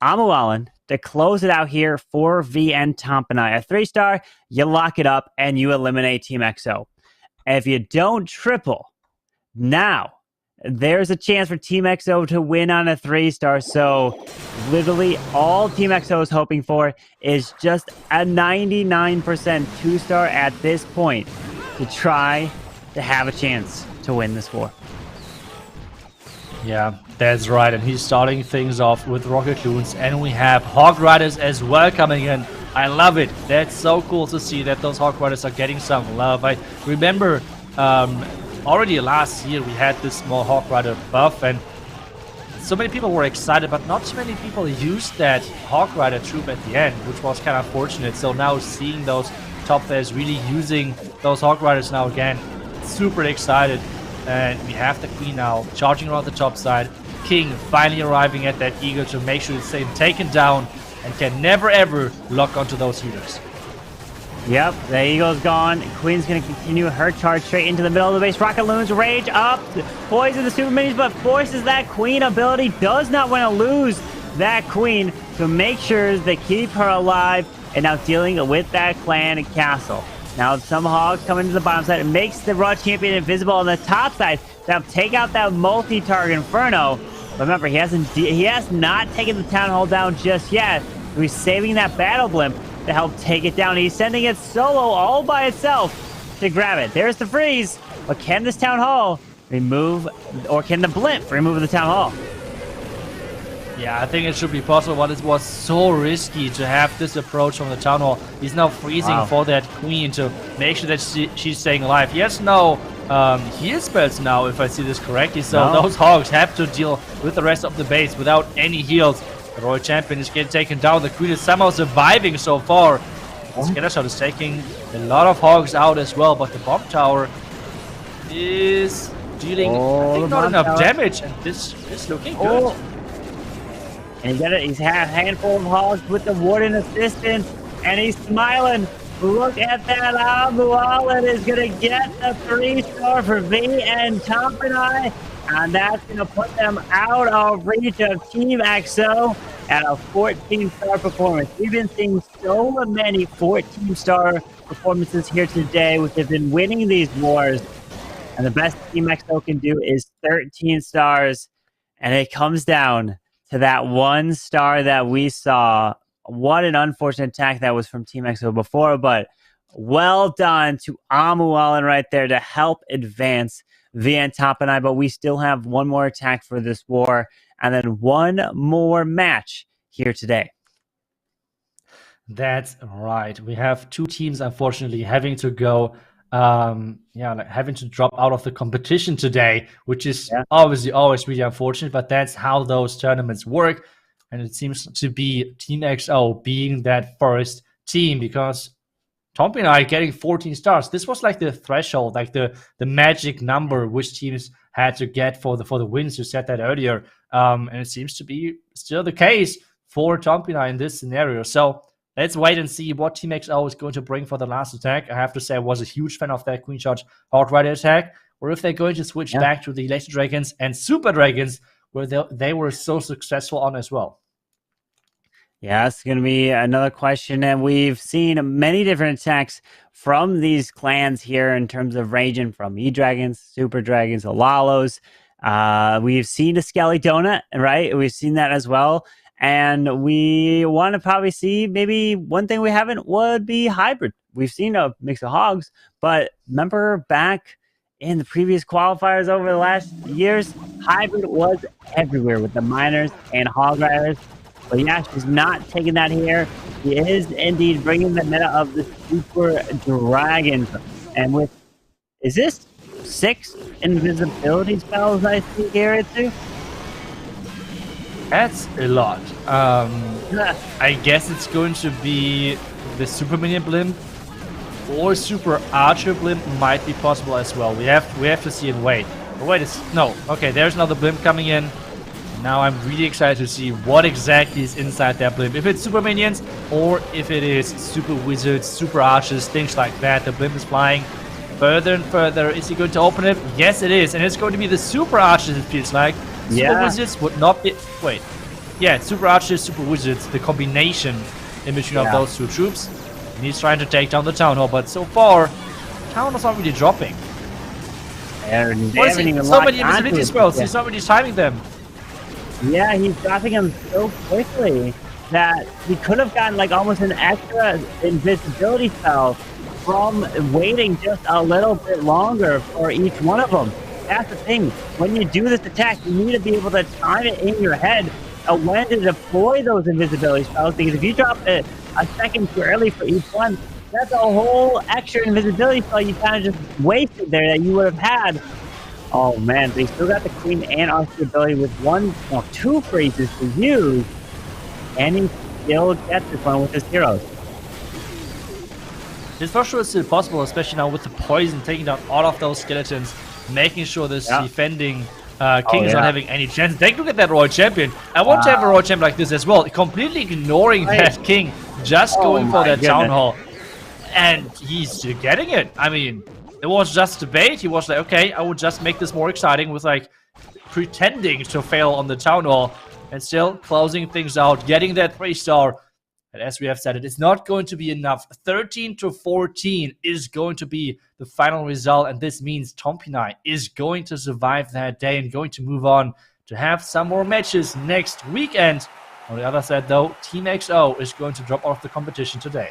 Amu Allen to close it out here for VN Tompinai. A 3-star, you lock it up and you eliminate Team XO. And if you don't triple, now there's a chance for Team XO to win on a 3-star. So literally all Team XO is hoping for is just a 99% 2-star at this point to try to have a chance to win this war. Yeah, that's right. And he's starting things off with Rocket Loons, and we have Hawk Riders as well coming in. I love it. That's so cool to see that those Hawk Riders are getting some love. I remember already last year we had this small Hawk Rider buff, and so many people were excited, but not too many people used that Hawk Rider troop at the end, which was kind of fortunate. So now seeing those top players really using those Hawk Riders now again, super excited. And we have the Queen now charging around the top side. King finally arriving at that Eagle to make sure it's taken down and can never ever lock onto those healers. Yep, the Eagle's gone. Queen's going to continue her charge straight into the middle of the base. Rocket Loons rage up, poison the super minis, but forces that Queen ability. Does not want to lose that Queen to make sure they keep her alive. And now dealing with that clan castle. Now some Hogs coming to the bottom side. It makes the Raw Champion invisible on the top side. Now take out that multi-target Inferno. But remember, he has not taken the Town Hall down just yet. So he's saving that Battle Blimp to help take it down. He's sending it solo all by itself to grab it. There's the freeze. But can this Town Hall remove, or can the Blimp remove the Town Hall? Yeah, I think it should be possible, but it was so risky to have this approach from the Town Hall. He's now freezing for that Queen to make sure that she's staying alive. He has no heal spells now, if I see this correctly, so those Hogs have to deal with the rest of the base without any heals. The Royal Champion is getting taken down. The Queen is somehow surviving so far. The Scatter Shot is taking a lot of Hogs out as well, but the Bomb Tower is dealing, I think, not enough damage, and this is looking good. And he's had a handful of Hogs with the Warden assistance, and he's smiling. Look at that. Amu Allen is going to get the 3-star for VN Tompinai, and that's going to put them out of reach of Team XO at a 14-star performance. We've been seeing so many 14-star performances here today, which have been winning these wars. And the best Team XO can do is 13 stars, and it comes down to that one star that we saw. What an unfortunate attack that was from Team EXO before, but well done to Amu Allen right there to help advance via Tompinai. But we still have one more attack for this war and then one more match here today. That's right. We have two teams, unfortunately, having to go, having to drop out of the competition today, which is obviously always really unfortunate, but that's how those tournaments work. And it seems to be Team XO being that first team, because Tompinai getting 14 stars. This was like the threshold, like the magic number which teams had to get for the wins. You said that earlier. And it seems to be still the case for Tompinai in this scenario. So let's wait and see what Team XO is going to bring for the last attack. I have to say I was a huge fan of that Queen Charge Hard Rider attack, or if they're going to switch back to the Laser Dragons and Super Dragons, where they were so successful on as well. Yeah, it's going to be another question. And we've seen many different attacks from these clans here in terms of ranging from E-Dragons, Super Dragons, Alalos. We've seen a Skelly Donut, right? We've seen that as well. And we want to probably see maybe one thing we haven't would be hybrid. We've seen a mix of hogs, but remember back in the previous qualifiers over the last years, hybrid was everywhere with the miners and hog riders. But yeah, she's not taking that here. She is indeed bringing the meta of the Super Dragons. And with, is this 6 invisibility spells I see here too? That's a lot. I guess it's going to be the Super Minion Blimp or Super Archer Blimp might be possible as well. We have to see and wait. But wait, okay, there's another Blimp coming in. Now I'm really excited to see what exactly is inside that blimp. If it's Super Minions or if it is Super Wizards, Super Archers, things like that. The blimp is flying further and further. Is he going to open it? Yes, it is. And it's going to be the Super Archers, it feels like. Super Wizards would not be... Wait. Yeah, Super Archers, Super Wizards. The combination in between of those two troops. And he's trying to take down the Town Hall. But so far, Town Hall's not really dropping. So many invisibility spells. He's not really timing them. Yeah, he's dropping them so quickly that he could have gotten like almost an extra invisibility spell from waiting just a little bit longer for each one of them. That's the thing. When you do this attack, you need to be able to time it in your head when to deploy those invisibility spells, because if you drop it a second too early for each one, that's a whole extra invisibility spell you kind of just wasted there that you would have had. Oh man, they still got the Queen and Archer ability with two phrases to use, and he still gets this one with his heroes. This for sure is still possible, especially now with the poison taking down all of those skeletons, making sure this defending king is not having any chance. Take a look at that Royal Champion. I want to have a Royal Champion like this as well, completely ignoring that king, just going for that Town Hall. And he's still getting it. I mean, it was just a bait. He was like, okay, I will just make this more exciting with like pretending to fail on the Town Hall and still closing things out, getting that 3-star. And as we have said, it is not going to be enough. 13-14 is going to be the final result. And this means Tompinai is going to survive that day and going to move on to have some more matches next weekend. On the other side, though, Team XO is going to drop out of the competition today.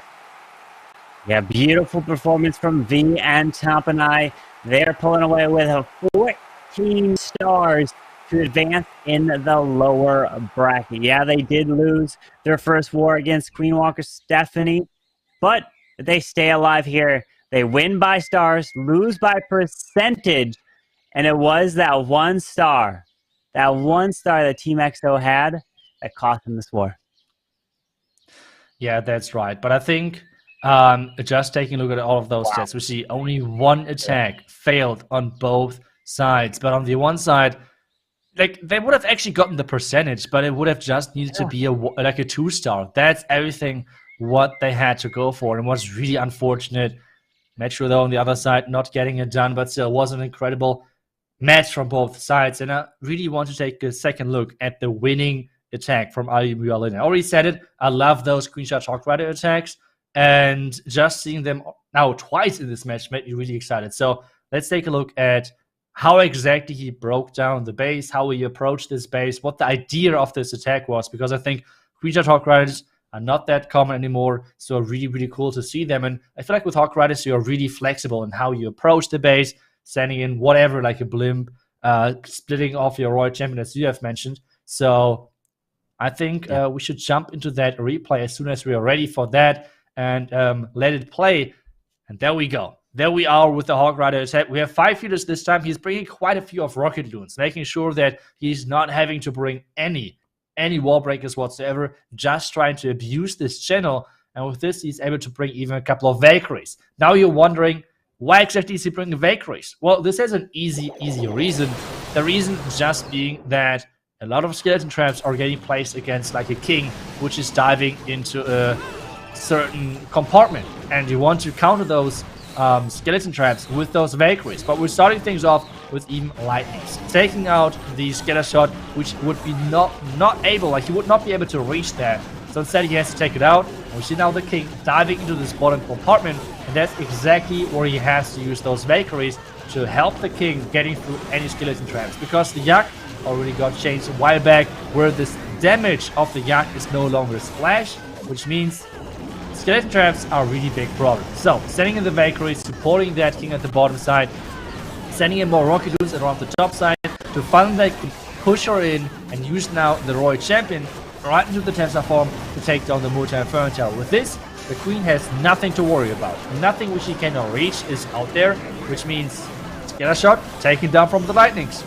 Yeah, beautiful performance from V and Tompinai. They're pulling away with 14 stars to advance in the lower bracket. Yeah, they did lose their first war against Queen Walker Stephanie, but they stay alive here. They win by stars, lose by percentage, and it was that one star that Team XO had that cost them this war. Yeah, that's right. But I think just taking a look at all of those stats, we see only one attack failed on both sides. But on the one side, like they would have actually gotten the percentage, but it would have just needed to be a 2-star. That's everything what they had to go for, and was really unfortunate. Metro, though, on the other side, not getting it done, but still was an incredible match from both sides. And I really want to take a second look at the winning attack from Ali Mualin. I already said it. I love those Queen Shot Hawk Rider attacks. And just seeing them now twice in this match made me really excited. So let's take a look at how exactly he broke down the base, how he approached this base, what the idea of this attack was, because I think Creature Hawk Riders are not that common anymore, so really, really cool to see them. And I feel like with Hawk Riders, you're really flexible in how you approach the base, sending in whatever, like a blimp, splitting off your Royal Champion, as you have mentioned. So I think we should jump into that replay as soon as we are ready for that and let it play. And there we go. There we are with the Hawk Rider attack. We have 5 healers this time. He's bringing quite a few of Rocket Loons, making sure that he's not having to bring any wall breakers whatsoever, just trying to abuse this channel. And with this, he's able to bring even a couple of Valkyries. Now you're wondering, why exactly is he bringing Valkyries? Well, this has an easy reason. The reason just being that a lot of skeleton traps are getting placed against like a king, which is diving into a certain compartment. And you want to counter those skeleton traps with those Valkyries. But we're starting things off with even lightnings, taking out the scatter shot, which would be not able, like he would not be able to reach that. So instead he has to take it out. And we see now the king diving into this bottom compartment, and that's exactly where he has to use those Valkyries to help the king getting through any skeleton traps, because the Yak already got changed a while back, where this damage of the Yak is no longer splash, which means skeleton traps are a really big problem. So, sending in the Valkyries, supporting that king at the bottom side, sending in more Rocket Loons around the top side to finally push her in and use now the Royal Champion right into the Tensor form to take down the multi-inferno tower. With this, the queen has nothing to worry about. Nothing which she cannot reach is out there, which means scatter shot taken down from the lightnings.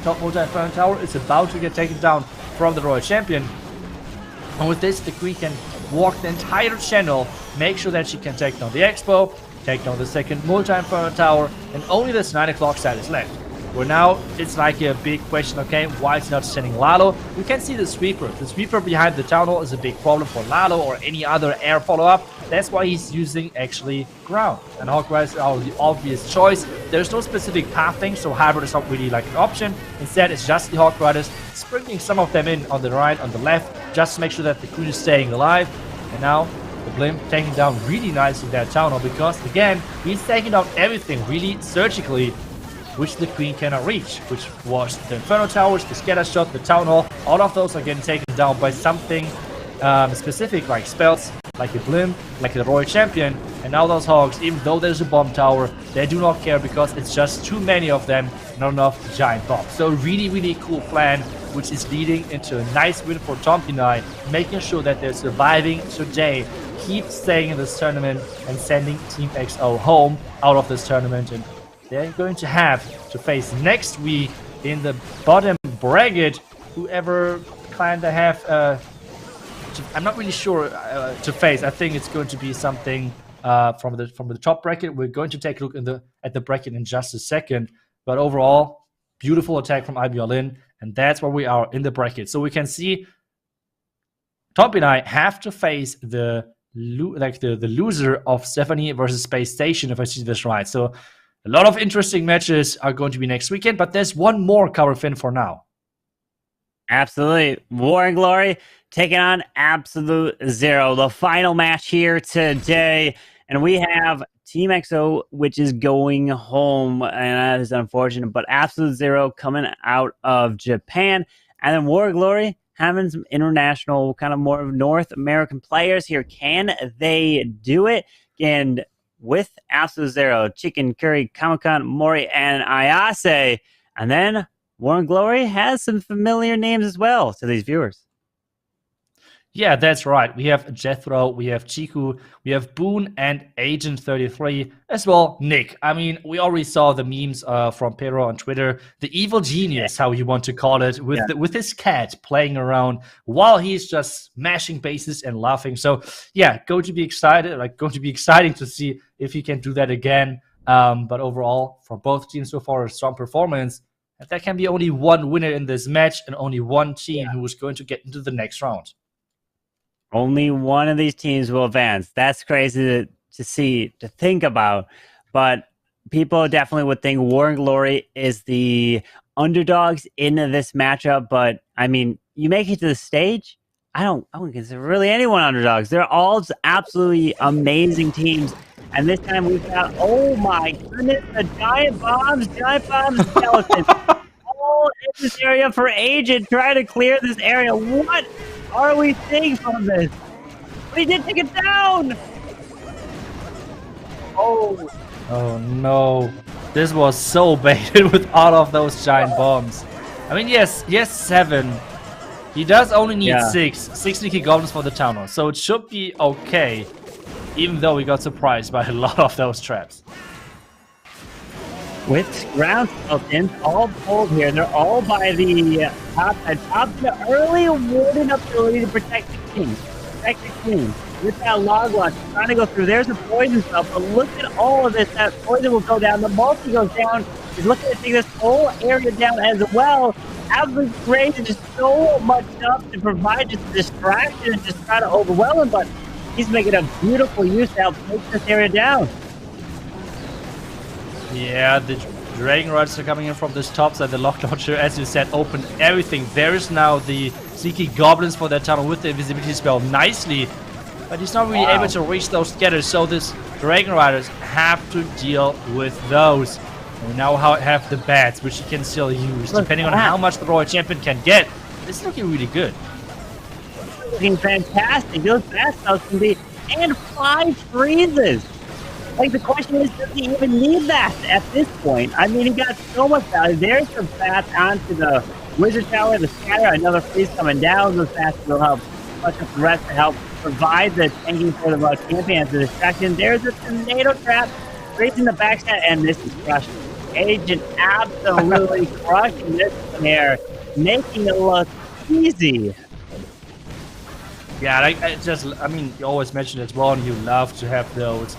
Top multi-inferno tower is about to get taken down from the Royal Champion. And with this, the queen can walk the entire channel, make sure that she can take down the Expo, take down the second multi-inferno tower, and only this 9 o'clock side is left. Where now it's like a big question, okay, why is he not sending Lalo? You can see the sweeper. The sweeper behind the town hall is a big problem for Lalo or any other air follow-up. That's why he's using actually ground. And Hawk Riders are the obvious choice. There's no specific pathing, so hybrid is not really like an option. Instead, it's just the Hawk Riders sprinkling some of them in on the right, on the left, just to make sure that the queen is staying alive. And now the blimp taking down really nicely that town hall, because again, he's taking down everything really surgically, which the queen cannot reach, which was the Inferno Towers, the Scatter Shot, the Town Hall. All of those are getting taken down by something specific, like spells, like a blimp, like the Royal Champion. And now those Hogs, even though there's a bomb tower, they do not care, because it's just too many of them, not enough giant bombs. So really, really cool plan, which is leading into a nice win for Tompinai, making sure that they're surviving today, keep staying in this tournament, and sending Team XO home out of this tournament. And they're going to have to face next week in the bottom bracket whoever clan they have. I'm not really sure to face. I think it's going to be something from the top bracket. We're going to take a look at the bracket in just a second. But overall, beautiful attack from IBLN, and that's where we are in the bracket. So we can see Tompinai have to face the loser of Stephanie versus SpaceStation, if I see this right. So a lot of interesting matches are going to be next weekend, but there's one more cover fin for now. Absolutely. War and Glory taking on Absolute Zero. The final match here today. And we have Team XO, which is going home, and that is unfortunate. But Absolute Zero coming out of Japan. And then War and Glory having some international, kind of more North American players here. Can they do it? And with Absolute Zero, Chicken, Curry, Kamakan, Mori, and Ayase. And then War and Glory has some familiar names as well to these viewers. Yeah, that's right. We have Jethro, we have Chiku, we have Boone, and Agent 33 as well. Nick. I mean, we already saw the memes from Pero on Twitter. The evil genius, how you want to call it, with his cat playing around while he's just smashing bases and laughing. So yeah, going to be exciting to see if he can do that again. But overall, for both teams so far, a strong performance. And there can be only one winner in this match and only one team who is going to get into the next round. Only one of these teams will advance. That's crazy to think about. But people definitely would think War and Glory is the underdogs in this matchup. But, I mean, you make it to the stage, I don't consider really anyone underdogs. They're all absolutely amazing teams. And this time we've got, oh my goodness, the giant bombs skeletons. All in this area for Agent, trying to clear this area. What are we seeing from this? But he did take it down! Oh. Oh no. This was so baited with all of those giant bombs. I mean, yes, 7. He does only need 6 sneaky goblins for the town hall, so it should be okay. Even though we got surprised by a lot of those traps. With ground skeletons all pulled here, they're all by the top side. Top the early warden ability to protect the king. Protect the queen. With that log launch, trying to go through. There's a poison stuff, but look at all of this. That poison will go down. The multi goes down. He's looking to take this whole area down as well. Absolutely crazy. Just so much stuff to provide just a distraction and just try to overwhelm him, but he's making a beautiful use to help take this area down. Yeah, the Dragon Riders are coming in from this top side. The lock launcher, as you said, opened everything. There is now the sneaky goblins for that tunnel with the invisibility spell nicely. But he's not really able to reach those getters, so this Dragon Riders have to deal with those. And we now have the bats, which he can still use, depending on how much the Royal Champion can get. This is looking really good. Looking fantastic. Those bat spells can be, and 5 freezes. Like, the question is, does he even need that at this point? I mean, he got so much value. There's the bats onto the Wizard Tower, the scatter, another freeze coming down. Those bats will help much of the rest to help provide the tanking for the Royal Champion as a distraction. There's a tornado trap, raising the backside, and this is crushed. Agent absolutely crushing this here, making it look easy. Yeah, I mean, you always mention it, Ron, you love to have those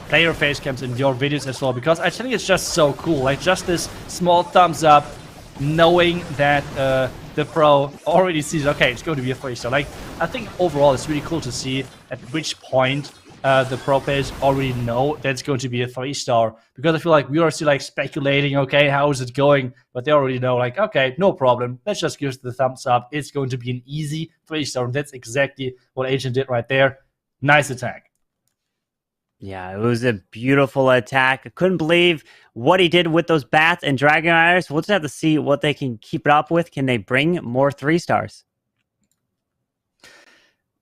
player face cams in your videos as well, because I think it's just so cool. Like, just this small thumbs up, knowing that the pro already sees, okay, it's going to be a 3-star. Like, I think overall it's really cool to see at which point the pro players already know that it's going to be a 3-star, because I feel like we are still like speculating, okay, how is it going? But they already know, like, okay, no problem. Let's just give the thumbs up. It's going to be an easy 3-star. And that's exactly what Agent did right there. Nice attack. Yeah, it was a beautiful attack. I couldn't believe what he did with those bats and Dragon Riders. We'll just have to see what they can keep it up with. Can they bring more 3-stars?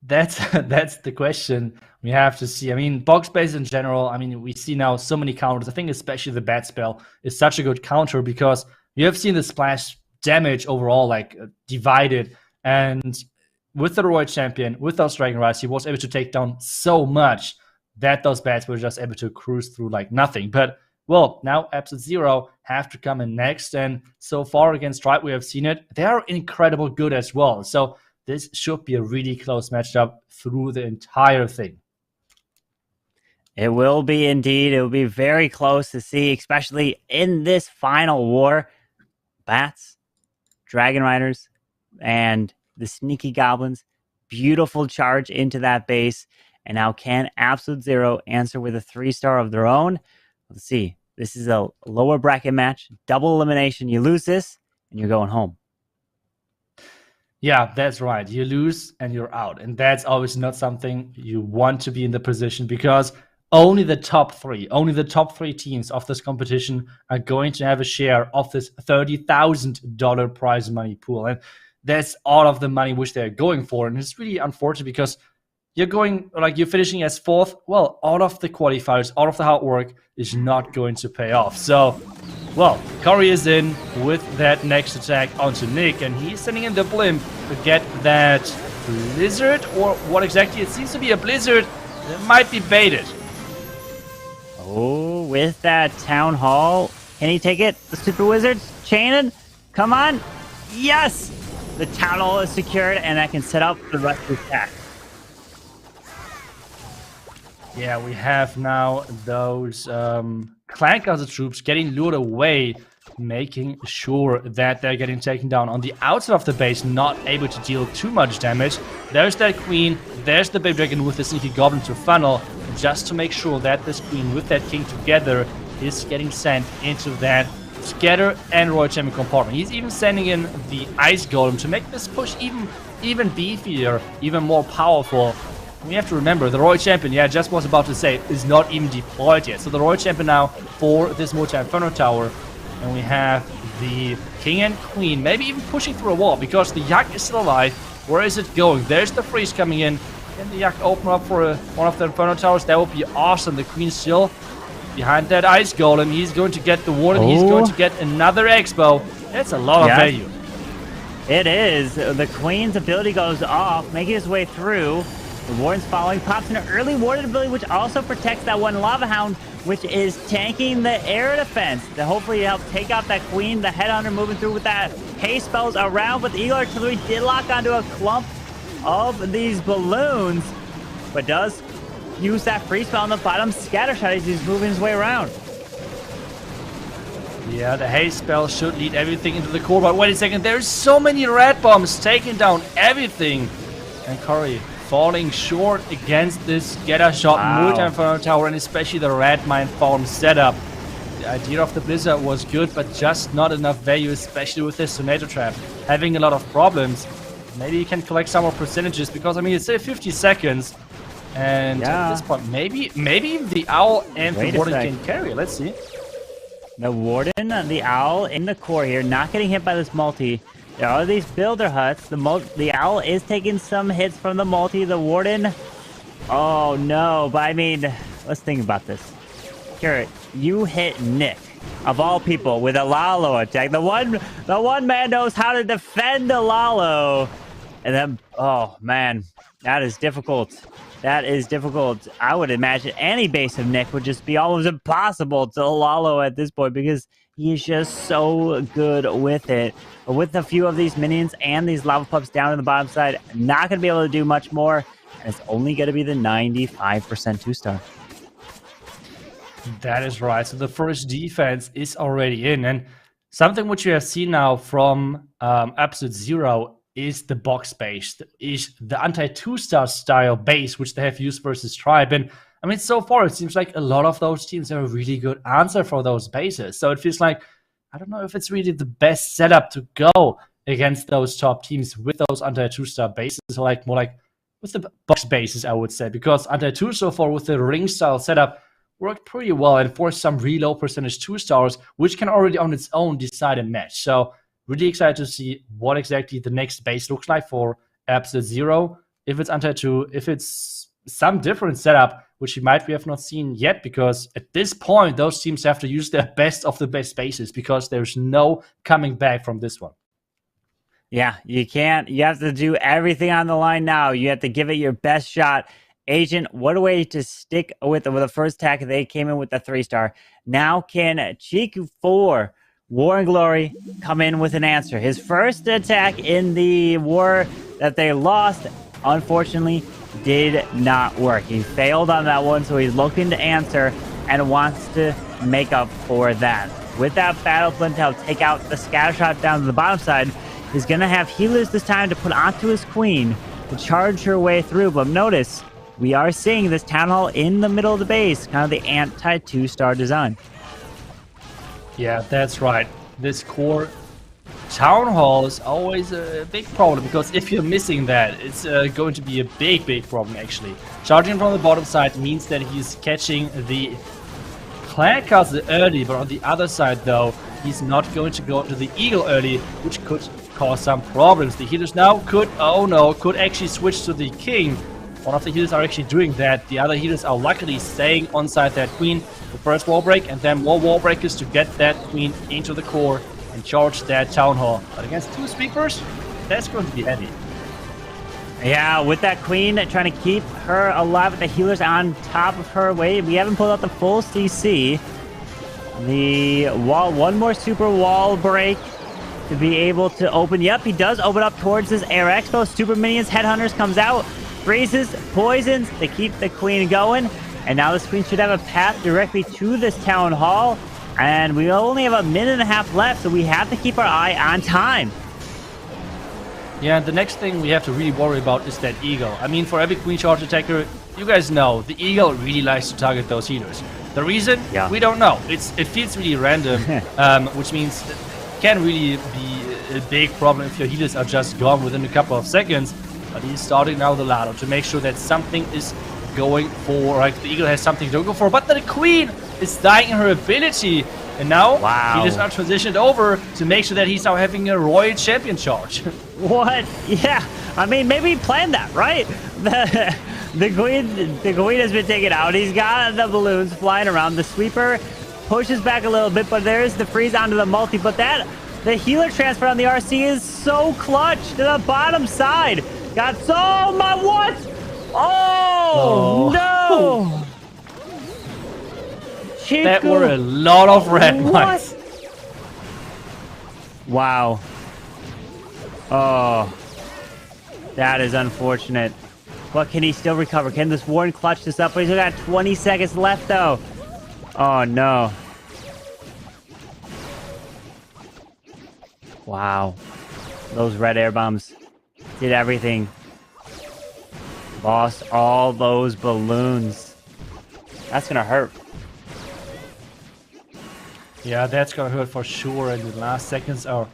That's the question we have to see. I mean, box base in general, I mean, we see now so many counters. I think especially the bat spell is such a good counter, because you have seen the splash damage overall, like, divided. And with the Royal Champion, with those Dragon Riders, he was able to take down so much that those bats were just able to cruise through like nothing. But, well, now Absolute Zero have to come in next. And so far against Stripe, we have seen it. They are incredible good as well. So this should be a really close matchup through the entire thing. It will be indeed. It will be very close to see, especially in this final war. Bats, Dragon Riders, and the sneaky goblins. Beautiful charge into that base. And now can Absolute Zero answer with a 3-star of their own? Let's see. This is a lower bracket match. Double elimination. You lose this, and you're going home. Yeah, that's right. You lose, and you're out. And that's always not something you want to be in the position, because only the top 3 teams of this competition are going to have a share of this $30,000 prize money pool. And that's all of the money which they're going for. And it's really unfortunate, because you're finishing as 4th. Well, all of the qualifiers, all of the hard work is not going to pay off. So, well, Corey is in with that next attack onto Nick, and he's sending in the blimp to get that blizzard, or what exactly? It seems to be a blizzard that might be baited. Oh, with that town hall. Can he take it? The super wizards? Chaining? Come on. Yes! The town hall is secured, and that can set up the rest of the attack. Yeah, we have now those clan castle troops getting lured away, making sure that they're getting taken down on the outside of the base, not able to deal too much damage. There's that queen, there's the baby dragon with the sneaky goblin to funnel, just to make sure that this queen with that king together is getting sent into that scatter and Royal Champion compartment. He's even sending in the ice golem to make this push even beefier, even more powerful. We have to remember, the Royal Champion, yeah, I just was about to say, is not even deployed yet. So the Royal Champion now for this multi-inferno tower. And we have the King and Queen, maybe even pushing through a wall, because the Yak is still alive. Where is it going? There's the freeze coming in. Can the Yak open up for one of the Inferno towers? That would be awesome. The Queen still behind that Ice Golem. He's going to get the Warden. He's going to get another Expo. That's a lot of value. It is. The Queen's ability goes off, making his way through. The Warden's following, pops an early Warden ability, which also protects that one Lava Hound, which is tanking the air defense to hopefully help take out that Queen. The Headhunter moving through with that haste spells around, but the Eagle Artillery did lock onto a clump of these balloons, but does use that free spell on the bottom scatter shot as he's moving his way around. Yeah, the haste spell should lead everything into the core, but wait a second, there's so many red bombs taking down everything. And Curry falling short against this scatter shot multi-inferno tower, and especially the red mine farm setup. The idea of the Blizzard was good, but just not enough value, especially with this Tornado Trap having a lot of problems. Maybe you can collect some more percentages, because I mean it's still 50 seconds, and at this point maybe the Owl and the Warden can carry. Let's see. The Warden, the Owl in the core here, not getting hit by this multi. There are these builder huts. The Owl is taking some hits from the multi. The Warden, oh no, but I mean, let's think about this. Carrot, you hit Nick, of all people, with a Lalo attack. The one man knows how to defend a Lalo. And then, oh man, that is difficult. That is difficult. I would imagine any base of Nick would just be almost impossible to Lalo at this point, because he's just so good with it. But with a few of these minions and these lava pups down in the bottom side, not going to be able to do much more. And it's only going to be the 95% 2-star. That is right. So the first defense is already in. And something which you have seen now from Absolute Zero is the box base, is the anti-2-star style base, which they have used versus Tribe. And I mean, so far, it seems like a lot of those teams are a really good answer for those bases. So it feels like, I don't know if it's really the best setup to go against those top teams with those anti-2-star bases, or like more like with the box bases, I would say, because anti-2 so far with the ring style setup worked pretty well and forced some really low percentage 2-stars, which can already on its own decide a match. So really excited to see what exactly the next base looks like for Absolute Zero. If it's anti-2, if it's some different setup, which we have not seen yet, because at this point, those teams have to use their best of the best bases, because there's no coming back from this one. Yeah, you can't. You have to do everything on the line now. You have to give it your best shot. Agent, what a way to stick with the first attack. They came in with the 3-star. Now can Chiku 4, War and Glory, come in with an answer? His first attack in the war that they lost, unfortunately, did not work. He failed on that one, so he's looking to answer and wants to make up for that. With that Battle Flint to help take out the scatter shot down to the bottom side, he's going to have healers this time to put onto his Queen to charge her way through. But notice, we are seeing this Town Hall in the middle of the base, kind of the anti-2-star design. Yeah, that's right. This core Town Hall is always a big problem, because if you're missing that, it's going to be a big problem, actually. Charging from the bottom side means that he's catching the Clan Castle early, but on the other side, though, he's not going to go to the Eagle early, which could cause some problems. The healers now could actually switch to the King. One of the healers are actually doing that. The other healers are luckily staying on side that Queen. The first wall break, and then more wall breakers to get that Queen into the core and charge that Town Hall. But against 2 sweepers, that's going to be heavy. Yeah, with that Queen, trying to keep her alive with the healers on top of her. Wait, we haven't pulled out the full CC. The wall, one more super wall break to be able to open. Yep, he does open up towards this Air Expo. Super Minions, Headhunters comes out, freezes, poisons to keep the Queen going. And now this Queen should have a path directly to this Town Hall. And we only have a minute and a half left, so we have to keep our eye on time. Yeah, and the next thing we have to really worry about is that Eagle. I mean, for every Queen Charge attacker, you guys know, the Eagle really likes to target those healers. The reason? Yeah. We don't know. It feels really random, which means it can really be a big problem if your healers are just gone within a couple of seconds. But he's starting now the ladder to make sure that something is going for, like the Eagle has something to go for. But the Queen is dying in her ability. And now he just now transitioned over to make sure that he's now having a Royal Champion charge. What? Yeah. I mean, maybe he planned that, right? The Queen has been taken out. He's got the balloons flying around. The sweeper pushes back a little bit, but there's the freeze onto the multi. But the healer transfer on the RC is so clutch to the bottom side. Got so much. What? Oh, no. Chico. That were a lot of red mines. Wow. Oh. That is unfortunate. But can he still recover? Can this Warren clutch this up? He's still got 20 seconds left, though. Oh, no. Wow. Those red air bombs did everything. Lost all those balloons. That's gonna hurt. Yeah, that's gonna hurt for sure. And the last seconds are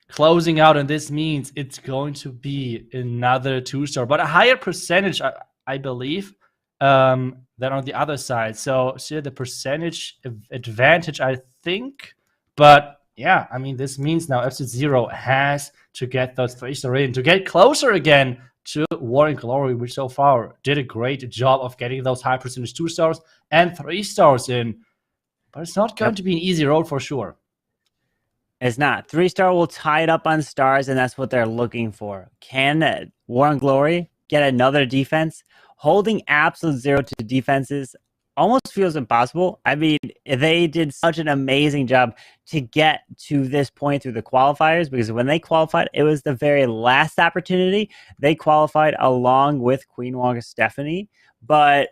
closing out, and this means it's going to be another 2-star, but a higher percentage, I believe, than on the other side. So see the percentage advantage, I think. But yeah, I mean, this means now F-Zero has to get those 3-star in to get closer again to War and Glory, which so far did a great job of getting those high percentage 2-stars and 3-stars in. But it's not going to be an easy road for sure. It's not. 3-star will tie it up on stars, and that's what they're looking for. Can War and Glory get another defense? Holding absolute zero to defenses almost feels impossible. I mean, they did such an amazing job to get to this point through the qualifiers, because when they qualified, it was the very last opportunity. They qualified along with Queen Wong Stephanie. But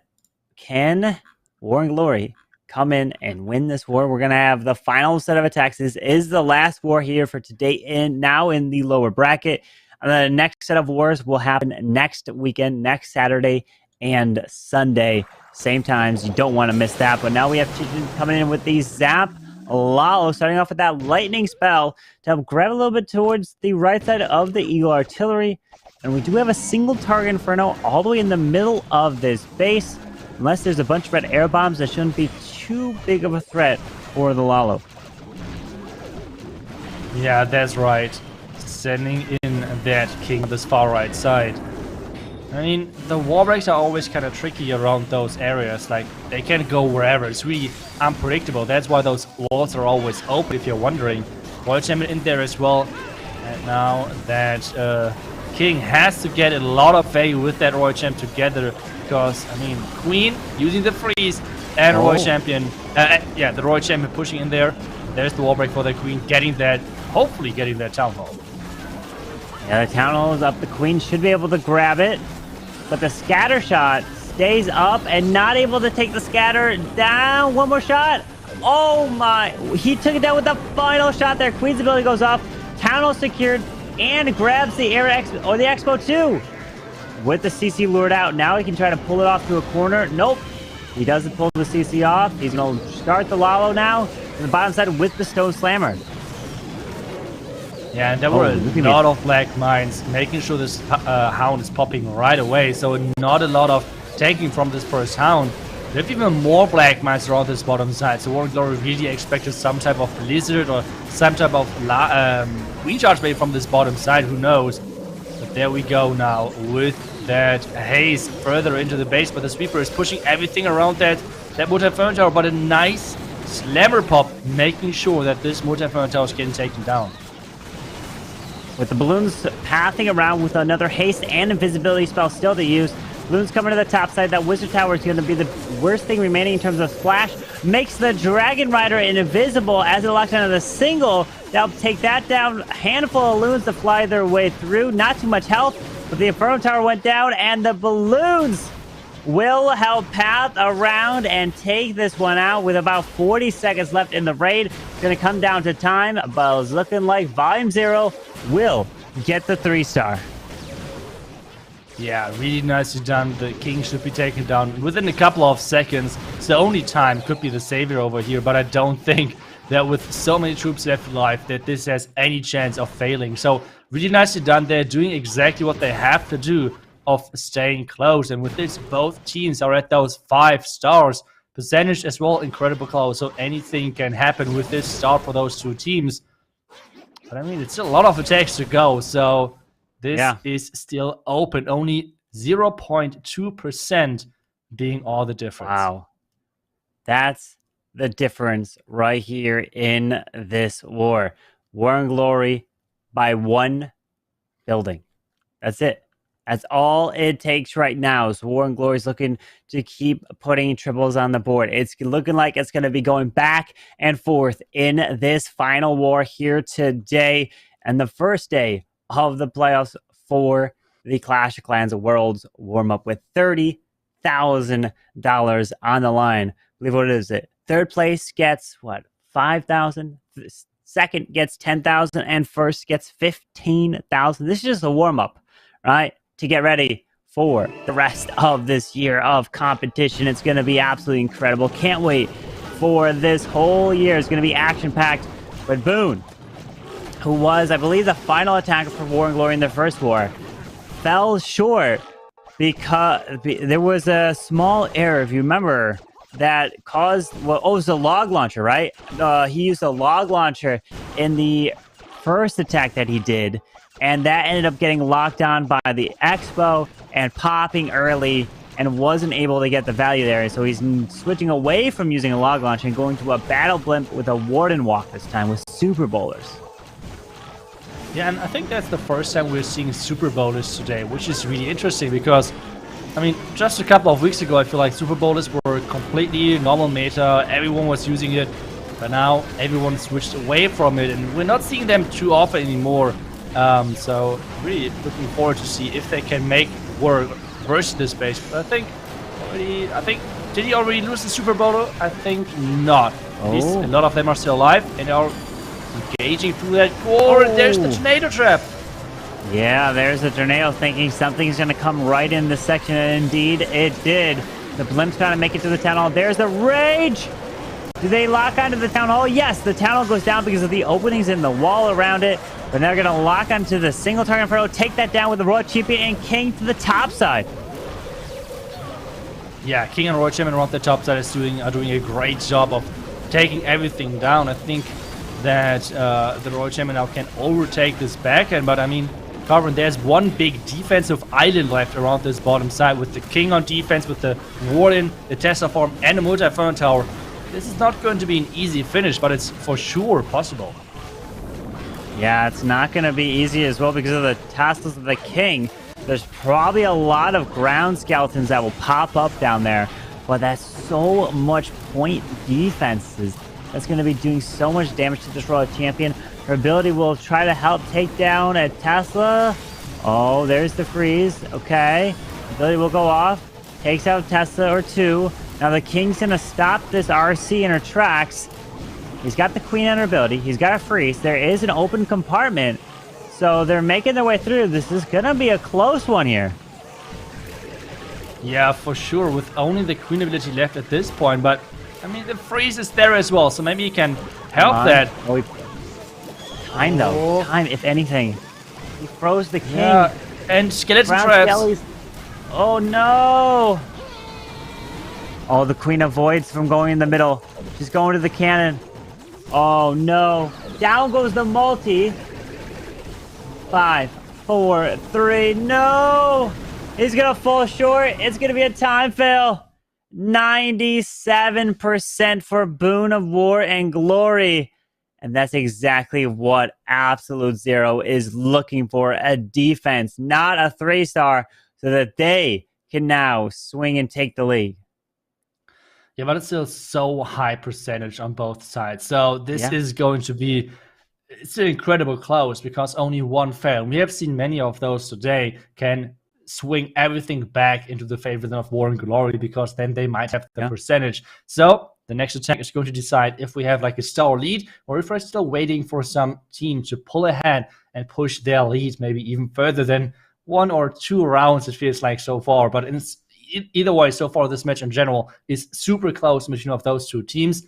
can War and Glory come in and win this war? We're going to have the final set of attacks. This is the last war here for today, now in the lower bracket. The next set of wars will happen next weekend, next Saturday and Sunday. Same times. You don't want to miss that. But now we have Chichen coming in with the Zap Lalo, starting off with that lightning spell to help grab a little bit towards the right side of the Eagle Artillery. And we do have a single target Inferno all the way in the middle of this base. Unless there's a bunch of red air bombs, that shouldn't be too big of a threat for the Lalo. Yeah, that's right. Sending in that king on this far right side. I mean, the wall breaks are always kind of tricky around those areas. Like, they can go wherever. It's really unpredictable. That's why those walls are always open, if you're wondering. Royal Champion in there as well. And now that king has to get a lot of value with that Royal Champ together. Because, I mean, Queen using the freeze and Royal Champion. Yeah, the Royal Champion pushing in there. There's the wall break for the Queen, getting that, hopefully getting that Town Hall. Yeah, the Town Hall is up. The Queen should be able to grab it. But the scatter shot stays up and not able to take the scatter down. One more shot. Oh my. He took it down with the final shot there. Queen's ability goes off. Town Hall secured and grabs the Air Expo, or the Expo 2. With the CC lured out, now he can try to pull it off to a corner. Nope. He doesn't pull the CC off. He's going to start the Lalo now on the bottom side with the Stone Slammer. Yeah, and there were a lot of black mines, making sure this hound is popping right away. So not a lot of taking from this first hound. There are even more black mines around this bottom side. So War and Glory really expected some type of blizzard or some type of recharge wave from this bottom side. Who knows? But there we go now with that haze further into the base. But the sweeper is pushing everything around that multi-fern tower. But a nice slammer pop, making sure that this multi-fern tower is getting taken down. With the balloons pathing around with another haste and invisibility spell still to use. Balloons coming to the top side. That wizard tower is going to be the worst thing remaining in terms of splash. Makes the Dragon Rider invisible as it locks onto the single. That'll take that down. A handful of balloons to fly their way through. Not too much health, but the Inferno Tower went down, and the balloons will help path around and take this one out with about 40 seconds left in the raid. It's going to come down to time, but it's looking like Volume 0 will get the 3-star. Yeah, really nicely done. The king should be taken down within a couple of seconds. It's the only time could be the savior over here, but I don't think that with so many troops left alive that this has any chance of failing. So really nicely done. They're doing exactly what they have to do of staying close. And with this, both teams are at those 5 stars. Percentage as well, incredible close. So anything can happen with this start for those 2 teams. But I mean, it's a lot of attacks to go. So this is still open. Only 0.2% being all the difference. Wow. That's the difference right here in this war. War and Glory by 1 building. That's it. That's all it takes right now. So War and Glory is looking to keep putting triples on the board. It's looking like it's going to be going back and forth in this final war here today. And the first day of the playoffs for the Clash of Clans Worlds Warmup with $30,000 on the line. I believe what is it? Third place gets what? 5,000. Second gets 10,000 and first gets 15,000. This is just a warm up, right? To get ready for the rest of this year of competition. It's going to be absolutely incredible. Can't wait for this whole year. It's going to be action-packed. But Boone, who was, I believe, the final attacker for War and Glory in the first war, fell short because there was a small error, if you remember, that caused, well, it was a log launcher, right? He used a log launcher in the first attack that he did, and that ended up getting locked on by the Expo and popping early and wasn't able to get the value there. So he's switching away from using a log launcher and going to a battle blimp with a Warden Walk this time with Super Bowlers. Yeah, and I think that's the first time we're seeing Super Bowlers today, which is really interesting because, I mean, just a couple of weeks ago, I feel like Super Bowlers were completely normal meta. Everyone was using it, but now everyone switched away from it, and we're not seeing them too often anymore. So really looking forward to see if they can make work versus this base. But I think did he already lose the Super Bowler? I think not. At least a lot of them are still alive and are engaging through that. Oh, there's the tornado trap. Yeah, there's a tornado thinking something's going to come right in this section, and indeed it did. The blimps trying to make it to the town hall. There's the rage! Do they lock onto the town hall? Yes, the town hall goes down because of the openings in the wall around it. But they're going to lock onto the single target inferno, take that down with the Royal Champion and King to the top side. Yeah, King and Royal Champion around the top side are doing a great job of taking everything down. I think that the Royal Champion now can overtake this backhand, but I mean, Carvin, there's one big defensive island left around this bottom side with the King on defense, with the Warden, the Tesla Farm, and the Multi-Inferno Tower. This is not going to be an easy finish, but it's for sure possible. Yeah, it's not going to be easy as well because of the tassels of the King. There's probably a lot of ground skeletons that will pop up down there, but that's so much point defenses. That's going to be doing so much damage to this Royal Champion. Her ability will try to help take down a Tesla. Oh, there's the freeze. Okay. Ability will go off. Takes out Tesla or 2. Now the King's going to stop this RC in her tracks. He's got the Queen on her ability. He's got a freeze. There is an open compartment. So they're making their way through. This is going to be a close one here. Yeah, for sure. With only the Queen ability left at this point. But, I mean, the freeze is there as well. So maybe he can help that. Oh, time, though. Time, if anything. He froze the King. Yeah, and skeleton traps. Skellies. Oh, no. Oh, the Queen avoids from going in the middle. She's going to the cannon. Oh, no. Down goes the multi. 5, 4, 3. No. He's going to fall short. It's going to be a time fail. 97% for Boon of War and Glory. And that's exactly what Absolute Zero is looking for. A defense, not a 3-star, so that they can now swing and take the lead. Yeah, but it's still so high percentage on both sides. So this is going to be, it's an incredible close because only one fail. We have seen many of those today can swing everything back into the favor of War and Glory because then they might have the percentage. So the next attack is going to decide if we have like a star lead or if we're still waiting for some team to pull ahead and push their lead maybe even further than 1 or 2 rounds, it feels like so far. But either way, so far this match in general is super close between of those two teams.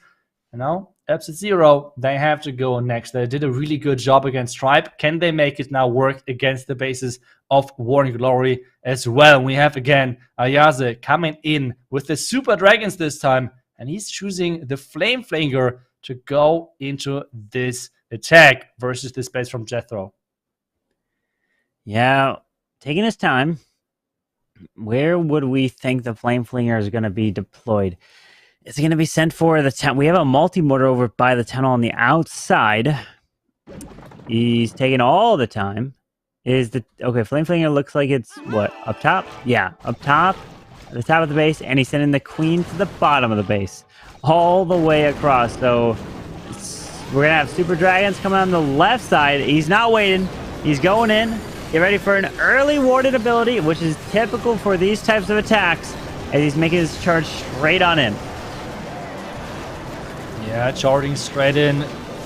You know, Absolute Zero, they have to go next. They did a really good job against Tribe. Can they make it now work against the bases of War and Glory as well? We have again Ayase coming in with the Super Dragons this time, and he's choosing the Flame Flanger to go into this attack versus this base from Jethro. Yeah, taking his time. Where would we think the Flame Flinger is going to be deployed? Is it going to be sent for the town? We have a multi-mortar over by the tunnel on the outside. He's taking all the time. Okay, Flame Flinger looks like it's, what, up top? Yeah, up top, at the top of the base, and he's sending the Queen to the bottom of the base. All the way across, so we're going to have Super Dragons coming on the left side. He's not waiting. He's going in. Get ready for an early warded ability, which is typical for these types of attacks, as he's making his charge straight on in. Yeah, charging straight in.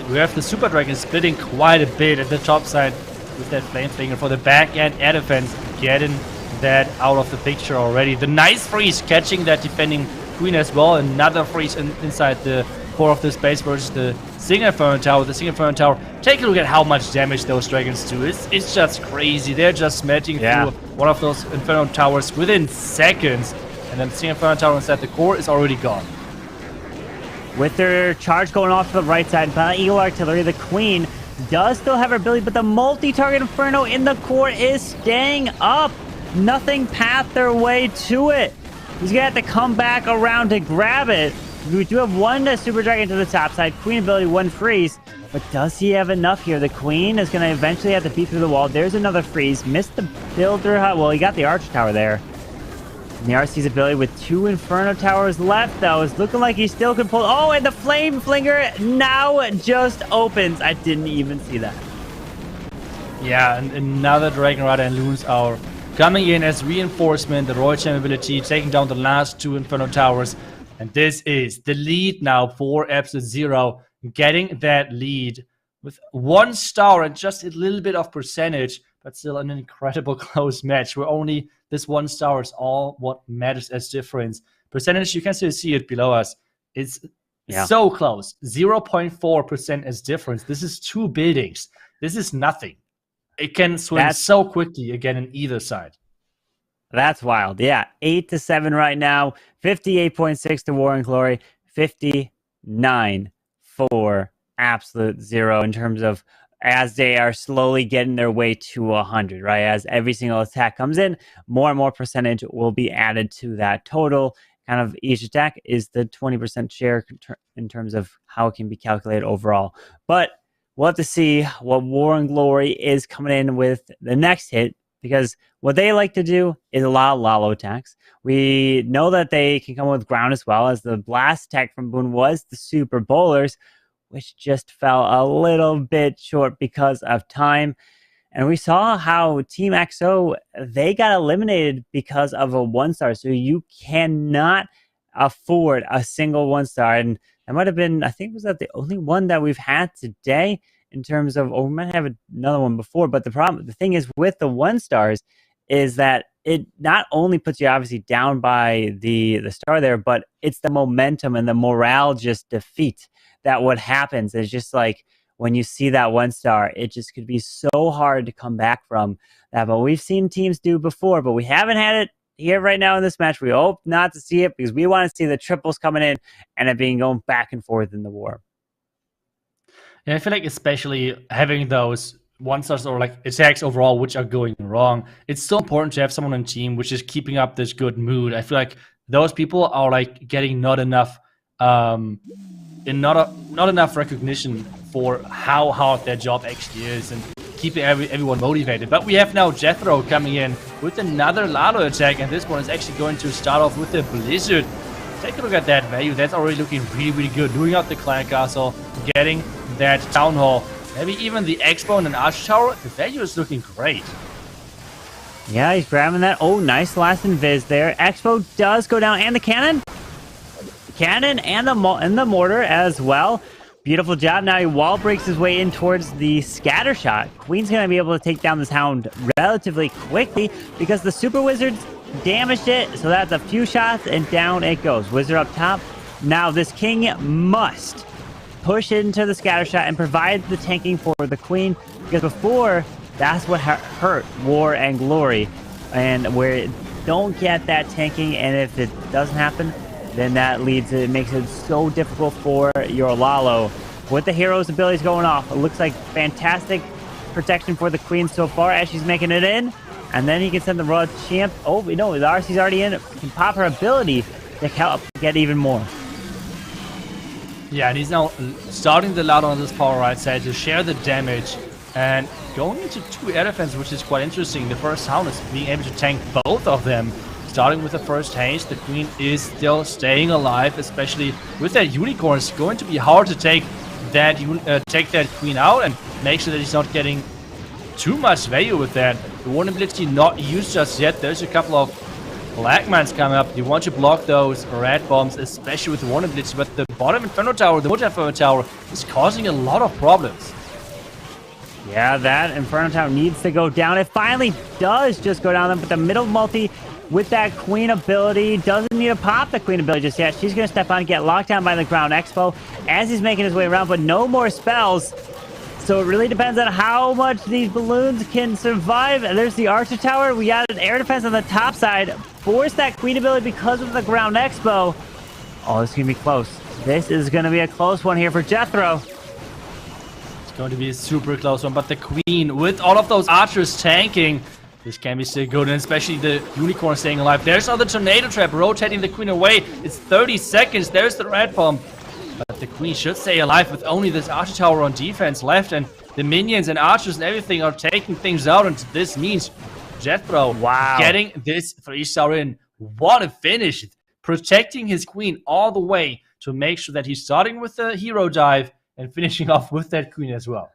We have the Super Dragon splitting quite a bit at the top side with that Flame Flinger for the back end air defense, getting that out of the picture already. The nice freeze catching that defending Queen as well. Another freeze inside the core of this base versus the Single Inferno Tower. The Single Inferno Tower, take a look at how much damage those dragons do. It's just crazy. They're just smelting through one of those Inferno Towers within seconds. And then the Single Inferno Tower inside the core is already gone. With their charge going off to the right side, Eagle Artillery, the Queen does still have her ability, but the multi-target Inferno in the core is staying up. Nothing path their way to it. He's going to have to come back around to grab it. We do have one Super Dragon to the top side. Queen ability, one freeze. But does he have enough here? The Queen is going to eventually have to beat through the wall. There's another freeze. Missed the Builder Hut. Well, he got the Arch Tower there. And the RC's ability with 2 Inferno Towers left, though, is looking like he still can pull. Oh, and the Flame Flinger now just opens. I didn't even see that. Yeah, and another Dragon Rider and Loons are coming in as reinforcement. The Royal Champ ability taking down the last 2 Inferno Towers. And this is the lead now for Absolute Zero, getting that lead with 1 star and just a little bit of percentage, but still an incredible close match where only this 1 star is all what matters as difference. Percentage, you can still see it below us. It's so close. 0.4% as difference. This is 2 buildings. This is nothing. It can swing so quickly again on either side. That's wild. Yeah, 8-7 right now. 58.6 to War and Glory. 59 for Absolute Zero in terms of as they are slowly getting their way to 100, right? As every single attack comes in, more and more percentage will be added to that total. Kind of each attack is the 20% share in terms of how it can be calculated overall. But we'll have to see what War and Glory is coming in with the next hit, because what they like to do is a lot of Lalo attacks. We know that they can come with ground as well, as the blast attack from Boone was the Super Bowlers, which just fell a little bit short because of time. And we saw how Team XO, they got eliminated because of a 1-star. So you cannot afford a single 1-star. And that might have been, I think, was that the only one that we've had today in terms of, or we might have another one before. But the thing is with the 1-stars is that it not only puts you obviously down by the star there, but it's the momentum and the morale just defeat that what happens is just like when you see that 1-star, it just could be so hard to come back from that. But we've seen teams do before, but we haven't had it here right now in this match. We hope not to see it because we want to see the triples coming in and it being going back and forth in the war. Yeah, I feel like especially having those 1-stars or like attacks overall which are going wrong, it's so important to have someone on the team which is keeping up this good mood. I feel like those people are like getting not enough not enough recognition for how hard their job actually is and keeping everyone motivated. But we have now Jethro coming in with another Lalo attack, and this one is actually going to start off with the Blizzard. Take a look at that value. That's already looking really, really good. Doing out the Clan Castle, getting that Town Hall, maybe even the Expo and an Arch Tower. The value is looking great. Yeah, he's grabbing that. Oh, nice last invis there. Expo does go down, and the cannon. Cannon and the mortar as well. Beautiful job. Now he wall breaks his way in towards the scatter shot. Queen's going to be able to take down this Hound relatively quickly because the Super Wizards damaged it. So that's a few shots and down it goes. Wizard up top. Now this King must push into the scatter shot and provide the tanking for the queen, because before, that's what hurt War and Glory, and where it don't get that tanking, and if it doesn't happen, then that it makes it so difficult for your Lalo. With the hero's abilities going off, it looks like fantastic protection for the queen so far as she's making it in, and then he can send the Raw Champ. Oh, no, the RC's already in. He can pop her ability to help get even more. Yeah, and he's now starting the Lado on this power right side to share the damage and going into 2 air defense, which is quite interesting. The first Hound is being able to tank both of them. Starting with the first haste, the queen is still staying alive, especially with that unicorn. It's going to be hard to take that queen out and make sure that he's not getting too much value with that. The vulnerability not used just yet. There's a couple of black mines coming up. You want to block those red bombs, especially with the vulnerability, but the bottom Inferno Tower, the multi-Inferno Tower, is causing a lot of problems. Yeah, that Inferno Tower needs to go down. It finally does just go down, but the middle multi with that queen ability doesn't need to pop the queen ability just yet. She's going to step on and get locked down by the ground expo as he's making his way around, but no more spells. So it really depends on how much these balloons can survive. And there's the Archer Tower. We got an air defense on the top side. Force that queen ability because of the ground expo. Oh, this is going to be close. This is going to be a close one here for Jethro. It's going to be a super close one, but the queen, with all of those archers tanking, this can be still good, and especially the unicorn staying alive. There's another tornado trap rotating the queen away. It's 30 seconds. There's the red bomb. But the queen should stay alive with only this archer tower on defense left, and the minions and archers and everything are taking things out, and this means Jethro getting this 3-star in. What a finish! Protecting his queen all the way to make sure that he's starting with the hero dive and finishing off with that queen as well.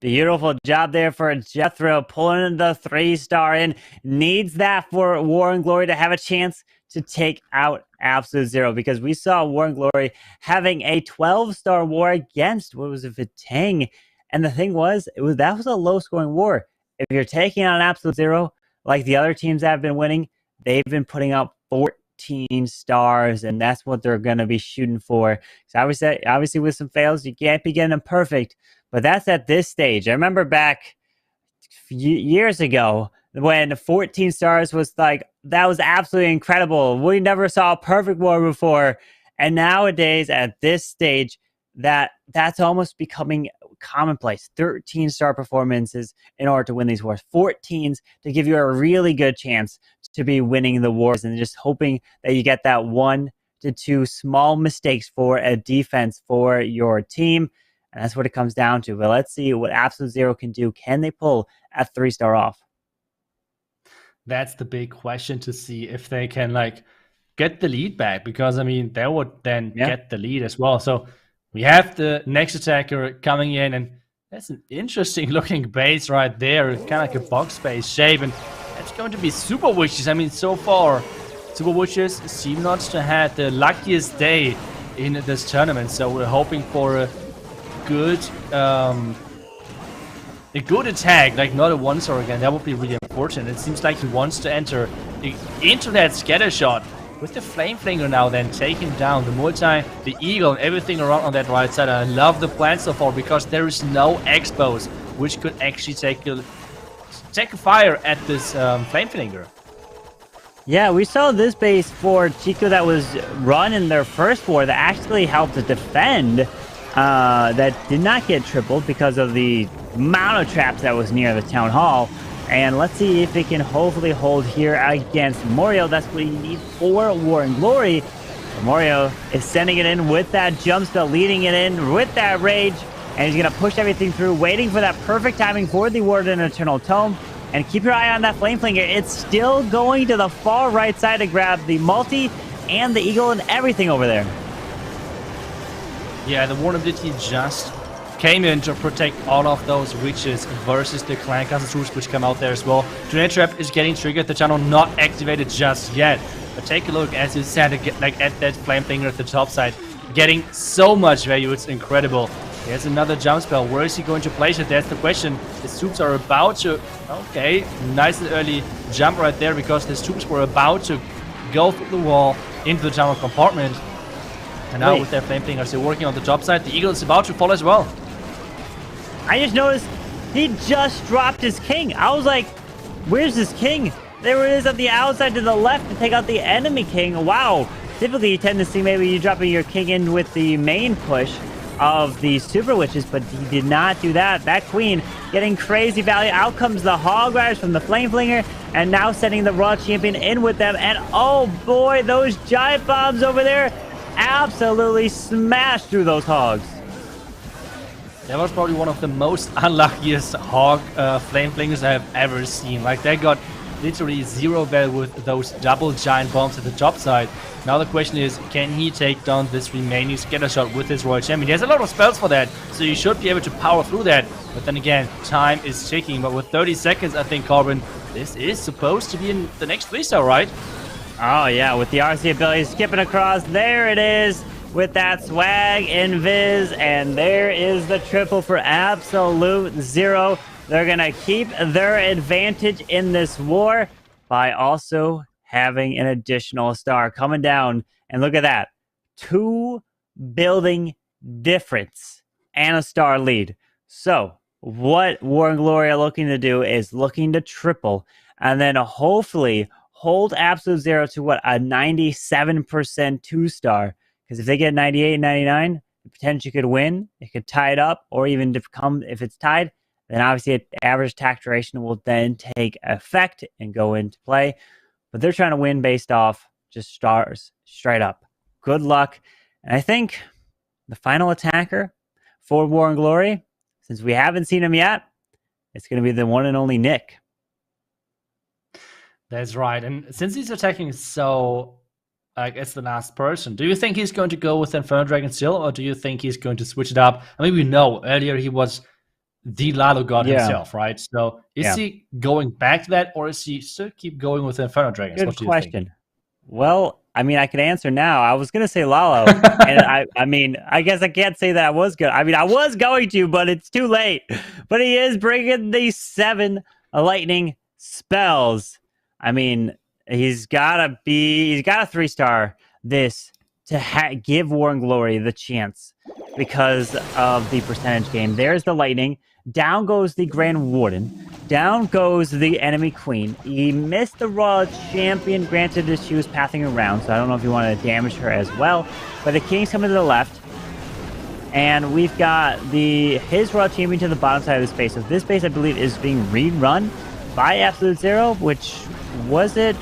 Beautiful job there for Jethro, pulling the 3-star in. Needs that for War and Glory to have a chance to take out Absolute Zero, because we saw War and Glory having a 12-star war against, what was it, Vatang? And the thing was, that was a low-scoring war. If you're taking on Absolute Zero, like the other teams that have been winning, they've been putting up 14 stars, and that's what they're going to be shooting for. So obviously with some fails, you can't be getting them perfect. But that's at this stage. I remember back years ago when 14 stars was like, that was absolutely incredible. We never saw a perfect war before. And nowadays, at this stage, that's almost becoming commonplace. 13-star performances in order to win these wars. 14s to give you a really good chance to be winning the wars, and just hoping that you get that 1 to 2 small mistakes for a defense for your team. And that's what it comes down to. But let's see what Absolute Zero can do. Can they pull a 3-star off? That's the big question, to see if they can get the lead back, because I mean they would then get the lead as well. So we have the next attacker coming in, and that's an interesting looking base right there. It's kind of like a box base shape, and it's going to be Super Witches. I mean, so far Super Witches seem not to have the luckiest day in this tournament, so we're hoping for a good attack, like not a 1-star again. That would be really important. It seems like he wants to enter into that scatter shot with the flame flinger now, then taking down the multi, the eagle, and everything around on that right side. I love the plan so far, because there is no expos which could actually take a fire at this flame flinger. Yeah, we saw this base for Chico that was run in their first war that actually helped to defend. That did not get tripled because of the amount of traps that was near the town hall. And let's see if it can hopefully hold here against Morio. That's what you need for War and Glory. Morio is sending it in with that jump spell, leading it in with that rage, and he's going to push everything through, waiting for that perfect timing for the Warden Eternal Tome. And keep your eye on that Flame Flinger. It's still going to the far right side to grab the multi and the eagle and everything over there. Yeah, the vulnerability just came in to protect all of those witches versus the clan castle troops which come out there as well. Tornado trap is getting triggered, the channel not activated just yet. But take a look, as you said, at that flame finger at the top side, getting so much value, it's incredible. There's another jump spell. Where is he going to place it? That's the question. The troops are about to... Okay, nice and early jump right there, because the troops were about to go through the wall into the tunnel compartment. And now with their flame flingers, they're working on the top side. The eagle is about to fall as well. I just noticed he just dropped his king. I was like, where's his king? There it is on the outside to the left to take out the enemy king. Wow. Typically, you tend to see maybe you dropping your king in with the main push of the super witches, but he did not do that. That queen getting crazy value. Out comes the hog riders from the flame flinger, and now sending the raw champion in with them. And oh boy, those giant bombs over there absolutely smashed through those hogs. That was probably one of the most unluckiest hog flame flingers I have ever seen. Like, they got literally 0 value with those double giant bombs at the top side. Now the question is, can he take down this remaining scatter shot with his Royal Champion? He has a lot of spells for that, so he should be able to power through that. But then again, time is ticking. But with 30 seconds, I think, Corbin, this is supposed to be in the next 3-star, right? Oh yeah, with the RC ability skipping across, there it is with that swag invis, and there is the triple for Absolute Zero. They're gonna keep their advantage in this war by also having an additional star coming down. And look at that, 2 building difference and a star lead. So what War and Glory are looking to do is looking to triple and then hopefully hold Absolute Zero to what, a 97% 2-star. Because if they get 98 and 99, the potential could win. It could tie it up, or even to come, if it's tied, then obviously average attack duration will then take effect and go into play. But they're trying to win based off just stars straight up. Good luck. And I think the final attacker for War and Glory, since we haven't seen him yet, it's going to be the one and only Nick. That's right. And since he's attacking so, as the last person, do you think he's going to go with Inferno Dragon still, or do you think he's going to switch it up? I mean, we know earlier he was the Lalo God himself, right? So is he going back to that, or is he still keep going with Inferno Dragons? Good question. Well, I mean, I could answer now. I was going to say Lalo, and I mean, I guess I can't say that I was good. I mean, I was going to, but it's too late. But he is bringing these 7 lightning spells. I mean, he's got a 3-star this to give War and Glory the chance because of the percentage game. There's the lightning. Down goes the Grand Warden. Down goes the enemy queen. He missed the Royal Champion. Granted, she was pathing around, so I don't know if you want to damage her as well. But the king's coming to the left. And we've got his Royal Champion to the bottom side of the space. So this base, I believe, is being rerun by Absolute Zero, which was it?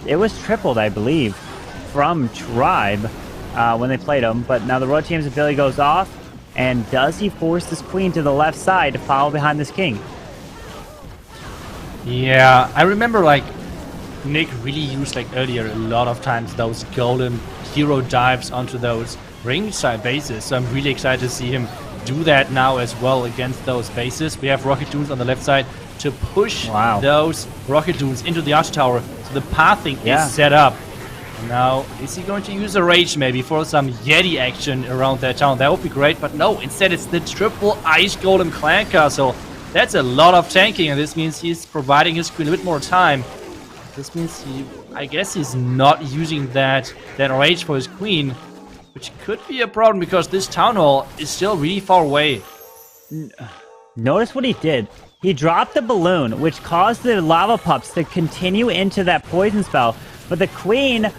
It was tripled, I believe, from Tribe when they played him. But now the Royal Champion's ability goes off. And does he force this queen to the left side to follow behind this king? Yeah, I remember like Nick really used like earlier a lot of times those golden hero dives onto those ringside bases. So I'm really excited to see him do that now as well against those bases. We have rocket dunes on the left side to push those rocket dunes into the arch tower. So the pathing is set up. Now, is he going to use a rage maybe for some Yeti action around that town? That would be great, but no, instead it's the triple Ice Golem Clan Castle. That's a lot of tanking, and this means he's providing his queen a bit more time. This means I guess he's not using that rage for his queen, which could be a problem because this town hall is still really far away. Notice what he did. He dropped the balloon, which caused the lava pups to continue into that poison spell. But the queen,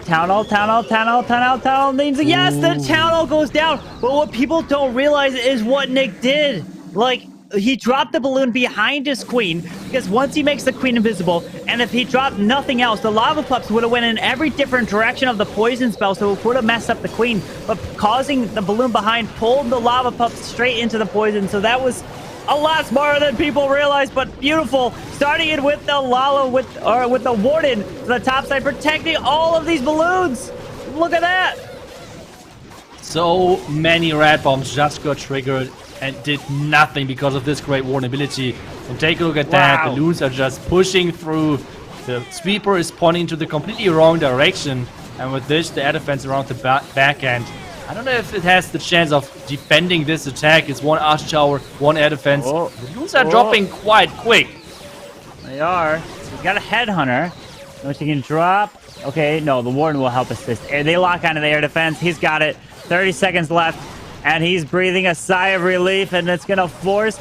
town hall, means yes, the town hall goes down. But what people don't realize is what Nick did. Like, he dropped the balloon behind his queen because once he makes the queen invisible, and if he dropped nothing else, the lava pups would have went in every different direction of the poison spell, so it would have messed up the queen. But causing the balloon behind pulled the lava pups straight into the poison, so that was a lot smarter than people realize, but beautiful. Starting it with the Lalo, with the Warden to the top side, protecting all of these balloons. Look at that. So many rat bombs just got triggered and did nothing because of this great Warden ability. And take a look at that. Balloons are just pushing through. The sweeper is pointing to the completely wrong direction. And with this, the air defense around the back end. I don't know if it has the chance of defending this attack. It's one arch tower, one air defense. The balloons are dropping quite quick. They are. He's got a headhunter, which he can drop Okay, no, the Warden will help assist. They lock onto the air defense. He's got it. 30 seconds left, and he's breathing a sigh of relief, and it's going to force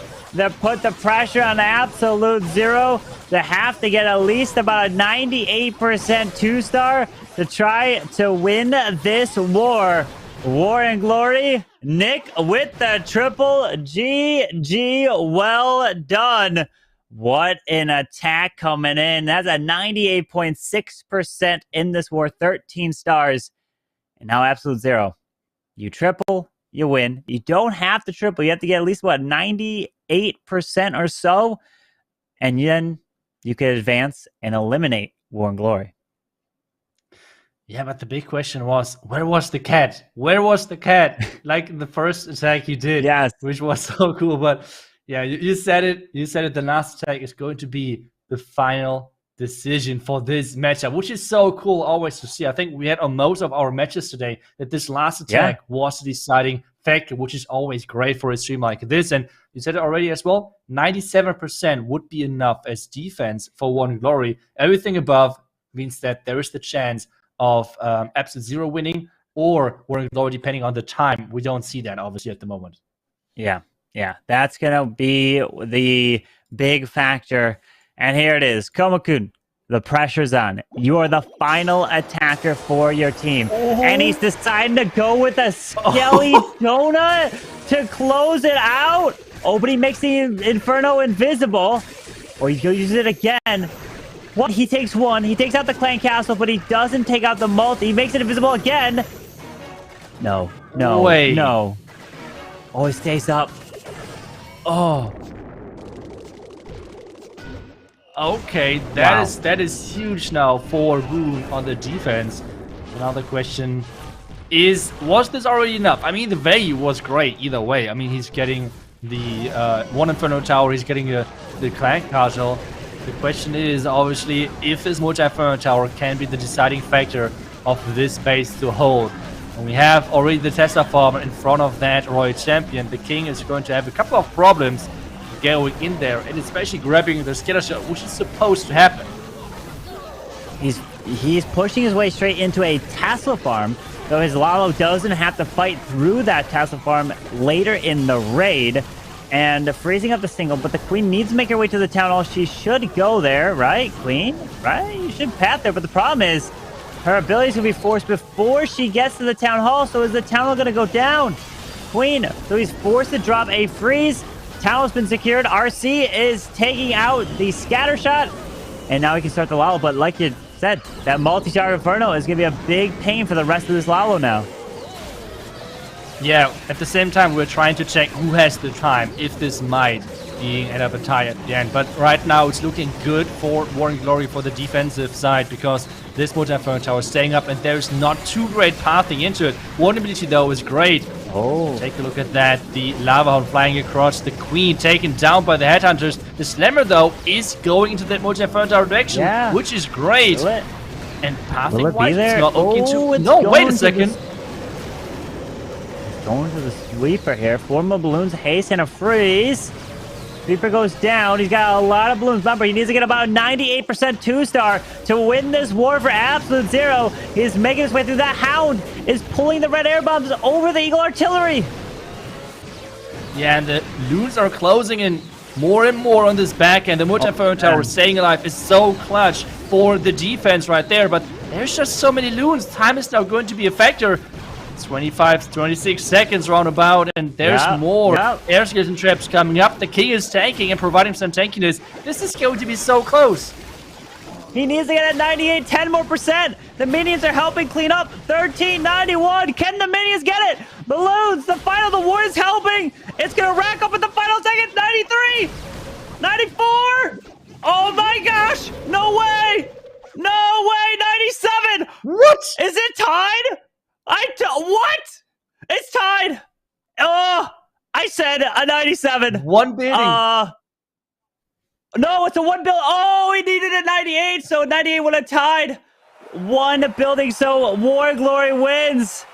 put the pressure on Absolute Zero to have to get at least about a 98% 2-star to try to win this war. War and Glory, Nick with the triple GG. Well done. What an attack coming in. That's a 98.6% in this war, 13 stars. And now Absolute Zero. You triple, you win. You don't have to triple. You have to get at least, what, 98% or so? And then you could advance and eliminate War and Glory. Yeah, but the big question was, where was the cat? Where was the cat? Like the first attack you did, yes, which was so cool. But yeah, you said it. You said it. The last attack is going to be the final decision for this matchup, which is so cool always to see. I think we had on most of our matches today that this last attack was the deciding factor, which is always great for a stream like this. And you said it already as well, 97% would be enough as defense for War and Glory. Everything above means that there is the chance of Absolute Zero winning or War and Glory, depending on the time. We don't see that, obviously, at the moment. Yeah, that's going to be the big factor. And here it is. Komakun, the pressure's on. You are the final attacker for your team. And he's deciding to go with a Skelly Donut to close it out. Oh, but he makes the Inferno invisible. Or he's going to use it again. What? He takes one. He takes out the Clan Castle, but he doesn't take out the multi. He makes it invisible again. No. Wait. No. Oh, he stays up. Oh. Okay, that is huge now for Boone on the defense. Another question is, was this already enough? I mean, the value was great either way. I mean, he's getting the one Inferno Tower, he's getting the Clan Castle. The question is, obviously, if this multi-Inferno Tower can be the deciding factor of this base to hold. And we have already the Tesla Farmer in front of that Royal Champion. The King is going to have a couple of problems going in there, and especially grabbing the scatter shot, which is supposed to happen. He's pushing his way straight into a Tesla farm, though his Lalo doesn't have to fight through that Tesla farm later in the raid, and freezing up the single, but the Queen needs to make her way to the town hall. She should go there, right, Queen? Right? You should path there, but the problem is her abilities will be forced before she gets to the town hall, so is the town hall going to go down? Queen, so he's forced to drop a freeze. Town hall's been secured. RC is taking out the scatter shot, and now he can start the Lalo, but like you said, that multi-tower Inferno is going to be a big pain for the rest of this Lalo now. Yeah, at the same time, we're trying to check who has the time, if this might be end up a tie at the end. But right now, it's looking good for War and Glory for the defensive side, because this multi-Inferno Tower is staying up, and there's not too great pathing into it. One ability, though, is great. Oh. Take a look at that. The Lava Hound flying across, the Queen taken down by the Headhunters. The Slammer, though, is going into that multi-Inferno Tower direction, which is great. And pathing-wise, it's not looking too... No, wait a second. Going to the sweeper here. 4 more balloons, haste, and a freeze. Sweeper goes down. He's got a lot of balloons. Remember, he needs to get about a 98% 2-star to win this war for Absolute Zero. He's making his way through. That Hound is pulling the red air bombs over the Eagle Artillery. Yeah, and the loons are closing in more and more on this back end. The multi-Inferno Tower staying alive is so clutch for the defense right there. But there's just so many loons. Time is now going to be a factor. 25, 26 seconds roundabout, and there's more air skeleton traps coming up. The King is tanking and providing some tankiness. This is going to be so close. He needs to get at 98, 10 more percent. The minions are helping clean up. 1391. Can the minions get it? Balloons, the final, the war is helping. It's going to rack up at the final second. 93, 94. Oh my gosh. No way. No way. 97. What? Is it tied? What? It's tied. Oh, I said a 97. One bidding. No, it's a one build. Oh, he needed a 98, so 98 would have tied. One building, so War Glory wins.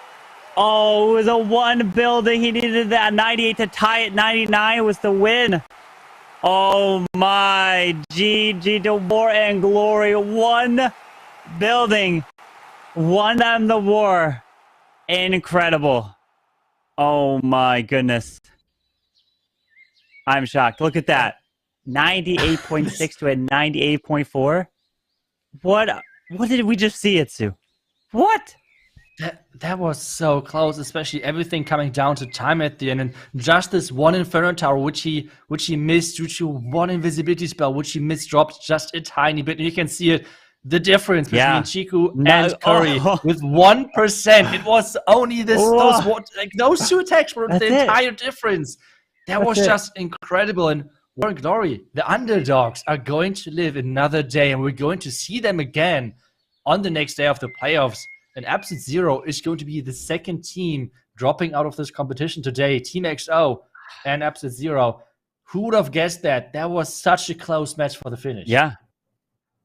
Oh, it was a one building. He needed that 98 to tie it. 99 was the win. Oh my, GG to War and Glory. One building. won them the war. Incredible. Oh my goodness. I'm shocked. Look at that. 98.6 to a 98.4. What did we just see, Itsu? What? That was so close, especially everything coming down to time at the end, and just this one Inferno Tower, which he missed due to one invisibility spell, which he misdropped just a tiny bit. And you can see it, the difference between Chiku and Curry with 1%. It was only those two attacks were the entire difference. That was just incredible. And War and Glory, the underdogs, are going to live another day, and we're going to see them again on the next day of the playoffs. And Absolute Zero is going to be the second team dropping out of this competition today. Team XO and Absolute Zero. Who would have guessed that? That was such a close match for the finish. Yeah.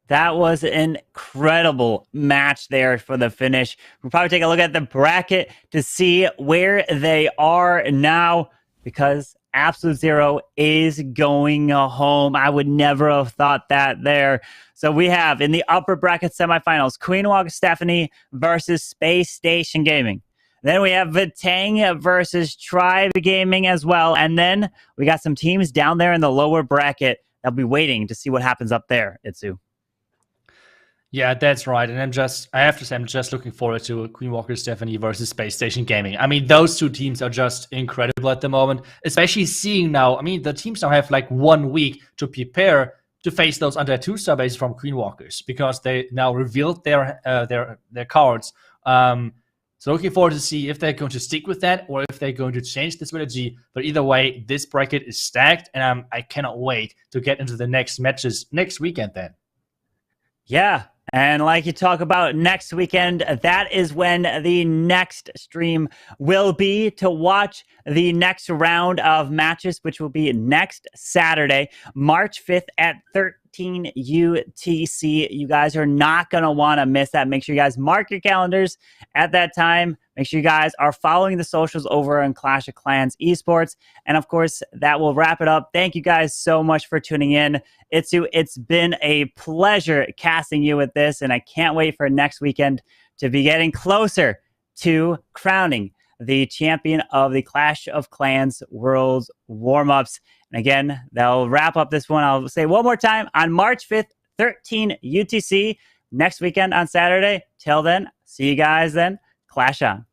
That was an incredible match there for the finish. We'll probably take a look at the bracket to see where they are now, because Absolute Zero is going home. I would never have thought that there. So we have in the upper bracket semifinals, Queen Walker Stephanie versus SpaceStation Gaming. Then we have Vatang versus Tribe Gaming as well. And then we got some teams down there in the lower bracket that'll be waiting to see what happens up there, Itsu. Yeah, that's right. And I have to say, I'm just looking forward to Queen Walker Stephanie versus SpaceStation Gaming. I mean, those two teams are just incredible at the moment, especially seeing now. I mean, the teams now have like 1 week to prepare to face those under 2-star bases from Queen Walkers, because they now revealed their cards. So looking forward to see if they're going to stick with that or if they're going to change the strategy. But either way, this bracket is stacked, and I cannot wait to get into the next matches next weekend then. Yeah. And like you talk about next weekend, that is when the next stream will be to watch the next round of matches, which will be next Saturday, March 5th at 13 UTC. You guys are not going to want to miss that. Make sure you guys mark your calendars at that time. Make sure you guys are following the socials over on Clash of Clans Esports. And of course, that will wrap it up. Thank you guys so much for tuning in. Itsu, it's been a pleasure casting you with this, and I can't wait for next weekend to be getting closer to crowning the champion of the Clash of Clans Worlds Warmups. And again, that'll wrap up this one. I'll say one more time, on March 5th, 13 UTC, next weekend on Saturday. Till then, see you guys then. Clash on.